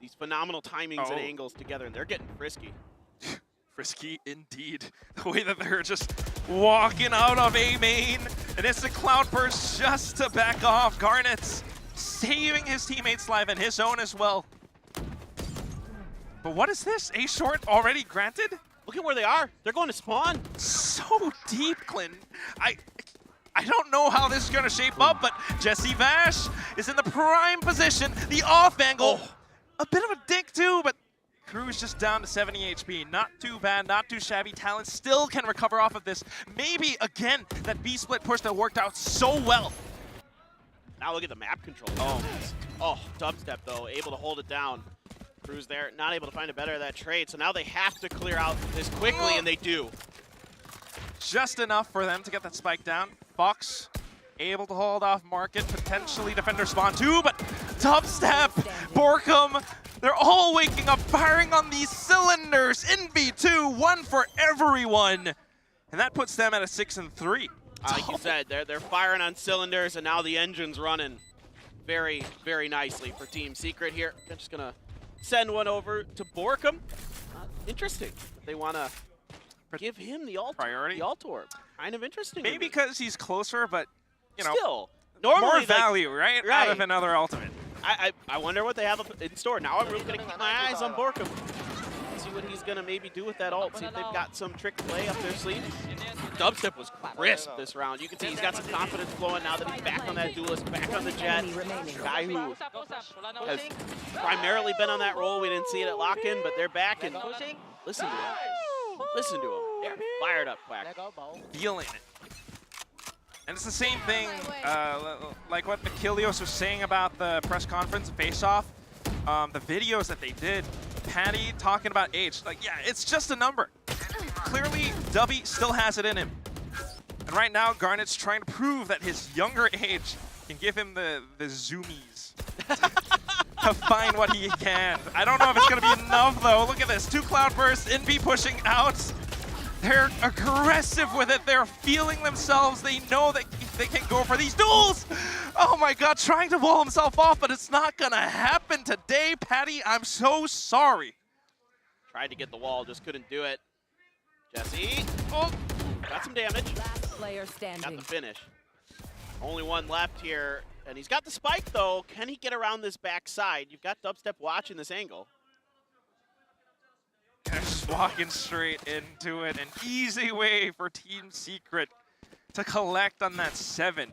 these phenomenal timings and angles together, and they're getting frisky. Frisky indeed. The way that they're just walking out of A main, and it's a cloud burst just to back off. Garnett's saving his teammates' life and his own as well. But what is this? A short already granted? Look at where they are. They're going to spawn. So deep, Clinton. I don't know how this is going to shape up, but Jesse Vash is in the prime position. The off angle, a bit of a dig too, but Cruz just down to 70 HP. Not too bad, not too shabby. Talon still can recover off of this. Maybe, again, that B-split push that worked out so well. Now look at the map control. Dubstep though, able to hold it down. Cruz there, not able to find a better of that trade. So now they have to clear out this quickly, and they do. Just enough for them to get that spike down. Fox able to hold off market, potentially defender spawn too, but dubstep, Borkum, They're all waking up, firing on these cylinders. NB2, one for everyone. And that puts them at a 6-3. Like you said, they're firing on cylinders, and now the engine's running very, very nicely for Team Secret here. I'm just going to send one over to Borkum. Interesting. They want to give him the priority. The ult orb. Kind of interesting. Maybe because he's closer, but, you know, still, normally, more value, right? Out of another ultimate. I wonder what they have in store. Now I'm really going to keep my eyes on Borkum. See what he's going to maybe do with that ult. See if they've got some trick play up their sleeve. Dubstep was crisp this round. You can see he's got some confidence flowing now that he's back on that duelist, back on the Jet. Guy who has primarily been on that role. We didn't see it at lock-in, but they're back, and listen to him. Listen to him. They're fired up, Quack. Feeling it. And it's the same thing, like what Achilles was saying about the press conference face-off. The videos that they did, Patty talking about age. Like, yeah, it's just a number. Clearly, Dubby still has it in him. And right now, Garnet's trying to prove that his younger age can give him the zoomies to find what he can. I don't know if it's going to be enough, though. Look at this. 2 Cloudbursts, NB pushing out. They're aggressive with it. They're feeling themselves. They know that they can go for these duels. Oh my God, trying to wall himself off, but it's not gonna happen today, Patty. I'm so sorry. Tried to get the wall, just couldn't do it. Jesse, got some damage. Last player standing. Got the finish. Only one left here, and he's got the spike though. Can he get around this backside? You've got Dubstep watching this angle. Just walking straight into it. An easy way for Team Secret to collect on that 7.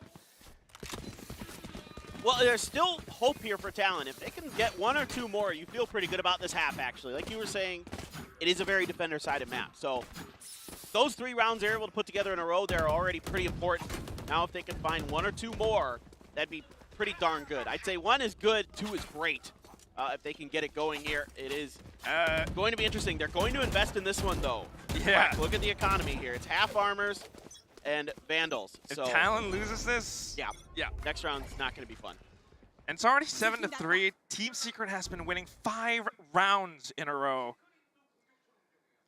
Well, there's still hope here for Talon. If they can get 1 or 2 more, you feel pretty good about this half, actually. Like you were saying, it is a very defender-sided map. So those 3 rounds they're able to put together in a row, they're already pretty important. Now if they can find 1 or 2 more, that'd be pretty darn good. I'd say 1 is good, 2 is great. If they can get it going here, it is going to be interesting. They're going to invest in this one, though. Yeah. Right, look at the economy here. It's half armors and vandals. If so Talon loses this, yeah, next round's not going to be fun. And it's already 7-3. Team Secret has been winning 5 rounds in a row.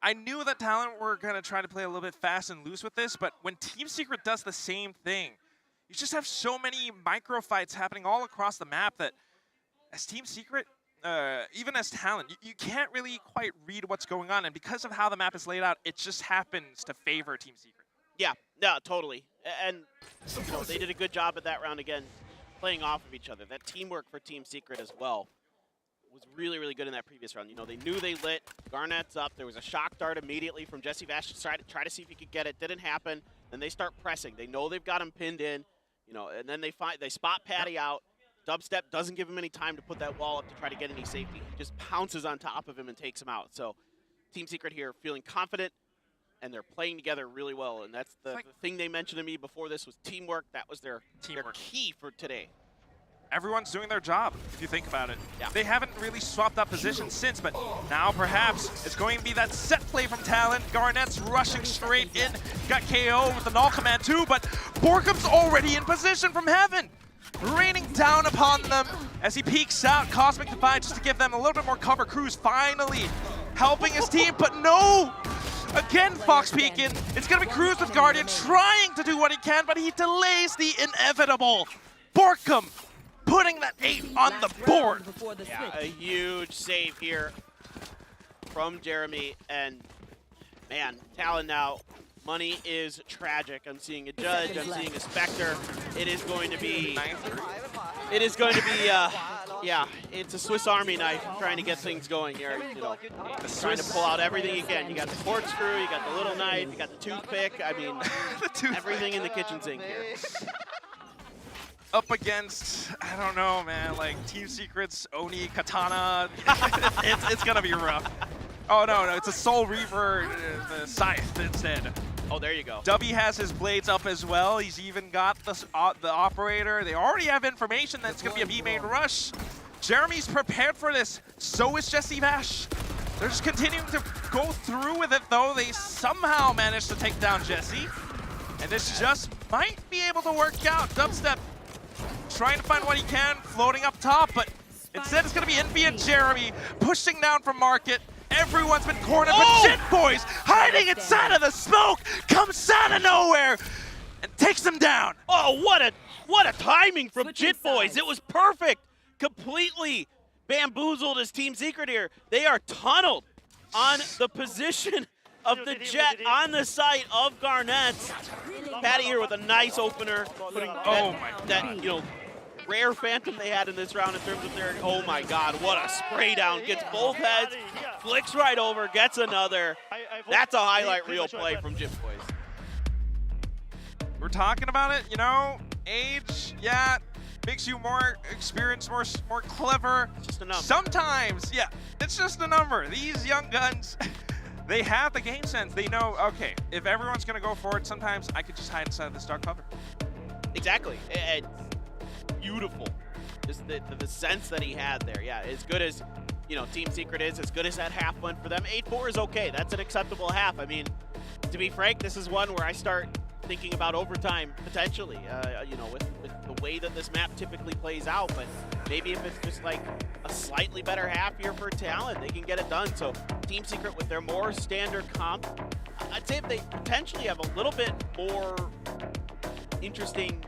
I knew that Talon were going to try to play a little bit fast and loose with this, but when Team Secret does the same thing, you just have so many micro fights happening all across the map that as Team Secret, even as Talon, you can't really quite read what's going on. And because of how the map is laid out, it just happens to favor Team Secret. Yeah, totally. And you know, they did a good job at that round again, playing off of each other. That teamwork for Team Secret as well was really, really good in that previous round. You know, they knew they lit. Garnet's up. There was a shock dart immediately from Jesse Vash to try to see if he could get it. Didn't happen. Then they start pressing. They know they've got him pinned in. You know, and then they spot Patty out. Dubstep doesn't give him any time to put that wall up to try to get any safety. He just pounces on top of him and takes him out. So Team Secret here feeling confident, and they're playing together really well. And that's the thing they mentioned to me before this was teamwork. That was their key for today. Everyone's doing their job, if you think about it. Yeah. They haven't really swapped up positions since, but now perhaps it's going to be that set play from Talon. Garnet's rushing straight in. Got KO with the null command too, but Borkum's already in position from heaven. Raining down upon them as he peeks out. Cosmic Divide just to give them a little bit more cover. Cruz finally helping his team, but no! Again, Fox peeking. It's going to be Cruz with Guardian trying to do what he can, but he delays the inevitable. Borkum putting that 8 on the board. Yeah, a huge save here from Jeremy. And, man, Talon now. Money is tragic. I'm seeing a Judge. I'm seeing a Spectre. It is going to be... It is going to be, yeah, it's a Swiss Army knife trying to get things going here. You know, trying to pull out everything you can. You got the corkscrew, you got the little knife, you got the toothpick. I mean, everything in the kitchen sink here. Up against, I don't know, man, like Team Secret's Oni Katana. it's going to be rough. Oh, no, it's a Soul Reaver, the Scythe instead. Oh, there you go. Dubby has his blades up as well. He's even got the operator. They already have information that it's going to be a B-main rush. Jeremy's prepared for this. So is Jesse Vash. They're just continuing to go through with it, though. They somehow managed to take down Jesse. And this just might be able to work out. Dubstep trying to find what he can, floating up top, but Instead, it's going to be Envy and Jeremy pushing down from Market. Everyone's been cornered, but Jit Boys hiding inside of the smoke comes out of nowhere and takes them down. Oh, what a timing from Jit Boys. It was perfect. Completely bamboozled his Team Secret here. They are tunneled on the position of the Jet on the site of Garnets. Patty here with a nice opener, putting that rare phantom they had in this round in terms of their, oh my god, what a spray down. Gets both heads, flicks right over, gets another. That's a highlight reel play from Jit Boys. We're talking about it, you know, age, yeah, makes you more experienced, more clever. Just a number. Sometimes, yeah, it's just a number. These young guns, they have the game sense. They know, okay, if everyone's going to go forward, sometimes I could just hide inside of this dark cover. Exactly. It's beautiful. Just the sense that he had there. Yeah, as good as, Team Secret is, as good as that half went for them. 8-4 is okay. That's an acceptable half. I mean, to be frank, this is one where I start thinking about overtime potentially, with the way that this map typically plays out. But maybe if it's just like a slightly better half here for Talon, they can get it done. So Team Secret with their more standard comp, I'd say if they potentially have a little bit more interesting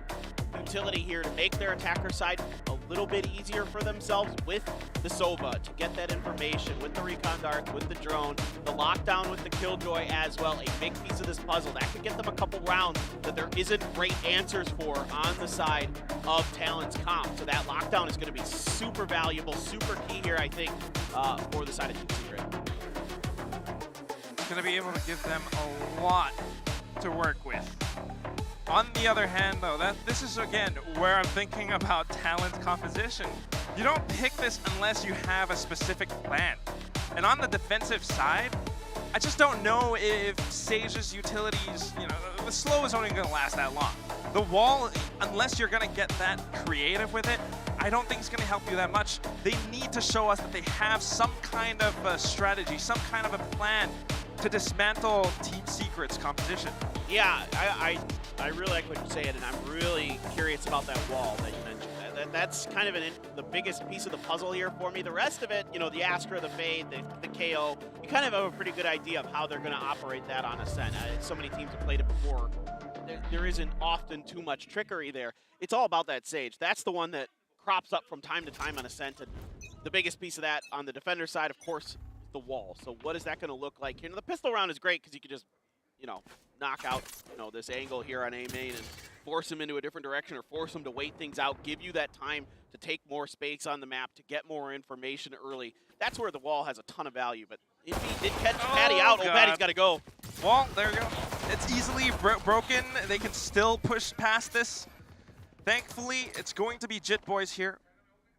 utility here to make their attacker side a little bit easier for themselves with the Sova to get that information, with the recon darts, with the drone, the lockdown with the Killjoy as well, a big piece of this puzzle that could get them a couple rounds that there isn't great answers for on the side of Talon's comp. So that lockdown is going to be super valuable, super key here, I think, for the side of Team Secret. It's going to be able to give them a lot to work with. On the other hand, though, this is, again, where I'm thinking about Talon's composition. You don't pick this unless you have a specific plan. And on the defensive side, I just don't know if Sage's utilities, the slow is only going to last that long. The wall, unless you're going to get that creative with it, I don't think it's going to help you that much. They need to show us that they have some kind of a strategy, some kind of a plan to dismantle Team Secret's composition. Yeah, I really like what you're saying, and I'm really curious about that wall that you mentioned. That's kind of the biggest piece of the puzzle here for me. The rest of it, the Astra, the Fade, the KO, you kind of have a pretty good idea of how they're going to operate that on Ascent. So many teams have played it before. There isn't often too much trickery there. It's all about that Sage. That's the one that crops up from time to time on Ascent, and the biggest piece of that on the defender side, of course, is the wall. So what is that going to look like here? The pistol round is great because you can just knock out, this angle here on A main and force him into a different direction or force him to wait things out, give you that time to take more space on the map, to get more information early. That's where the wall has a ton of value, but if he did catch Patty out, Patty's got to go. Well, there you go. It's easily broken. They can still push past this. Thankfully, it's going to be Jit Boys here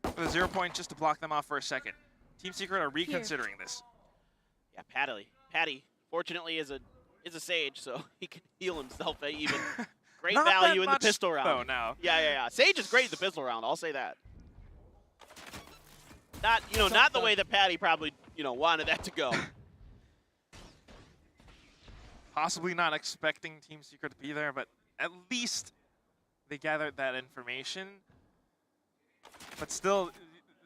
with a 0 point just to block them off for a second. Team Secret are reconsidering this. Yeah, Patty, fortunately, is a Sage, so he can heal himself even. Great value in the pistol round. Though, now. Yeah. Sage is great in the pistol round, I'll say that. Not the way that Patty probably, wanted that to go. Possibly not expecting Team Secret to be there, but at least they gathered that information. But still,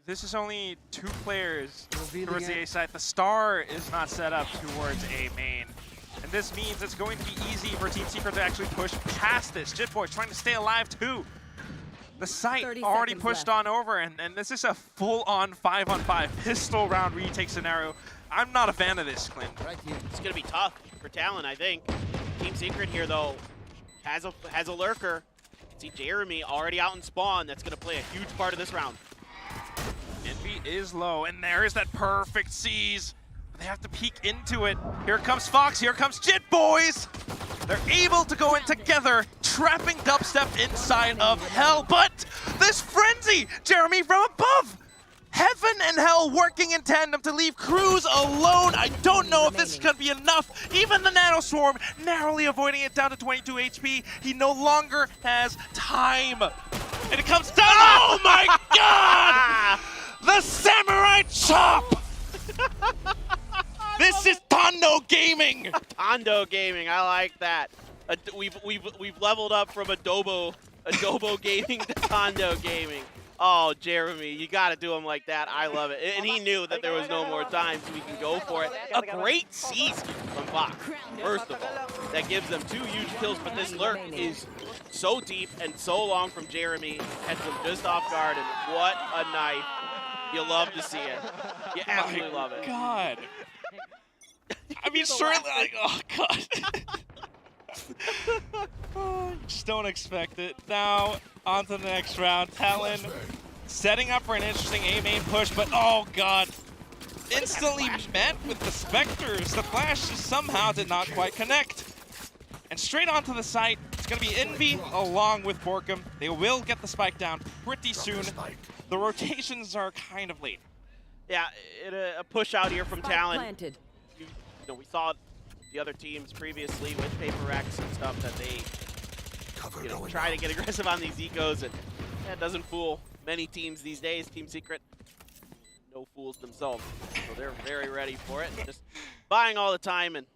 this is only 2 players towards the A side. The star is not set up towards A main. And this means it's going to be easy for Team Secret to actually push past this. Jit Boys trying to stay alive too. The site already pushed on over, and this is a full-on 5-on-5 pistol round retake scenario. I'm not a fan of this, Clint. It's going to be tough for Talon, I think. Team Secret here, though, has a lurker. See Jeremy already out in spawn. That's going to play a huge part of this round. Envy is low, and there is that perfect seize. They have to peek into it. Here comes Fox, here comes Jit Boys! They're able to go in together, trapping Dubstep inside of Hell, but this frenzy! Jeremy from above! Heaven and Hell working in tandem to leave Cruz alone. I don't know if this is going to be enough. Even the Nano Swarm narrowly avoiding it down to 22 HP. He no longer has time. And it comes down. Oh my god! The Samurai Chop! This is Tondo Gaming! Tondo Gaming, I like that. We've leveled up from Adobo Gaming to Tondo Gaming. Oh, Jeremy, you got to do him like that. I love it. And he knew that there was no more time, so we can go for it. A great seize from Fox, first of all. That gives them 2 huge kills, but this lurk is so deep and so long from Jeremy. Catches him just off guard, and what a knife. You love to see it. You absolutely love it. God. I mean, certainly, like, oh, God. Oh, just don't expect it. Now, on to the next round. Talon setting up for an interesting A main push, but oh, God. Instantly met with the Spectres. The flash just somehow did not quite connect. And straight onto the site, it's going to be Envy along with Borkum. They will get the spike down pretty soon. The rotations are kind of late. Yeah, a push out here from Talon. You know, we saw the other teams previously with Paper Rex and stuff that they try to get aggressive on these ecos, and that doesn't fool many teams these days. Team Secret, no fools themselves. So they're very ready for it. Just buying all the time and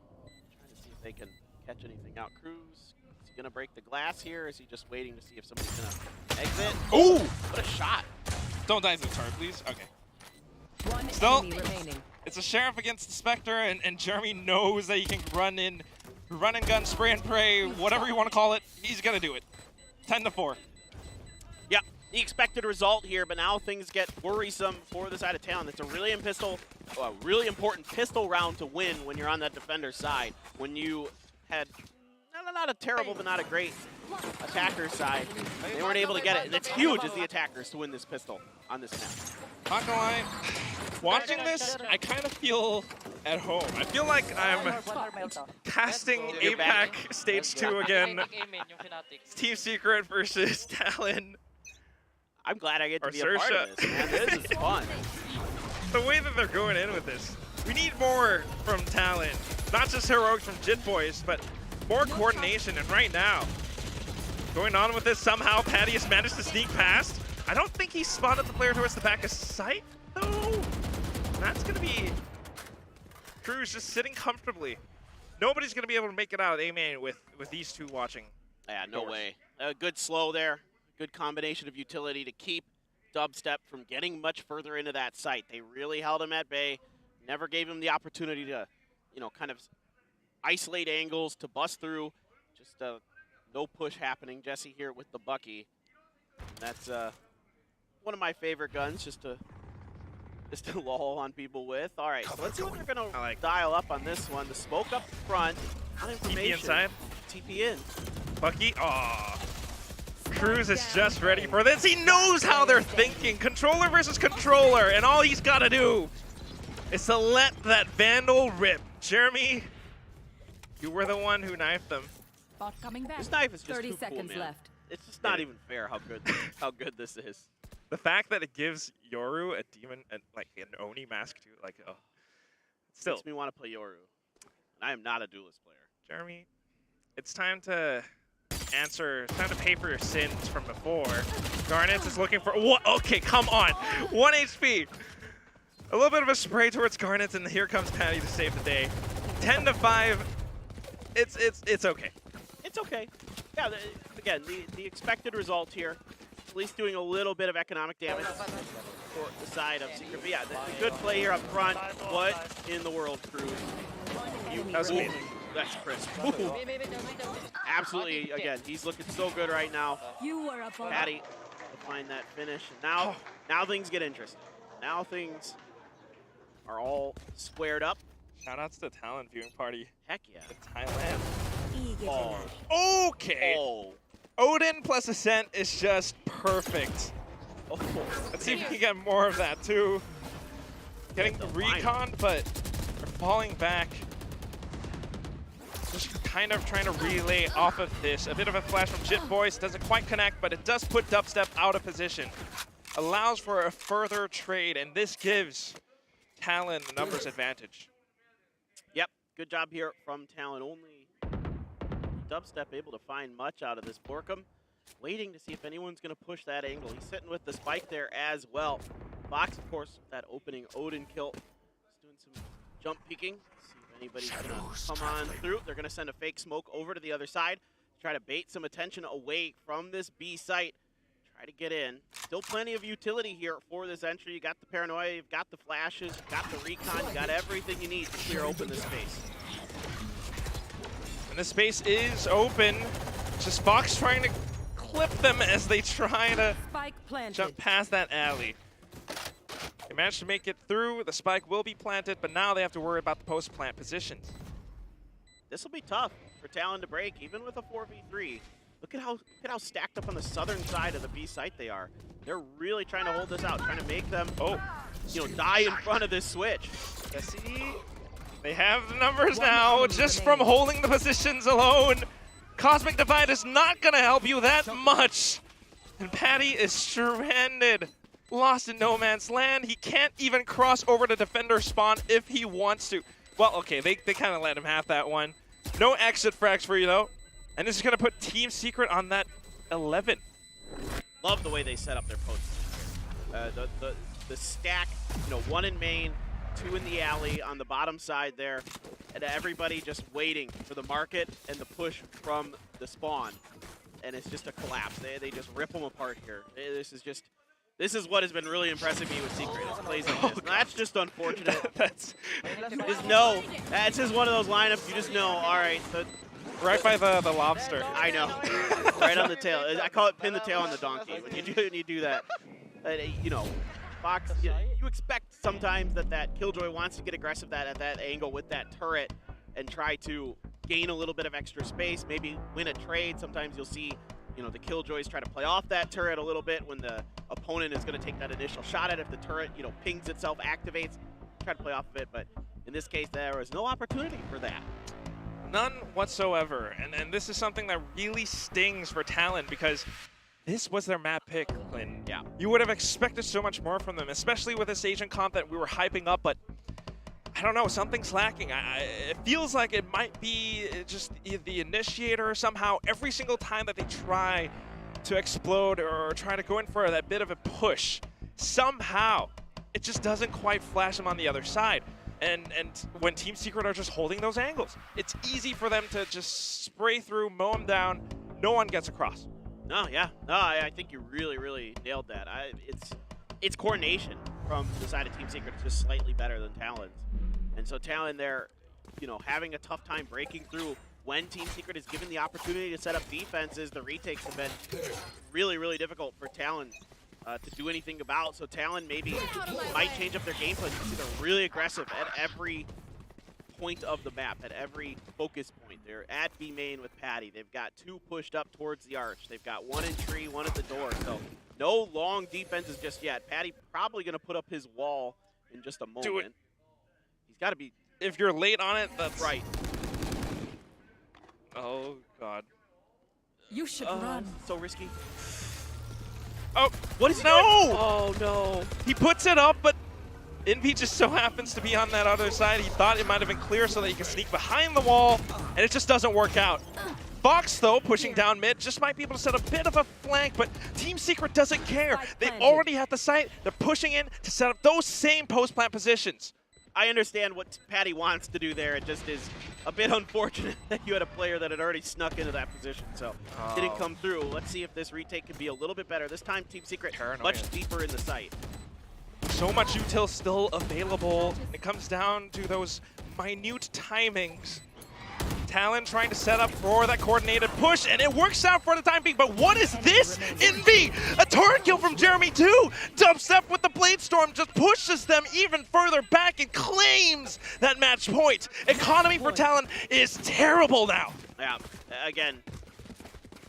trying to see if they can catch anything out. Cruz, is he going to break the glass here? Or is he just waiting to see if somebody's going to exit? Ooh! What a shot. Don't die to the turret, please. Okay. One Still, enemy remaining. it's a Sheriff against the Spectre, and Jeremy knows that he can run and gun, spray and pray, whatever you want to call it. He's going to do it. 10-4. Yeah, the expected result here, but now things get worrisome for the side of Talon. It's a really important pistol round to win when you're on that defender side. When you had not a terrible, but not a great attacker side, they weren't able to get it. And it's huge as the attackers to win this pistol on this map. Not gonna lie, watching this, I kind of feel at home. I feel like I'm casting APAC Stage 2 again. Team Secret versus Talon. I'm glad I get to be a part of this, man. This is fun. The way that they're going in with this, we need more from Talon. Not just heroics from Jit Boys, but more coordination. And right now, going on with this, somehow Patty has managed to sneak past. I don't think he spotted the player towards the back of sight, though. That's going to be Cruz just sitting comfortably. Nobody's going to be able to make it out of A-main with these two watching. Yeah, no way. A good slow there. Good combination of utility to keep Dubstep from getting much further into that site. They really held him at bay. Never gave him the opportunity to, kind of isolate angles, to bust through. Just no push happening. Jesse here with the Bucky. That's one of my favorite guns, just to lull on people with. All right, so let's see what they're going to dial up on this one. The smoke up front, on information. TP inside. TP in. Bucky, aw. Cruz is just ready for this. He knows how they're thinking. Controller versus controller, and all he's got to do is to let that Vandal rip. Jeremy, you were the one who knifed them. This knife is just 30 too seconds cool, man. left. It's just not even fair how good this is. The fact that it gives Yoru a demon, like an Oni mask too, like, oh. Still. Makes me want to play Yoru. And I am not a duelist player. Jeremy, it's time to answer. It's time to pay for your sins from before. Garnet is looking for, what? Okay, come on. 1 HP. A little bit of a spray towards Garnet, and here comes Patty to save the day. 10-5. It's okay. It's okay. Yeah, again, the expected result here, at least doing a little bit of economic damage for the side of Secret. But yeah, the good play here up front. What in the world, Cruz? That was amazing. That's crisp. Absolutely, again, he's looking so good right now. Patty to find that finish. And now things get interesting. Now things are all squared up. Shoutouts to Talon viewing party. Heck yeah. In Thailand. Oh. Okay. Oh. Odin plus Ascent is just perfect. Oh. Let's see if we can get more of that too. Getting reconned, but they're falling back. Just kind of trying to relay off of this. A bit of a flash from Jit Voice. Doesn't quite connect, but it does put Dubstep out of position. Allows for a further trade, and this gives Talon the numbers advantage. Yep, good job here from Talon. Only Dubstep able to find much out of this. Borkum waiting to see if anyone's going to push that angle. He's sitting with the spike there as well. Fox, of course, with that opening Odin kill. He's doing some jump peeking. See if anybody's going to come on through. They're going to send a fake smoke over to the other side. Try to bait some attention away from this B site. Try Try to get in. Still plenty of utility here for this entry. You got the paranoia, you've got the flashes, you've got the recon, you got everything you need to clear open this space. And the space is open. Just Fox trying to clip them as they try to jump past that alley. They managed to make it through. The spike will be planted, but now they have to worry about the post-plant positions. This will be tough for Talon to break, even with a 4v3. Look at how stacked up on the southern side of the B site they are. They're really trying to hold this out, trying to make them, die in front of this switch. See, they have the numbers now just from holding the positions alone. Cosmic Divide is not gonna help you that much. And Patty is stranded, lost in no man's land. He can't even cross over to defender spawn if he wants to. Well, okay, they kind of let him have that one. No exit frags for you though. And this is gonna put Team Secret on that 11. Love the way they set up their posts. The stack, one in main, two in the alley on the bottom side there, and everybody just waiting for the market and the push from the spawn. And it's just a collapse. They just rip them apart here. This is what has been really impressing me with Secret. It plays like this. That's just unfortunate. That's just one of those lineups you just know, all right. Right by the lobster. I know. Right on the tail. I call it pin the tail on the donkey when you do that. Fox, you expect sometimes that Killjoy wants to get aggressive at that angle with that turret and try to gain a little bit of extra space, maybe win a trade. Sometimes you'll see, the Killjoys try to play off that turret a little bit when the opponent is going to take that initial shot at it. If the turret, pings itself, activates, try to play off of it. But in this case, there was no opportunity for that. None whatsoever. And this is something that really stings for Talon because this was their map pick, Clinton. Yeah. You would have expected so much more from them, especially with this Asian comp that we were hyping up, but I don't know, something's lacking. It feels like it might be just the initiator somehow. Every single time that they try to explode or try to go in for that bit of a push, somehow it just doesn't quite flash them on the other side. And when Team Secret are just holding those angles, it's easy for them to just spray through, mow them down. No one gets across. No, yeah. No, I think you really, really nailed that. It's coordination from the side of Team Secret. It's just slightly better than Talon's. And so Talon, they're, having a tough time breaking through when Team Secret is given the opportunity to set up defenses. The retakes have been really, really difficult for Talon to do anything about. So Talon maybe might change up their game plan. You can see they're really aggressive at every point of the map, at every focus point. They're at B main with Patty. They've got two pushed up towards the arch. They've got one in tree, one at the door. So no long defenses just yet. Patty probably going to put up his wall in just a moment. Do it. He's got to be... If you're late on it, that's... Right. Oh, God. You should run. So risky. Oh, what is he no? doing? Oh, no. He puts it up, but Envy just so happens to be on that other side. He thought it might have been clear so that he could sneak behind the wall, and it just doesn't work out. Fox, though, pushing down mid, just might be able to set a bit of a flank, but Team Secret doesn't care. They already have the site. They're pushing in to set up those same post-plant positions. I understand what Patty wants to do there. It just is a bit unfortunate that you had a player that had already snuck into that position, so didn't come through. Let's see if this retake can be a little bit better. This time, Team Secret much deeper in the site. So much util still available. It comes down to those minute timings. Talon trying to set up for that coordinated push, and it works out for the time being. But what is this? Envy! A turret kill from Jeremy too! Dubstep with the Blade Storm just pushes them even further back and claims that match point. Economy for Talon is terrible now. Yeah, again,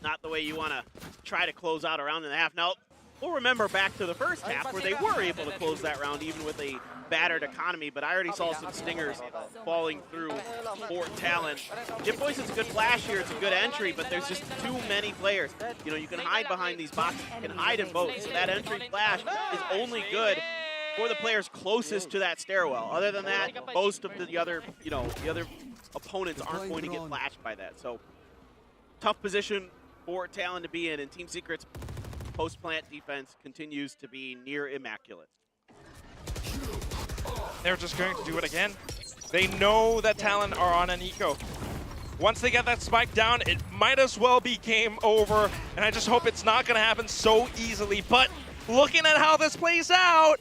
not the way you want to try to close out a round and a half. Now, we'll remember back to the first half where they were able to close that round even with a battered economy, but I already saw some stingers falling through for Talon. Jim Boyce is a good flash here, it's a good entry, but there's just too many players. You can hide behind these boxes, you can hide in both, so that entry flash is only good for the players closest to that stairwell. Other than that, most of the other, the other opponents aren't going to get flashed by that. So, tough position for Talon to be in, and Team Secret's post-plant defense continues to be near immaculate. They're just going to do it again. They know that Talon are on an eco. once they get that spike down, it might as well be game over, and I just hope it's not going to happen so easily. But looking at how this plays out,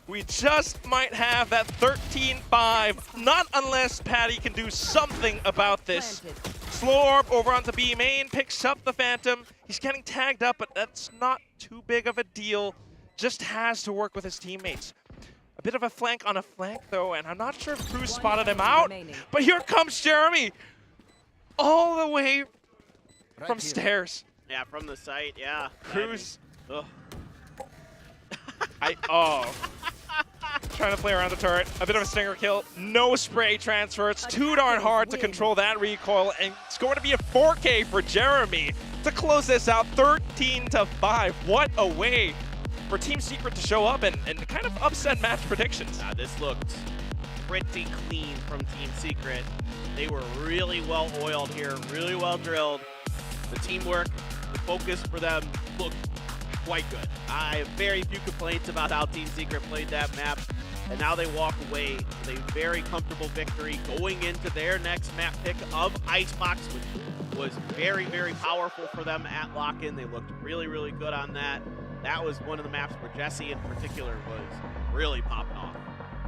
we just might have that 13-5, not unless Patty can do something about this. Slow orb over onto B main, picks up the Phantom. He's getting tagged up, but that's not too big of a deal. Just has to work with his teammates. A bit of a flank on a flank, though, and I'm not sure if Cruz spotted him out. But here comes Jeremy, all the way from stairs. Yeah, from the site, yeah. Cruz. Ugh. Trying to play around the turret. A bit of a stinger kill. No spray transfer. It's too darn hard to control that recoil, and it's going to be a 4K for Jeremy to close this out 13-5. What a way for Team Secret to show up and kind of upset match predictions. This looked pretty clean from Team Secret. They were really well oiled here, really well drilled. The teamwork, the focus for them looked quite good. I have very few complaints about how Team Secret played that map, and now they walk away with a very comfortable victory going into their next map pick of Icebox, which was very, very powerful for them at lock-in. They looked really, really good on that. That was one of the maps where Jesse in particular was really popping off.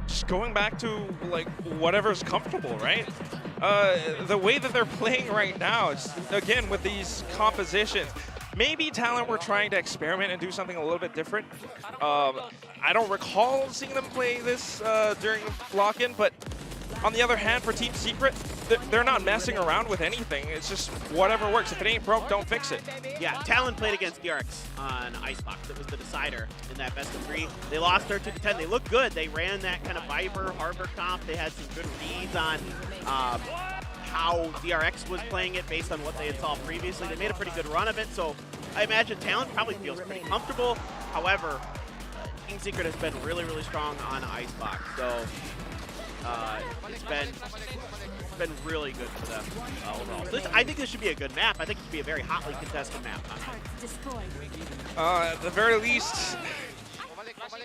Just going back to like whatever's comfortable, right? The way that they're playing right now, is, again, with these compositions, maybe Talon were trying to experiment and do something a little bit different. I don't recall seeing them play this during lock-in, but on the other hand, for Team Secret, they're not messing around with anything. It's just whatever works. If it ain't broke, don't fix it. Yeah, Talon played against DRX on Icebox. It was the decider in that best of 3. They lost 13-10. They looked good. They ran that kind of Viper, Harbor comp. They had some good reads on how DRX was playing it based on what they had saw previously. They made a pretty good run of it, so I imagine Talon probably feels pretty comfortable. However, Team Secret has been really, really strong on Icebox, so it's been really good for them overall. So I think this should be a good map. I think it should be a very hotly contested map. At the very least,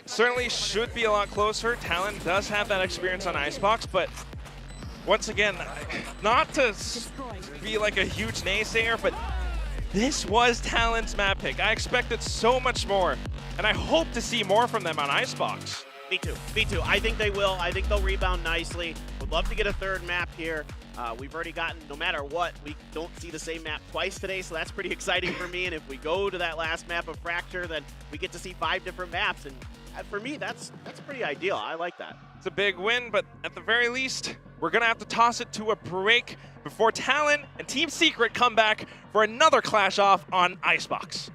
certainly should be a lot closer. Talon does have that experience on Icebox, but once again, not to be like a huge naysayer, but this was Talon's map pick. I expected so much more, and I hope to see more from them on Icebox. Me too. Me too. I think they will. I think they'll rebound nicely. Would love to get a third map here. We've already gotten, no matter what, we don't see the same map twice today, so that's pretty exciting for me. And if we go to that last map of Fracture, then we get to see 5 different maps. And for me, that's pretty ideal. I like that. It's a big win, but at the very least, we're going to have to toss it to a break before Talon and Team Secret come back for another clash off on Icebox.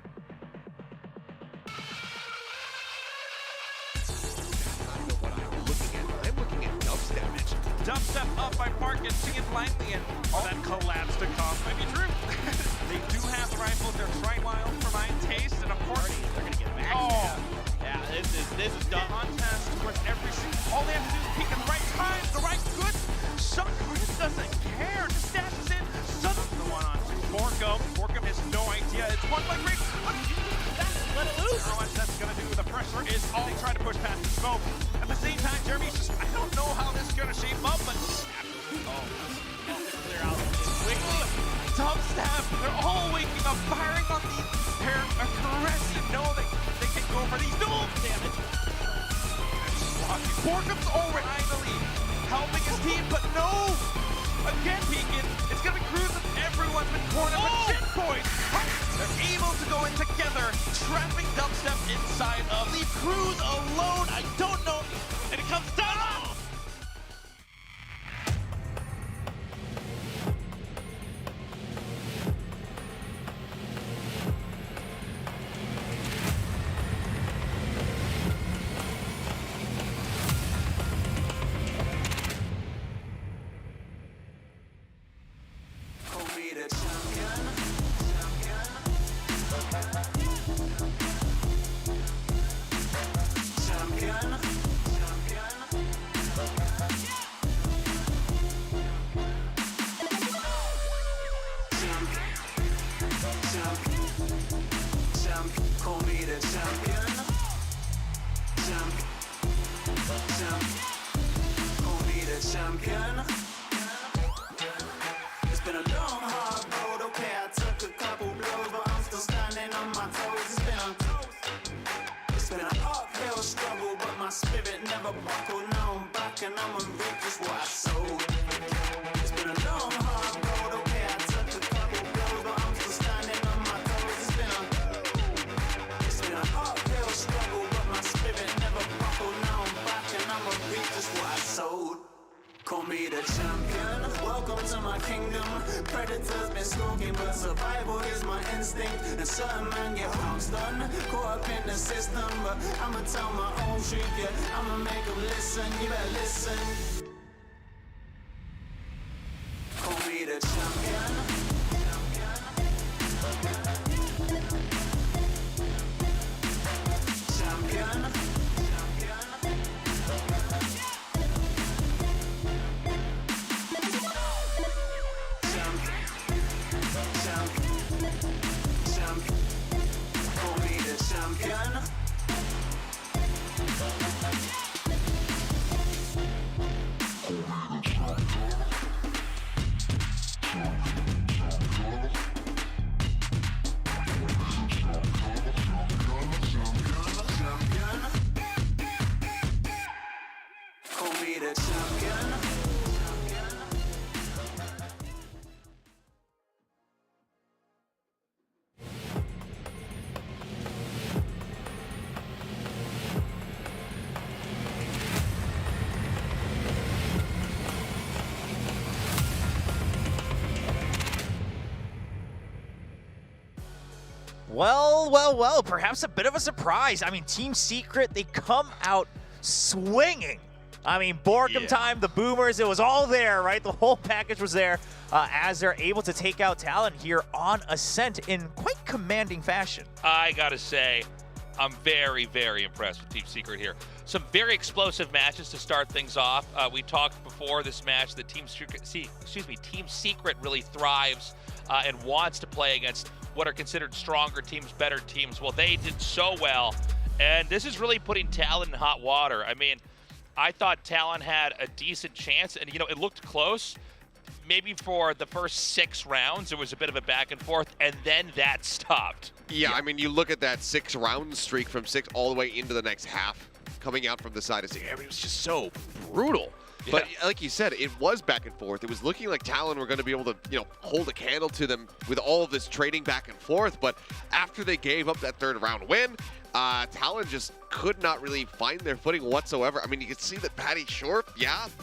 Dubstep up by Park and sing it blindly, and that collapse to cost might be true. They do have the rifles, they're trying wild for my taste, and of course, they're gonna get back. Yeah, this is done. Contest towards every single. All they have to do is peek at the right time, the right good shot. Chris doesn't care, just dashes in. Suddenly the one on Borkum. Borkum has no idea. It's one by Rick. Let it loose. How much that's gonna do. The pressure is all they try to push past the smoke. At the same time, Jeremy's just, I don't know how this is gonna shape up, but clear out quickly. Dubstep, they're all waking up, firing on these pair of caressing. No, they can go for these dual damage. Borkum's already finally helping his team, but no! Again, Beacon, it's gonna be Cruz and everyone's been cornered with checkpoints. They're able to go in together, trapping Dubstep inside of leave Cruz alone. I don't know, and it comes down. I'ma reap just what I sowed. It's been a long, hard road, okay, I took a couple blows, but I'm still standing on my toes. It's been an uphill struggle, but my spirit never buckled. Now I'm back and I'ma reap just what I sowed. Call me the champion, welcome to my kingdom. Predators been stalking, but survival is my instinct. And certain men get pounced on, caught up in the system. But I'ma tell my own truth, yeah, I'ma make them listen, you better listen. Call me the champion. Champion. Well, perhaps a bit of a surprise. I mean, Team Secret, they come out swinging. I mean, Borkum time, the Boomers, it was all there, right? The whole package was there as they're able to take out Talon here on Ascent in quite commanding fashion. I gotta say, I'm very, very impressed with Team Secret here. Some very explosive matches to start things off. We talked before this match that Team Secret really thrives and wants to play against what are considered stronger teams, better teams. Well, they did so well, and this is really putting Talon in hot water. I mean, I thought Talon had a decent chance, and, you know, it looked close. Maybe for the first 6 rounds, it was a bit of a back and forth, and then that stopped. Yeah, I mean, you look at that 6-round streak from 6 all the way into the next half, coming out from the side of it was just so brutal. Yeah. But like you said, it was back and forth. It was looking like Talon were going to be able to, you know, hold a candle to them with all of this trading back and forth. But after they gave up that 3rd round win, Talon just could not really find their footing whatsoever. I mean, you can see that Patty Short,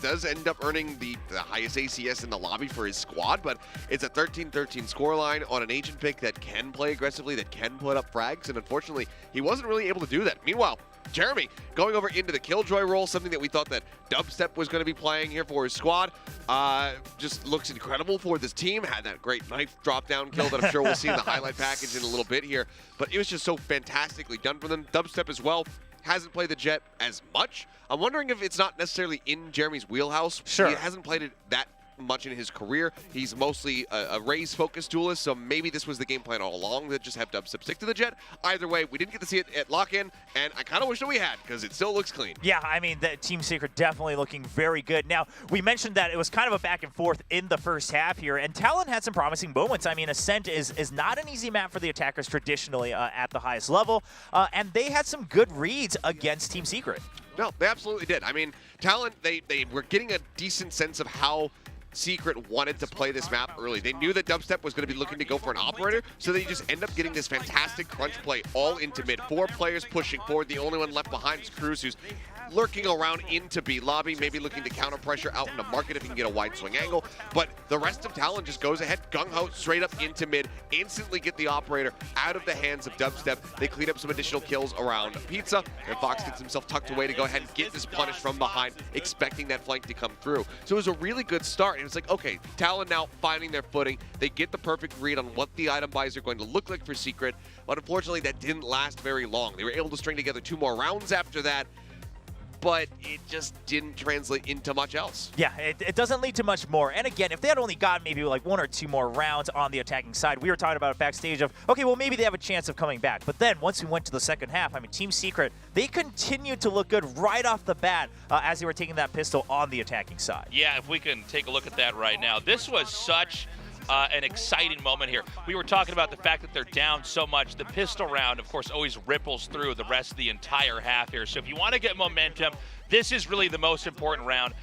does end up earning the highest ACS in the lobby for his squad, but it's a 13-13 scoreline on an agent pick that can play aggressively, that can put up frags, and unfortunately, he wasn't really able to do that. Meanwhile, Jeremy going over into the Killjoy role, something that we thought that Dubstep was going to be playing here for his squad. Just looks incredible for this team. Had that great knife drop down kill that I'm sure we'll see in the highlight package in a little bit here. But it was just so fantastically done for them. Dubstep as well hasn't played the Jet as much. I'm wondering if it's not necessarily in Jeremy's wheelhouse. Sure. He hasn't played it that much in his career. He's mostly a Raze-focused duelist, so maybe this was the game plan all along, that just have Dubstep stick to the Jet. Either way, we didn't get to see it at lock-in, and I kind of wish that we had, because it still looks clean. Yeah, I mean, the Team Secret definitely looking very good. Now, we mentioned that it was kind of a back and forth in the first half here, and Talon had some promising moments. I mean, Ascent is not an easy map for the attackers traditionally at the highest level, and they had some good reads against Team Secret. No, they absolutely did. I mean, Talon, they were getting a decent sense of how Secret wanted to play this map early. They knew that Dubstep was going to be looking to go for an operator, so they just end up getting this fantastic crunch play all into mid. 4 players pushing forward. The only one left behind is Cruz, who's lurking around into B lobby, maybe looking to counter pressure out into market if he can get a wide swing angle. But the rest of Talon just goes ahead, gung-ho, straight up into mid, instantly get the operator out of the hands of Dubstep. They clean up some additional kills around Pizza, and Fox gets himself tucked away to go ahead and get this punish from behind, expecting that flank to come through. So it was a really good start, and it's like, okay, Talon now finding their footing. They get the perfect read on what the item buys are going to look like for Secret, but unfortunately that didn't last very long. They were able to string together 2 more rounds after that, but it just didn't translate into much else. Yeah, it doesn't lead to much more. And again, if they had only got maybe like 1 or 2 more rounds on the attacking side, we were talking about it backstage of, okay, well, maybe they have a chance of coming back. But then once we went to the second half, I mean, Team Secret, they continued to look good right off the bat as they were taking that pistol on the attacking side. Yeah, if we can take a look at that right now. This was such an exciting moment here. We were talking about the fact that they're down so much. The pistol round, of course, always ripples through the rest of the entire half here. So if you want to get momentum, This is really the most important round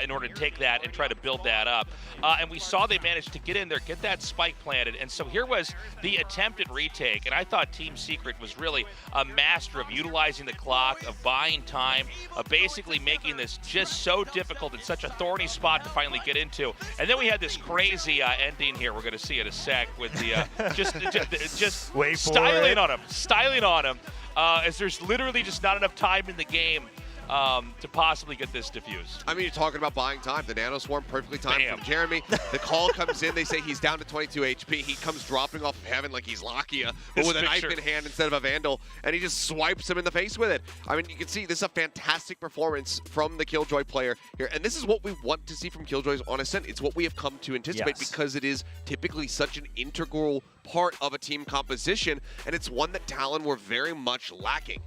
in order to take that and try to build that up. And we saw they managed to get in there, get that spike planted. And so here was the attempted retake. And I thought Team Secret was really a master of utilizing the clock, of buying time, of basically making this just so difficult and such a thorny spot to finally get into. And then we had this crazy ending here. We're going to see in a sec with the just Wait for styling it. on him, as there's literally just not enough time in the game to possibly get this diffused. I mean, you're talking about buying time. The Nano Swarm perfectly timed from Jeremy. The call comes in. They say he's down to 22 HP. He comes dropping off of heaven like he's Lakia, but with a knife in hand instead of a Vandal, and he just swipes him in the face with it. I mean, you can see this is a fantastic performance from the Killjoy player here, and this is what we want to see from Killjoys on Ascent. It's what we have come to anticipate because it is typically such an integral part of a team composition, and it's one that Talon were very much lacking.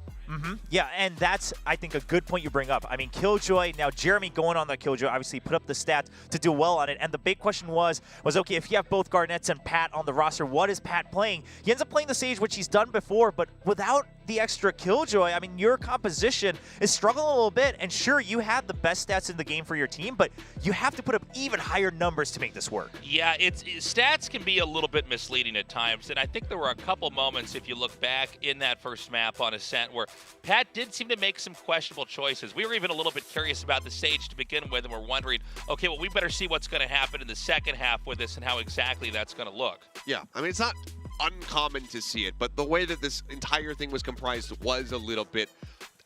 Yeah, and that's, I think, a good point you bring up. I mean, Killjoy, now Jeremy going on the Killjoy, obviously put up the stats to do well on it, and the big question was okay, if you have both Garnets and Pat on the roster, what is Pat playing? He ends up playing the Sage, which he's done before, but without the extra Killjoy, I mean, your composition is struggling a little bit, and sure, you had the best stats in the game for your team, but you have to put up even higher numbers to make this work. Yeah, stats can be a little bit misleading at times, and I think there were a couple moments, if you look back in that first map on Ascent, where Pat did seem to make some questionable choices. We were even a little bit curious about the Sage to begin with, and we're wondering, okay, well, we better see what's going to happen in the second half with this and how exactly that's going to look. Yeah, I mean, it's not uncommon to see it, but the way that this entire thing was comprised was a little bit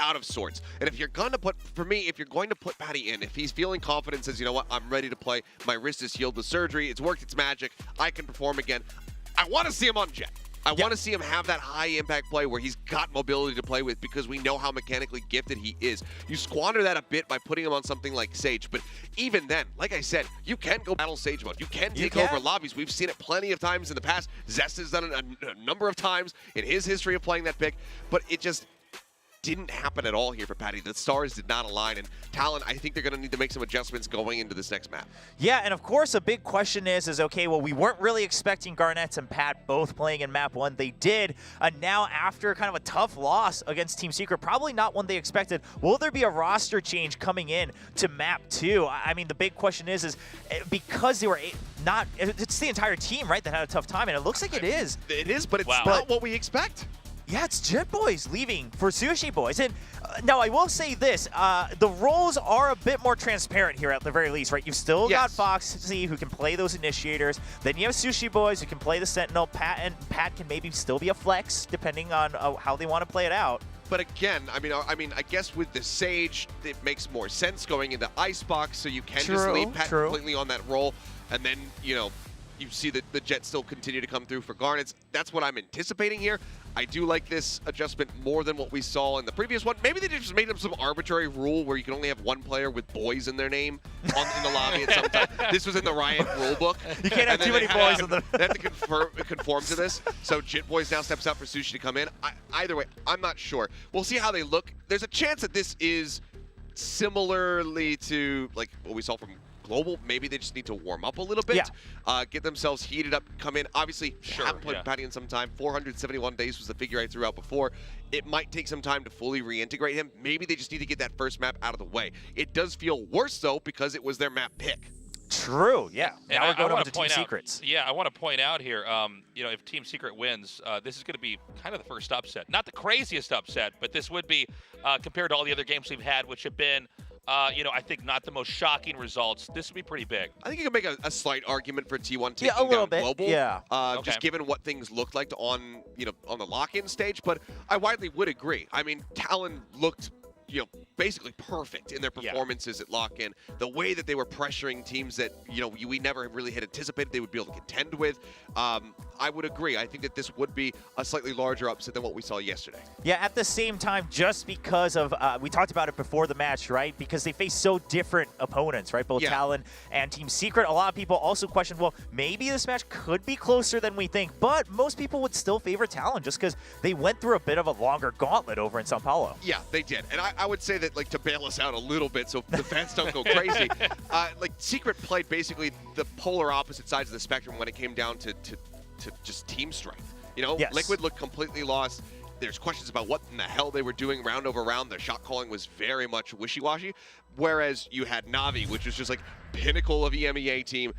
out of sorts. And if you're going to put, for me, if you're going to put Patty in, if he's feeling confident, says, you know what, I'm ready to play, my wrist is healed with surgery, it's worked its magic, I can perform again, I want to see him on Jet. I want to see him have that high-impact play where he's got mobility to play with because we know how mechanically gifted he is. You squander that a bit by putting him on something like Sage, but even then, like I said, you can go battle Sage mode. You can take over lobbies. We've seen it plenty of times in the past. Zest has done it a number of times in his history of playing that pick, but it just didn't happen at all here for Patty. The stars did not align, and Talon, I think they're going to need to make some adjustments going into this next map. Yeah, and of course, a big question is okay, well, we weren't really expecting Garnets and Pat both playing in map 1. They did, and now after kind of a tough loss against Team Secret, probably not one they expected, will there be a roster change coming in to map 2? I mean, the big question is because they were not, it's the entire team, right, that had a tough time, and it looks like it is. It is, but it's not what we expect. Yeah, it's Jet Boys leaving for Sushi Boys. And now I will say this, the roles are a bit more transparent here at the very least, right? You've still got Foxy who can play those initiators. Then you have Sushi Boys who can play the Sentinel. Pat can maybe still be a flex depending on how they want to play it out. But again, I mean, I guess with the Sage, it makes more sense going into Icebox, so you can just leave Pat completely on that role. And then, you know, you see that the Jets still continue to come through for Garnets. That's what I'm anticipating here. I do like this adjustment more than what we saw in the previous one. Maybe they just made up some arbitrary rule where you can only have one player with boys in their name in the lobby at some time. This was in the Riot rulebook. You can't have too many boys in the... They have to conform to this. So Jit Boys now steps out for Sushi to come in. Either way, I'm not sure. We'll see how they look. There's a chance that this is similarly to like what we saw from Global. Maybe they just need to warm up a little bit, get themselves heated up, come in. Obviously, haven't played Patty in some time. 471 days was the figure I threw out before. It might take some time to fully reintegrate him. Maybe they just need to get that first map out of the way. It does feel worse, though, because it was their map pick. True, yeah. And now we're going over to Team Secrets. Yeah, I want to point out here, you know, if Team Secret wins, this is going to be kind of the first upset. Not the craziest upset, but this would be, compared to all the other games we've had, which have been, you know, I think not the most shocking results. This would be pretty big. I think you can make a slight argument for T1 taking a little down bit. Global. Yeah. Just given what things looked like on, you know, on the lock-in stage. But I widely would agree. I mean, Talon looked, you know, basically perfect in their performances at lock-in. The way that they were pressuring teams that, you know, we never really had anticipated they would be able to contend with. I would agree. I think that this would be a slightly larger upset than what we saw yesterday. Yeah, at the same time, just because of, we talked about it before the match, right? Because they face so different opponents, right? Both Talon and Team Secret. A lot of people also questioned, well, maybe this match could be closer than we think, but most people would still favor Talon just because they went through a bit of a longer gauntlet over in Sao Paulo. Yeah, they did. And I would say that, like, to bail us out a little bit so the fans don't go crazy, like, Secret played basically the polar opposite sides of the spectrum when it came down to just team strength. You know, Liquid looked completely lost. There's questions about what in the hell they were doing round over round. The shot calling was very much wishy-washy. Whereas you had Na'Vi, which was just like pinnacle of EMEA team,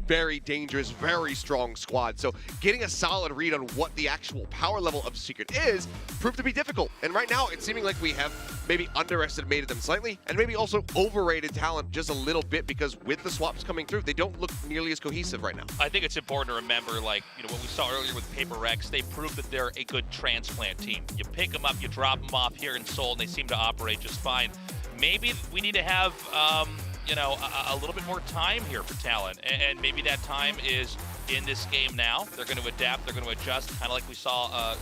very dangerous, very strong squad. So getting a solid read on what the actual power level of Secret is proved to be difficult. And right now, it's seeming like we have maybe underestimated them slightly and maybe also overrated Talon just a little bit, because with the swaps coming through, they don't look nearly as cohesive right now. I think it's important to remember, like, you know, what we saw earlier with Paper Rex, they proved that they're a good transplant team. You pick them up, you drop them off here in Seoul, and they seem to operate just fine. Maybe we need to have, you know, a little bit more time here for Talon, and maybe that time is in this game now. They're going to adapt, they're going to adjust, kind of like we saw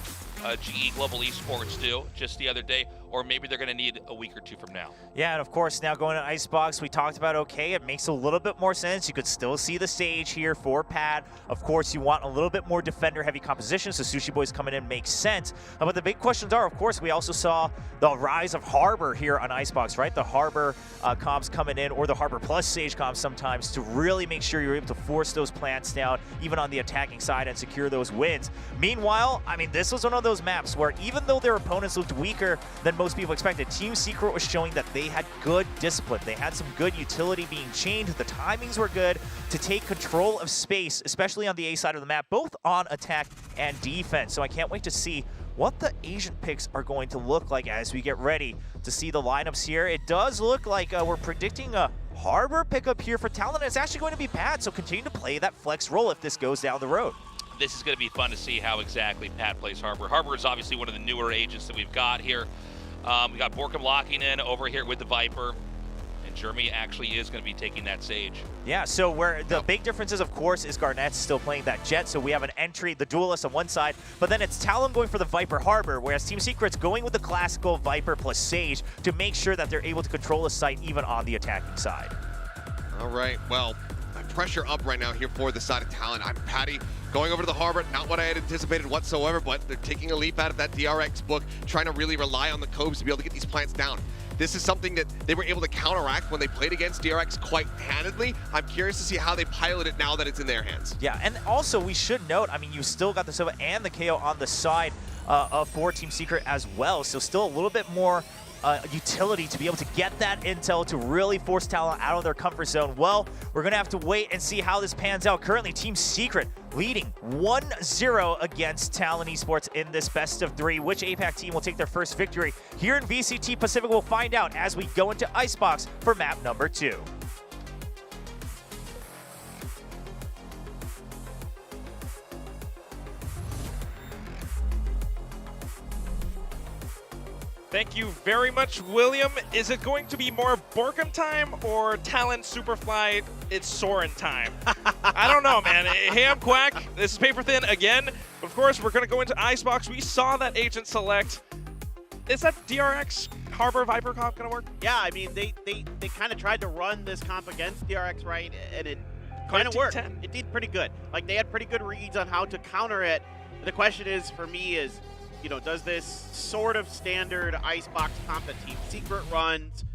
GE Global Esports do just the other day, or maybe they're going to need a week or two from now. Yeah, and of course, now going to Icebox, we talked about, okay, it makes a little bit more sense. You could still see the stage here for Pat. Of course, you want a little bit more defender-heavy composition, so Sushi Boys coming in makes sense. But the big questions are, of course, we also saw the rise of Harbor here on Icebox, right? The Harbor comps coming in, or the Harbor plus Sage comps sometimes, to really make sure you're able to force those plants down, even on the attacking side, and secure those wins. Meanwhile, I mean, this was one of those maps where even though their opponents looked weaker than most people expected, Team Secret was showing that they had good discipline. They had some good utility being chained. The timings were good to take control of space, especially on the A side of the map, both on attack and defense. So I can't wait to see what the Asian picks are going to look like as we get ready to see the lineups here. It does look like we're predicting a Harbor pickup here for Talon. It's actually going to be Pat, so continue to play that flex role if this goes down the road. This is going to be fun to see how exactly Pat plays Harbor. Harbor is obviously one of the newer agents that we've got here. We got Borkum locking in over here with the Viper, and Jeremy actually is going to be taking that Sage. Yeah, so where the big difference is, of course, is Garnett's still playing that Jet, so we have an entry, the Duelist on one side, but then it's Talon going for the Viper Harbor, whereas Team Secret's going with the classical Viper plus Sage to make sure that they're able to control the site even on the attacking side. All right, well, pressure up right now here for the side of Talon. I'm Patty going over to the Harbor, not what I had anticipated whatsoever, but they're taking a leap out of that DRX book, trying to really rely on the Cobes to be able to get these plants down. This is something that they were able to counteract when they played against DRX quite handedly. I'm curious to see how they pilot it now that it's in their hands. Yeah, and also we should note, I mean, you still got the Sova and the KO on the side for Team Secret as well, so still a little bit more utility to be able to get that intel to really force Talon out of their comfort zone. Well, we're going to have to wait and see how this pans out. Currently, Team Secret leading 1-0 against Talon Esports in this best of 3. Which APAC team will take their first victory here in VCT Pacific? We'll find out as we go into Icebox for map number 2. Thank you very much, William. Is it going to be more Borkum time or Talon Superfly, it's Soren time? I don't know, man. Hey, I'm Quack. This is Paper Thin again. Of course, we're going to go into Icebox. We saw that agent select. Is that DRX Harbor Viper comp going to work? Yeah, I mean, they kind of tried to run this comp against DRX, right? And it kind of worked. It did pretty good. Like, they had pretty good reads on how to counter it. The question is, for me, is, you know, does this sort of standard Icebox comp that Team Secret runs,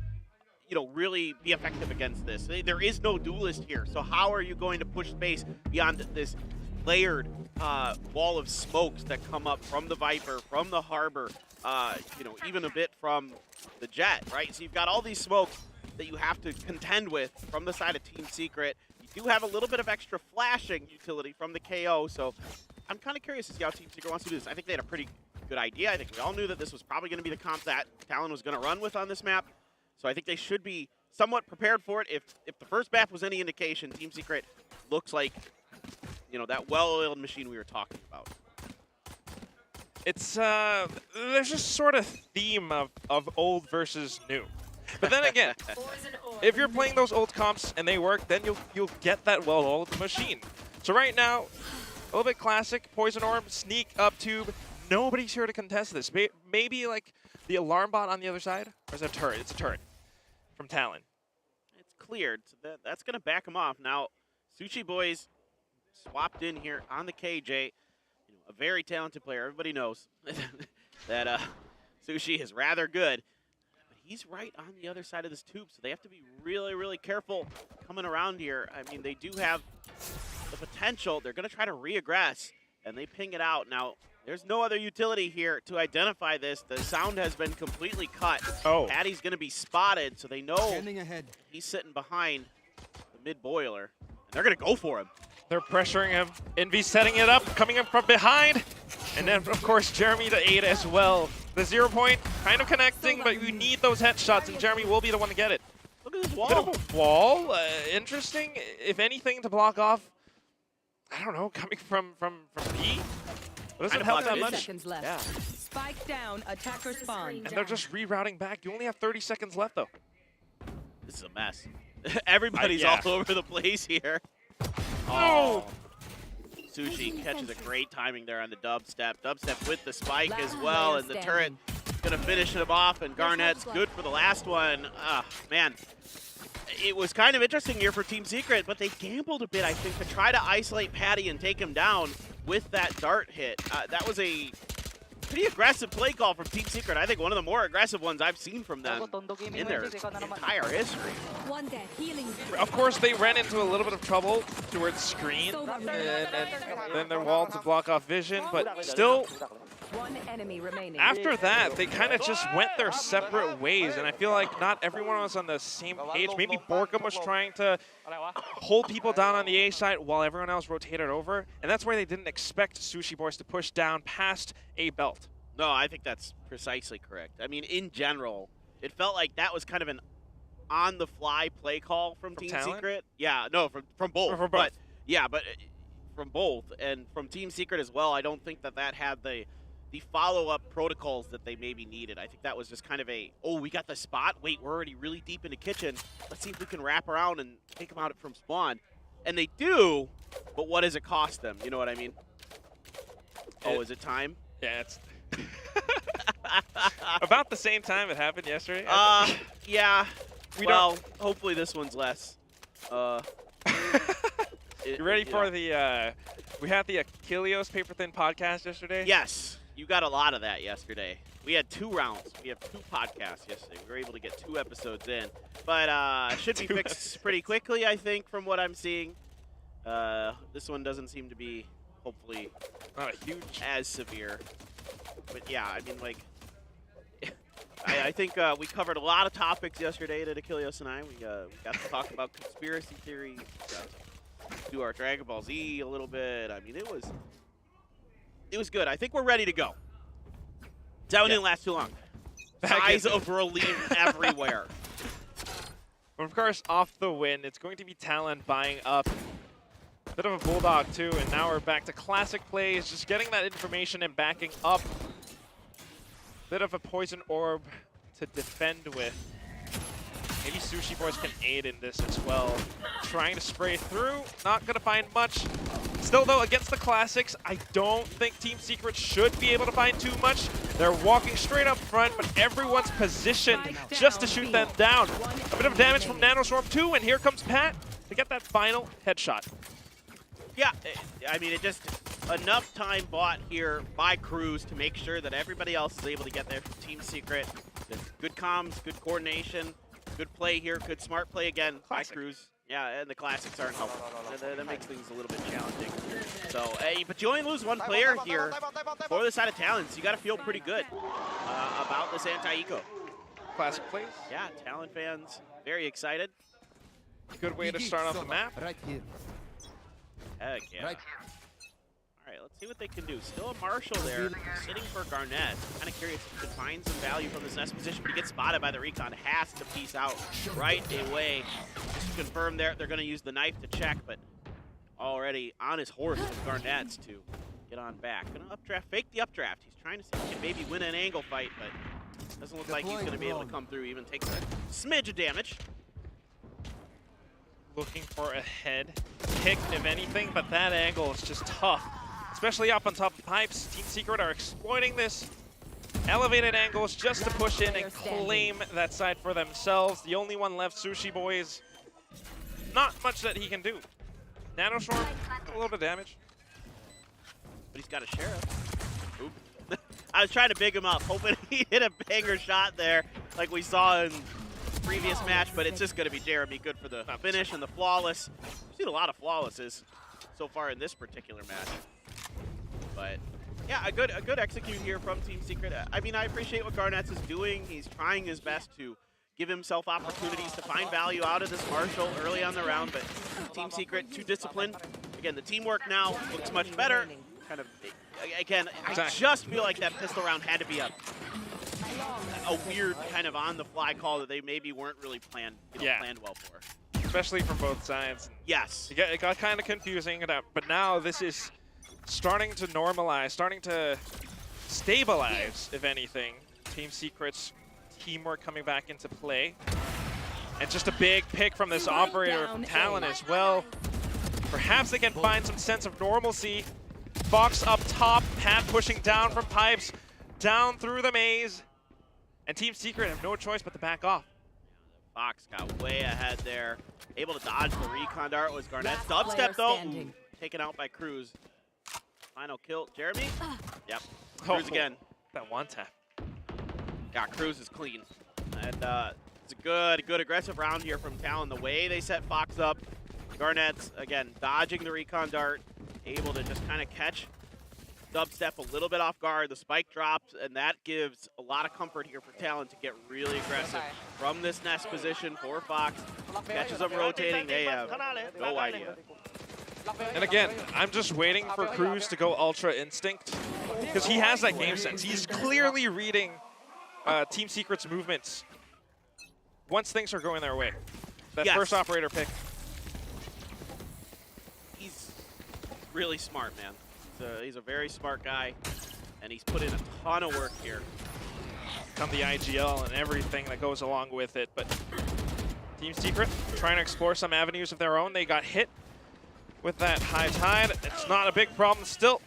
you know, really be effective against this? There is no duelist here, so how are you going to push space beyond this layered wall of smokes that come up from the Viper, from the Harbor, you know, even a bit from the Jet, right? So you've got all these smokes that you have to contend with from the side of Team Secret. You do have a little bit of extra flashing utility from the KO, so I'm kind of curious to see how Team Secret wants to do this. I think they had a pretty good idea. I think we all knew that this was probably going to be the comp that Talon was going to run with on this map. So I think they should be somewhat prepared for it. If the first map was any indication, Team Secret looks like, you know, that well-oiled machine we were talking about. It's there's just sort of theme of old versus new. But then again, if you're playing those old comps and they work, then you'll get that well-oiled machine. So right now, a little bit classic, Poison Orb, sneak up tube. Nobody's here to contest this. Maybe like the alarm bot on the other side? Or is it a turret? It's a turret from Talon. It's cleared, so that's going to back him off. Now, Sushi Boys swapped in here on the KJ. You know, a very talented player. Everybody knows that Sushi is rather good. But he's right on the other side of this tube, so they have to be really, really careful coming around here. I mean, they do have the potential. They're going to try to re-aggress, and they ping it out. Now, There's no other utility here to identify this. The sound has been completely cut. Oh. Patty's going to be spotted, so they know he's sitting behind the mid-boiler. And they're going to go for him. They're pressuring him. Envy setting it up, coming up from behind. And then, of course, Jeremy to aid as well. The 0 point kind of connecting, but you need those headshots, and Jeremy will be the one to get it. Look at this wall. Bit of a wall. Interesting, if anything, to block off. I don't know, coming from B. It doesn't help that much. Seconds left. Yeah. Spike down, attacker spawn. And they're just rerouting back. You only have 30 seconds left, though. This is a mess. Everybody's Yeah. all over the place here. Oh! Sushi catches a great timing there on the dubstep. Dubstep with the spike as well, and the turret gonna finish him off, and Garnett's good for the last one. Man, it was kind of interesting here for Team Secret, but they gambled a bit, I think, to try to isolate Patty and take him down with that dart hit. That was a pretty aggressive play call from Team Secret. I think one of the more aggressive ones I've seen from them in their entire history. One dead, healing. Of course, they ran into a little bit of trouble towards screen, and then their wall to block off vision, but still, One enemy remaining. after that, they kind of just went their separate ways, and I feel like not everyone was on the same page. Maybe Borkum was trying to hold people down on the A side while everyone else rotated over, and that's why they didn't expect Sushi Boys to push down past A belt. No, I think that's precisely correct. I mean, in general, it felt like that was kind of an on-the-fly play call from Team Talon? Secret. Yeah, no, from both. From both. But, yeah, but from both. And from Team Secret as well, I don't think that had the follow-up protocols that they maybe needed. I think that was just kind of a, oh, we got the spot. Wait, we're already really deep into kitchen. Let's see if we can wrap around and take them out from spawn. And they do, but what does it cost them? You know what I mean? Oh, is it time? Yeah, it's about the same time it happened yesterday. Yeah. Well, hopefully this one's less. You ready for the, we had the Achilleos Paper Thin podcast yesterday? Yes. You got a lot of that yesterday. We had 2 rounds. We have 2 podcasts yesterday. We were able to get 2 episodes in. But should be fixed pretty quickly, I think, from what I'm seeing. This one doesn't seem to be, hopefully, not a huge as severe. But yeah, I mean, like, I think we covered a lot of topics yesterday at Achilleos and I. We got to talk about conspiracy theories. We got to do our Dragon Ball Z a little bit. I mean, it was good. I think we're ready to go. That one didn't last too long. Size of relief everywhere. Of course, off the win, it's going to be Talon buying up. Bit of a bulldog too, and now we're back to classic plays, just getting that information and backing up. Bit of a poison orb to defend with. Maybe Sushi Boys can aid in this as well. Trying to spray through, not gonna find much. Still though, against the classics, I don't think Team Secret should be able to find too much. They're walking straight up front, but everyone's positioned just to shoot them down. A bit of damage from Nanoswarm too, and here comes Pat to get that final headshot. Yeah, I mean, it just enough time bought here by Cruz to make sure that everybody else is able to get there from Team Secret. Good comms, good coordination, good play here, good smart play again by Cruz. Yeah, and the classics aren't helpful. That makes things a little bit challenging. So, but you only lose one player here for the side of Talon, so you got to feel pretty good about this anti-eco. Classic plays. Yeah, Talon fans very excited. Good way to start off the map. Right here. Heck yeah. Right. All right, let's see what they can do. Still a Marshall there, sitting for Garnett. Kind of curious if he could find some value from this nest position, but he gets spotted by the recon. Has to piece out right away. Just to confirm they're going to use the knife to check, but already on his horse with Garnett's to get on back. Going to updraft, fake the updraft. He's trying to see if he can maybe win an angle fight, but doesn't look like he's going to be able to come through. Even takes a smidge of damage. Looking for a head kick, if anything, but that angle is just tough. Especially up on top of pipes. Team Secret are exploiting this elevated angles just to push in and claim that side for themselves. The only one left, Sushi Boys. Not much that he can do. Nanoswarm, a little bit of damage. But he's got a sheriff. Oop. I was trying to big him up, hoping he hit a banger shot there like we saw in previous match, but it's just going to be Jeremy. Good for the finish and the flawless. We've seen a lot of flawlesses so far in this particular match. But Yeah, a good execute here from Team Secret. I mean, I appreciate what Garnets is doing. He's trying his best to give himself opportunities to find value out of this Marshall early on the round, but Team Secret too disciplined. Again, the teamwork now looks much better. Kind of, again, I just feel like that pistol round had to be a weird kind of on-the-fly call that they maybe weren't really planned well for. Especially from both sides. Yes. It got kind of confusing, but now this is starting to normalize, starting to stabilize, if anything. Team Secret's teamwork coming back into play. And just a big pick from this operator from Talon as well. Perhaps they can find some sense of normalcy. Fox up top, Pat pushing down from pipes, down through the maze. And Team Secret have no choice but to back off. Fox got way ahead there. Able to dodge the recon dart was Garnett. Dubstep though, taken out by Cruz. Final kill, Jeremy? Yep, Cruz again. That one tap. Yeah, Cruz is clean. And it's a good aggressive round here from Talon. The way they set Fox up, Garnett's, again, dodging the recon dart, able to just kind of catch Dubstep a little bit off guard. The spike drops, and that gives a lot of comfort here for Talon to get really aggressive from this nest position for Fox. Catches them rotating, they have no idea. And again, I'm just waiting for Cruz to go Ultra Instinct, because he has that game sense. He's clearly reading Team Secret's movements once things are going their way. That first operator pick. He's really smart, man. He's a very smart guy, and he's put in a ton of work here. Come the IGL and everything that goes along with it, but Team Secret trying to explore some avenues of their own. They got hit with that high tide. It's not a big problem still,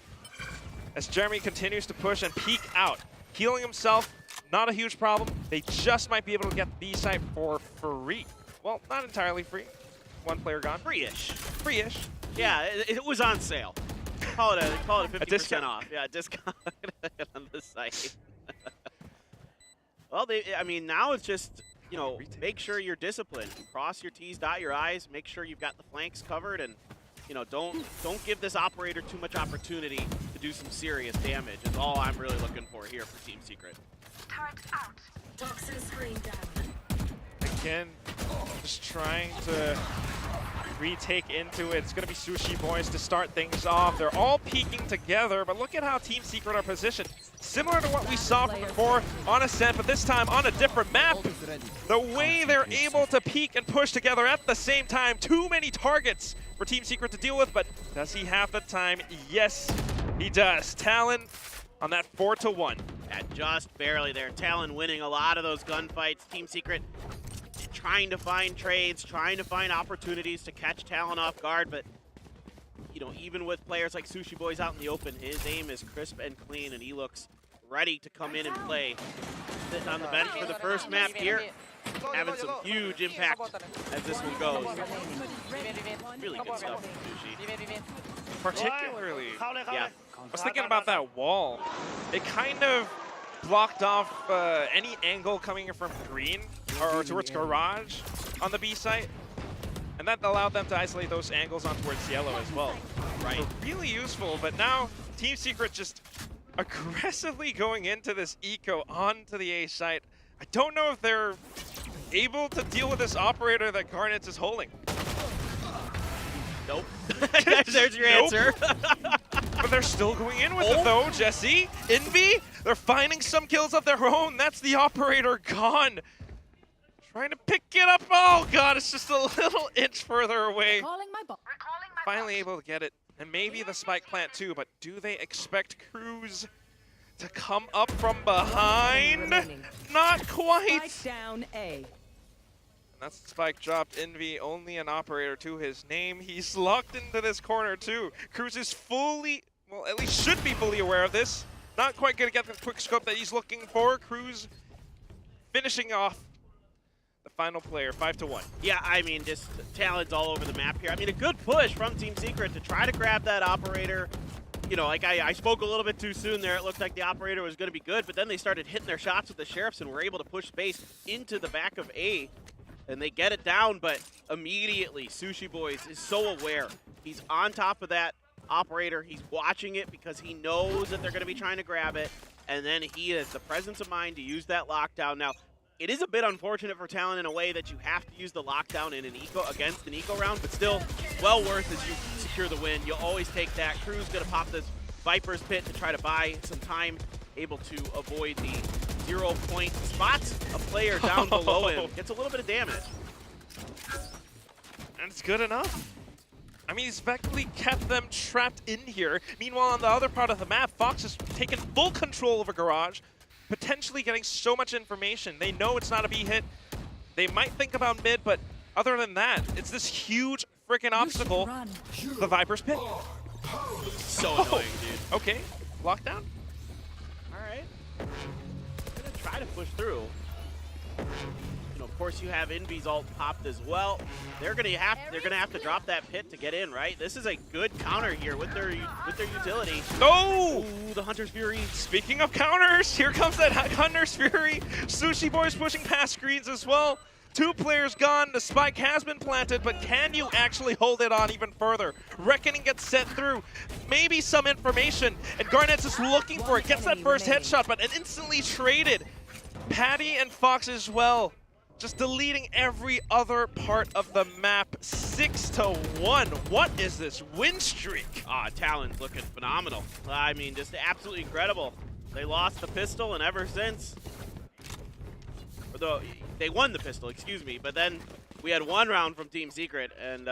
as Jeremy continues to push and peek out. Healing himself, not a huge problem. They just might be able to get the B site for free. Well, not entirely free. One player gone. Free-ish. Free-ish. Yeah, it was on sale. Call it a 50% off. Yeah, discount on the site. Well, I mean, now it's just, you know, make sure you're disciplined. Cross your T's, dot your I's. Make sure you've got the flanks covered, and you know, don't give this operator too much opportunity to do some serious damage. Is all I'm really looking for here for Team Secret. Turret out. Toxin screen down. Again, just trying to retake into it. It's going to be Sushi Boys to start things off. They're all peeking together, but look at how Team Secret are positioned. Similar to what we saw from before on Ascent, but this time on a different map. The way they're able to peek and push together at the same time. Too many targets for Team Secret to deal with, but does he have the time? Yes, he does. Talon on that 4-1. Yeah, just barely there. Talon winning a lot of those gunfights. Team Secret trying to find trades, trying to find opportunities to catch Talon off guard, but you know, even with players like Sushi Boys out in the open, his aim is crisp and clean, and he looks ready to come in and play. Sitting on the bench for the first map here, having some huge impact as this one goes. Really good stuff from Sushi. Particularly, yeah. I was thinking about that wall. It kind of blocked off any angle coming from green or towards garage on the B site, and that allowed them to isolate those angles on towards yellow as well. Right. So really useful, but now Team Secret just aggressively going into this eco onto the A site. I don't know if they're able to deal with this operator that Garnets is holding. Nope. There's your answer. But they're still going in with it though, Jesse. Envy, they're finding some kills of their own. That's the operator gone. Trying to pick it up. Oh god, it's just a little inch further away. Finally able to get it. And maybe the spike plant too, but do they expect Cruz to come up from behind? Not quite. Spike down A. And that's the spike dropped. Envy, only an operator to his name. He's locked into this corner too. Cruz is fully, well, at least should be fully aware of this. Not quite gonna get the quick scope that he's looking for. Cruz finishing off the final player, 5-1. Yeah, I mean, just Talon's all over the map here. I mean, a good push from Team Secret to try to grab that operator. You know, like I spoke a little bit too soon there. It looked like the operator was going to be good, but then they started hitting their shots with the Sheriffs and were able to push space into the back of A. And they get it down, but immediately Sushi Boys is so aware. He's on top of that operator. He's watching it because he knows that they're going to be trying to grab it, and then he has the presence of mind to use that lockdown. Now, it is a bit unfortunate for Talon in a way that you have to use the lockdown in an eco against an eco round, but still well worth as you secure the win. You'll always take that. Crew's going to pop this Viper's Pit to try to buy some time, able to avoid the 0 point spots a player down below him. Gets a little bit of damage. And it's good enough. I mean, he's effectively kept them trapped in here. Meanwhile, on the other part of the map, Fox has taken full control of a garage, potentially getting so much information. They know it's not a B hit. They might think about mid, but other than that, it's this huge freaking obstacle, the Viper's Pit. So annoying, dude. Okay, lockdown. All right. Gonna try to push through. You know, of course, you have Envy's ult popped as well. They're gonna have to drop that pit to get in, right? This is a good counter here with their utility. No! Ooh, the Hunter's Fury. Speaking of counters, here comes that Hunter's Fury. Sushi Boy's pushing past screens as well. 2 players gone, the spike has been planted, but can you actually hold it on even further? Reckoning gets set through, maybe some information, and Garnet's just looking for it, gets that first headshot, but instantly traded. Patty and Fox as well, just deleting every other part of the map. 6-1, what is this win streak? Talon's looking phenomenal. I mean, just absolutely incredible. They lost the pistol, and ever since, they won the pistol, excuse me, but then we had 1 round from Team Secret, and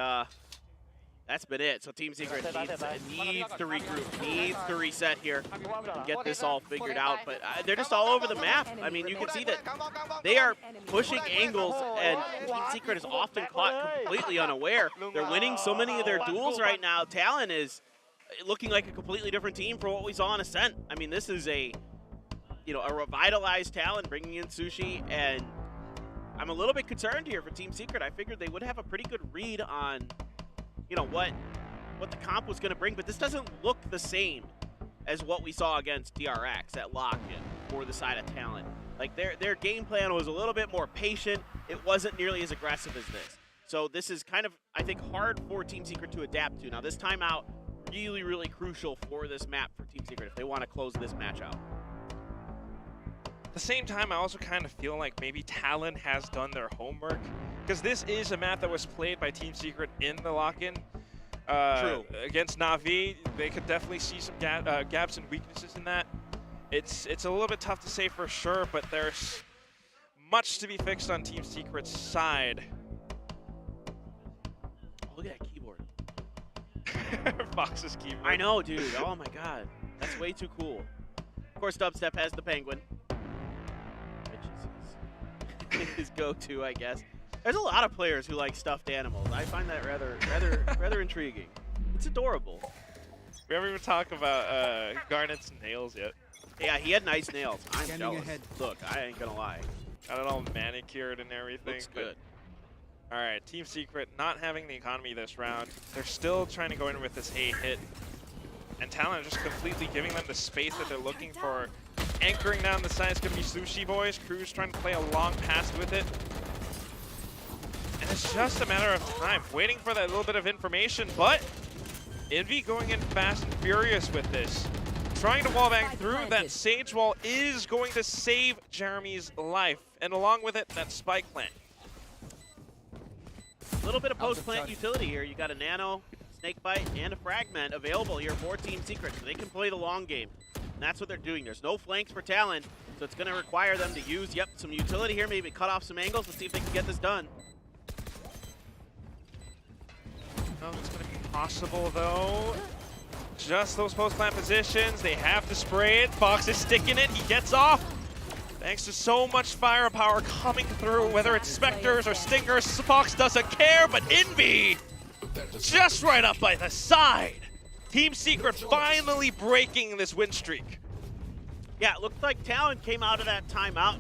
that's been it. So Team Secret needs to regroup, needs to reset here, and get this all figured out. But they're just all over the map. I mean, you can see that they are pushing angles, and Team Secret is often caught completely unaware. They're winning so many of their duels right now. Talon is looking like a completely different team from what we saw on Ascent. I mean, this is a revitalized Talon bringing in Sushi, and I'm a little bit concerned here for Team Secret. I figured they would have a pretty good read on, what the comp was going to bring, but this doesn't look the same as what we saw against DRX at lock-in for the side of Talon. Like, their game plan was a little bit more patient. It wasn't nearly as aggressive as this. So this is kind of, I think, hard for Team Secret to adapt to. Now, this timeout, really, really crucial for this map for Team Secret if they want to close this match out. At the same time, I also kind of feel like maybe Talon has done their homework, because this is a map that was played by Team Secret in the lock-in. True. Against Na'Vi, they could definitely see some gaps and weaknesses in that. It's a little bit tough to say for sure, but there's much to be fixed on Team Secret's side. Oh, look at that keyboard. Fox's keyboard. I know, dude. Oh my god. That's way too cool. Of course, Dubstep has the penguin, which is his go-to, I guess. There's a lot of players who like stuffed animals. I find that rather intriguing. It's adorable. We haven't even talked about Garnet's nails yet. Yeah, he had nice nails. I'm jealous. Look, I ain't gonna lie. Got it all manicured and everything. Looks good. All right, Team Secret not having the economy this round. They're still trying to go in with this A hit. And Talon is just completely giving them the space that they're looking for. Anchoring down the side is going to be Sushi Boys. Crew's trying to play a long pass with it. And it's just a matter of time, waiting for that little bit of information, but Envy going in fast and furious with this. Trying to wallbang through that Sage Wall is going to save Jeremy's life, and along with it, that Spike plant. A little bit of post-plant utility here. You got a Nano, Snakebite, and a Fragment available here for Team Secret, so they can play the long game. And that's what they're doing. There's no flanks for Talon, so it's going to require them to use, some utility here, maybe cut off some angles. Let's see if they can get this done. Oh, it's going to be possible, though. Just those post-plant positions. They have to spray it. Fox is sticking it. He gets off. Thanks to so much firepower coming through, whether it's Spectres or Stingers, Fox doesn't care, but Envy just right up by the side. Team Secret finally breaking this win streak. Yeah, it looked like Talon came out of that timeout,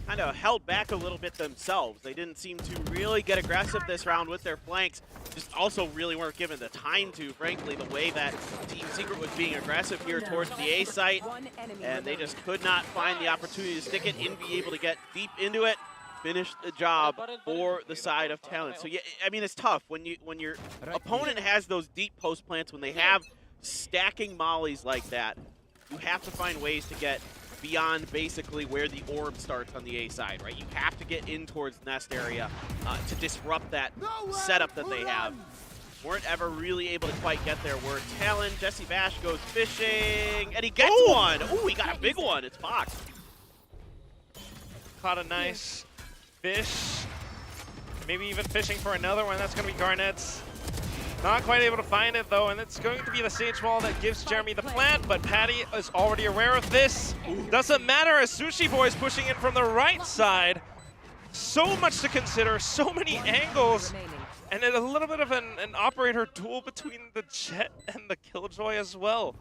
kind of held back a little bit themselves. They didn't seem to really get aggressive this round with their flanks. Just also really weren't given the time to, frankly, the way that Team Secret was being aggressive here towards the A site. And they just could not find the opportunity to stick it. Envy able to get deep into it. finish the job for the side of Talon. So yeah, I mean, it's tough when your opponent has those deep post plants, when they have stacking mollies like that. You have to find ways to get beyond basically where the orb starts on the A side, right? You have to get in towards nest area to disrupt that setup that they have. Weren't ever really able to quite get there. Where Talon, Jesse Bash goes fishing, and he gets one. Oh, he got a big one. It's Fox. Caught a nice fish. Maybe even fishing for another one. That's going to be Garnett's. Not quite able to find it, though, and it's going to be the Sage Wall that gives Jeremy the plant, but Patty is already aware of this. Doesn't matter as Sushi Boy's pushing in from the right side. So much to consider, so many angles, and then a little bit of an operator duel between the Jet and the Killjoy as well.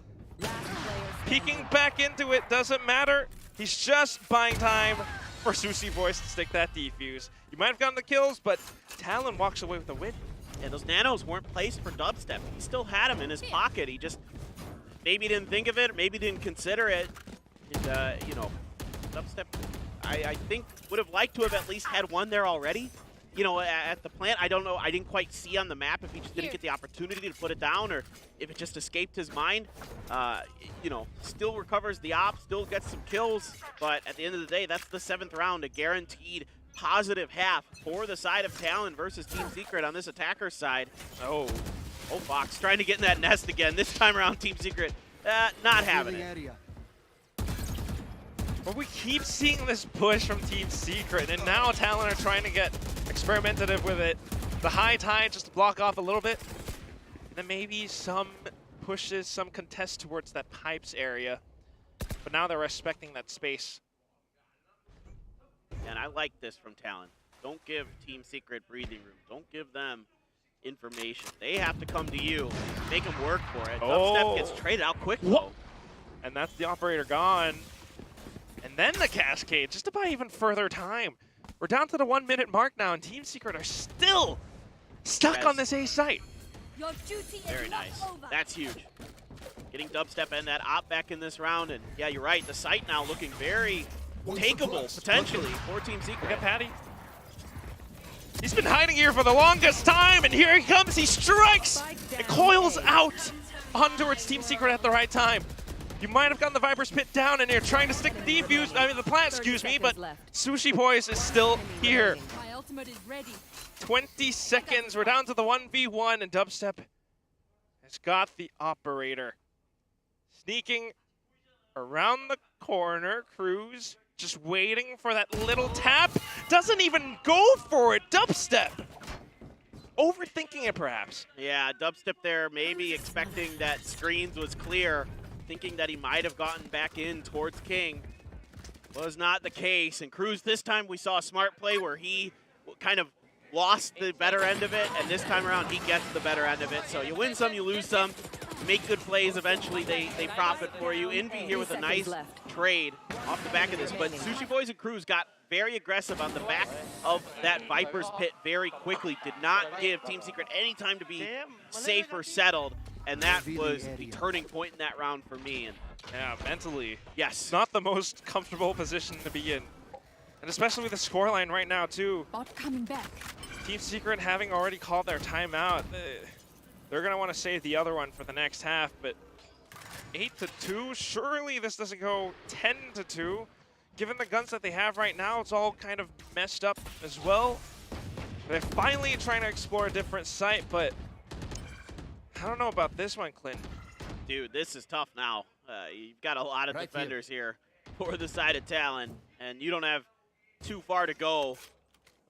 Peeking back into it, doesn't matter. He's just buying time for Sushi Boys to stick that defuse. You might have gotten the kills, but Talon walks away with the win. Yeah, those nanos weren't placed for Dubstep. He still had them in his pocket. He just maybe didn't think of it, or maybe didn't consider it. And, you know, Dubstep, I think, would have liked to have at least had one there already. You know, at the plant, I don't know. I didn't quite see on the map if he just didn't get the opportunity to put it down or if it just escaped his mind. You know, still recovers the op, still gets some kills. But at the end of the day, that's the 7th round, a guaranteed positive half for the side of Talon versus Team Secret on this attacker side. Oh, Fox trying to get in that nest again. This time around, Team Secret not having it. But we keep seeing this push from Team Secret, and now Talon are trying to get experimentative with it. The high tide just to block off a little bit, and then maybe some pushes, some contest towards that pipes area. But now they're respecting that space. And I like this from Talon. Don't give Team Secret breathing room. Don't give them information. They have to come to you, make them work for it. Dubstep gets traded out quick, though. And that's the operator gone. And then the Cascade, just to buy even further time. We're down to the 1 minute mark now, and Team Secret are still stuck on this A site. Very nice. That's huge. Getting Dubstep and that op back in this round, and yeah, you're right. The site now looking very takeable, potentially, for Team Secret. Yeah, Patty. He's been hiding here for the longest time, and here he comes. He strikes and coils out on towards Team Secret at the right time. You might have gotten the Viper's Pit down, and you're trying to stick the defuse, the plant, excuse me, but Sushi Boys is still here. 20 seconds, we're down to the 1v1, and Dubstep has got the operator. Sneaking around the corner, Cruz just waiting for that little tap. Doesn't even go for it, Dubstep. Overthinking it, perhaps. Yeah, Dubstep there, maybe expecting that screens was clear, thinking that he might have gotten back in towards King. Was not the case, and Cruz this time we saw a smart play where he kind of lost the better end of it, and this time around he gets the better end of it. So you win some, you lose some. Make good plays, eventually they profit for you. Envy here with a nice trade off the back of this, but Sushi Boys and Cruz got very aggressive on the back of that Viper's Pit very quickly. Did not give Team Secret any time to be safe or settled, and that was the turning point in that round for me. And yeah, mentally, yes, not the most comfortable position to be in. And especially with the scoreline right now, too. Bot coming back. Team Secret having already called their timeout. They're going to want to save the other one for the next half, but 8-2, surely this doesn't go 10-2. Given the guns that they have right now, it's all kind of messed up as well. They're finally trying to explore a different site, but I don't know about this one, Clint. Dude, this is tough now. You've got a lot of defenders here for the side of Talon, and you don't have too far to go.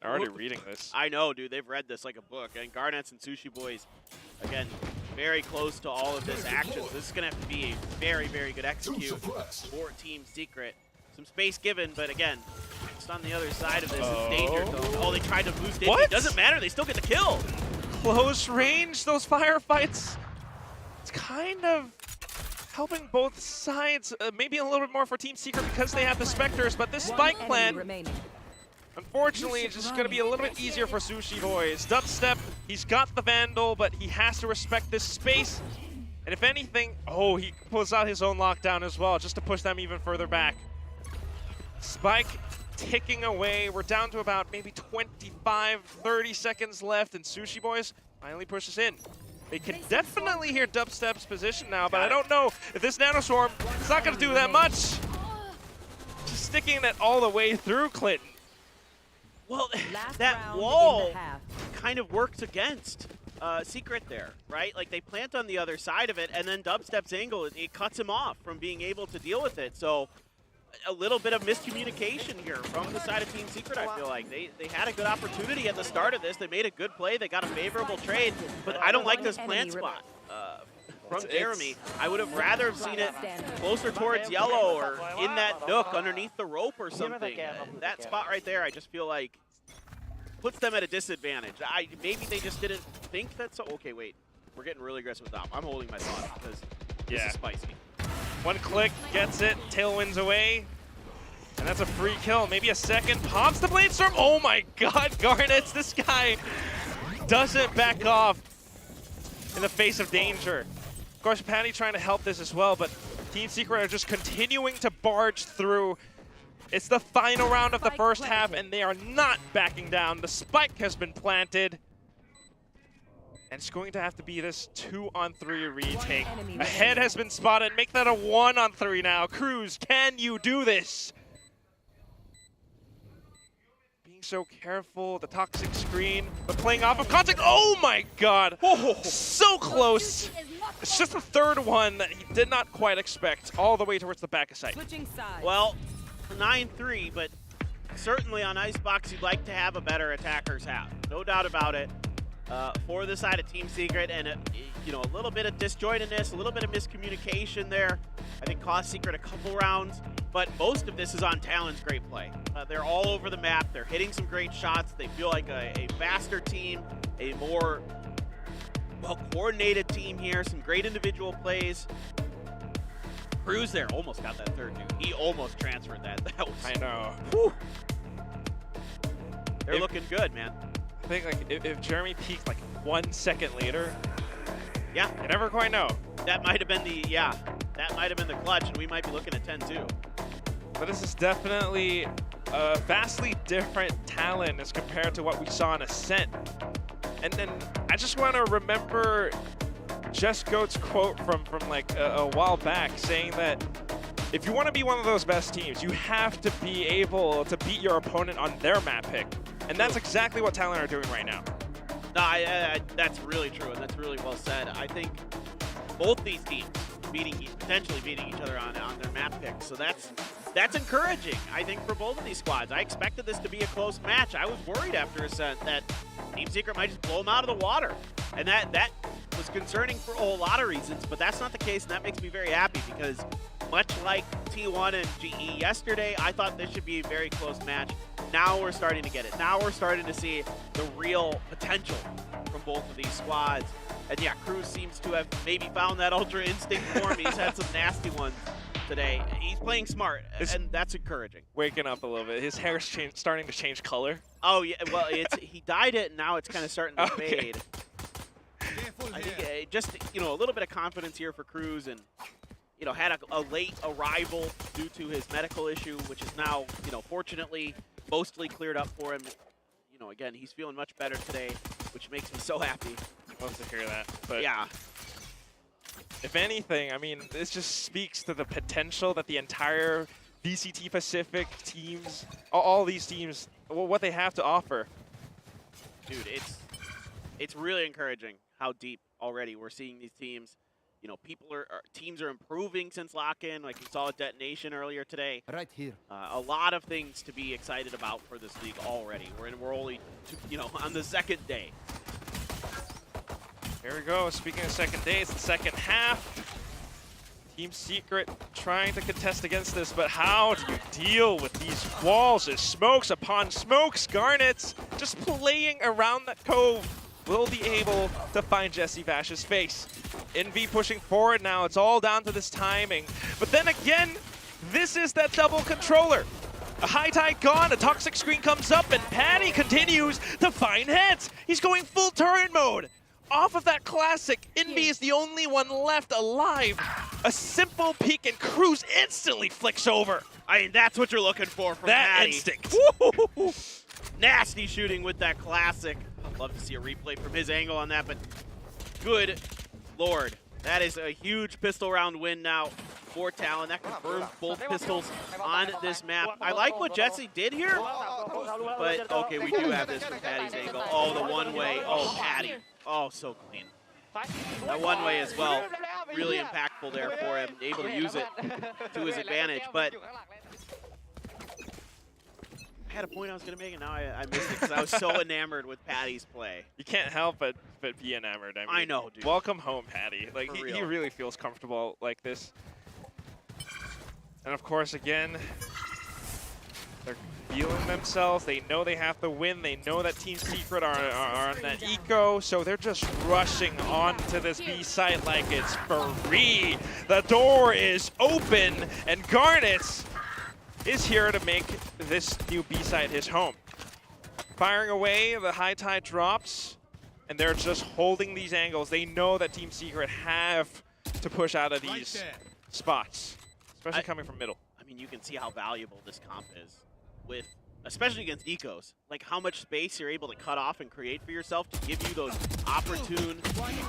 They're already reading this. I know, dude. They've read this like a book. And Garnets and Sushi Boys, again, very close to all of this action. So this is going to have to be a very, very good execute for Team Secret. Some space given, but again, just on the other side of this is danger zone. Oh, they tried to boost it. It doesn't matter. They still get the kill. Close range, those firefights. It's kind of helping both sides. Maybe a little bit more for Team Secret because they have the Spectres, but this spike plan, unfortunately, it's just going to be a little bit easier for Sushi Boys. Dubstep, he's got the Vandal, but he has to respect this space. And if anything, he pulls out his own lockdown as well, just to push them even further back. Spike ticking away. We're down to about maybe 25, 30 seconds left, and Sushi Boys finally pushes in. They can definitely hear Dubstep's position now, but I don't know if this Nanoswarm is not going to do that much. Just sticking it all the way through Clinton. Well, that wall kind of works against Secret there, right? Like, they plant on the other side of it, and then Dubstep's angle, it cuts him off from being able to deal with it. So a little bit of miscommunication here from the side of Team Secret, I feel like. They had a good opportunity at the start of this. They made a good play. They got a favorable trade, but I don't like this plant spot from Jeremy. I would have rather have seen it closer towards yellow or in that nook underneath the rope or something. That spot right there, I just feel like puts them at a disadvantage. Maybe they just didn't think that. So okay, wait, we're getting really aggressive with Dom. I'm holding my thought because this is spicy. One click, gets it, tailwinds away, and that's a free kill. Maybe a second, pops the Blade Storm. Oh my god, Garnets, this guy doesn't back off in the face of danger. Of course, Patty trying to help this as well, but Team Secret are just continuing to barge through. It's the final round of the first half, and they are not backing down. The spike has been planted. And it's going to have to be this 2-on-3 retake. A head has been spotted. Make that a 1-on-3 now. Cruz, can you do this? Being so careful. The toxic screen, but playing off of contact. Oh my god. So close. It's just the third one that he did not quite expect. All the way towards the back of sight. Well, 9-3, but certainly on Icebox, you'd like to have a better attacker's half. No doubt about it. For the side of Team Secret, and you know, a little bit of disjointedness, a little bit of miscommunication there. I think cost Secret a couple rounds, but most of this is on Talon's great play. They're all over the map. They're hitting some great shots. They feel like a faster team, a more well-coordinated team here. Some great individual plays. Cruz there almost got that third dude. He almost transferred that. That was, I know. Whew. They're looking good, man. I think like if Jeremy peaked like 1 second later, yeah, you never quite know. That might have been the that might have been the clutch, and we might be looking at 10-2. But this is definitely a vastly different Talon as compared to what we saw in Ascent. And then I just want to remember Just Goat's quote from like a while back, saying that if you want to be one of those best teams, you have to be able to beat your opponent on their map pick. And that's exactly what Talon are doing right now. No, that's really true, and that's really well said. I think both these teams potentially beating each other on their map picks, so that's encouraging, I think, for both of these squads. I expected this to be a close match. I was worried after Ascent that Team Secret might just blow them out of the water, and that was concerning for a whole lot of reasons, but that's not the case, and that makes me very happy because much like T1 and GE yesterday, I thought this should be a very close match. Now we're starting to get it. Now we're starting to see the real potential from both of these squads. And yeah, Cruz seems to have maybe found that Ultra Instinct form. He's had some nasty ones today. He's playing smart, and that's encouraging. Waking up a little bit. His hair's starting to change color. Oh, yeah. Well, he dyed it, and now it's kind of starting to fade. I think just, you know, a little bit of confidence here for Cruz, and you know, had a late arrival due to his medical issue, which is now, you know, fortunately mostly cleared up for him. You know, again, he's feeling much better today, which makes me so happy. Love to hear that. But yeah. If anything, I mean, this just speaks to the potential that the entire VCT Pacific teams, all these teams, what they have to offer. Dude, it's really encouraging how deep already we're seeing these teams. You know, teams are improving since lock-in, like we saw at Detonation earlier today. Right here. A lot of things to be excited about for this league already. We're only, you know, on the second day. Here we go. Speaking of second day, it's the second half. Team Secret trying to contest against this, but how do you deal with these walls? There's smokes upon smokes. Garnets just playing around that cove will be able to find Jesse Vash's face. Envy pushing forward now. It's all down to this timing. But then again, this is that double controller. A high tide gone, a toxic screen comes up, and Patty continues to find heads. He's going full turret mode. Off of that classic, Envy is the only one left alive. A simple peek and Cruz instantly flicks over. I mean, that's what you're looking for from That Patty. instinct. Woo! Nasty shooting with that classic. I'd love to see a replay from his angle on that, but good Lord. That is a huge pistol round win now for Talon. That confirms both pistols on this map. I like what Jesse did here, but okay, we do have this from Patty's angle. Oh, the one-way. Oh, Patty. Oh, so clean. That one-way as well. Really impactful there for him. Able to use it to his advantage, but I had a point I was going to make, and now I missed it because I was so enamored with Patty's play. You can't help but be enamored. I mean, I know, dude. Welcome home, Patty. Like, he real. really feels comfortable like this. And of course, again, they're feeling themselves. They know they have to win. They know that Team Secret are on that eco, so they're just rushing onto this B site like it's free. The door is open, and Garnet is here to make this new B site his home. Firing away, the high tide drops, and they're just holding these angles. They know that Team Secret have to push out of these spots, especially coming from middle. I mean, you can see how valuable this comp is, with especially against ecos. Like how much space you're able to cut off and create for yourself to give you those opportune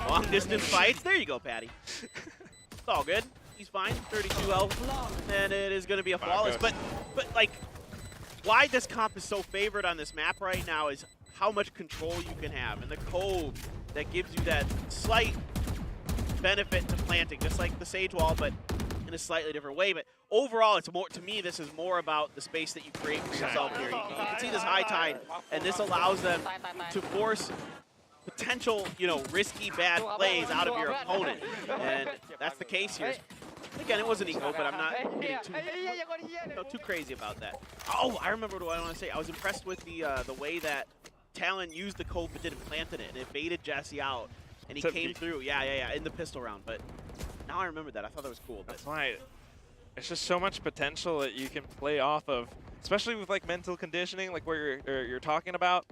long-distance fights. There you go, Patty. It's all good. He's fine. 32 health, and it is going to be a flawless. But like, why this comp is so favored on this map right now is how much control you can have, and the cove that gives you that slight benefit to planting, just like the Sage Wall, but in a slightly different way. But overall, it's more, to me, this is more about the space that you create for yourself here. You can see this high tide, and this allows them to force potential, risky bad plays out of your opponent, and that's the case here. Again, it was an eco, but I'm not getting too crazy about that. Oh, I remember what I want to say. I was impressed with the way that Talon used the cove but didn't plant in it, and it baited Jesse out, and he came through. Yeah, in the pistol round. But now I remember that. I thought that was cool. But that's why it's just so much potential that you can play off of, especially with like mental conditioning, like where you're talking about.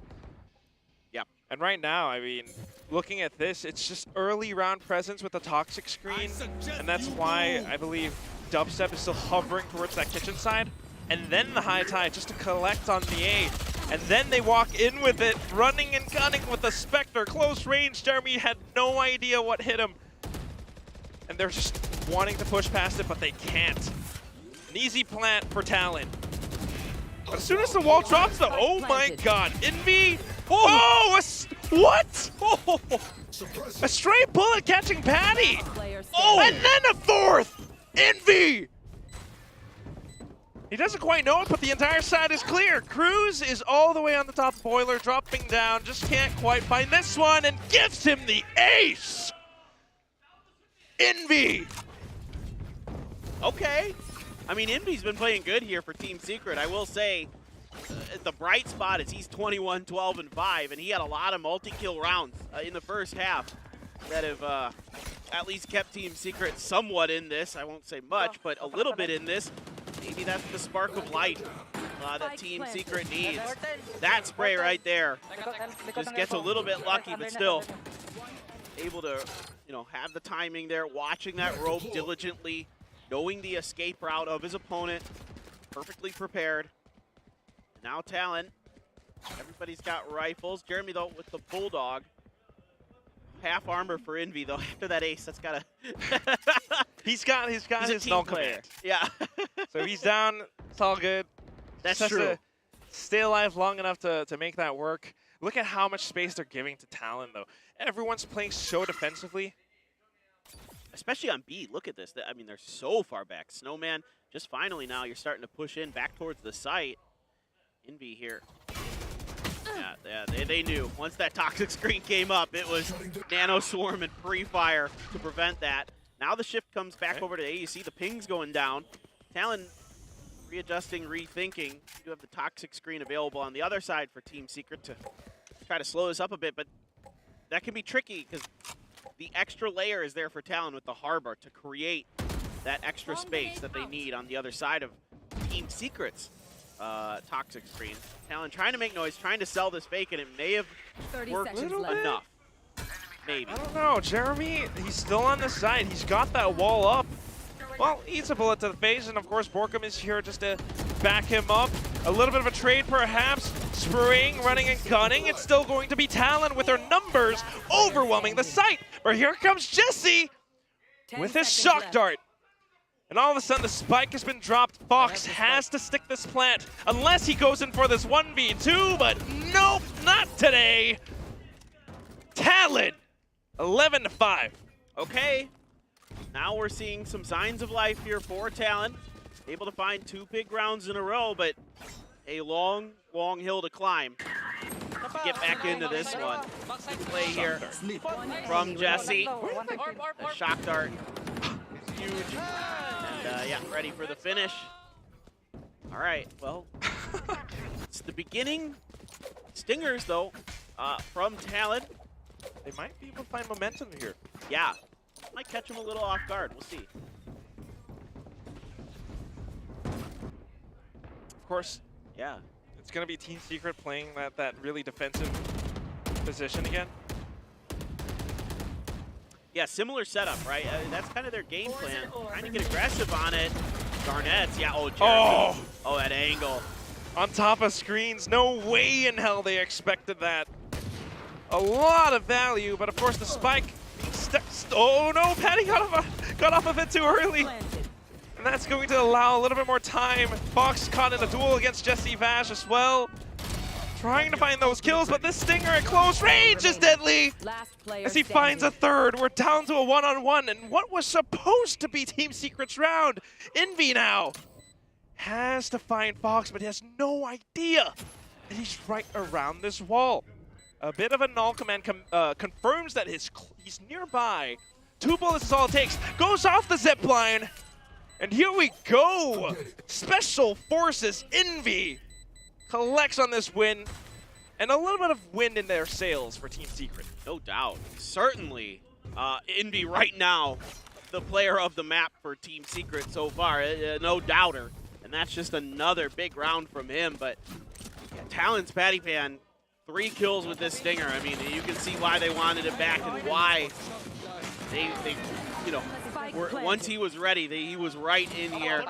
Yeah. And right now, I mean, looking at this, it's just early round presence with the toxic screen, and that's why I believe Dubstep is still hovering towards that kitchen side, and then the high tide just to collect on the A, and then they walk in with it, running and gunning with the Spectre, close range. Jeremy had no idea what hit him, and they're just wanting to push past it, but they can't. An easy plant for Talon. But as soon as the wall drops, though, oh my God, Envy. Oh, what? Oh, a stray bullet catching Patty. Oh, and then a fourth. Envy. He doesn't quite know it, but the entire side is clear. Cruz is all the way on the top of Boiler, dropping down, just can't quite find this one, and gives him the ace. Envy. Okay. I mean, Envy's been playing good here for Team Secret. I will say, the bright spot is he's 21, 12, and 5, and he had a lot of multi-kill rounds in the first half that have at least kept Team Secret somewhat in this. I won't say much, but a little bit in this. Maybe that's the spark of light that Team Secret needs. That spray right there just gets a little bit lucky, but still able to, have the timing there, watching that rope diligently, knowing the escape route of his opponent, perfectly prepared. Now Talon, everybody's got rifles. Jeremy, though, with the Bulldog. Half armor for Envy, though. After that ace, that's gotta... he's got his null command. Yeah. So he's down, it's all good. That's just true. To stay alive long enough to make that work. Look at how much space they're giving to Talon, though. Everyone's playing so defensively. Especially on B, look at this. I mean, they're so far back. Snowman, just finally now you're starting to push in back towards the site. Envy here. Yeah, they knew. Once that toxic screen came up, it was Nano Swarm and pre-fire to prevent that. Now the shift comes back over to A. You see the pings going down. Talon readjusting, rethinking. You do have the toxic screen available on the other side for Team Secret to try to slow this up a bit, but that can be tricky because the extra layer is there for Talon with the Harbor to create that extra space that they need on the other side of Team Secret's toxic screen. Talon trying to make noise, trying to sell this fake, and it may have worked enough. Maybe. I don't know. Jeremy, he's still on the side. He's got that wall up. well, eats a bullet to the face, and of course Borkum is here just to back him up. A little bit of a trade perhaps. Spraying, running, and gunning. It's still going to be Talon with their numbers overwhelming the site. But here comes Jesse with his shock dart. And all of a sudden the spike has been dropped. Fox has to stick this plant unless he goes in for this 1v2, but nope, not today. Talon, 11-5. Okay, now we're seeing some signs of life here for Talon. Able to find 2 big rounds in a row, but a long, long hill to climb to get back into this one. Play here from Jesse. The shock dart is huge. And yeah, ready for the finish. All right, well, it's the beginning. Stingers, though, from Talon. They might be able to find momentum here. Yeah, might catch him a little off guard. We'll see. Of course, yeah, it's going to be Team Secret playing that really defensive position again. Yeah, similar setup, right? That's kind of their game plan. Trying to get aggressive on it. Garnett's, yeah, oh, Jeremy. Oh, that angle. On top of screens, no way in hell they expected that. A lot of value, but of course the spike. Oh no, Patty got off of it too early. And that's going to allow a little bit more time. Fox caught in a duel against Jesse Vash as well. Trying to find those kills, but this Stinger at close range is deadly. As he finds a third, we're down to a one-on-one, and what was supposed to be Team Secret's round, Envy now has to find Fox, but he has no idea that he's right around this wall. A bit of a null command confirms that he's nearby. 2 bullets is all it takes. Goes off the zip line. And here we go. Special Forces Envy collects on this win. And a little bit of wind in their sails for Team Secret. No doubt. Certainly, Envy right now, the player of the map for Team Secret so far. No doubter. And that's just another big round from him. But yeah, Talon's Patty Pan. 3 kills with this Stinger. I mean, you can see why they wanted it back and why they you know, once he was ready, he was right in here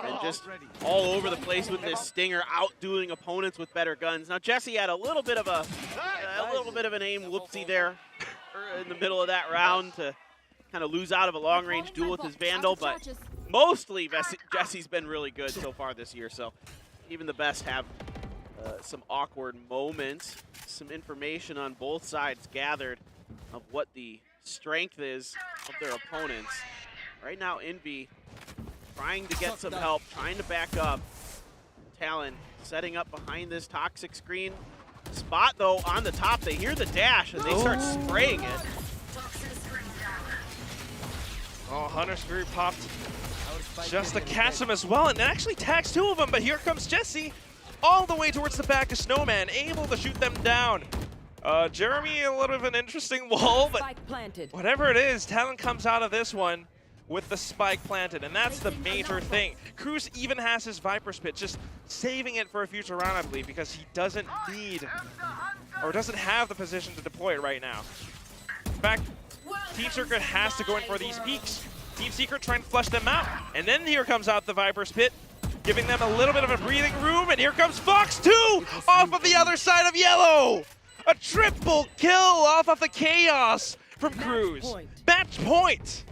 and just all over the place with this Stinger, outdoing opponents with better guns. Now Jesse had a little bit of an aim whoopsie there in the middle of that round to kind of lose out of a long-range duel with his Vandal, but mostly Jesse's been really good so far this year. So even the best have some awkward moments. Some information on both sides gathered of what the strength is of their opponents. Right now, Envy trying to get some help, trying to back up. Talon setting up behind this toxic screen. Spot, though, on the top. They hear the dash, and they start spraying it. Oh, Hunter Screw popped just to catch him as well, and it actually tags 2 of them, but here comes Jesse all the way towards the back of Snowman, able to shoot them down. Jeremy, a little bit of an interesting wall, but whatever it is, Talon comes out of this one with the spike planted, and that's the major thing. Cruz even has his Viper Spit, just saving it for a future round, I believe, because he doesn't need, or doesn't have the position to deploy it right now. In fact, Team Secret has to go in for these peaks. Team Secret trying to flush them out, and then here comes out the Viper Spit, giving them a little bit of a breathing room, and here comes Fox 2 off of the other side of yellow. A triple kill off of the Chaos from Cruz. Match point.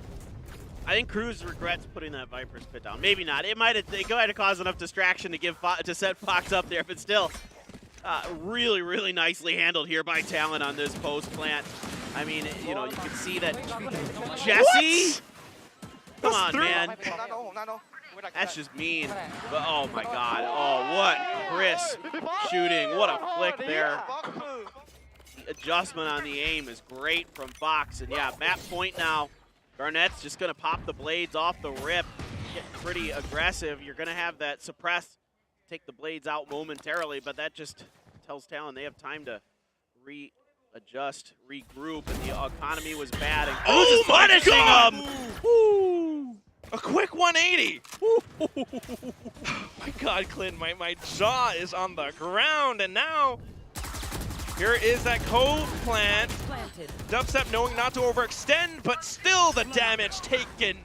I think Cruz regrets putting that Viper Spit down. Maybe not. It might have caused enough distraction to set Fox up there, but still, really, really nicely handled here by Talon on this post plant. I mean, you know, you can see that Jesse. Come on, man. That's just mean. But oh my God. Oh, what crisp shooting. What a flick there. The adjustment on the aim is great from Fox. And yeah, map point now. Garnett's just going to pop the blades off the rip. Getting pretty aggressive. You're going to have that suppress, take the blades out momentarily, but that just tells Talon they have time to readjust, regroup, and the economy was bad. And oh my God! Woo! A quick 180. Oh my God, Clint, my jaw is on the ground, and now here is that code plant. Dubstep knowing not to overextend, but still the damage taken.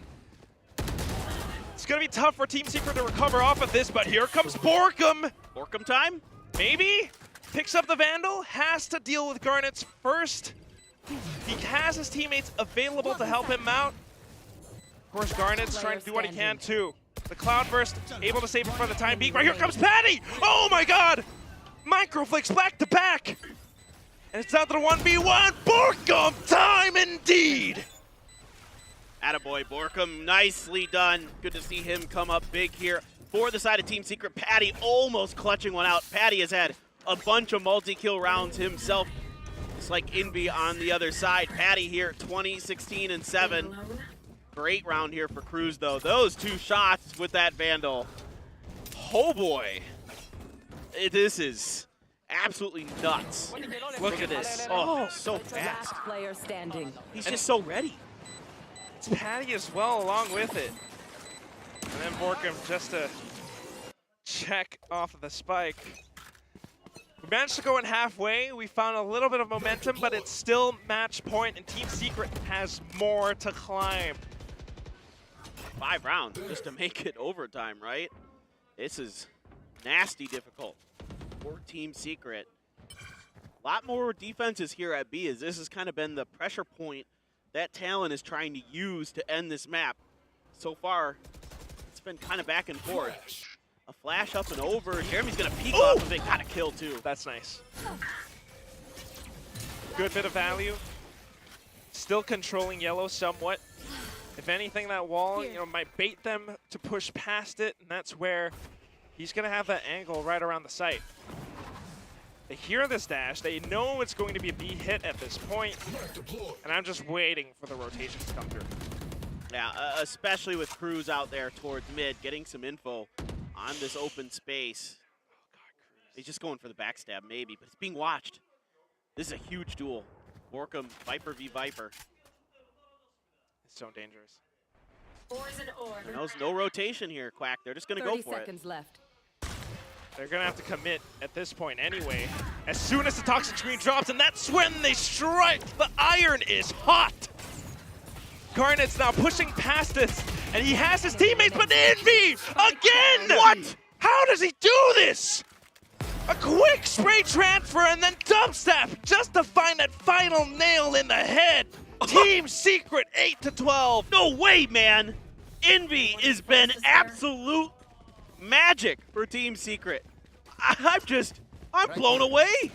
It's going to be tough for Team Secret to recover off of this, but here comes Borkum. Borkum time? Maybe. Picks up the Vandal, has to deal with Garnets first. He has his teammates available to help him out. Of course, Garnet's trying to do what he can too. The Cloudburst able to save him for the time being. Right here comes Patty! Oh my god! Microflakes back to back! And it's out to the 1v1. Borkum time indeed! Attaboy, Borkum, nicely done. Good to see him come up big here for the side of Team Secret. Patty almost clutching one out. Patty has had a bunch of multi-kill rounds himself. It's like Envy on the other side. Patty here, 20, 16, and 7. Great round here for Cruz, though. Those 2 shots with that Vandal. Oh, boy. This is absolutely nuts. Look at this. Oh, so fast. Last player standing. He's just so ready. It's Patty as well along with it. And then Borkum just to check off of the spike. We managed to go in halfway. We found a little bit of momentum, but it's still match point, and Team Secret has more to climb. 5 rounds just to make it overtime, right? This is nasty difficult for Team Secret. A lot more defenses here at B, as this has kind of been the pressure point that Talon is trying to use to end this map. So far, it's been kind of back and forth. A flash up and over. Jeremy's going to peek off of it. Got a kill, too. That's nice. Good bit of value. Still controlling yellow somewhat. If anything, that wall, might bait them to push past it, and that's where he's going to have that angle right around the site. They hear this dash. They know it's going to be a B hit at this point, and I'm just waiting for the rotation to come through. Yeah, especially with Cruz out there towards mid, getting some info on this open space. Oh, God, Cruz. He's just going for the backstab, maybe, but it's being watched. This is a huge duel. Borkum, Viper v Viper. It's so dangerous. There's no rotation here, Quack. They're just going to go for 30 seconds left. They're going to have to commit at this point anyway. As soon as the toxic screen drops, and that's when they strike. The iron is hot. Garnet's now pushing past this, and he has his teammates, but Envy again! What? How does he do this? A quick spray transfer and then dubstep just to find that final nail in the head. Team Secret 8-12. No way, man. Envy has been absolute magic for Team Secret. I'm blown away.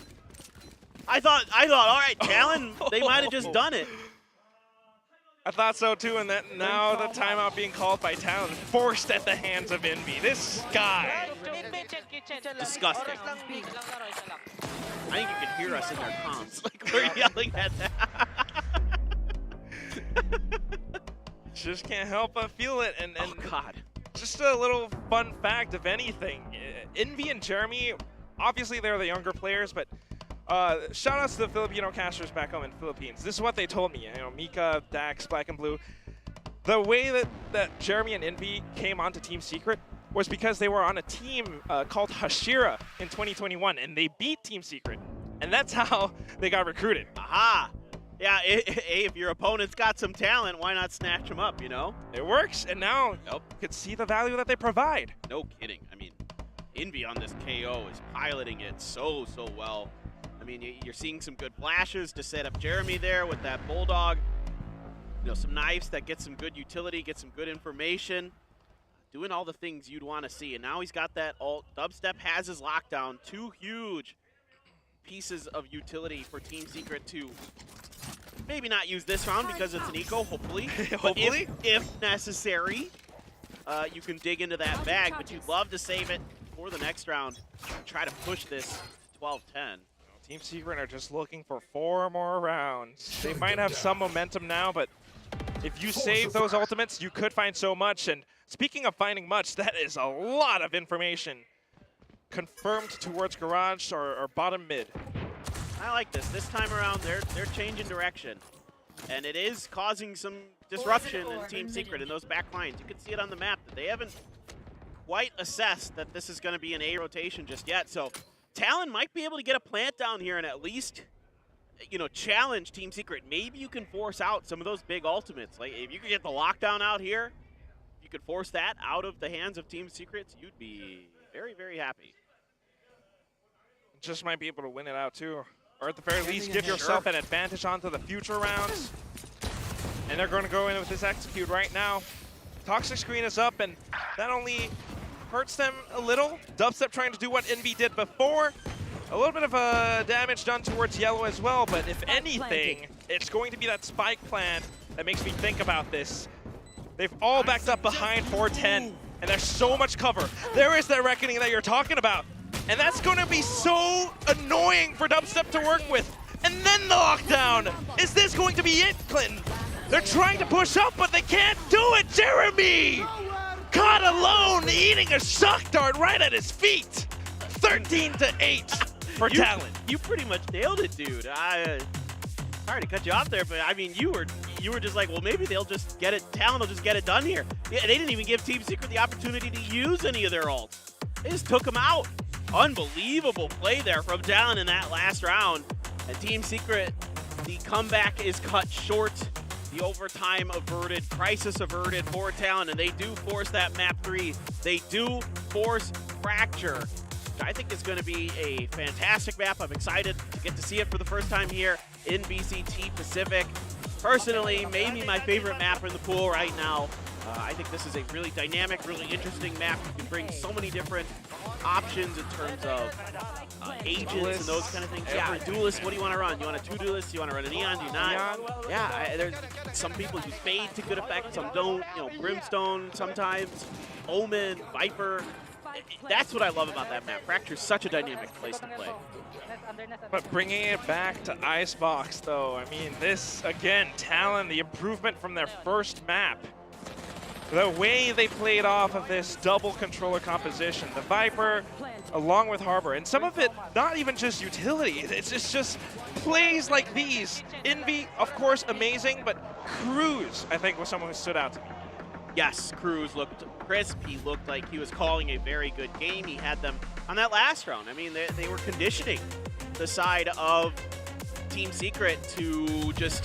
I thought, all right, Talon, they might have just done it. I thought so too, and that now the timeout being called by Talon, forced at the hands of Envy. This guy. Disgusting. I think you can hear us in their comms. Like we're yelling at that. Just can't help but feel it. And oh, God. Just a little fun fact, if anything. Envy and Jeremy, obviously they're the younger players, but shout outs to the Filipino casters back home in the Philippines. This is what they told me. Mika, Dax, Black and Blue. The way that Jeremy and Envy came onto Team Secret was because they were on a team called Hashira in 2021, and they beat Team Secret. And that's how they got recruited. Aha! Yeah, if your opponent's got some talent, why not snatch them up, you know? It works, and now you can see the value that they provide. No kidding. I mean, Envy on this KO is piloting it so well. I mean, you're seeing some good flashes to set up Jeremy there with that Bulldog. Some knives that get some good utility, get some good information. Doing all the things you'd want to see. And now he's got that ult. Dubstep has his lockdown. 2 huge pieces of utility for Team Secret to maybe not use this round because it's an eco, hopefully. Hopefully. But if necessary, you can dig into that bag. But you'd love to save it for the next round. Try to push this 12-10. Team Secret are just looking for 4 more rounds. They might have some momentum now, but if you save those ultimates, you could find so much. And speaking of finding much, that is a lot of information confirmed towards garage or bottom mid. I like this. This time around, they're changing direction. And it is causing some disruption in Team Secret in those back lines. You can see it on the map that they haven't quite assessed that this is going to be an A rotation just yet. So Talon might be able to get a plant down here and at least, challenge Team Secret. Maybe you can force out some of those big ultimates. Like if you can get the lockdown out here, you you could force that out of the hands of Team Secrets, you'd be very, very happy. Just might be able to win it out too. Or at the very least, give yourself an advantage onto the future rounds. And they're going to go in with this execute right now. Toxic screen is up, and that only hurts them a little. Dubstep trying to do what Envy did before. A little bit of damage done towards yellow as well, but if anything, it's going to be that spike plan that makes me think about this. They've all backed up behind 410, and there's so much cover. There is that reckoning that you're talking about, and that's going to be so annoying for Dubstep to work with. And then the lockdown. Is this going to be it, Clinton? They're trying to push up, but they can't do it. Jeremy caught alone, eating a shock dart right at his feet. 13-8 for Talon. You pretty much nailed it, dude. Sorry to cut you off there, but I mean, you were just like, well, maybe they'll just get it. Talon will just get it done here. Yeah, they didn't even give Team Secret the opportunity to use any of their ults. They just took them out. Unbelievable play there from Talon in that last round. And Team Secret, the comeback is cut short. The overtime averted, crisis averted for Talon, and they do force that map 3. They do force Fracture. I think it's going to be a fantastic map. I'm excited to get to see it for the first time here in VCT Pacific. Personally, maybe my favorite map in the pool right now. I think this is a really dynamic, really interesting map. You can bring so many different options in terms of agents and those kind of things. Yeah, duelist, what do you want to run? You want a 2 duelist? You want to run a neon? Do you not? Yeah, there's some people use Fade to good effect, some don't. You know, Brimstone sometimes, Omen, Viper. That's what I love about that map. Fracture's such a dynamic place to play. But bringing it back to Icebox, though, I mean, this, again, Talon, the improvement from their first map. The way they played off of this double controller composition, the Viper along with Harbor, and some of it not even just utility, it's just plays like these. Envy, of course, amazing, but Cruz, I think, was someone who stood out to me. Yes, Cruz looked crisp. He looked like he was calling a very good game. He had them on that last round. I mean, they were conditioning the side of Team Secret to just,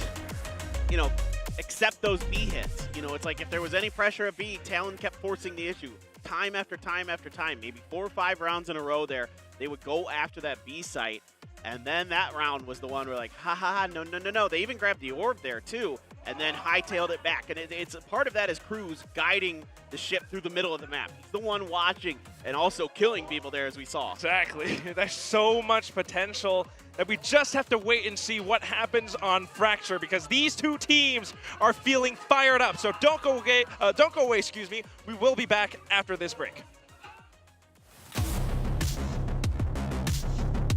you know, accept those B hits. You know, it's like if there was any pressure at B, Talon kept forcing the issue. Time after time after time, maybe 4 or 5 rounds in a row there, they would go after that B site. And then that round was the one where like, ha ha ha, no, no, no, no. They even grabbed the orb there too, and then hightailed it back. And it's part of that is Cruz guiding the ship through the middle of the map. He's the one watching and also killing people there, as we saw. Exactly. There's so much potential that we just have to wait and see what happens on Fracture, because these two teams are feeling fired up. So don't go away, excuse me. We will be back after this break.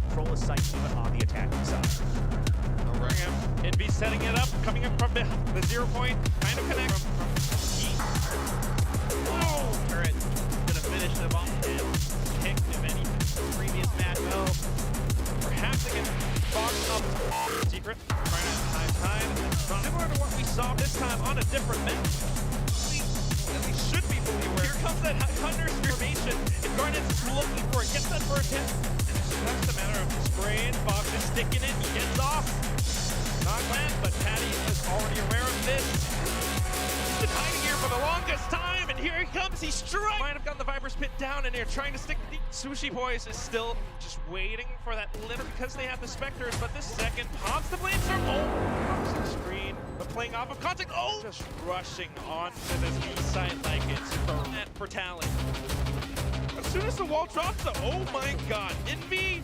Control the site even on the attacking side. Envy setting it up, coming up from the 0 point, kind of connect. Oh, Turret gonna finish them off and kicked if any previous match. Well, perhaps they can box up Secret, trying to time. Similar to what we saw this time on a different map. At least should be fully aware. Here comes that Hunter's formation. If Garnet's looking for it, gets that first hit. It's just a matter of spraying, Fox is sticking it, he gets off. Not bad, but Patty is already aware of this. He's been hiding here for the longest time, and here he comes, he strikes! Might have gotten the Viper's pit down, and they're trying to stick the Sushi Boys is still just waiting for that litter because they have the Spectres, but the second pops the blade storm. Oh, crossing screen, but playing off of contact. Oh, just rushing onto this B site like it's for Talon. As soon as the wall drops, though, oh my god, Envy.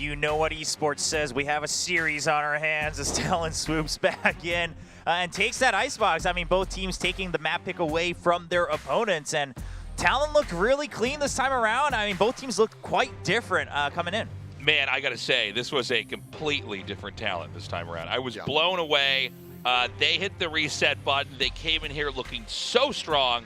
you know what Esports says. We have a series on our hands as Talon swoops back in and takes that icebox. I mean, both teams taking the map pick away from their opponents, and Talon looked really clean this time around. I mean, both teams looked quite different coming in. Man, I got to say, this was a completely different Talon this time around. I was blown away. They hit the reset button. They came in here looking so strong.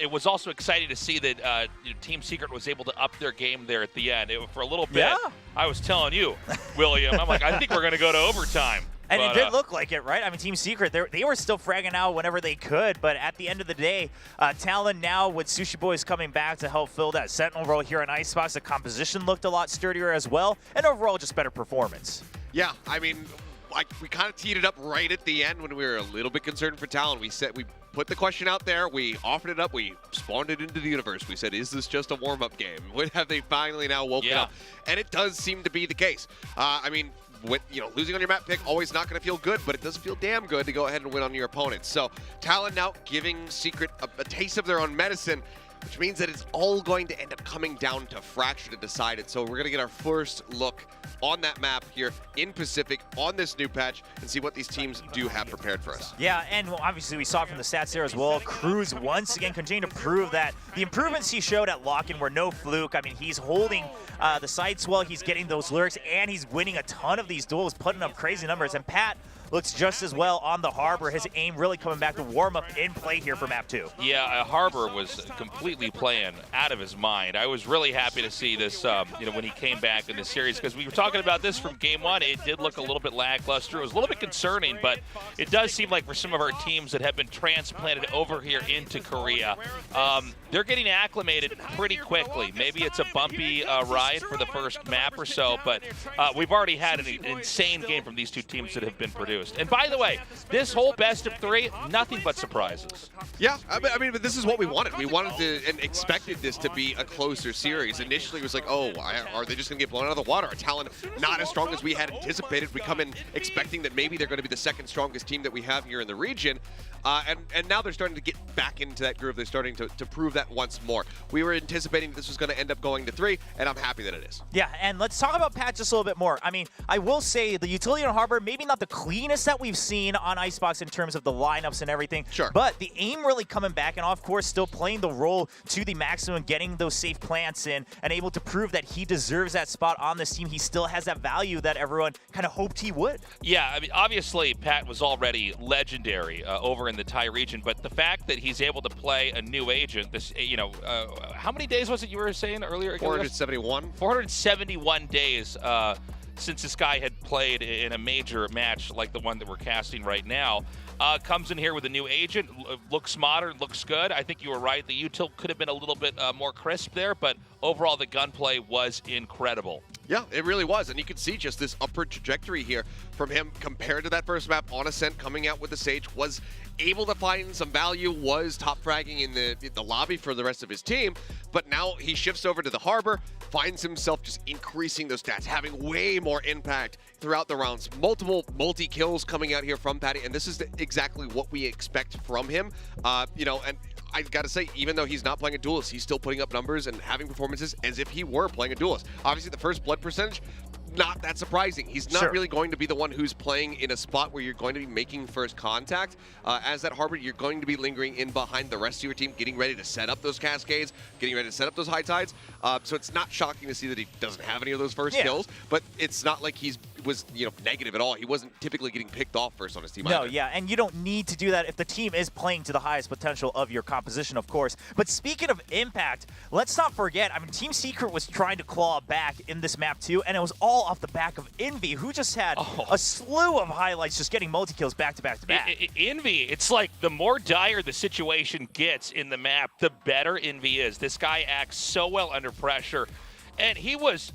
It was also exciting to see that Team Secret was able to up their game there at the end. For a little bit, I was telling you, William, I'm like, I think we're going to go to overtime. And it did look like it, right? I mean, Team Secret, they were still fragging out whenever they could, but at the end of the day, Talon now with Sushi Boys coming back to help fill that Sentinel role here in Icebox, the composition looked a lot sturdier as well, and overall just better performance. Yeah, I mean, like we kind of teed it up right at the end when we were a little bit concerned for Talon. We put the question out there, we offered it up, we spawned it into the universe. We said, is this just a warm-up game? Have they finally now woken up? And it does seem to be the case. I mean, losing on your map pick, always not going to feel good, but it does feel damn good to go ahead and win on your opponents. So Talon now giving Secret a taste of their own medicine, which means that it's all going to end up coming down to Fracture to decide it. So we're going to get our first look on that map here in Pacific on this new patch and see what these teams do have prepared for us. Yeah, and obviously we saw from the stats there as well. Cruz once again continuing to prove that the improvements he showed at lock-in were no fluke. I mean, he's holding the sights well, he's getting those lyrics, and he's winning a ton of these duels, putting up crazy numbers. And Pat looks just as well on the Harbor. His aim really coming back to warm up in play here for map 2. Yeah, Harbor was completely playing out of his mind. I was really happy to see this, when he came back in the series, because we were talking about this from game 1. It did look a little bit lackluster. It was a little bit concerning, but it does seem like for some of our teams that have been transplanted over here into Korea, they're getting acclimated pretty quickly. Maybe it's a bumpy ride for the first map or so, but we've already had an insane game from these two teams that have been produced. And by the way, this whole best of 3, nothing but surprises. Yeah, I mean, but this is what we wanted. We wanted to and expected this to be a closer series. Initially, it was like, oh, are they just going to get blown out of the water? Are Talon not as strong as we had anticipated? We come in expecting that maybe they're going to be the second strongest team that we have here in the region. And now they're starting to get back into that groove. They're starting to prove that once more. We were anticipating this was going to end up going to 3, and I'm happy that it is. Yeah, and let's talk about Pat just a little bit more. I mean, I will say the utility on Harbor, maybe not the cleanest that we've seen on Icebox in terms of the lineups and everything. Sure. But the aim really coming back, and of course still playing the role to the maximum, getting those safe plants in, and able to prove that he deserves that spot on this team. He still has that value that everyone kind of hoped he would. Yeah, I mean, obviously Pat was already legendary over in the Thai region, but the fact that he's able to play a new agent, this, how many days was it you were saying earlier? 471. 471 days since this guy had played in a major match like the one that we're casting right now. Comes in here with a new agent, looks modern, looks good. I think you were right. The util could have been a little bit more crisp there, but overall the gunplay was incredible. Yeah, it really was, and you could see just this upward trajectory here from him compared to that first map on Ascent coming out with the Sage, was able to find some value, was top fragging in the lobby for the rest of his team, but now he shifts over to the Harbor, finds himself just increasing those stats, having way more impact throughout the rounds. Multiple multi-kills coming out here from Patty, and this is exactly what we expect from him. And I gotta say, even though he's not playing a duelist, he's still putting up numbers and having performances as if he were playing a duelist. Obviously, the first blood percentage, not that surprising. He's not really going to be the one who's playing in a spot where you're going to be making first contact. As that Harbor, you're going to be lingering in behind the rest of your team, getting ready to set up those cascades, getting ready to set up those high tides. So it's not shocking to see that he doesn't have any of those first kills, but it's not like he was negative at all. He wasn't typically getting picked off first on his team either. Yeah, and you don't need to do that if the team is playing to the highest potential of your composition, of course. But speaking of impact, let's not forget, I mean, Team Secret was trying to claw back in this map too, and it was all off the back of Envy, who just had a slew of highlights, just getting multi-kills back to back to back. Envy, it's like the more dire the situation gets in the map, the better Envy is. This guy acts so well under pressure, and he was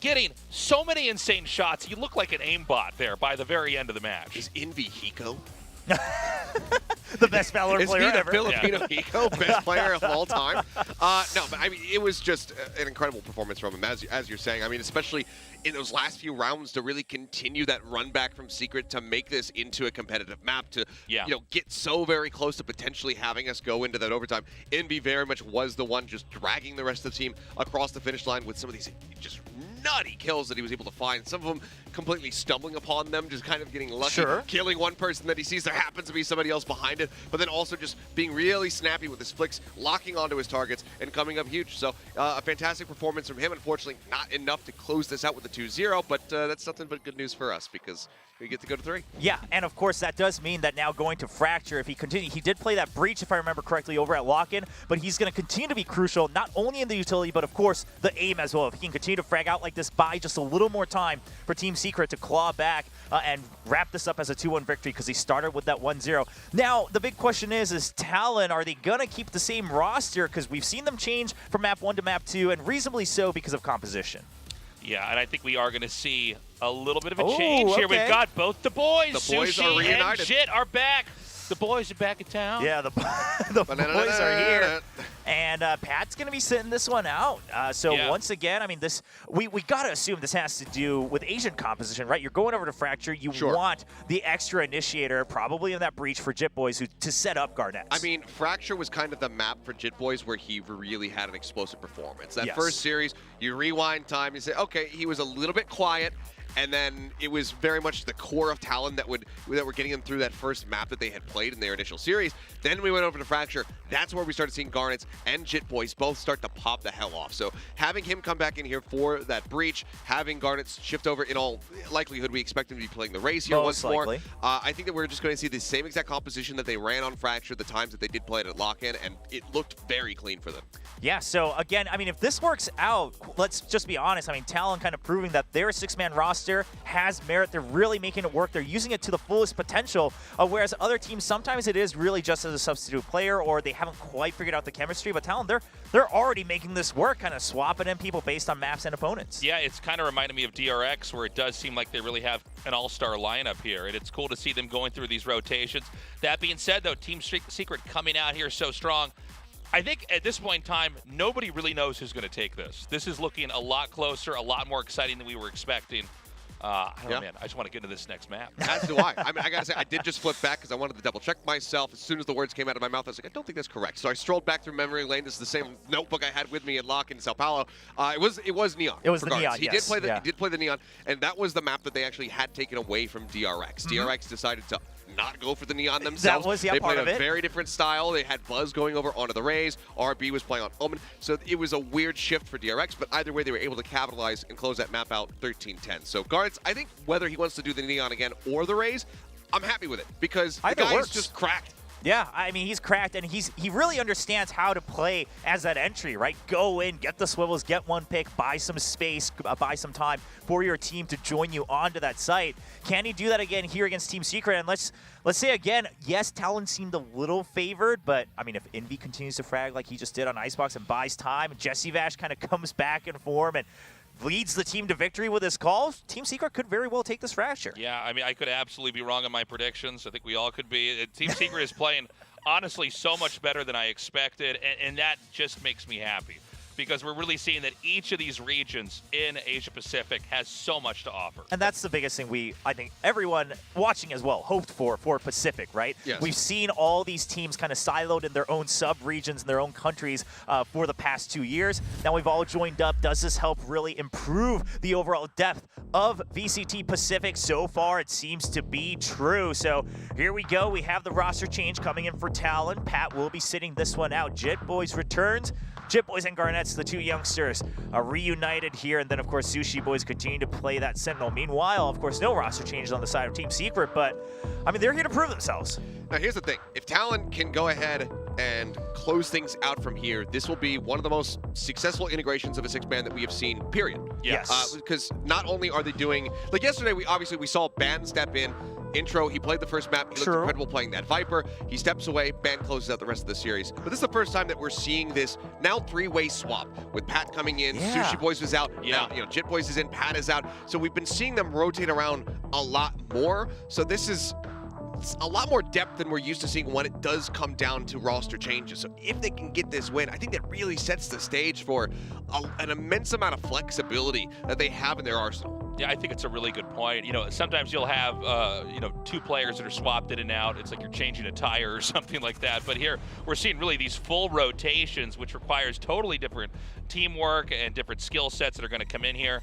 getting so many insane shots. He looked like an aimbot there by the very end of the match. Is Envy Hiko? The best Valorant player ever. Is he the Filipino Hiko, best player of all time? No, but I mean, it was just an incredible performance from him, as you're saying. I mean, especially in those last few rounds to really continue that run back from Secret to make this into a competitive map, to get so very close to potentially having us go into that overtime. Envy very much was the one just dragging the rest of the team across the finish line with some of these just nutty kills that he was able to find. Some of them completely stumbling upon them, just kind of getting lucky, killing one person that he sees. There happens to be somebody else behind it, but then also just being really snappy with his flicks, locking onto his targets, and coming up huge. So a fantastic performance from him. Unfortunately, not enough to close this out with a 2-0, but that's nothing but good news for us because we get to go to 3. Yeah, and of course that does mean that now going to Fracture, if he continues, he did play that breach, if I remember correctly, over at lock-in, but he's going to continue to be crucial, not only in the utility, but of course the aim as well. If he can continue to frag out like this, buy just a little more time for Team Secret to claw back and wrap this up as a 2-1 victory because he started with that 1-0. Now, the big question is Talon, are they going to keep the same roster? Because we've seen them change from map 1 to map 2, and reasonably so because of composition. Yeah, and I think we are going to see a little bit of a change here. We've got both the boys. The boys are reunited. And Jit are back. The boys are back in town. Yeah, the boys are here. And Pat's going to be sitting this one out. Once again, I mean, this we got to assume this has to do with Asian composition, right? You're going over to Fracture. You want the extra initiator, probably in that breach for Jit Boys, to set up Garnets. I mean, Fracture was kind of the map for Jit Boys where he really had an explosive performance. That first series, you rewind time, you say, okay, he was a little bit quiet. And then it was very much the core of Talon that were getting them through that first map that they had played in their initial series. Then we went over to Fracture. That's where we started seeing Garnets and Jit Boys both start to pop the hell off. So having him come back in here for that breach, having Garnets shift over, in all likelihood, we expect him to be playing the race here once more. I think that we're just going to see the same exact composition that they ran on Fracture the times that they did play it at lock-in, and it looked very clean for them. Yeah, so again, I mean, if this works out, let's just be honest. I mean, Talon kind of proving that their 6-man roster has merit. They're really making it work. They're using it to the fullest potential, whereas other teams, sometimes it is really just as a substitute player or they haven't quite figured out the chemistry. But Talon, they're already making this work, kind of swapping in people based on maps and opponents. Yeah, it's kind of reminded me of DRX, where it does seem like they really have an all-star lineup here, and it's cool to see them going through these rotations. That being said, though, Team Secret coming out here so strong. I think at this point in time, nobody really knows who's going to take this. This is looking a lot closer, a lot more exciting than we were expecting. I don't know, man. I just want to get into this next map. As do I. I mean, I got to say, I did just flip back because I wanted to double-check myself. As soon as the words came out of my mouth, I was like, I don't think that's correct. So I strolled back through memory lane. This is the same notebook I had with me at Lock in Sao Paulo. It was Neon. It was the Neon, He did play the Neon, and that was the map that they actually had taken away from DRX. DRX decided to not go for the Neon themselves. That was they part played of a it. very different style. They had Buzz going over onto the Rays. RB was playing on Omen. So it was a weird shift for DRX, but either way, they were able to capitalize and close that map out 13-10. So Garnets, I think whether he wants to do the Neon again or the Rays, I'm happy with it because the guy is just cracked. Yeah, I mean, he's cracked, and he really understands how to play as that entry, right? Go in, get the swivels, get one pick, buy some space, buy some time for your team to join you onto that site. Can he do that again here against Team Secret? And let's say again, yes, Talon seemed a little favored, but I mean, if Envy continues to frag like he just did on Icebox and buys time, Jesse Vash kind of comes back in form and leads the team to victory with his calls, Team Secret could very well take this Fracture. Yeah, I mean, I could absolutely be wrong on my predictions. I think we all could be. Team Secret is playing, honestly, so much better than I expected, and that just makes me happy. Because we're really seeing that each of these regions in Asia Pacific has so much to offer. And that's the biggest thing I think everyone watching as well hoped for Pacific, right? Yes. We've seen all these teams kind of siloed in their own sub-regions in their own countries for the past 2 years. Now we've all joined up. Does this help really improve the overall depth of VCT Pacific? So far, it seems to be true. So here we go. We have the roster change coming in for Talon. Pat will be sitting this one out. Jit Boys returns. Jit Boys and Garnets, the two youngsters, are reunited here. And then, of course, Sushi Boys continue to play that Sentinel. Meanwhile, of course, no roster changes on the side of Team Secret, but, I mean, they're here to prove themselves. Now, here's the thing. If Talon can go ahead and close things out from here, this will be one of the most successful integrations of a 6-man that we have seen, period. Yes. Because not only are they doing... Like, yesterday, we saw Ban step in. Intro, he played the first map. He looked incredible playing that Viper. He steps away. Ban closes out the rest of the series. But this is the first time that we're seeing this now 3-way swap with Pat coming in. Sushi Boys was out. Now, Jit Boys is in. Pat is out. So we've been seeing them rotate around a lot more. So this is a lot more depth than we're used to seeing when it does come down to roster changes. So if they can get this win, I think that really sets the stage for an immense amount of flexibility that they have in their arsenal. Yeah, I think it's a really good point. You know, sometimes you'll have, two players that are swapped in and out. It's like you're changing a tire or something like that. But here, we're seeing really these full rotations, which requires totally different teamwork and different skill sets that are going to come in here.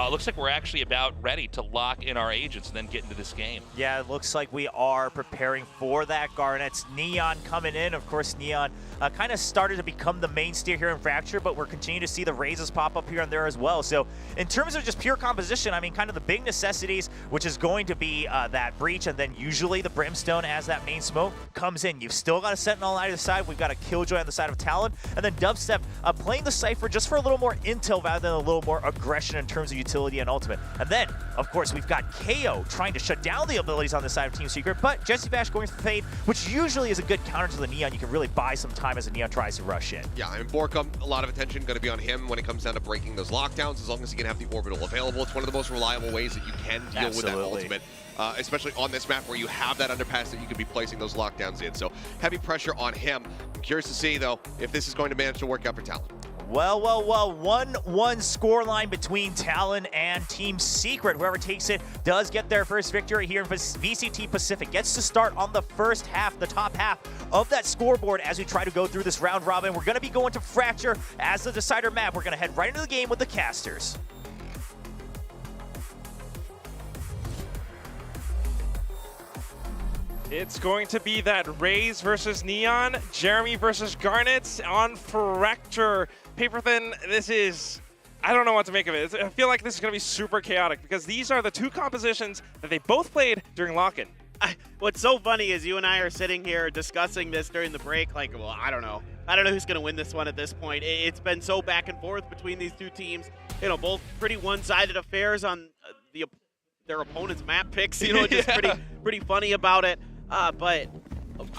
looks like we're actually about ready to lock in our agents and then get into this game. Yeah, it looks like we are preparing for that. Garnet's Neon coming in. Of course, Neon kind of started to become the mainstay here in Fracture, but we're continuing to see the raises pop up here and there as well. So in terms of just pure composition, I mean, kind of the big necessities, which is going to be that Breach, and then usually the Brimstone as that main smoke comes in. You've still got a Sentinel on either side. We've got a Killjoy on the side of Talon, and then Dubstep playing the Cypher just for a little more intel rather than a little more aggression in terms of utility and ultimate. And then, of course, we've got KO trying to shut down the abilities on the side of Team Secret, but Jesse Bash going for Fade, which usually is a good counter to the Neon. You can really buy some time as the Neon tries to rush in. Yeah, I mean, Borkum, a lot of attention going to be on him when it comes down to breaking those lockdowns, as long as he can have the orbital available. It's one of the most reliable ways that you can deal with that ultimate, especially on this map where you have that underpass that you could be placing those lockdowns in. So heavy pressure on him. I'm curious to see, though, if this is going to manage to work out for Talon. Well, 1-1 scoreline between Talon and Team Secret. Whoever takes it does get their first victory here in VCT Pacific. Gets to start on the first half, the top half of that scoreboard as we try to go through this round robin. We're going to be going to Fracture as the decider map. We're going to head right into the game with the casters. It's going to be that Raze versus Neon, Jeremy versus Garnet on Fracture. Paperthin, this is, I don't know what to make of it. I feel like this is going to be super chaotic because these are the two compositions that they both played during lock-in. What's so funny is you and I are sitting here discussing this during the break like, well, I don't know. I don't know who's going to win this one at this point. It's been so back and forth between these two teams. You know, both pretty one-sided affairs on their opponent's map picks. You know, just pretty funny about it. But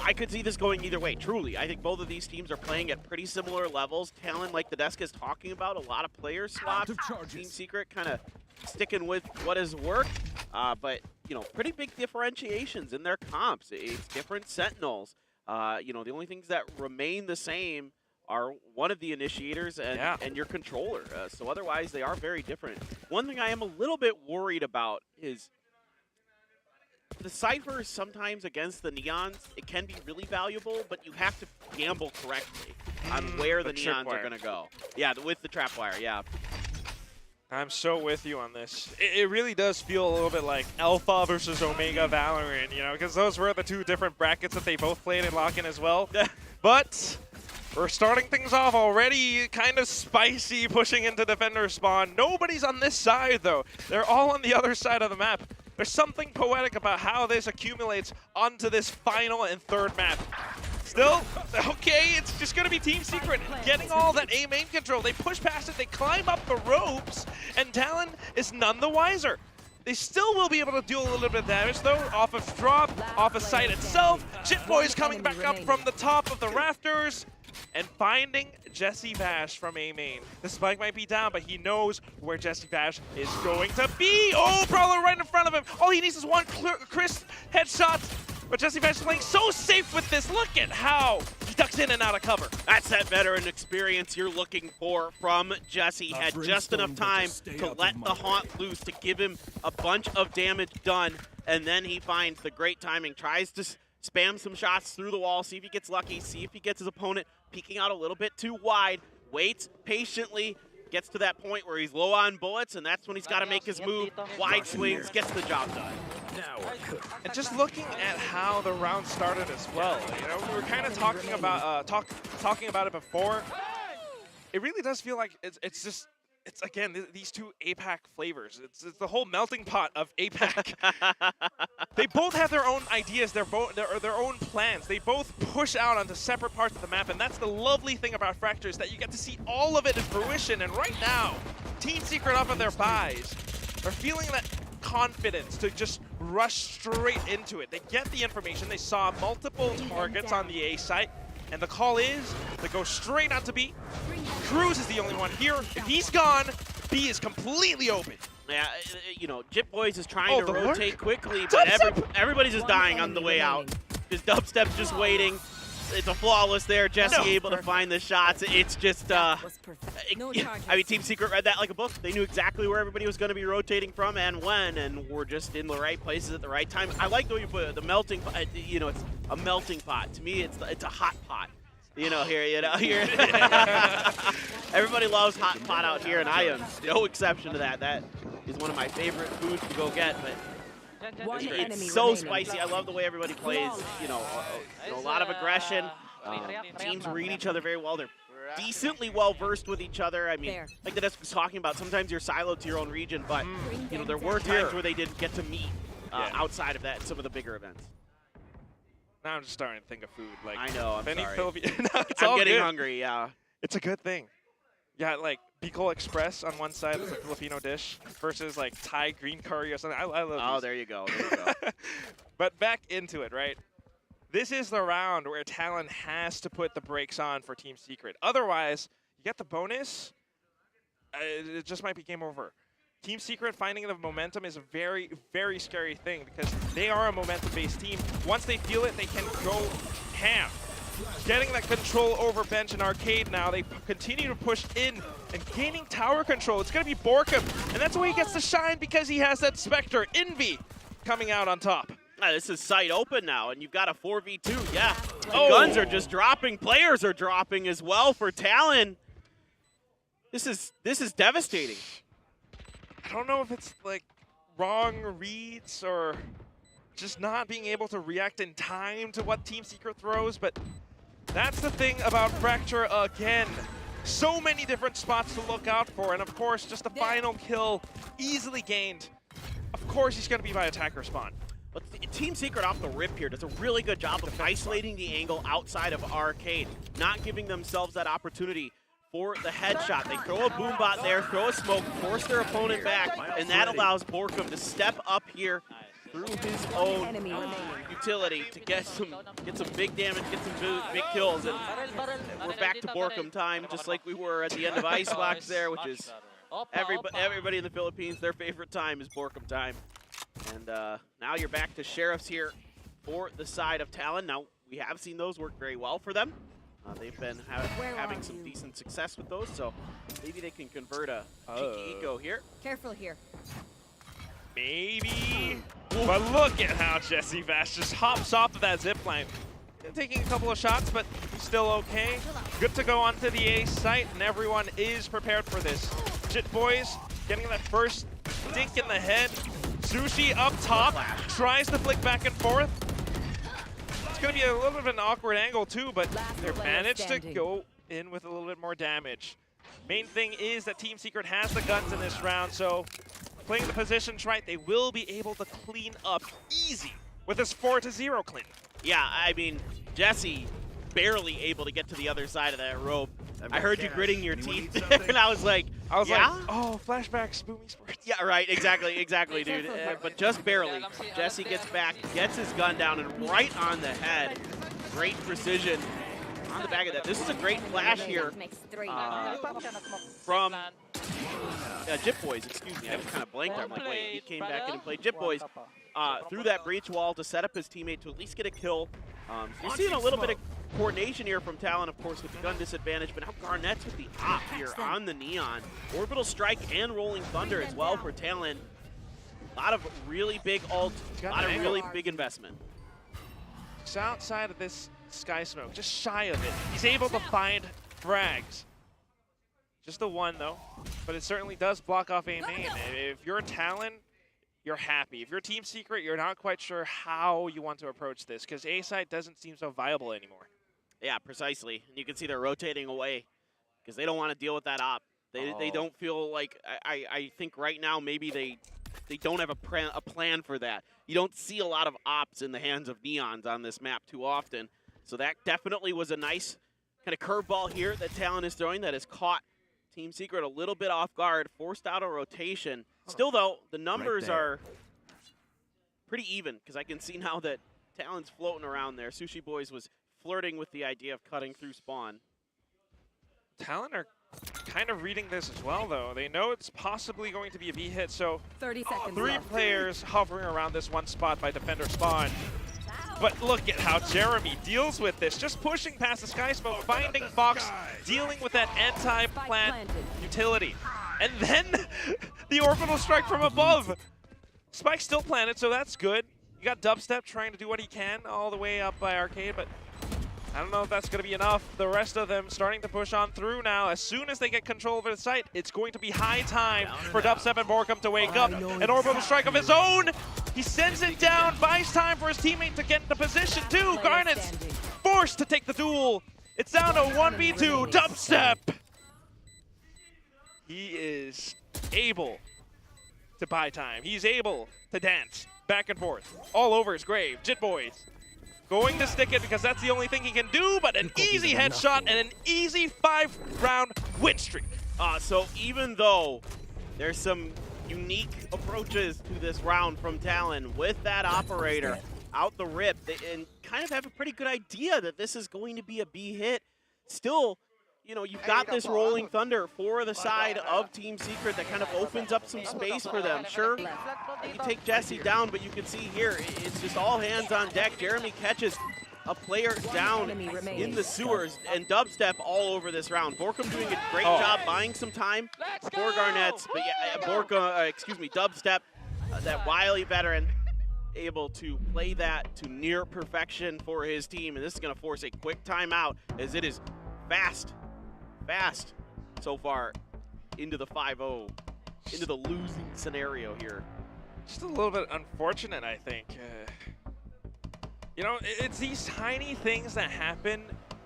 I could see this going either way, truly. I think both of these teams are playing at pretty similar levels. Talon, like the desk is talking about, a lot of player swaps. Team Secret kind of sticking with what has worked. But, you know, pretty big differentiations in their comps. It's different Sentinels. You know, the only things that remain the same are one of the initiators and your controller. So otherwise, they are very different. One thing I am a little bit worried about is the Cypher sometimes against the Neons, it can be really valuable, but you have to gamble correctly on where the Neons are going to go. Yeah, with the trapwire, yeah. I'm so with you on this. It really does feel a little bit like Alpha versus Omega Valorant, you know, because those were the two different brackets that they both played in lock-in as well. But we're starting things off already kind of spicy, pushing into defender spawn. Nobody's on this side, though. They're all on the other side of the map. There's something poetic about how this accumulates onto this final and third map. Still, okay, it's just going to be Team Secret getting all that A main control. They push past it, they climb up the ropes, and Talon is none the wiser. They still will be able to do a little bit of damage, though, off of drop, off of site itself. Jitboy is coming back up from the top of the rafters and finding Jesse Bash from A main. The spike might be down, but he knows where Jesse Bash is going to be. Oh, Prowler right in front of him. All he needs is one crisp headshot. But Jesse Bash is playing so safe with this. Look at how he ducks in and out of cover. That's that veteran experience you're looking for from Jesse. He had just enough time to let the haunt loose to give him a bunch of damage done. And then he finds the great timing, tries to spam some shots through the wall, see if he gets lucky, see if he gets his opponent peeking out a little bit too wide, waits patiently, gets to that point where he's low on bullets, and that's when he's got to make his move. Wide swings, gets the job done. And just looking at how the round started as well, you know, we were kind of talking about talking about it before. It really does feel like it's again these two APAC flavors. It's the whole melting pot of APAC. They both have their own ideas, their own plans. They both push out onto separate parts of the map, and that's the lovely thing about Fracture is that you get to see all of it in fruition. And right now, Team Secret up on their buys are feeling that confidence to just rush straight into it. They get the information. They saw multiple targets on the A site, and the call is to go straight onto B. Cruz is the only one here. If he's gone, B is completely open. Yeah, you know, Jip Boys is trying to rotate quickly, but everybody's just dying on the way out. Just Dubstep's just waiting. It's a flawless there. Jesse able to find the shots. It's just, I mean, Team Secret read that like a book. They knew exactly where everybody was going to be rotating from and when, and we're just in the right places at the right time. I like the way you put it, the melting pot. You know, it's a melting pot. To me, it's a hot pot. You know, here. Everybody loves hot pot out here, and I am no exception to that. is one of my favorite foods to go get, but One enemy it's so remaining. spicy. I love the way everybody plays. You know, a lot of aggression. Teams read each other very well. They're decently well versed with each other. I mean, like the desk was talking about, sometimes you're siloed to your own region, but you know there were times where they didn't get to meet outside of that in some of the bigger events. Now I'm just starting to think of food. Like I know, I'm sorry. no, it's I'm all getting good. hungry, yeah. It's a good thing. Yeah, like Bicol Express on one side is a Filipino dish versus like Thai green curry or something. I love Oh, these. there you go. There you go. But back into it, right? This is the round where Talon has to put the brakes on for Team Secret. Otherwise, you get the bonus, it just might be game over. Team Secret finding the momentum is a very, very scary thing because they are a momentum-based team. Once they feel it, they can go ham. Getting that control over bench and arcade now, they continue to push in and gaining tower control. It's going to be Borkum, and that's why he gets to shine because he has that Spectre, Envy, coming out on top. This is site open now, and you've got a 4v2. Yeah, guns are just dropping. Players are dropping as well for Talon. This is devastating. I don't know if it's like wrong reads or just not being able to react in time to what Team Secret throws, but that's the thing about Fracture again. So many different spots to look out for, and of course, just the final kill easily gained. Of course, he's going to be by attacker spawn. But Team Secret off the rip here does a really good job of isolating the angle outside of arcade, not giving themselves that opportunity for the headshot. They throw a boom bot there, throw a smoke, force their opponent back, and that allows Borkum to step up here through his own utility to get some big damage, get some big kills, and we're back to Borkum time, just like we were at the end of Icebox there, which is everybody in the Philippines, their favorite time is Borkum time. And now you're back to Sheriffs here for the side of Talon. Now, we have seen those work very well for them. They've been having some decent success with those, so maybe they can convert a cheeky eco here. Careful here. Maybe. But look at how Jesse Vash just hops off of that zipline. Taking a couple of shots, but still okay. Good to go onto the A site, and everyone is prepared for this. Jit Boys getting that first dink in the head. Sushi up top, tries to flick back and forth. It's going to be a little bit of an awkward angle too, but they managed to go in with a little bit more damage. Main thing is that Team Secret has the guns in this round, so playing the positions right, they will be able to clean up easy with this 4-0 clean. Yeah, I mean, Jesse barely able to get to the other side of that rope. I heard you gritting your teeth there, and I was like, oh, flashbacks, Boom Esports. Yeah, right, exactly, dude. But just barely. Jesse gets back, gets his gun down, and right on the head. Great precision on the back of that. This is a great flash here from Jip Boys, excuse me. I just kind of blanked. I'm like, wait, he came back in and played Jip Boys through that breach wall to set up his teammate to at least get a kill. So you're seeing a little bit of coordination here from Talon, of course, with the gun disadvantage, but now Garnett's with the op here on the Neon. Orbital Strike and Rolling Thunder as well for Talon. A lot of really big ult, a lot of really big investment. Just outside of this Sky Smoke, just shy of it. He's able to find frags. Just the one, though, but it certainly does block off A main. If you're Talon, you're happy. If you're Team Secret, you're not quite sure how you want to approach this, because A side doesn't seem so viable anymore. Yeah, precisely. And you can see they're rotating away because they don't want to deal with that op. They don't feel like, I think right now maybe they don't have a plan for that. You don't see a lot of ops in the hands of Neons on this map too often. So that definitely was a nice kind of curveball here that Talon is throwing that has caught Team Secret a little bit off guard, forced out a rotation. Still, though, the numbers are pretty even because I can see now that Talon's floating around there. Sushi Boys was flirting with the idea of cutting through spawn. Talon are kind of reading this as well, though. They know it's possibly going to be a B hit, so 30 seconds 3 left. players hovering around this one spot by defender spawn. But look at how Jeremy deals with this, just pushing past the Sky Smoke, finding Fox, dealing with that anti-plant utility. And then the Orbital Strike from above. Spike still planted, so that's good. You got Dubstep trying to do what he can all the way up by Arcade, but I don't know if that's going to be enough. The rest of them starting to push on through now. As soon as they get control over the site, it's going to be high time for Dubstep and Borkum to wake up. An orbital strike of his own. He sends it down, buys time for his teammate to get into position too. Garnet's forced to take the duel. It's down to 1v2, Dubstep. He is able to buy time. He's able to dance back and forth all over his grave. Jit Boys going to stick it because that's the only thing he can do, but an easy headshot and an easy 5-round win streak. So even though there's some unique approaches to this round from Talon with that operator out the rip, and kind of have a pretty good idea that this is going to be a B hit, still, you know, you've got this rolling thunder for the side of Team Secret that kind of opens up some space for them. Sure, you take Jesse down, but you can see here, it's just all hands on deck. Jeremy catches a player down in the sewers, and Dubstep all over this round. Borkum doing a great job buying some time for Garnets, but yeah, Dubstep, that wily veteran, able to play that to near perfection for his team, and this is going to force a quick timeout as it is fast so far into the 5-0, into the losing scenario here. Just a little bit unfortunate, I think. You know, it's these tiny things that happen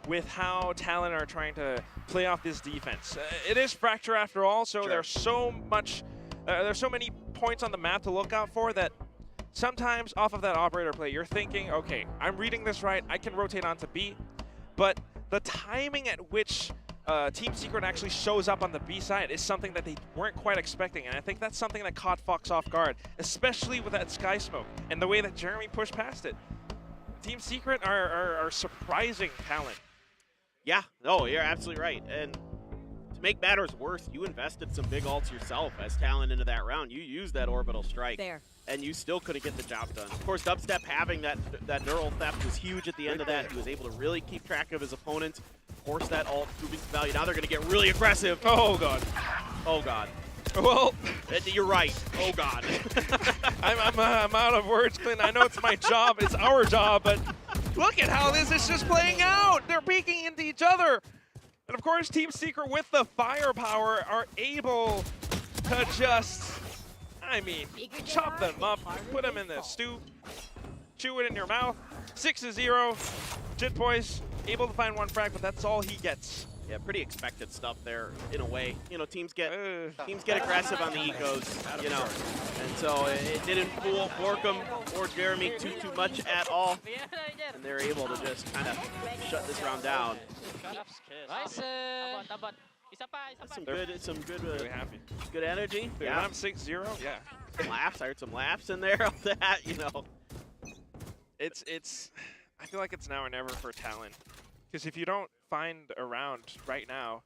with how Talon are trying to play off this defense. It is Fracture after all, so there's so many points on the map to look out for that sometimes off of that operator play, you're thinking, okay, I'm reading this right, I can rotate onto B, but the timing at which Team Secret actually shows up on the B side is something that they weren't quite expecting, and I think that's something that caught Fox off guard, especially with that Sky Smoke and the way that Jeremy pushed past it. Team Secret are surprising Talon. Yeah, no, you're absolutely right. And to make matters worse, you invested some big ults yourself as Talon into that round. You used that orbital strike, and you still couldn't get the job done. Of course, Dubstep having that neural theft was huge at the end of that. He was able to really keep track of his opponents, force that ult, proving some value. Now they're going to get really aggressive. Oh, God. Oh, God. Well, you're right. Oh, God. I'm out of words, Clint. I know it's my job. It's our job, but look at how this is just playing out. They're peeking into each other. And, of course, Team Secret with the firepower are able to just, I mean, chop them up, put them in the stew, chew it in your mouth. 6-0. Jit Boys able to find one frag, but that's all he gets. Yeah, pretty expected stuff there in a way. You know, teams get aggressive on the ecos, you know, and so it didn't fool Borkum or Jeremy too much at all, and they're able to just kind of shut this round down. Some good really happy. Good energy. Dude, Yeah, I'm 6-0. Yeah. laughs. I heard some laughs in there of that, you know. It's. I feel like it's now or never for Talon, because if you don't find a round right now,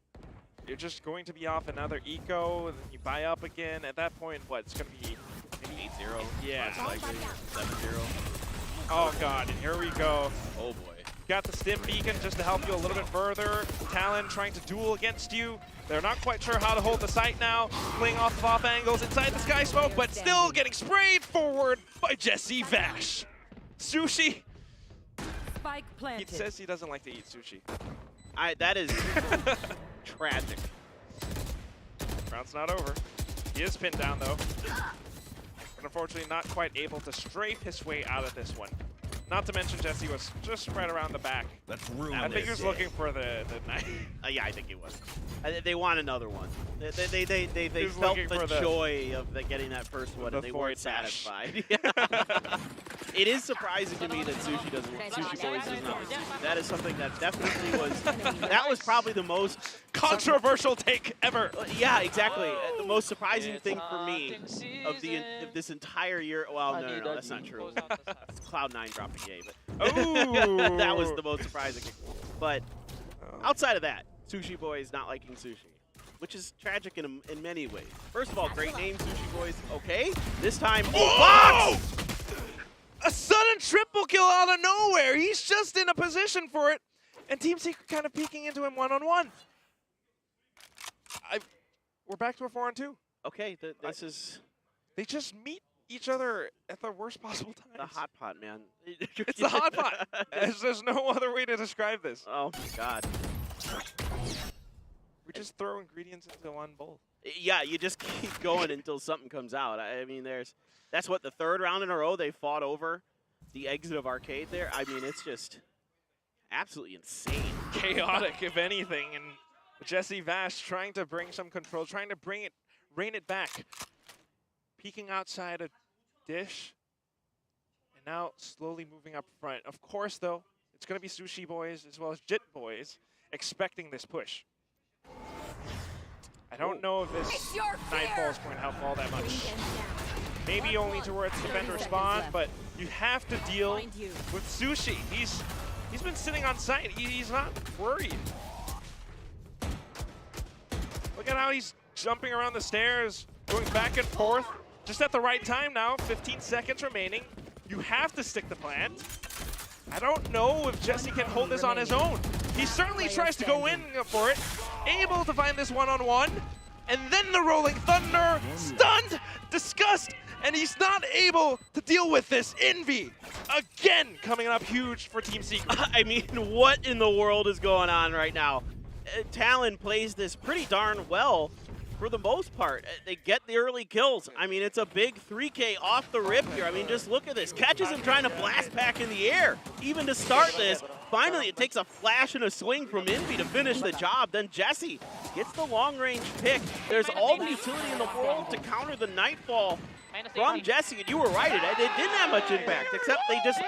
you're just going to be off another eco, and then you buy up again. At that point, what, it's going to be maybe 8-0? Yeah, it's likely 7-0. Oh, God, and here we go. Oh, boy. Got the stim beacon just to help you a little bit further. Talon trying to duel against you. They're not quite sure how to hold the site now. Playing off angles inside the Sky Smoke, but still getting sprayed forward by Jesse Vash. Sushi. Spike planted. He says he doesn't like to eat sushi. That is tragic. Round's not over. He is pinned down, though. But unfortunately not quite able to strafe his way out of this one. Not to mention Jesse was just right around the back. Let's ruin I think he was looking for the knife. Yeah, I think he was. They want another one. They He's felt looking the for the- joy of getting that first one, and they weren't satisfied. It is surprising to me that Sushi Boys does not like sushi. That is something that definitely was probably the most controversial take ever. Yeah, exactly. The most surprising thing for me of this entire year. Well, no, that's not true. It's Cloud9 dropping Yay, but that was the most surprising. But outside of that, Sushi Boys not liking sushi, which is tragic in many ways. First of all, great name, Sushi Boys. Okay, this time, Whoa! A sudden triple kill out of nowhere. He's just in a position for it, and Team Secret kind of peeking into him one-on-one. We're back to a 4-on-2. Okay, this is. They just meet each other at the worst possible times. The hot pot, man. It's the hot pot. There's no other way to describe this. Oh my god. We just throw ingredients into one bowl. Yeah, you just keep going until something comes out. I mean, that's what, the third round in a row they fought over the exit of Arcade there. I mean, it's just absolutely insane. Chaotic, if anything, and Jesse Vash trying to bring some control, trying to rein it back. Peeking outside a dish, and now slowly moving up front. Of course, though, it's going to be Sushi Boys as well as Jit Boys expecting this push. I don't know if this Nightfall is going to help all that much. Maybe only towards defender spawn, but you have to deal with Sushi. He's been sitting on site. He's not worried. Look at how he's jumping around the stairs, going back and forth. Just at the right time now, 15 seconds remaining. You have to stick the plant. I don't know if Jesse can hold this on his own. He certainly tries to go in for it, able to find this one-on-one, and then the Rolling Thunder, stunned, disgust, and he's not able to deal with this. Envy, again, coming up huge for Team Secret. I mean, what in the world is going on right now? Talon plays this pretty darn well. For the most part, they get the early kills. I mean, it's a big 3K off the rip here. I mean, just look at this. Catches him trying to blast back in the air, even to start this. Finally, it takes a flash and a swing from Envy to finish the job. Then Jesse gets the long-range pick. There's all the utility in the world to counter the Nightfall from Jesse, and you were right. It didn't have much impact, except they just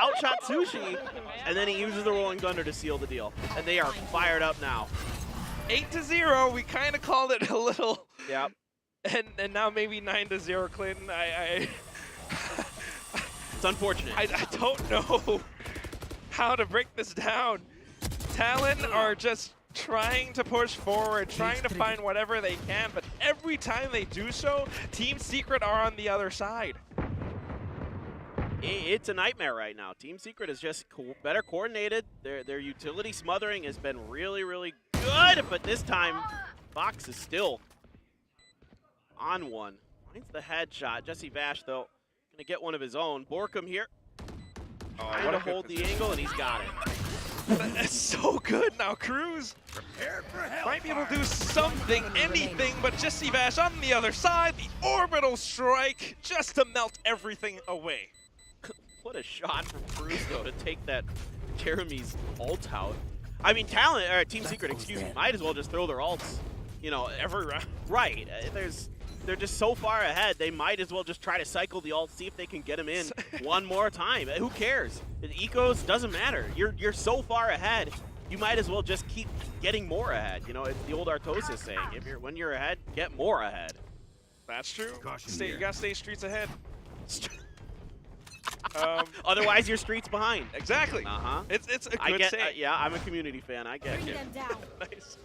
outshot Sushi, and then he uses the Rolling Thunder to seal the deal. And they are fired up now. 8-0, we kind of called it a little. Yep. And now maybe 9-0, Clinton. It's unfortunate. I don't know how to break this down. Talon are just trying to push forward, trying to find whatever they can, but every time they do so, Team Secret are on the other side. It's a nightmare right now. Team Secret is just better coordinated. Their utility smothering has been really, really good, but this time, Fox is still on one. Finds the headshot. Jesse Vash, though, gonna get one of his own. Borkum here, trying to hold the angle, and he's got it. That's so good now. Cruz might be able to do something, anything, but Jesse Vash on the other side, the orbital strike, just to melt everything away. What a shot from Cruz, though, to take that Jeremy's ult out. I mean, Team Secret, excuse me, might as well just throw their ults, you know, every round. Right. They're just so far ahead, they might as well just try to cycle the ult, see if they can get them in one more time. Who cares? The ecos doesn't matter. You're so far ahead, you might as well just keep getting more ahead. You know, it's the old Artosis saying, when you're ahead, get more ahead. That's true. You gotta stay streets ahead. Otherwise, your street's behind. Exactly. Uh-huh. It's a good saying. Yeah, I'm a community fan. I get you. Nice.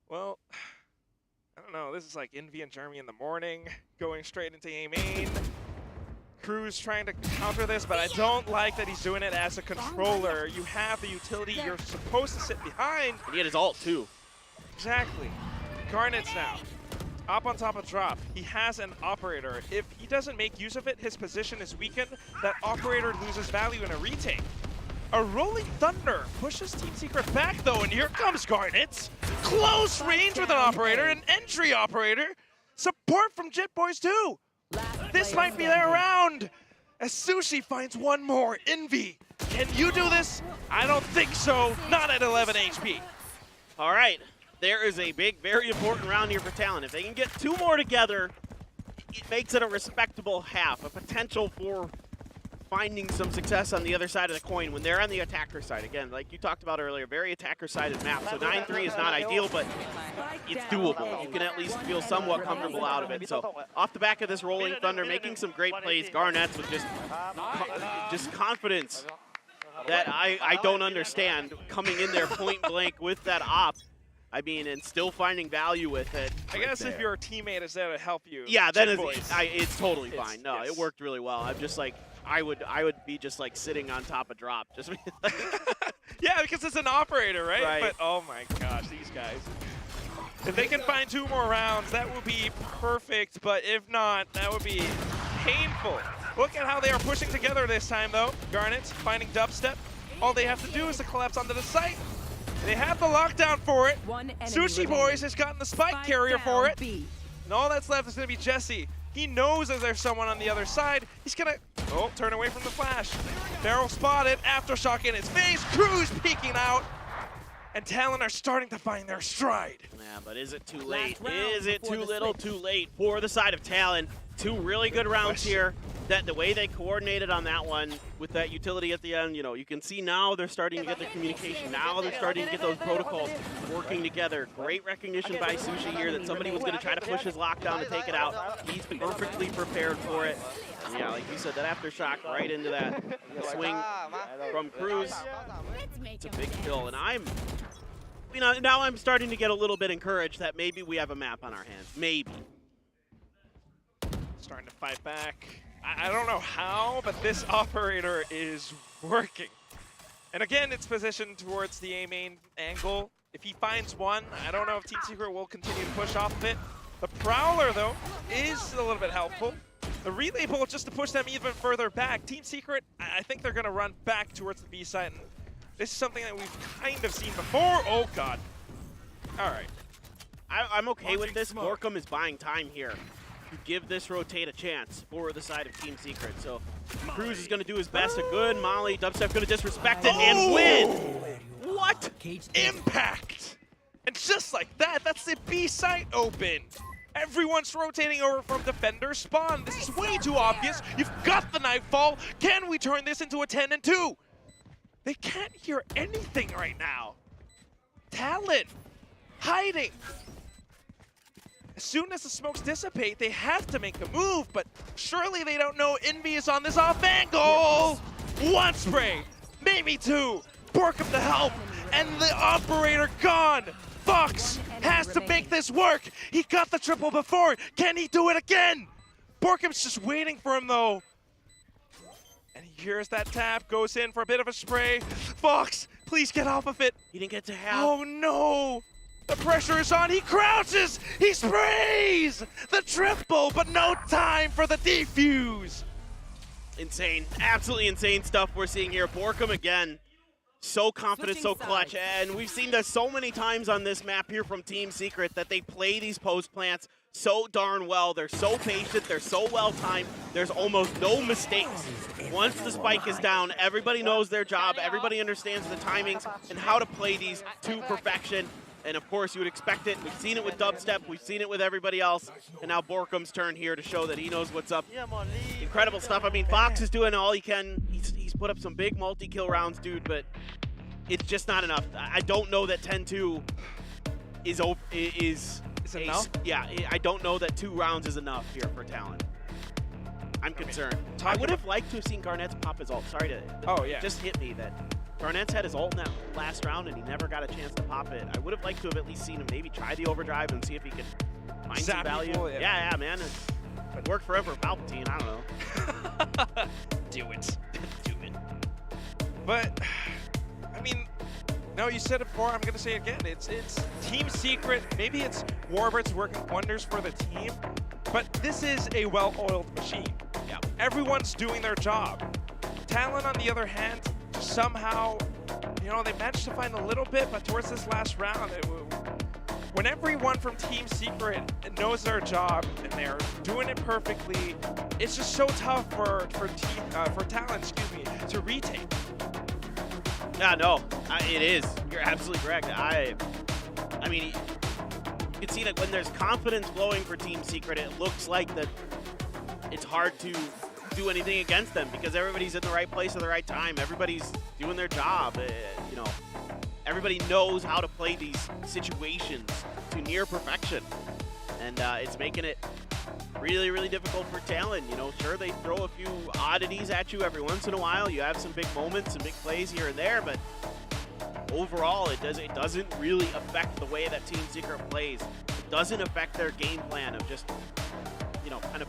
Well, I don't know. This is like Envy and Jeremy in the morning, going straight into A main. Cruz trying to counter this, but I don't like that he's doing it as a controller. You have the utility you're supposed to sit behind. And he had his ult, too. Exactly. Garnet's now up on top of drop. He has an operator. If he doesn't make use of it, his position is weakened. That operator loses value in a retake. A Rolling Thunder pushes Team Secret back, though, and here comes Garnet. Close range with an operator, an entry operator. Support from Jit Boys, too. This might be their round. As Sushi finds one more. Envy, can you do this? I don't think so. Not at 11 HP. All right. There is a big, very important round here for Talon. If they can get two more together, it makes it a respectable half, a potential for finding some success on the other side of the coin when they're on the attacker side. Again, like you talked about earlier, very attacker-sided map. So 9-3 is not ideal, but it's doable. You can at least feel somewhat comfortable out of it. So off the back of this Rolling Thunder, making some great plays. Garnets with just confidence that I don't understand, coming in there point blank with that op. I mean, and still finding value with it. I guess if your teammate is there to help you. Yeah, then it's totally fine. No, it worked really well. I'm just like, I would be just like sitting on top of drop. Just yeah, because it's an operator, right? But oh my gosh, these guys. If they can find 2 more rounds, that would be perfect, but if not, that would be painful. Look at how they are pushing together this time, though. Garnet finding dubstep. All they have to do is to collapse onto the site. They have the lockdown for it. Sushi Boys has gotten the spike carrier for it. And all that's left is going to be Jesse. He knows that there's someone on the other side. He's going to, turn away from the flash. Barrel spotted, Aftershock in his face, Cruz peeking out. And Talon are starting to find their stride. Yeah, but is it too late? Is it too little too late for the side of Talon? 2 really good rounds here. That the way they coordinated on that one with that utility at the end, you can see now they're starting to get their communication. Now they're starting to get those protocols working together. Great recognition by Sushi here that somebody was going to try to push his lockdown to take it out. He's perfectly prepared for it. Yeah, like you said, that Aftershock right into that swing from Cruz. It's a big kill, and now I'm starting to get a little bit encouraged that maybe we have a map on our hands. Maybe. Starting to fight back. I don't know how, but this operator is working. And again, it's positioned towards the A main angle. If he finds one, I don't know if Team Secret will continue to push off of it. The Prowler, though, is a little bit helpful. The relay bolt just to push them even further back. Team Secret, I think they're going to run back towards the B site. And this is something that we've kind of seen before. Oh, God. All right. I'm okay with this. Borkum is buying time here to give this rotate a chance for the side of Team Secret. So Cruz is going to do his best. A good Molly. Dubstep going to disrespect it and win. What? Impact. And just like that, that's the B site open. Everyone's rotating over from defender spawn. This is way too obvious. You've got the Nightfall. Can we turn this into a 10-2? They can't hear anything right now. Talon hiding. As soon as the smokes dissipate, they have to make a move, but surely they don't know Envy is on this off angle. 1 spray, maybe 2. Borkum to help, and the operator gone. Fox has to make this work. He got the triple before. Can he do it again? Borkum's just waiting for him, though. And he hears that tap, goes in for a bit of a spray. Fox, please get off of it. He didn't get to have. Oh, no. The pressure is on. He crouches. He sprays the triple, but no time for the defuse. Insane. Absolutely insane stuff we're seeing here. Borkum again. So confident, so clutch, and we've seen this so many times on this map here from Team Secret that they play these post plants so darn well. They're so patient, they're so well timed, there's almost no mistakes. Once the spike is down, everybody knows their job, everybody understands the timings and how to play these to perfection. And of course, you would expect it. We've seen it with Dubstep, we've seen it with everybody else, and now Borkum's turn here to show that he knows what's up. Incredible stuff. I mean, Fox is doing all he can. He's put up some big multi-kill rounds, dude, but it's just not enough. I don't know that 10-2 is enough? Yeah, I don't know that 2 rounds is enough here for Talon. I'm concerned. I would have liked to have seen Garnet's pop his ult. Sorry to. It just hit me that Garnet's had his ult in that last round and he never got a chance to pop it. I would have liked to have at least seen him maybe try the overdrive and see if he could find some value. People, yeah, man. It worked forever for Palpatine. I don't know. Do it. Do it. But, I mean, no, you said it before. I'm going to say it again. It's Team Secret. Maybe it's Warbird's working wonders for the team, but this is a well-oiled machine. Yeah. Everyone's doing their job. Talon, on the other hand, somehow, they managed to find a little bit, but towards this last round, when everyone from Team Secret knows their job and they're doing it perfectly, it's just so tough for Talon, to retake. Yeah, no, it is. You're absolutely correct. I mean, you can see that when there's confidence flowing for Team Secret, it looks like that it's hard to do anything against them because everybody's in the right place at the right time. Everybody's doing their job. Everybody knows how to play these situations to near perfection, and it's making it really, really difficult for Talon. Sure, they throw a few oddities at you every once in a while. You have some big moments and big plays here and there, but overall, it doesn't really affect the way that Team Secret plays. It doesn't affect their game plan of just, kind of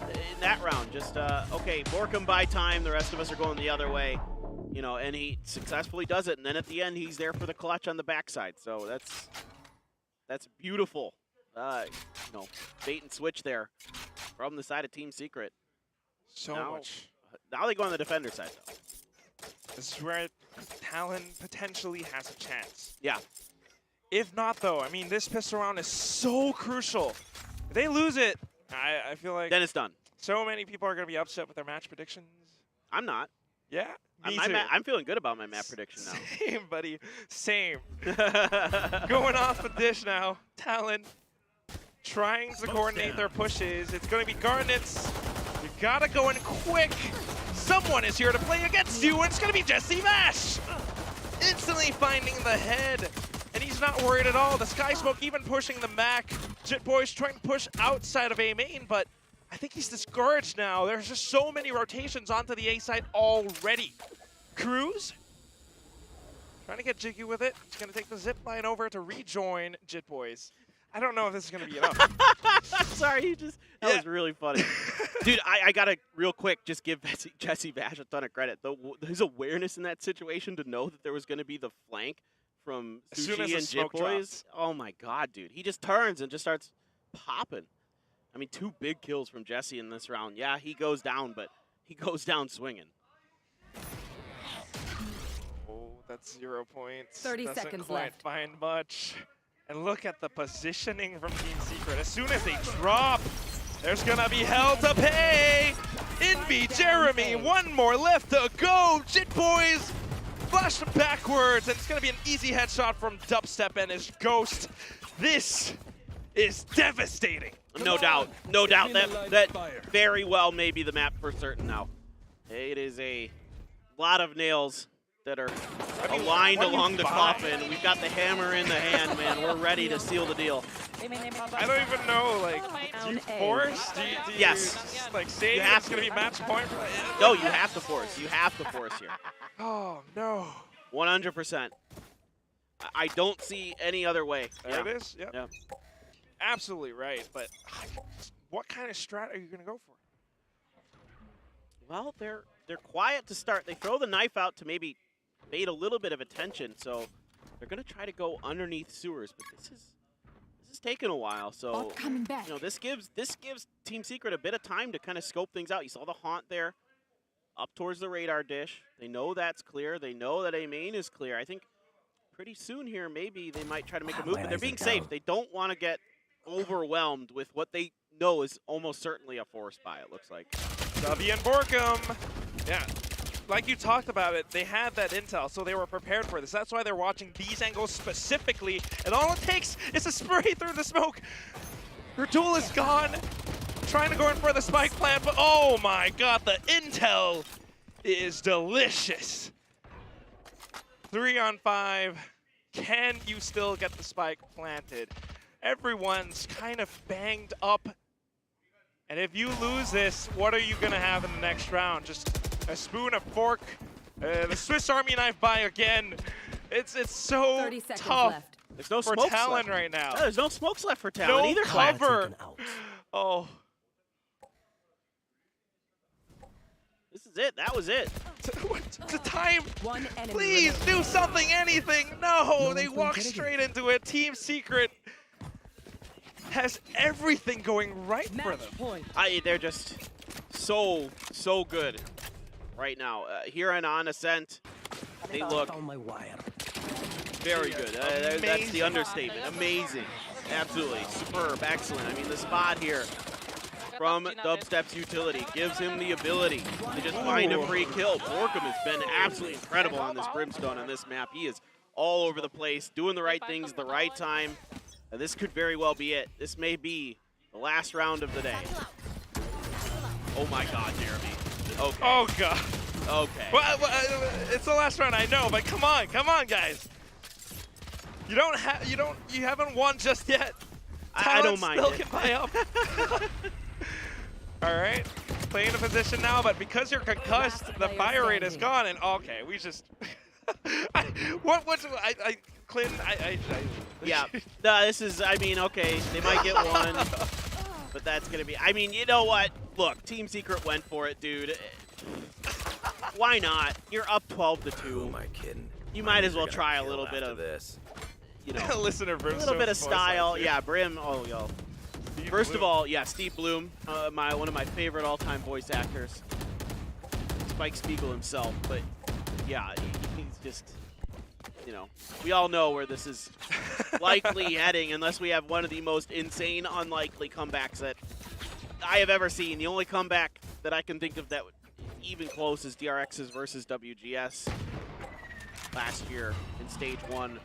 in that round, just, okay, Borkum buy time, the rest of us are going the other way, and he successfully does it. And then at the end, he's there for the clutch on the backside. So That's beautiful. You know, bait and switch there from the side of Team Secret. So now, much. Now they go on the defender side, though. This is where Talon potentially has a chance. Yeah. If not, though, I mean, this pistol round is so crucial. If they lose it, I feel like... Then it's done. So many people are going to be upset with their match predictions. I'm not. Yeah, me too. I'm feeling good about my map prediction now. Same, buddy. Same. Going off the dish now. Talon trying to coordinate their pushes. It's going to be Garnets. You got to go in quick. Someone is here to play against you, and it's going to be Jesse Vash. Instantly finding the head. And he's not worried at all. The Sky Smoke even pushing them back. Jit Boy's trying to push outside of A main, but I think he's discouraged now. There's just so many rotations onto the A side already. Cruz trying to get jiggy with it. He's going to take the zip line over to rejoin Jit Boys. I don't know if this is going to be enough. Sorry, that was really funny. Dude, I got to real quick just give Jesse Vash a ton of credit. His awareness in that situation to know that there was going to be the flank from Sushi and Jit Boys. Oh my God, dude. He just turns and just starts popping. I mean, 2 big kills from Jesse in this round. Yeah, he goes down, but he goes down swinging. Oh, that's 0 points. 30 Doesn't seconds quite left. find much. And look at the positioning from Team Secret. As soon as they drop, there's gonna be hell to pay. Envy, Jeremy, 1 more left to go. Jit Boys flash backwards, and it's gonna be an easy headshot from Dubstep and his Ghost. This is devastating. No doubt. No doubt. That very well may be the map for certain now. It is a lot of nails that are aligned along the coffin. We've got the hammer in the hand, man. We're ready to seal the deal. I don't even know, like, do you force? Do you Yes. like, say You have it's going to be match point? No, you have to force. You have to force here. Oh, no. 100%. I don't see any other way. There it is. Yep. Yeah. Absolutely right. But what kind of strat are you going to go for? Well, they're quiet to start. They throw the knife out to maybe bait a little bit of attention, so they're going to try to go underneath sewers. But this is taking a while. So coming back. You know, this gives Team Secret a bit of time to kind of scope things out. You saw the haunt there, up towards the radar dish. They know that's clear. They know that A main is clear. I think pretty soon here, maybe they might try to make a move, but they're being safe. They don't want to get overwhelmed with what they know is almost certainly a forest buy, it looks like. W and Borkum. Yeah, like you talked about it, they had that intel, so they were prepared for this. That's why they're watching these angles specifically, and all it takes is a spray through the smoke. Her duel is gone. Trying to go in for the spike plant, but oh my God, the intel is delicious. 3 on 5. Can you still get the spike planted? Everyone's kind of banged up. And if you lose this, what are you going to have in the next round? Just a spoon, a fork, the Swiss Army knife buy again. It's so tough left. There's no for smokes Talon left. right now. No, there's no smokes left for Talon either. Cover. Oh. This is it. That was it. The time. One enemy Please remaining. do something, anything. No, they walk straight into it. Team Secret has everything going right for them. Point. They're just so good right now. Here and on Ascent, they look very good. That's the understatement. Amazing. Absolutely. Superb. Excellent. I mean, the spot here from Dubstep's utility gives him the ability to just find a free kill. Borkum has been absolutely incredible on this Brimstone on this map. He is all over the place, doing the right things at the right time. And this could very well be it. This may be the last round of the day. Oh my God, Jeremy. Okay. Oh God. Okay. Well, it's the last round, I know, but come on, guys. You haven't won just yet. I don't mind still it. Can play up. All right, playing the position now, but because you're concussed, the fire rate is gone, and okay, we just. Clinton, Yeah, no, this is, I mean, okay, they might get one, but that's going to be, I mean, you know what? Look, Team Secret went for it, dude. Why not? You're up 12-2. Who am I kidding? You might as well try a little bit of this. you know, Listener a Brim. little bit of style. Yeah, Brim. Oh, yo. First of all, yeah, Steve Bloom, one of my favorite all-time voice actors. Spike Spiegel himself, but yeah, he's just, you know, we all know where this is likely heading unless we have one of the most insane, unlikely comebacks that I have ever seen. The only comeback that I can think of that even close is DRX's versus WGS last year in stage 1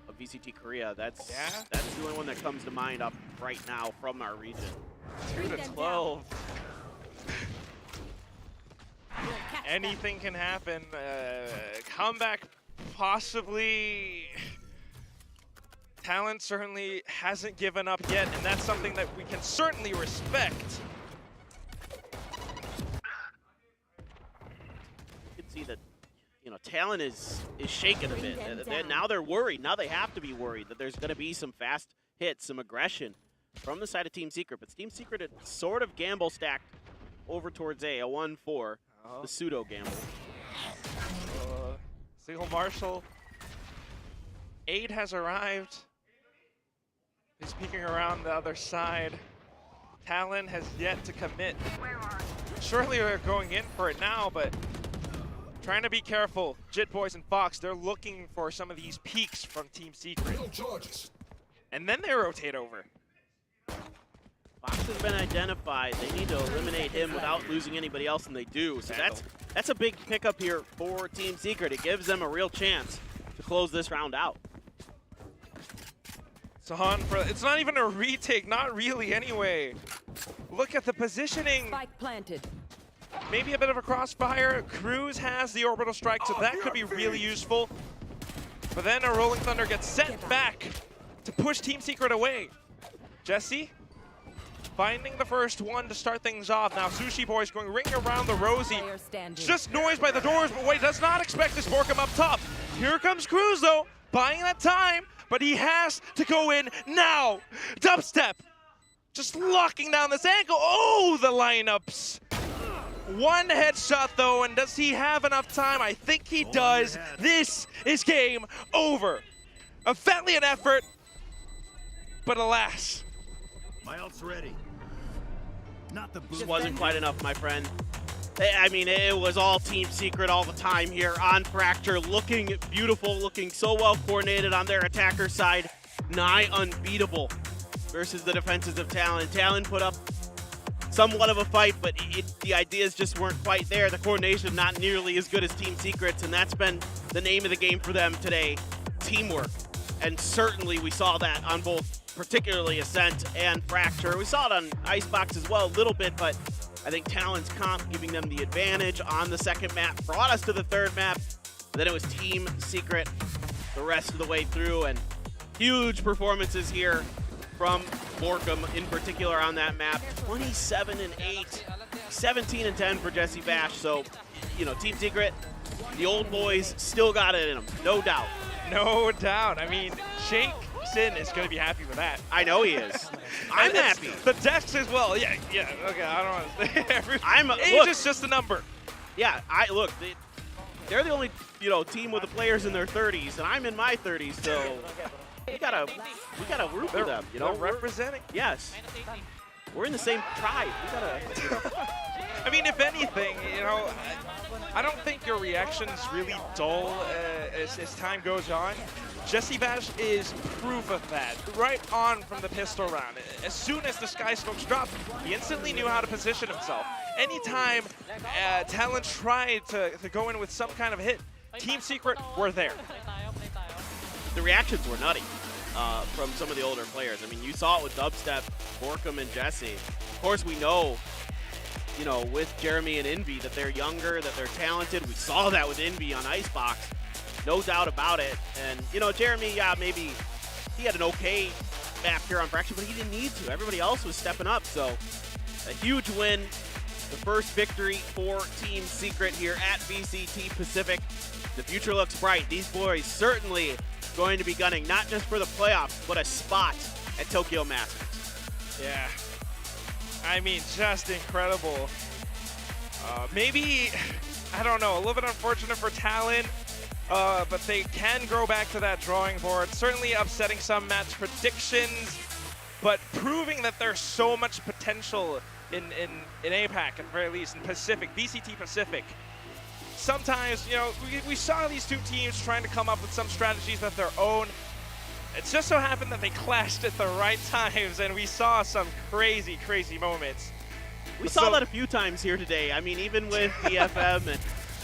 of VCT Korea. That's the only one that comes to mind up right now from our region. 2-12. Anything can happen. Comeback possibly. Talon certainly hasn't given up yet, and that's something that we can certainly respect. You can see that, you know, Talon is shaken a bit. Now they're worried. Now they have to be worried that there's going to be some fast hits, some aggression from the side of Team Secret. But Team Secret had sort of gamble stacked over towards A 1-4, the pseudo gamble. Single Marshall. 8 has arrived. He's peeking around the other side. Talon has yet to commit. Surely they're going in for it now, but trying to be careful. Jit Boys and Fox, they're looking for some of these peaks from Team Secret. And then they rotate over. Fox has been identified. They need to eliminate him without losing anybody else, and they do. So that's a big pickup here for Team Secret. It gives them a real chance to close this round out. It's not even a retake, not really anyway. Look at the positioning. Spike planted. Maybe a bit of a crossfire. Cruz has the orbital strike, so that could be really useful. But then a Rolling Thunder gets sent back to push Team Secret away. Jesse finding the first one to start things off. Now Sushi Boy's going ring around the Rosie. Just noise by the doors, but wait, does not expect this Borkum up top. Here comes Cruz though, buying that time, but he has to go in now. Dubstep, just locking down this angle. Oh, the lineups. One headshot though, and does he have enough time? I think he does. This is game over. A valiant effort, but alas. My ult's ready. Not the Just wasn't quite enough, my friend. I mean, it was all Team Secret all the time here on Fracture, looking beautiful, looking so well coordinated on their attacker side. Nigh unbeatable versus the defenses of Talon. Talon put up somewhat of a fight, but the ideas just weren't quite there. The coordination not nearly as good as Team Secret's, and that's been the name of the game for them today, teamwork. And certainly we saw that on both, particularly Ascent and Fracture. We saw it on Icebox as well a little bit, but I think Talon's comp giving them the advantage on the second map brought us to the third map. Then it was Team Secret the rest of the way through, and huge performances here from Borkum in particular on that map. 27-8, 17-10 for Jesse Bash. So, you know, Team Secret, the old boys still got it in them, no doubt. No doubt. I mean, Shake Sin is going to be happy with that. I know he is. I'm happy. The Dex as well. Yeah, okay, I don't want to say Age is just a number. Yeah, look, they're the only, you know, team with the players in their 30s, and I'm in my 30s, so we gotta root for them, you know? They're representing. Yes. We're in the same tribe. We gotta, you know. I mean, if anything, you know, I don't think your reaction's really dull as time goes on. Jesse Bash is proof of that. Right on from the pistol round. As soon as the Sky Smokes dropped, he instantly knew how to position himself. Anytime Talon tried to go in with some kind of hit, Team Secret were there. The reactions were nutty from some of the older players. I mean, you saw it with Dubstep, Borkum, and Jesse. Of course, we know, you know, with Jeremy and Envy that they're younger, that they're talented. We saw that with Envy on Icebox. No doubt about it. And, you know, Jeremy, yeah, maybe he had an okay map here on Fracture, but he didn't need to. Everybody else was stepping up, so a huge win. The first victory for Team Secret here at VCT Pacific. The future looks bright. These boys certainly going to be gunning, not just for the playoffs, but a spot at Tokyo Masters. Yeah. I mean, just incredible. Maybe, I don't know, a little bit unfortunate for Talon. but they can go back to that drawing board. Certainly upsetting some match predictions, but proving that there's so much potential in APAC, at the very least, in Pacific, VCT Pacific. Sometimes, you know, we saw these two teams trying to come up with some strategies of their own. It just so happened that they clashed at the right times, and we saw some crazy, crazy moments. We saw that a few times here today. I mean, even with DFM and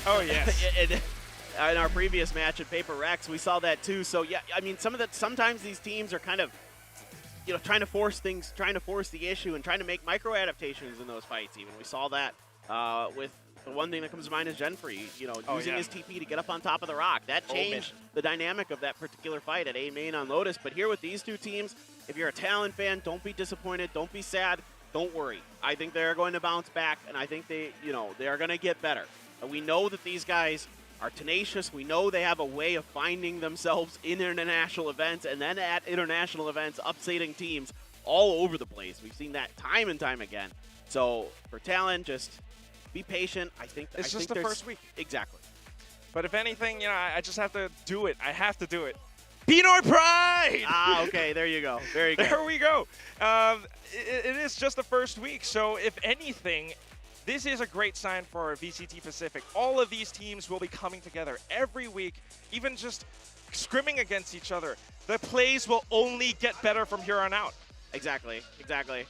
oh yes, in our previous match at Paper Rex, we saw that too. So yeah, I mean, sometimes these teams are kind of, you know, trying to force the issue and trying to make micro adaptations in those fights. Even we saw that with the one thing that comes to mind is Genfree, you know, using his TP to get up on top of the rock. That changed the dynamic of that particular fight at A main on Lotus. But here with these two teams, if you're a Talon fan, don't be disappointed, don't be sad, don't worry. I think they're going to bounce back, and I think they are going to get better. We know that these guys are tenacious. We know they have a way of finding themselves in international events, and then at international events, upsetting teams all over the place. We've seen that time and time again. So for Talon, just be patient. I think it's just the first week. Exactly. But if anything, you know, I just have to do it. I have to do it. Pinoy Pride! Ah, okay, there you go. Very good. There we go. It is just the first week, so if anything, this is a great sign for VCT Pacific. All of these teams will be coming together every week, even just scrimming against each other. The plays will only get better from here on out. Exactly, exactly.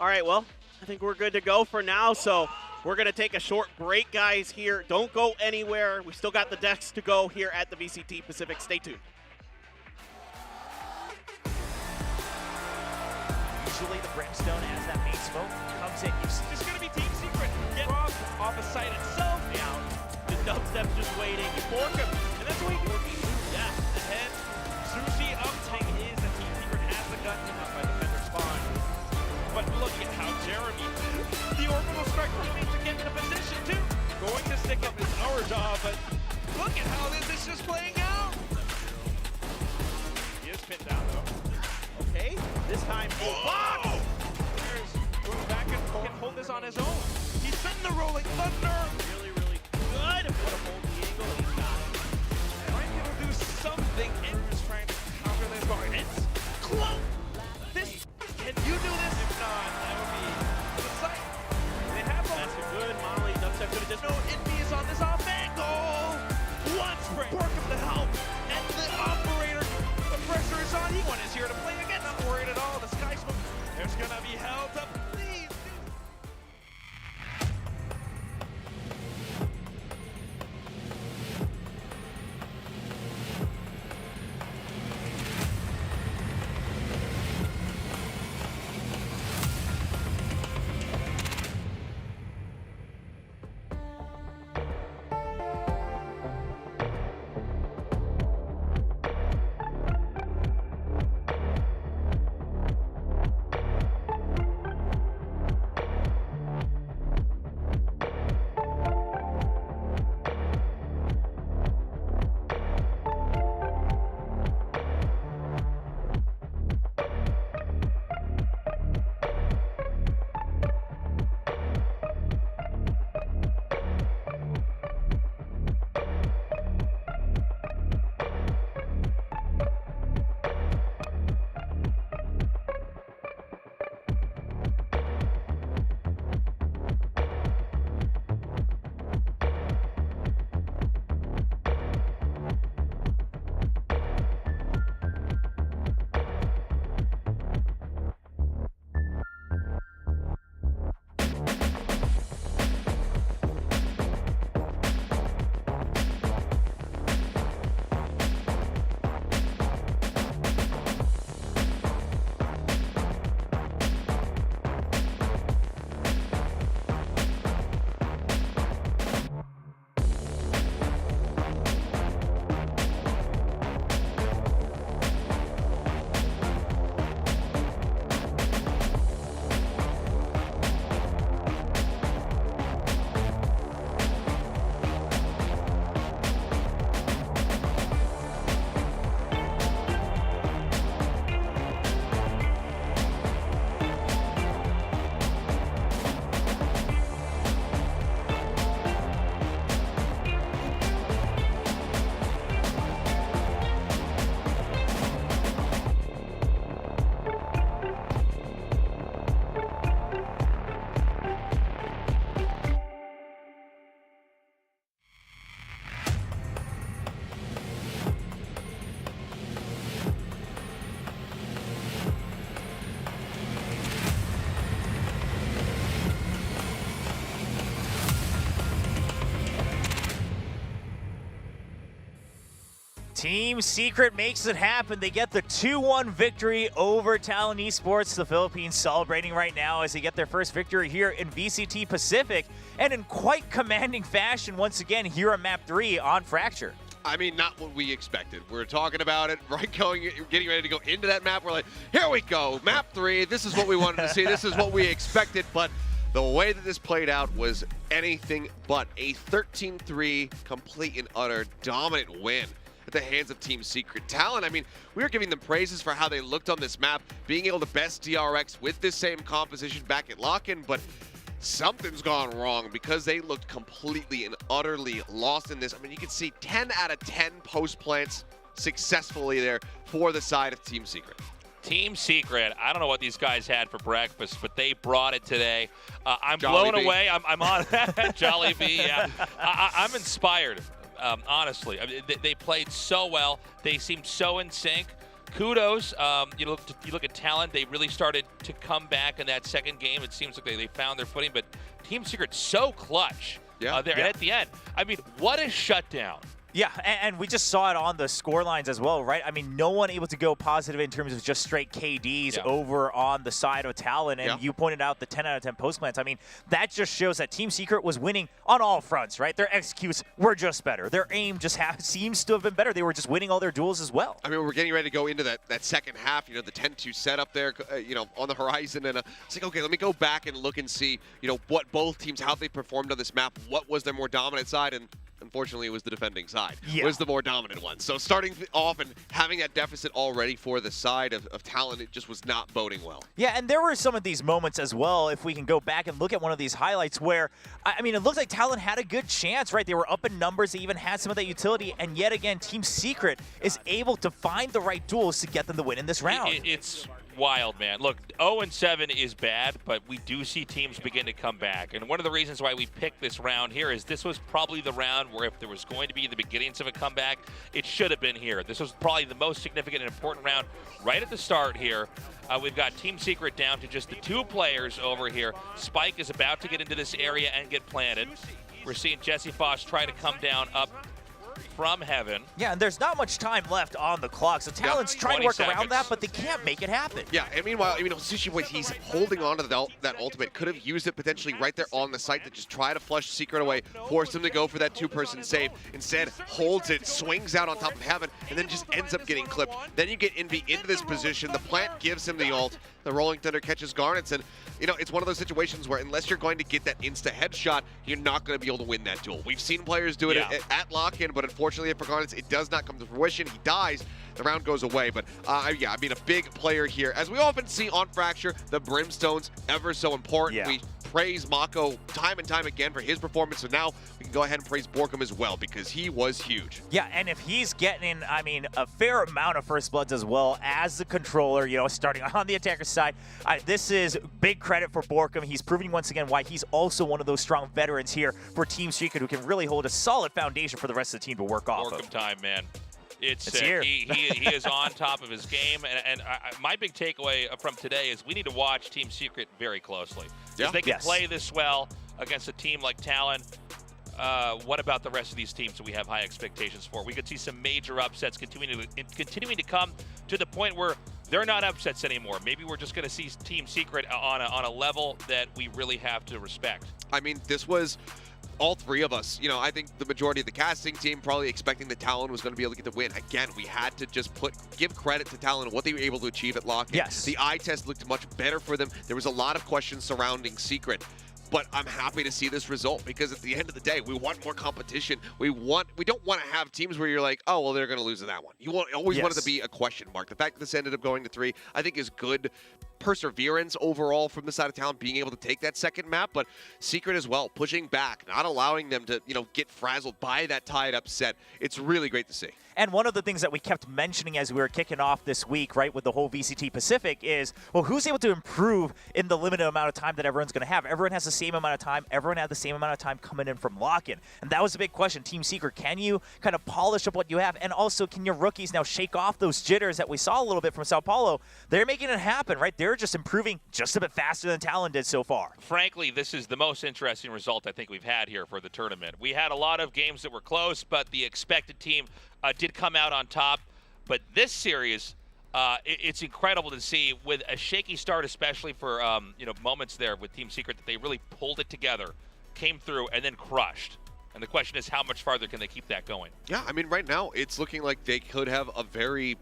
All right, well, I think we're good to go for now, so we're going to take a short break, guys, here. Don't go anywhere. We still got the decks to go here at the VCT Pacific. Stay tuned. Usually the Brimstone, as that main smoke comes in, it's just going to be team secret. Get off the site itself. Now, the dubstep's just waiting. You fork him, and that's what he can repeat. Yeah, and Sushi upting is the team secret has the gun enough by defender spawn. But look at how Jeremy, the orbital strike teammates are getting in a position too. Going to stick up is our job, but look at how this is just playing out. He is pinned down though. Okay, this time, Whoa! There's going back and can hold this on his own. He's sending the rolling thunder. Really, really good. What a hold the angle. He's got it. Might be able to do something. Andrew's trying to counter this guard. It's close. Can you do this? If not, that would be the sight. They have That's a good Molly. Dubstep could have just. No, Envy is on this off angle. One spray. Work him to help. And the operator, the pressure is on. One is here to play again. Not worried at all. The Sky Smoke. There's going to be held up. Please. Team Secret makes it happen. They get the 2-1 victory over Talon Esports. The Philippines celebrating right now as they get their first victory here in VCT Pacific, and in quite commanding fashion once again here on Map 3 on Fracture. I mean, not what we expected. We're talking about it, right? Getting ready to go into that map. We're like, here we go, Map 3. This is what we wanted to see. This is what we expected. But the way that this played out was anything but a 13-3 complete and utter dominant win at the hands of Team Secret. Talon, I mean, we were giving them praises for how they looked on this map, being able to best DRX with this same composition back at lock-in, but something's gone wrong because they looked completely and utterly lost in this. I mean, you can see 10 out of 10 post plants successfully there for the side of Team Secret. Team Secret, I don't know what these guys had for breakfast, but they brought it today. I'm Jolly blown Bee. away. I'm on Jolly Bee, yeah. I'm inspired, honestly. I mean, they played so well. They seemed so in sync. Kudos. You look at Talon, they really started to come back in that second game. It seems like they found their footing, but Team Secret so clutch there at the end. I mean, what a shutdown. Yeah, and we just saw it on the score lines as well, right? I mean, no one able to go positive in terms of just straight KDs over on the side of Talon, and you pointed out the 10 out of 10 post plants. I mean, that just shows that Team Secret was winning on all fronts, right? Their executes were just better. Their aim just seems to have been better. They were just winning all their duels as well. I mean, we're getting ready to go into that second half, the 10-2 setup there, on the horizon, and it's like, okay, let me go back and look and see, what both teams, how they performed on this map, what was their more dominant side, and unfortunately, it was the defending side. Was the more dominant one. So starting off and having that deficit already for the side of Talon, it just was not boding well. Yeah, and there were some of these moments as well, if we can go back and look at one of these highlights where, I mean, it looked like Talon had a good chance, right? They were up in numbers. They even had some of that utility. And yet again, Team Secret is able to find the right duels to get them the win in this round. It's wild, man. Look, 0-7 is bad, but we do see teams begin to come back. And one of the reasons why we picked this round here is this was probably the round where if there was going to be the beginnings of a comeback, it should have been here. This was probably the most significant and important round right at the start here. We've got Team Secret down to just the 2 players over here. Spike is about to get into this area and get planted. We're seeing Jesse Foss try to come down up from heaven. Yeah, and there's not much time left on the clock, so Talon's trying to work around that, but they can't make it happen. Yeah, and meanwhile, Sushi Boy, he's holding on to that ultimate. Could have used it potentially right there on the site to just try to flush Secret away, force him to go for that 2-person save. Instead, holds it, swings out on top of heaven, and then just ends up getting clipped. Then you get Envy into this position. The plant gives him the ult. The Rolling Thunder catches Garnets, and it's one of those situations where unless you're going to get that insta headshot, you're not going to be able to win that duel. We've seen players do it at lock-in, but unfortunately for Garnets, it does not come to fruition. He dies. The round goes away, but a big player here. As we often see on Fracture, the Brimstone's ever so important. We praise Mako time and time again for his performance, so now we can go ahead and praise Borkum as well because he was huge. Yeah, and if he's getting, a fair amount of first bloods as well as the controller, starting on the attacker side, this is big credit for Borkum. He's proving once again why he's also one of those strong veterans here for Team Secret who can really hold a solid foundation for the rest of the team to work off of. Borkum time, man. It's here. He is on top of his game, and my big takeaway from today is we need to watch Team Secret very closely. If they can play this well against a team like Talon, what about the rest of these teams that we have high expectations for? We could see some major upsets continuing to come to the point where they're not upsets anymore. Maybe we're just going to see Team Secret on a level that we really have to respect. I mean, this was all 3 of us. I think the majority of the casting team probably expecting that Talon was going to be able to get the win. Again, we had to just give credit to Talon and what they were able to achieve at lock-in. Yes. The eye test looked much better for them. There was a lot of questions surrounding Secret. But I'm happy to see this result because at the end of the day, we want more competition. We don't want to have teams where you're like, oh, well, they're going to lose to that one. You always want it to be a question mark. The fact that this ended up going to 3, I think is good perseverance overall from the side of Talon, being able to take that second map, but Secret as well, pushing back, not allowing them to, get frazzled by that tied up set. It's really great to see. And one of the things that we kept mentioning as we were kicking off this week, right, with the whole VCT Pacific is, well, who's able to improve in the limited amount of time that everyone's going to have? Everyone has the same amount of time. Everyone had the same amount of time coming in from lock-in. And that was a big question. Team Secret, can you kind of polish up what you have? And also, can your rookies now shake off those jitters that we saw a little bit from Sao Paulo? They're making it happen, right? They're they're just improving just a bit faster than Talon did so far. Frankly, this is the most interesting result I think we've had here for the tournament. We had a lot of games that were close, but the expected team did come out on top. But this series, it's incredible to see with a shaky start, especially for moments there with Team Secret, that they really pulled it together, came through, and then crushed. And the question is, how much farther can they keep that going? Yeah, I mean, right now, it's looking like they could have a very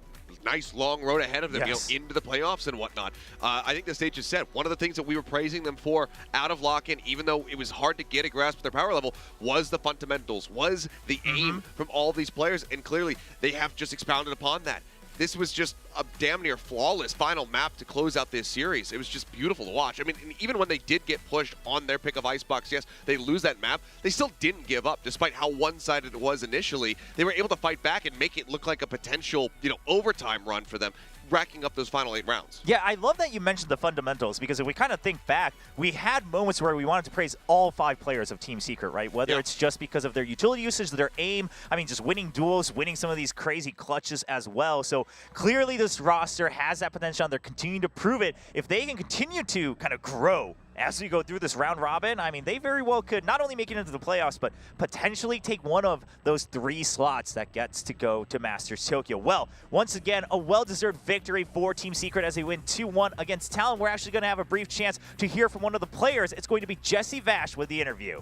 nice long road ahead of them, yes. Into the playoffs and whatnot. I think the stage is set. One of the things that we were praising them for out of lock-in, even though it was hard to get a grasp of their power level, was the fundamentals, was the aim from all of these players, and clearly they have just expounded upon that. This was just a damn near flawless final map to close out this series. It was just beautiful to watch. I mean, even when they did get pushed on their pick of Icebox, yes, they lose that map, they still didn't give up, despite how one-sided it was initially. They were able to fight back and make it look like a potential, overtime run for them, racking up those final 8 rounds. Yeah, I love that you mentioned the fundamentals, because if we kind of think back, we had moments where we wanted to praise all 5 players of Team Secret, right? Whether it's just because of their utility usage, their aim, I mean, just winning duels, winning some of these crazy clutches as well. So clearly this roster has that potential, and they're continuing to prove it. If they can continue to kind of grow as we go through this round robin, I mean, they very well could not only make it into the playoffs, but potentially take one of those 3 slots that gets to go to Masters Tokyo. Well, once again, a well-deserved victory for Team Secret as they win 2-1 against Talon. We're actually going to have a brief chance to hear from one of the players. It's going to be Jesse Vash with the interview.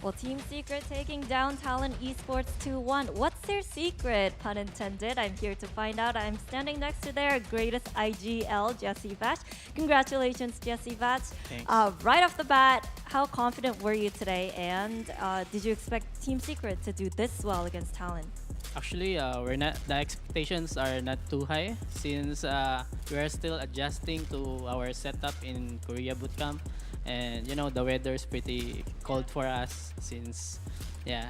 Well, Team Secret taking down Talon Esports 2-1. What's their secret? Pun intended. I'm here to find out. I'm standing next to their greatest IGL, Jesse Vash. Congratulations, Jesse Vash. Thanks. Right off the bat, how confident were you today? And did you expect Team Secret to do this well against Talon? Actually, the expectations are not too high since we are still adjusting to our setup in Korea bootcamp. And the weather is pretty cold for us since, yeah.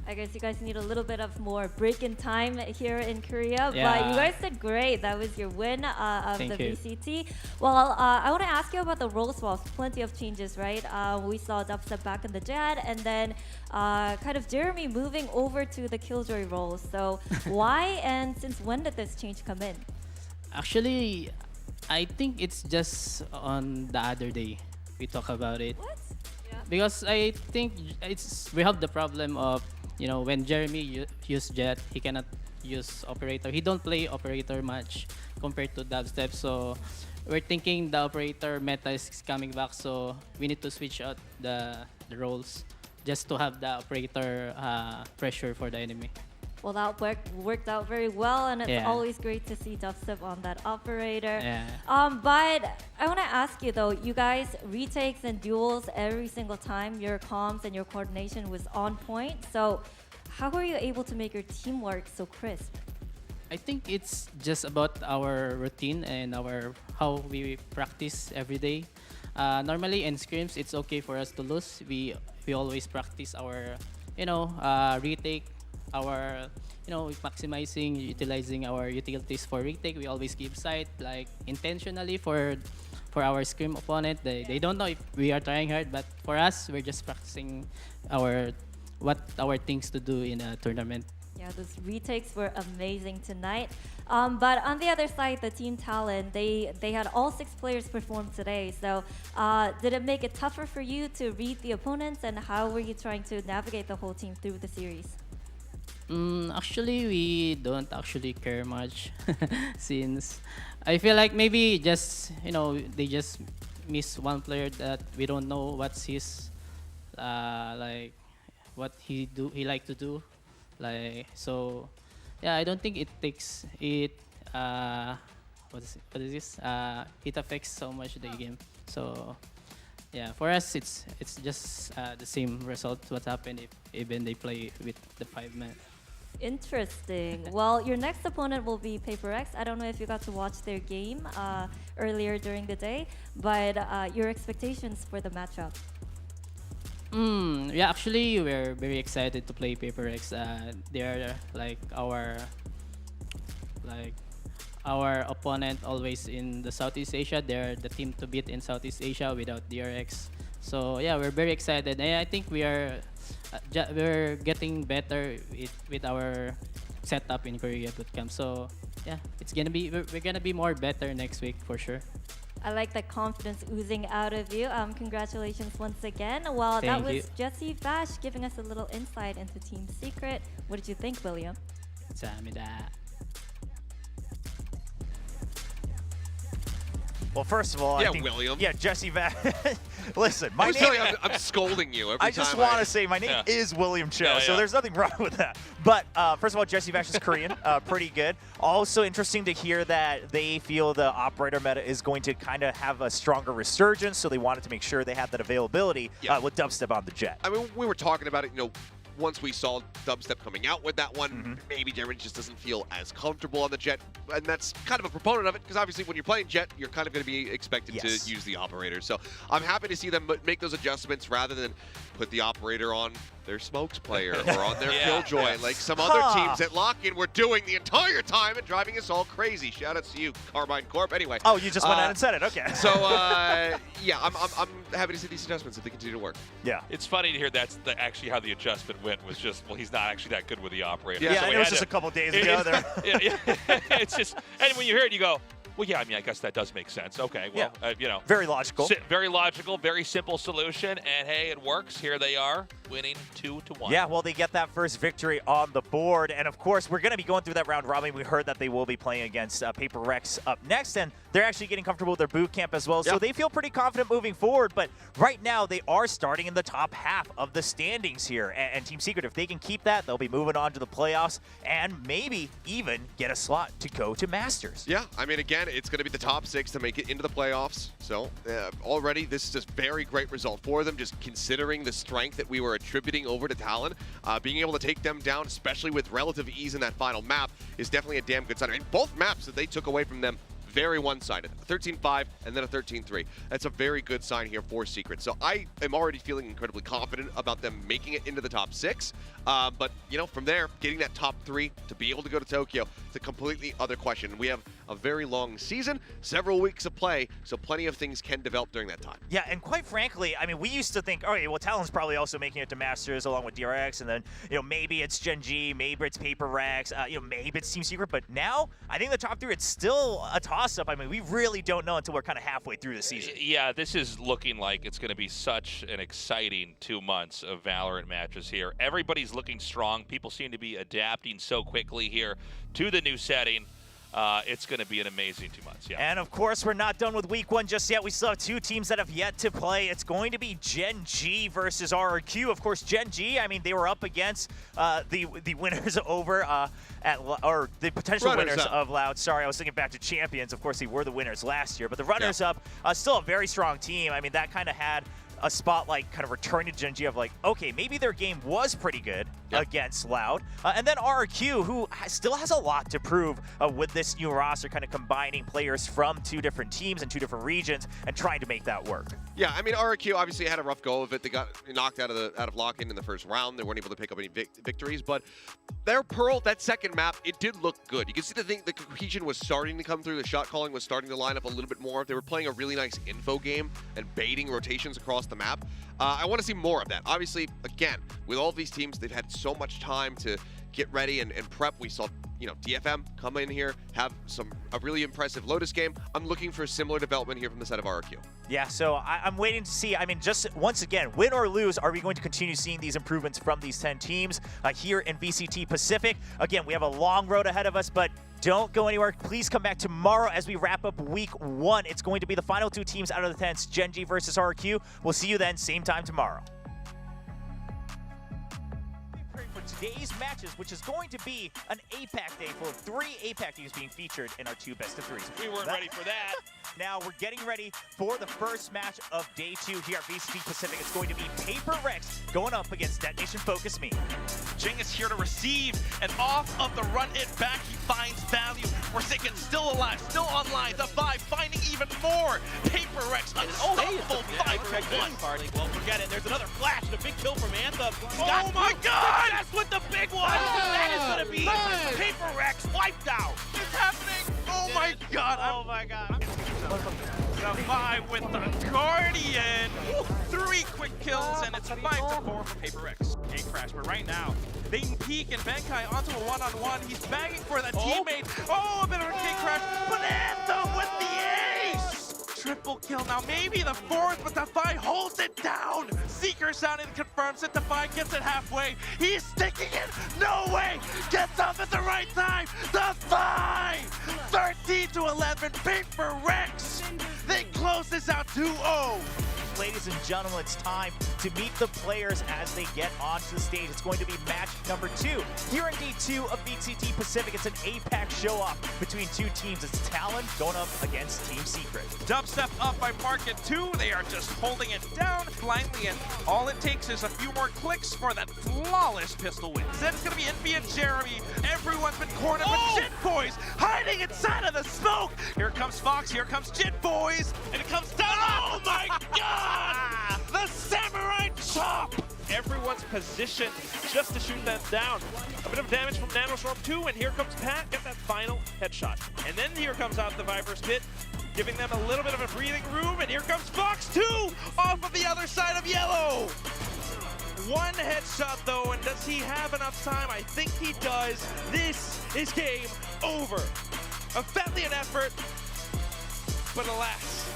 I guess you guys need a little bit of more break in time here in Korea, Yeah. but you guys did great. That was your win of Thank the you. VCT. Well, I want to ask you about the role swaps. Plenty of changes, right? We saw Dubstep back in the Jet, and then kind of Jeremy moving over to the Killjoy role. So why and since when did this change come in? Actually, I think it's just on the other day we talk about it. What? Yeah. Because I think we have the problem of when Jeremy use Jet, he cannot use operator. He don't play operator much compared to Dubstep. So we're thinking the operator meta is coming back. So we need to switch out the roles just to have the operator pressure for the enemy. Well, that worked out very well, and it's Yeah. always great to see Dubstep on that operator. Yeah. But I want to ask you though, you guys retakes and duels every single time. Your comms and your coordination was on point. So how were you able to make your teamwork so crisp? I think it's just about our routine and how we practice every day. Normally in scrims, it's okay for us to lose. We always practice our retake, our maximizing, utilizing our utilities for retake. We always give side like intentionally for our scrim opponent. They don't know if we are trying hard, but for us, we're just practicing what our things to do in a tournament. Yeah, those retakes were amazing tonight. But on the other side, the Team Talon, they had all 6 players perform today. So did it make it tougher for you to read the opponents, and how were you trying to navigate the whole team through the series? Actually, we don't actually care much since I feel like maybe just they just miss one player that we don't know what's his like what he like to do, like. So yeah, I don't think it takes it what is this it affects so much the game. So yeah, for us it's just the same result what happened if even they play with the 5-man. Interesting. Well, your next opponent will be Paper X. I don't know if you got to watch their game earlier during the day, but your expectations for the matchup? Yeah, actually, we're very excited to play Paper X. They are like our opponent always in the Southeast Asia. They're the team to beat in Southeast Asia without DRX. So yeah, we're very excited, and I think we're getting better with our setup in Korea bootcamp. So yeah, we're gonna be more better next week for sure. I like the confidence oozing out of you. Congratulations once again. Well, that Thank you. was Jesse Vash giving us a little insight into Team Secret. What did you think, William? 감사합니다. Well, first of all, Yeah, I think, William. Yeah, Jesse Vash. Listen, my name. I'm scolding you every I time. just want to say my name is William Cho, Yeah, so yeah. there's nothing wrong with that. But first of all, Jesse Vash is Korean, pretty good. Also interesting to hear that they feel the operator meta is going to kind of have a stronger resurgence, so they wanted to make sure they have that availability with dubstep on the Jet. I mean, we were talking about it, once we saw dubstep coming out with that one, maybe Jeremy just doesn't feel as comfortable on the Jet, and that's kind of a proponent of it, because obviously when you're playing Jet, you're kind of going to be expected to use the operator. So I'm happy to see them make those adjustments rather than put the operator on their smokes player or on their Killjoy, like some other teams at Lock-In were doing the entire time and driving us all crazy. Shout out to you, Carbine Corp. Anyway. Oh, you just went out and said it. Okay. So, yeah, I'm happy to see these adjustments if they continue to work. Yeah. It's funny to hear that's actually how the adjustment went, was just, well, he's not actually that good with the operator. Yeah, so and it was just a couple days ago there. It's just, and when you hear it, you go, well, yeah, I mean, I guess that does make sense. Okay, well, Very logical. Very logical, very simple solution, and hey, it works. Here they are, winning 2-1. Yeah, well, they get that first victory on the board. And, of course, we're going to be going through that round robin. We heard that they will be playing against Paper Rex up next, and they're actually getting comfortable with their boot camp as well. So they feel pretty confident moving forward. But right now, they are starting in the top half of the standings here. And Team Secret, if they can keep that, they'll be moving on to the playoffs and maybe even get a slot to go to Masters. Yeah, I mean, again, it's going to be the top 6 to make it into the playoffs. So already, this is a very great result for them, just considering the strength that we were attributing over to Talon. Being able to take them down, especially with relative ease in that final map, is definitely a damn good sign. I mean, both maps that they took away from them, very one-sided. A 13-5 and then a 13-3. That's a very good sign here for Secret. So I am already feeling incredibly confident about them making it into the top 6. But, from there, getting that top 3 to be able to go to Tokyo, it's a completely other question. We have a very long season, several weeks of play, so plenty of things can develop during that time. Yeah, and quite frankly, I mean, we used to think, okay, well, Talon's probably also making it to Masters along with DRX, and then, maybe it's Gen G, maybe it's Paper Rex, maybe it's Team Secret, but now, I think the top 3, it's still a toss-up. I mean, we really don't know until we're kind of halfway through the season. Yeah, this is looking like it's going to be such an exciting 2 months of Valorant matches here. Everybody's looking strong. People seem to be adapting so quickly here to the new setting. It's going to be an amazing 2 months, yeah. And, of course, we're not done with week 1 just yet. We still have 2 teams that have yet to play. It's going to be Gen G versus RRQ. Of course, Gen G, I mean, they were up against the winners over or the potential winners of Loud. Sorry, I was thinking back to Champions. Of course, they were the winners last year. But the runners-up, still a very strong team. I mean, that kind of had a spotlight kind of returning to Gen G of like, okay, maybe their game was pretty good against Loud. And then RRQ, who still has a lot to prove with this new roster, kind of combining players from 2 different teams and 2 different regions and trying to make that work. Yeah, I mean, RRQ obviously had a rough go of it. They got knocked out of lock-in the first round. They weren't able to pick up any victories, but their Pearl, that second map, it did look good. You can see the cohesion was starting to come through. The shot calling was starting to line up a little bit more. They were playing a really nice info game and baiting rotations across the map. I want to see more of that. Obviously, again, with all these teams, they've had so much time to get ready and prep. We saw, DFM come in here, have a really impressive Lotus game. I'm looking for similar development here from the side of RRQ. Yeah, so I'm waiting to see. I mean, just once again, win or lose, are we going to continue seeing these improvements from these 10 teams here in VCT Pacific? Again, we have a long road ahead of us, but don't go anywhere. Please come back tomorrow as we wrap up week 1. It's going to be the final 2 teams out of the 10s, Gen G versus RRQ. We'll see you then, same time tomorrow. Today's matches, which is going to be an APAC day full of 3 APAC teams being featured in our 2 best-of-3s. We weren't ready for that. Now we're getting ready for the first match of day 2 here at VCT Pacific. It's going to be Paper Rex going up against Detonation Focus Me. Jing is here to receive, and off of the run it back, he finds value. Forsaken still alive, still online. The 5 finding even more. Paper Rex unstoppable 5-1. Well, forget it. There's another flash. The big kill from Anthem. Oh my God! That's with the big one. That is going to be Paper Rex wiped out. It's happening. Oh Oh my god! Oh my god. The 5 with the Guardian. 3 quick kills, and it's 5-4 for Paper Rex. K-Crash, but right now, they peek and Benkai onto a one-on-one. He's bagging for that teammate. Oh, a bit of a K-Crash, but Anthem with the ace! Triple kill now, maybe the 4th, but Defy holds it down. Seeker sounding confirms it. Defy gets it halfway. He's sticking it. No way. Gets up at the right time. Defy 13-11. Paper Rex. They close this out 2-0. Ladies and gentlemen, it's time to meet the players as they get onto the stage. It's going to be match number 2. Here in D2 of VCT Pacific, it's an APAC show-off between 2 teams. It's Talon going up against Team Secret. Dubstep up by Market 2. They are just holding it down blindly, and all it takes is a few more clicks for that flawless pistol win. Then it's going to be Envy and Jeremy. Everyone's been cornered, but Jit Boys hiding inside of the smoke. Here comes Fox. Here comes Jit Boys. And it comes down. Oh my god! The Samurai Chop! Everyone's positioned just to shoot them down. A bit of damage from Nanostorm 2, and here comes Pat, get that final headshot. And then here comes out the Viper's Pit, giving them a little bit of a breathing room, and here comes Fox 2 off of the other side of Yellow. 1 headshot though, and does he have enough time? I think he does. This is game over. A valiant effort, but alas,